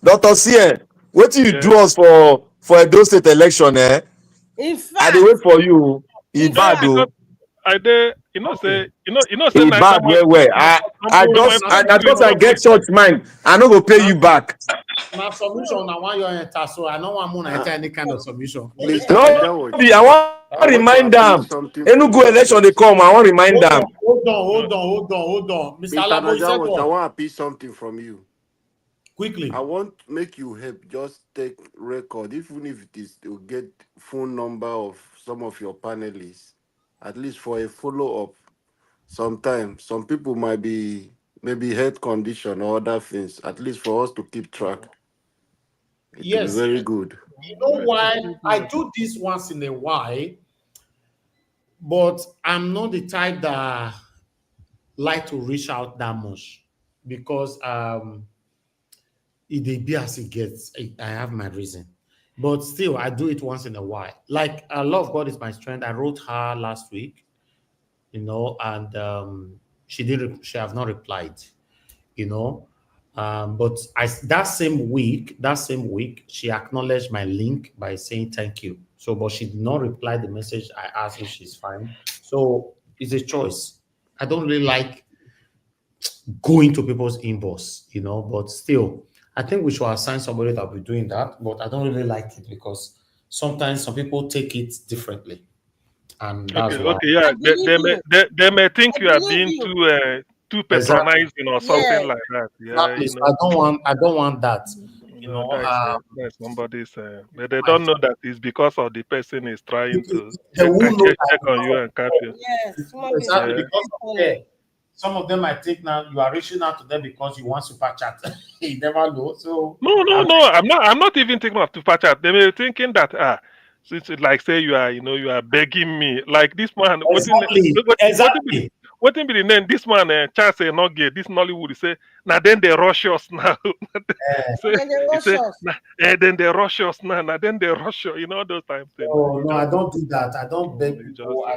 Dr. CM, what do you do us for Edo State election, eh? In I fact, dey wait for you. E in bad fact, o. I dey, you know, say, E bad well. I get church mind. I no go pay you back. Now submission, I want your enter, so I don't want to enter any kind of submission. Mr. No, Naija Watch, I want remind them. Enugu election they come. I want remind them. Hold on. Mr. Mr. Labo, you said Naija Watch, I what? want to appeal something from you. Quickly. I want make you help just take record, even if it is to get phone number of some of your panelists, at least for a follow-up. Sometimes some people might be maybe health condition or other things, at least for us to keep track. It will be very good. You know why? I do this once in a while, but I'm not the type that like to reach out that much because it be as it gets. I have my reason. But still, I do it once in a while. Like, Love God is my strength. I wrote her last week, and she have not replied, But that same week, she acknowledged my link by saying thank you. So, but she did not reply the message I asked if she's fine. So it's a choice. I don't really like going to people's inbox, but still, I think we should assign somebody that will be doing that, but I don't really like it because sometimes some people take it differently. And that's why. Okay, yeah. They may think you are being too patronizing or something like that. Yeah, exactly. So I don't want that. That's somebody's, but they don't know that it's because of the person is trying to check on you and catch you. Yes, exactly. Because of that. Some of them might think now you are reaching out to them because you want super chat. You never know. So no. I'm not even thinking of super chat. They may be thinking that so it's like say you are begging me like this man. Exactly. What be the name? This man Charles say not gay. This Nollywood he say now then they rush us now. Then they rush us now. Now then they rush us. Those times. No, I don't do that. I don't beg people.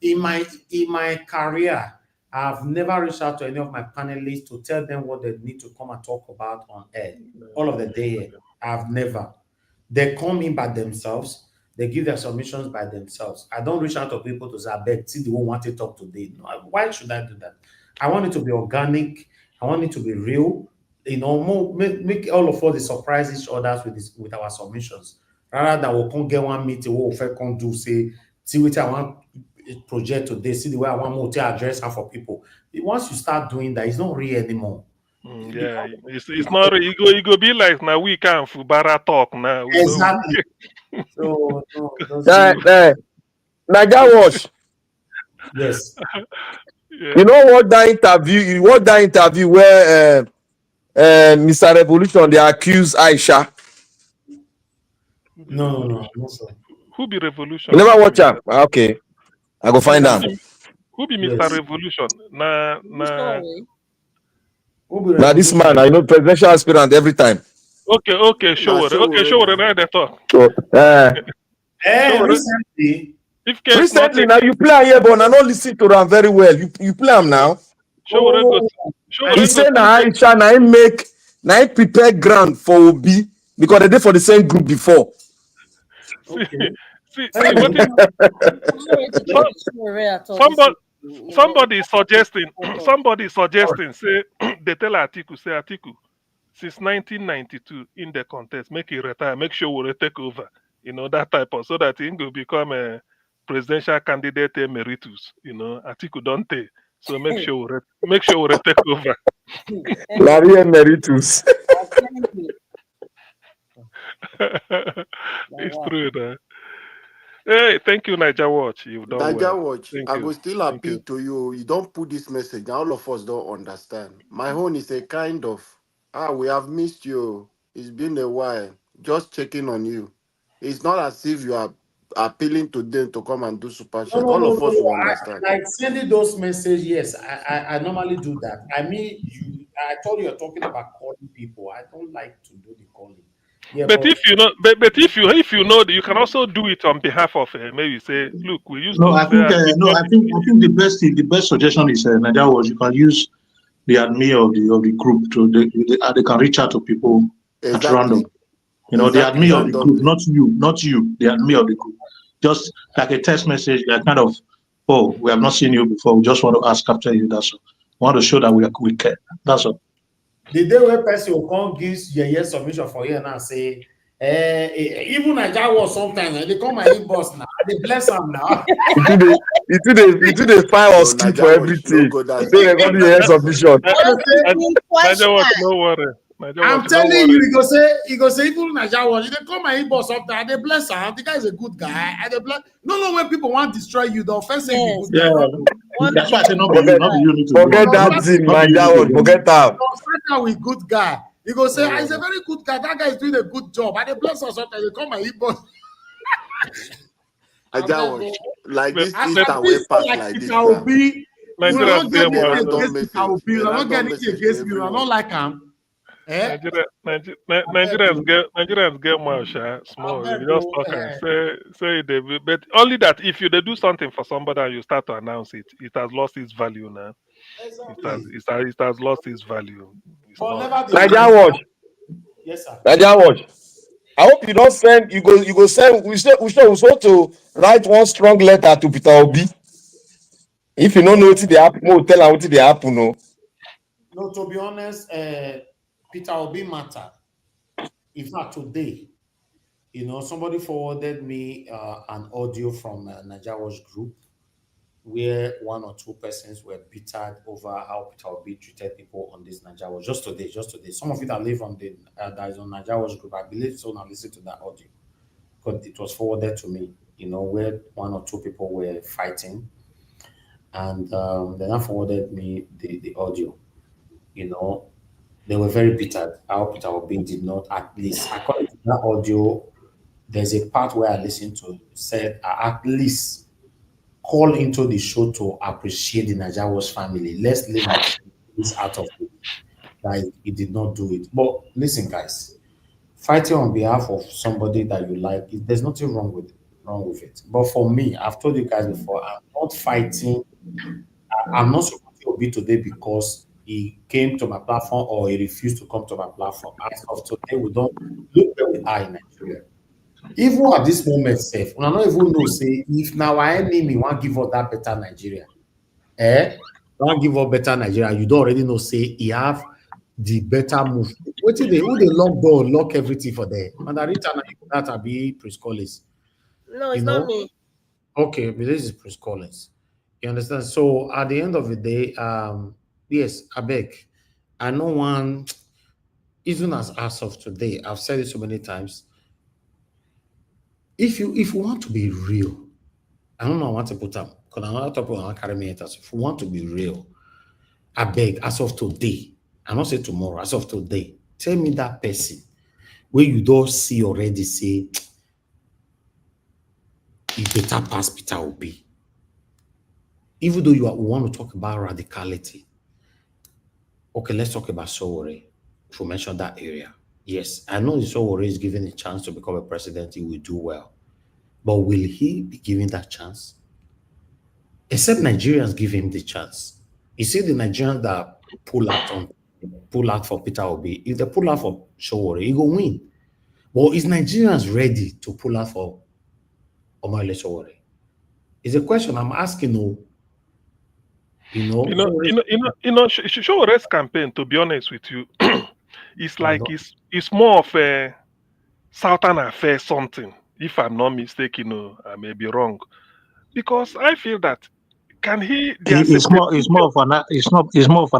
In my career, I've never reached out to any of my panelists to tell them what they need to come and talk about on air. All of the day, I've never. They come in by themselves. They give their submissions by themselves. I don't reach out to people to say, I beg, see, they won't want to talk today. No, why should I do that? I want it to be organic. I want it to be real. Make all of us surprise each other with our submissions. Rather than we can't get one meeting, we can do say, see what I want project today, see the way I want more to address her for people. Once you start doing that, it's not real anymore. Yeah, it's not. You go be like now we can Fubara talk now. Exactly. So Naija Watch. Yes. Yeah. You know what that interview where Mr. Revolution they accuse Aisha. No, sir. Who be Revolution? You never watch him? Okay, I go find out. Who be Mr. Revolution? Now this man, I know presidential aspirant every time. Okay, sure. Now they talk. Recently, now you play here, but I don't listen to them very well. You play them now. He said now Aisha, now he prepare ground for Obi because they did for the same group before. Somebody suggesting say they tell Atiku since 1992 in the contest make he retire, make sure we take over, that type of, so that he will become a presidential candidate emeritus. Atiku don't take, so make sure we take over. Larry emeritus. It's true that. Hey, thank you, Naija Watch. You've done Naija well. Watch, I will still appeal to you. You don't put this message. All of us don't understand. My own is a kind of, we have missed you. It's been a while. Just checking on you. It's not as if you are appealing to them to come and do super chat. All of us will understand. Like sending those messages, yes, I normally do that. I mean, I told you you're talking about calling people. I don't like to do the calling. Yeah, But if you know, but if you know, that you can also do it on behalf of maybe say, look, we used No, to I say, think the best suggestion is Nigeria was you can use the admin of the group they can reach out to people at random. Exactly. You know, the Exactly. admin of the group, Randomly. not you, the admin of the group. Just like a text message, they're kind of, oh, we have not seen you before. We just want to ask after you. That's all. We want to show that we care. That's all. The day where person will come gives your submission for you and I say, even Nigeria was sometimes they come my inbox now, they bless them now. You do the file or No, script for Naija Watch, no everything. go that Say they got the submission. Nigeria Watch, no worry. I'm telling you, he go say, even Nigeria was, they call my inbox sometimes, they bless him. The guy is a good guy. And they bless. No, when people want to destroy you, the offensive be good guy. That's why I say not be you need to forget that thing, Nigeria. Forget that. Start with good guy. You go say, he's a very good guy. That guy is doing a good job. And they bless us sometimes. They call my inbox. Naija Watch, like this As Easter way pass like this. We don't get anything random against message. Peter Obi. We A don't get random anything message against to me. I everyone. don't like him. Nigerians get more small. You just talk and say they, but only that if you they do something for somebody and you start to announce it, it has lost its value now. It has lost its value. Nigeria Watch. Yes, sir. Nigeria Watch. I hope you don't send. You go send. We supposed to write one strong letter to Peter Obi. If you don't know what they happen, we'll tell them what they happen. No, to be honest, Peter Obi matter. In fact, today, somebody forwarded me an audio from Nigeria Watch group where one or two persons were bittered over how Peter Obi treated people on this Nigeria Watch. Just today. Some of it I live on that is on Nigeria Watch group. I believe so. Now listen to that audio because it was forwarded to me. Where one or two people were fighting, and then I forwarded me the audio. They were very bitter how Peter Obi did not, at least according to that audio, there's a part where I listened to said at least call into the show to appreciate the Nigeria Watch family. Let's leave this out of it. That he did not do it. But listen, guys, fighting on behalf of somebody that you like, there's nothing wrong with it. But for me, I've told you guys before, I'm not fighting. I'm not supporting Obi today because he came to my platform or he refused to come to my platform. As of today, we don't look where we are in Nigeria. Even at this moment, safe, we don't even know, say, if now our enemy want to give us that better Nigeria, want to give us better Nigeria, you don't already know, say, he have the better move. Who they lock door, lock everything for there? And I return that will be Prince Collins. No, it's not me. Okay, but this is Prince Collins. You understand? So at the end of the day, yes, I beg. I know one, even as of today, I've said it so many times. If you want to be real, I don't know, I want to put up because I'm not talking about carry me. If you want to be real, I beg, as of today, I'm not saying tomorrow, as of today, tell me that person where you don't see already say you better pass Peter Obi. Even though we want to talk about radicality. Okay, let's talk about Sowore. To mention that area. Yes, I know Sowore is given a chance to become a president, he will do well. But will he be given that chance? Except Nigerians give him the chance. You see the Nigerians that pull out for Peter Obi, if they pull out for Sowore, he will win. But is Nigerians ready to pull out for Omale Sowore? It's a question I'm asking. Showore's campaign, to be honest with you, it's like it's more of a Southern affair something. If I'm not mistaken, I may be wrong, because I feel that It's more of an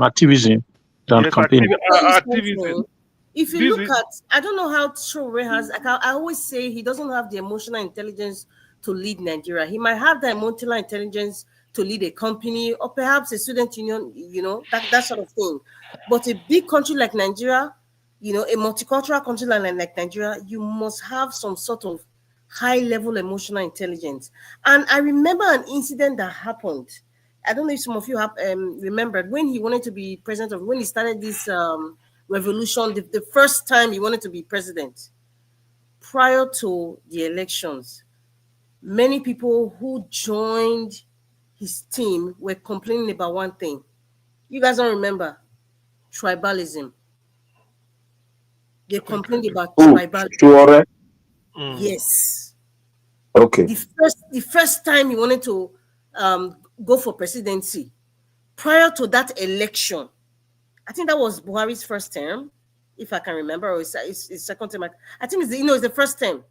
activism than campaign. Activism. If you look at, I don't know how Sowore has. I always say he doesn't have the emotional intelligence to lead Nigeria. He might have the emotional intelligence to lead a company or perhaps a student union, that sort of thing. But a big country like Nigeria, a multicultural country like Nigeria, you must have some sort of high-level emotional intelligence. And I remember an incident that happened. I don't know if some of you have remembered when he wanted to be president, when he started this revolution, the first time he wanted to be president. prior to the elections, many people who joined his team were complaining about one thing. You guys don't remember? Tribalism. They complained about tribalism. Sure. Yes. Okay. The first time he wanted to go for presidency, prior to that election, I think that was Buhari's first term, if I can remember, or his second term. I think it's the first term.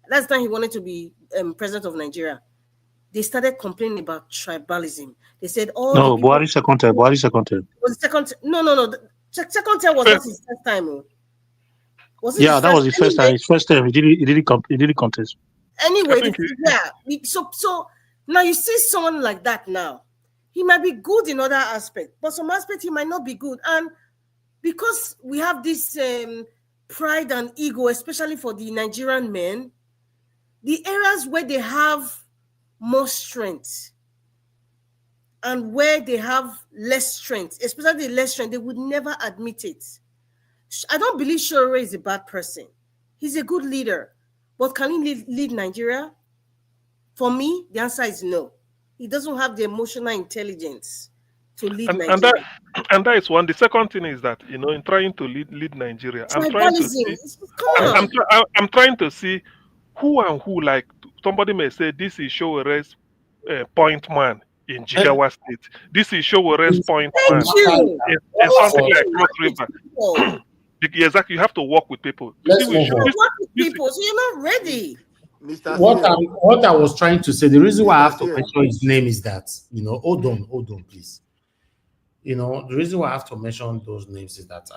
That's the time he wanted to be president of Nigeria. They started complaining about tribalism. They said, no, Buhari second term. Buhari second term. Was the second? No. The second term was not his first time. Was it? Yeah, that was the first time. His first term. He didn't contest. Anyway, So now you see someone like that now. He might be good in other aspects, but some aspect he might not be good. And because we have this pride and ego, especially for the Nigerian men, the areas where they have more strength and where they have less strength, especially less strength, they would never admit it. I don't believe Shore is a bad person. He's a good leader. But can he lead Nigeria? For me, the answer is no. He doesn't have the emotional intelligence to lead Nigeria. And that is one. The second thing is that, in trying to lead Nigeria, I'm trying to see who and who, like somebody may say, this is Showere's point man in Jigawa State. This is Showere's point man in something like Cross River. Exactly, you have to work with people. Work with people, so you're not ready. What I was trying to say, the reason why I have to mention his name is that, hold on, please. The reason why I have to mention those names is that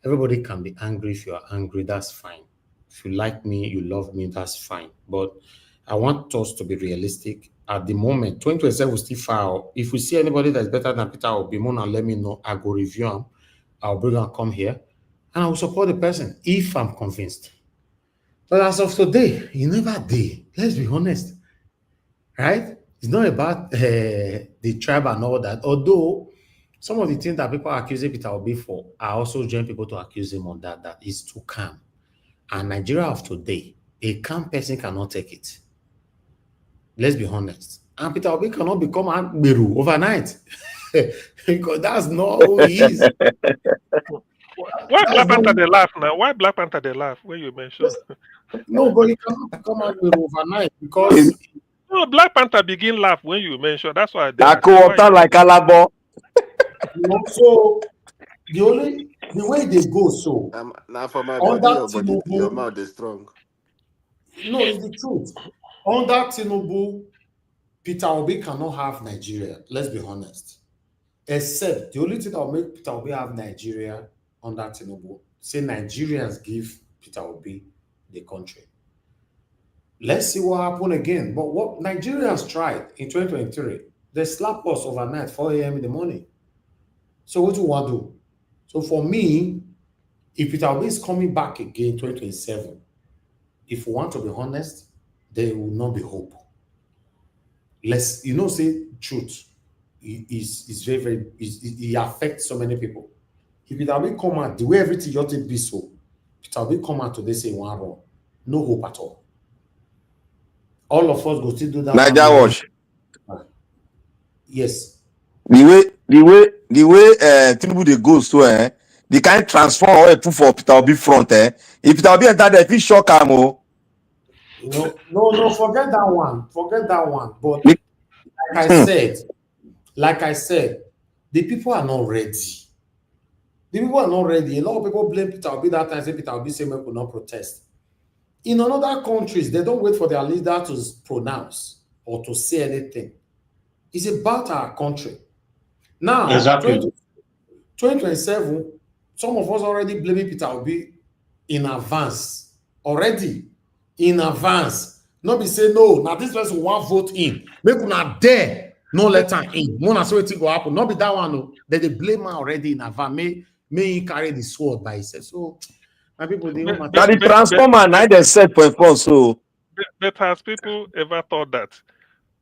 everybody can be angry. If you're angry, that's fine. If you like me, you love me, that's fine. But I want us to be realistic. At the moment, 2027 will still file. If we see anybody that's better than Peter Obimona, let me know. I go review him. I'll bring him come here. And I will support the person if I'm convinced. But as of today, you never did. Let's be honest. Right? It's not about the tribe and all that. Although some of the things that people are accusing Peter Obi for, I also join people to accuse him on that is too calm. And Nigeria of today, a calm person cannot take it. Let's be honest. And Peter Obi cannot become Agberu overnight. Because that's not who he is. Why Black Panther they laugh now? Why Black Panther they laugh when you mention? No, but he cannot become Agberu overnight because no, Black Panther begin laugh when you mention. That's why I go up like Alabo. So the way they go so now for my under body, your mouth is strong. No, it's the truth. Under Tinubu, Peter Obi cannot have Nigeria. Let's be honest. Except the only thing that will make Peter Obi have Nigeria under Tinubu, say Nigerians give Peter Obi the country. Let's see what happened again. But what Nigerians tried in 2023, they slapped us overnight, 4 a.m. in the morning. So what do we want to do? So for me, if Peter Obi is coming back again in 2027, if we want to be honest, there will not be hope. Let's, say truth is very, very, it affects so many people. If Peter Obi come out, the way everything you ought to be so, Peter Obi come out today say one wrong, no hope at all. All of us go still do that. Niger watch. Yes. The way Tinubu they go so they can't transform or put for Peter Obi front If Peter Obi enter there, if he shock him No, forget that one. But like I said, the people are not ready. A lot of people blame Peter Obi that time, say Peter Obi say we could not protest. In other countries, they don't wait for their leader to pronounce or to say anything. It's about our country. Now, exactly. 2027, some of us already blaming Peter Obi in advance. Already. In advance. Not be say, no, now this person won't vote in. Make una dare no let her in. Mona say wetin go happen. Not be that one. No. They blame her already in advance. May he carry the sword by himself. So, my people, they now the transformer, now they set for so. But has people ever thought that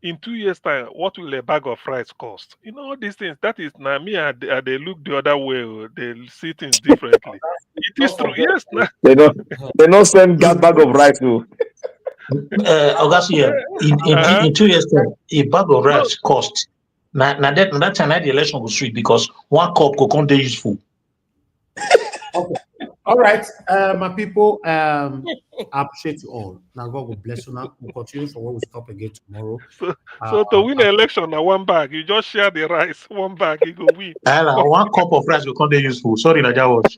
in 2 years' time, what will a bag of rice cost? You know, all these things. That is now me. They look the other way. They see things differently. It is true. Yes. They don't send that bag of rice to. Augustia, in 2 years' time, a bag of rice cost. Now that time, the election was sweet because 1 cup could come useful. Okay. All right, my people. I appreciate you all. Now God will bless you. Now we'll continue for what we stop again tomorrow. So to win an election, now 1 bag, you just share the rice. 1 bag, you go win. 1 cup of rice will come useful. Sorry, Naja was.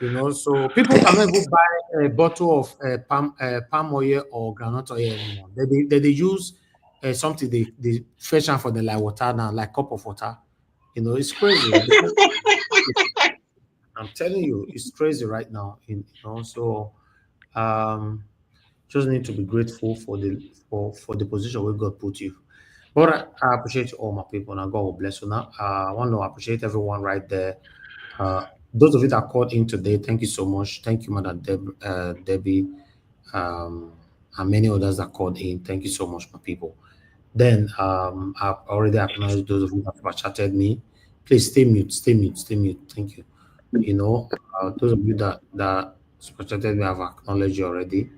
You know, so people cannot even buy a bottle of palm oil or groundnut oil anymore. They use something they fetch for the like water now, like cup of water. You know, it's crazy. I'm telling you, it's crazy right now. You know, so just need to be grateful for the position where God put you. But I appreciate all my people, and God will bless you. Now, I want to appreciate everyone right there. Those of you that called in today, thank you so much. Thank you, Madam Debbie, and many others that called in. Thank you so much, my people. Then I've already acknowledged those of you that have chatted me. Please stay mute. Thank you. You know, those of you that chatted me, I've acknowledged you already.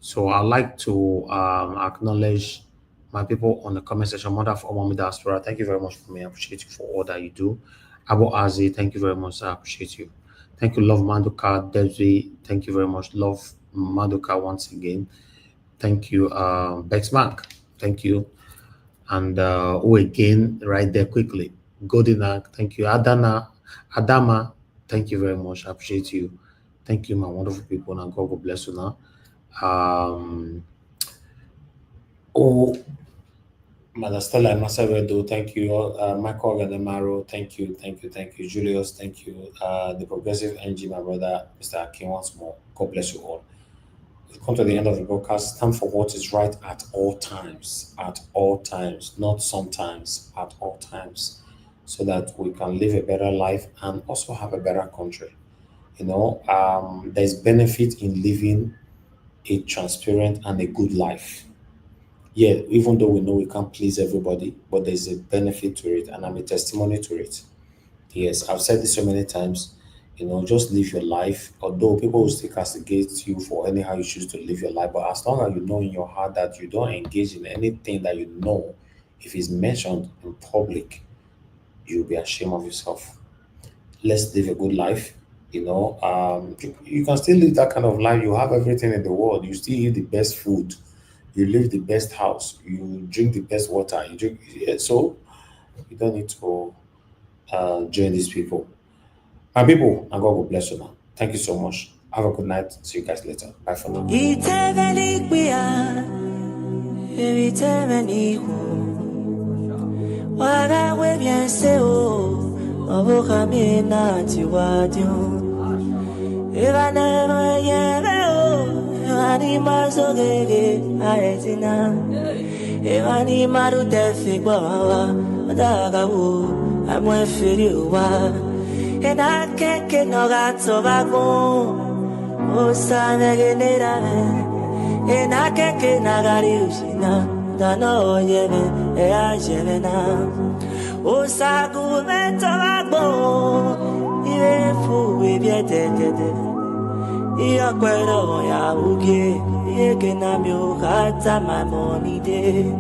So I'd like to acknowledge my people on the comment section. Mother of Omami Diaspora, thank you very much for me. I appreciate you for all that you do. Abu Azi, thank you very much. I appreciate you. Thank you, Love Maduka. Debzi, thank you very much. Love Maduka once again. Thank you, Bexmark. Thank you. And again, right there quickly. Godinak, thank you. Adama, thank you very much. I appreciate you. Thank you, my wonderful people. And God will bless you now. Madam Stella Masavedo, thank you. Michael Gadamaro, thank you. Julius, thank you. The Progressive NG, my brother, Mr. Akin, once more. God bless you all. We've come to the end of the broadcast. Stand for what is right at all times, not sometimes, at all times, so that we can live a better life and also have a better country. You know, there's benefit in living a transparent and a good life. Yeah, even though we know we can't please everybody, but there's a benefit to it, and I'm a testimony to it. Yes, I've said this so many times. You know, just live your life. Although people will still castigate you for anyhow you choose to live your life, but as long as you know in your heart that you don't engage in anything that you know, if it's mentioned in public, you'll be ashamed of yourself. Let's live a good life. You know, you can still live that kind of life. You have everything in the world. You still eat the best food. You live the best house. You drink the best water. You drink. Yeah, so you don't need to join these people. My people, and God will bless you now. Thank you so much. Have a good night. See you guys later. Bye for now. And I can't get no gato bagon. Oh, Sanaganera. And I can't get Nagariushina. Dano Yemen, Ea Jemena. Oh, Sagumento bagon. Even fool with your dead. Iaquero, Yauge. Yekenamio, Hata, my money day.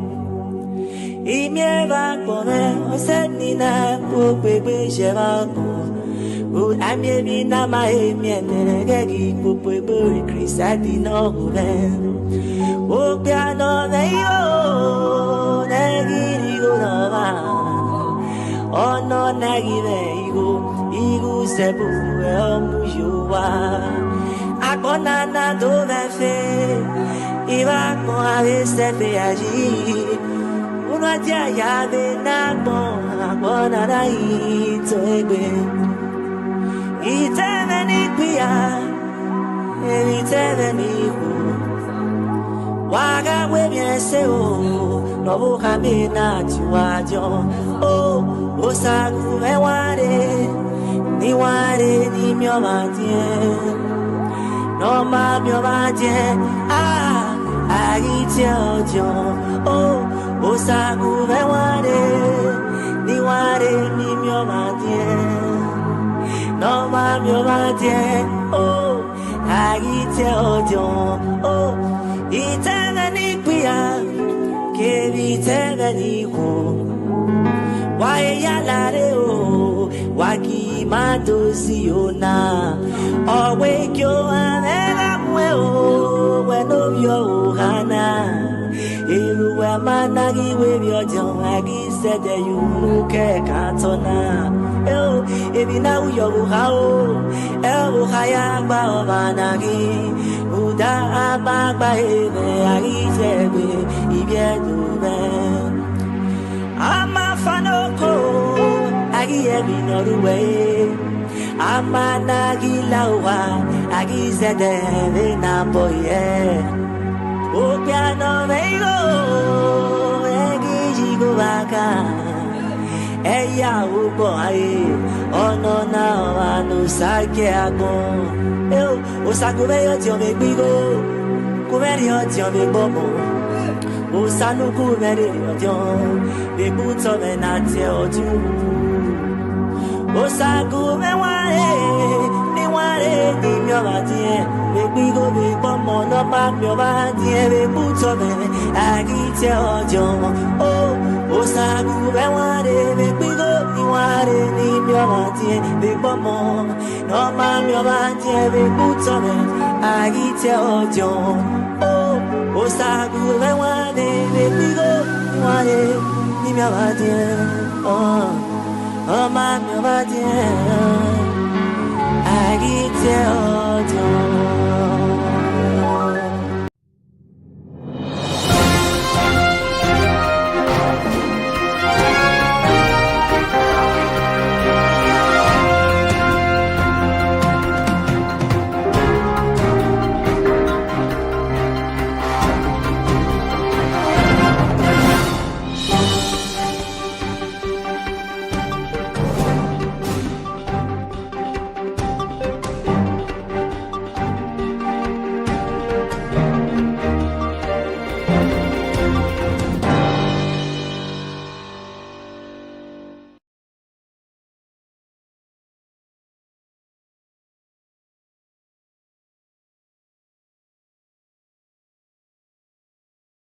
Imieva pone, Osenina, Pupwe, Shevako. I may be not my amen, Gaggy, Pupwe, Chris, I did know then. Oh, piano, Nayo, Nagi, go oh, no, Nagi, Igu, Sebu, Mujua. I gonna do that fair. If I go, I will step agi. Una ya de na bona na ito egbe iteveni pia iteveni ku waga we bien se o no bu kamina tiwajo o osagu me ware ni mi o matien no ma mi o matien ah agitio jo oh Osagu veware, ni ware ni mio matien. No ma mio matien, oh, agite odio, oh, itana ni kuya, ke vitana ni ko. Why yalare o, waki madosi ona, awake yo anega mweo, when of yo hana. Everywhere managi with your tongue, I said that you look at Cantona. Oh, if you know your how, El Hayaba Vanagi, Uda Ababa, I said, if you do, I'm a fanoko, I give you no way. I'm a Nagilawa, I said that boy. O piano meigo, egi jigo baka. Eya ubo aye, ono na wanu sake agon. Eu, o saku meyo ti o me gbigo, kumeri o ti o me bobo. O sanu kumeri o ti o, me buto me na ti o tu. O saku me ware, ni mi o ma ti we go big bomb no back your body every boot of it. I get your job. Oh, Osagu, I want it. We go, you want it. Name your body, big bomb no man your body every boot of it. I get your job. Oh, Osagu, I want it. We go, you want it. Name your body. Oh, man your body. I get your job.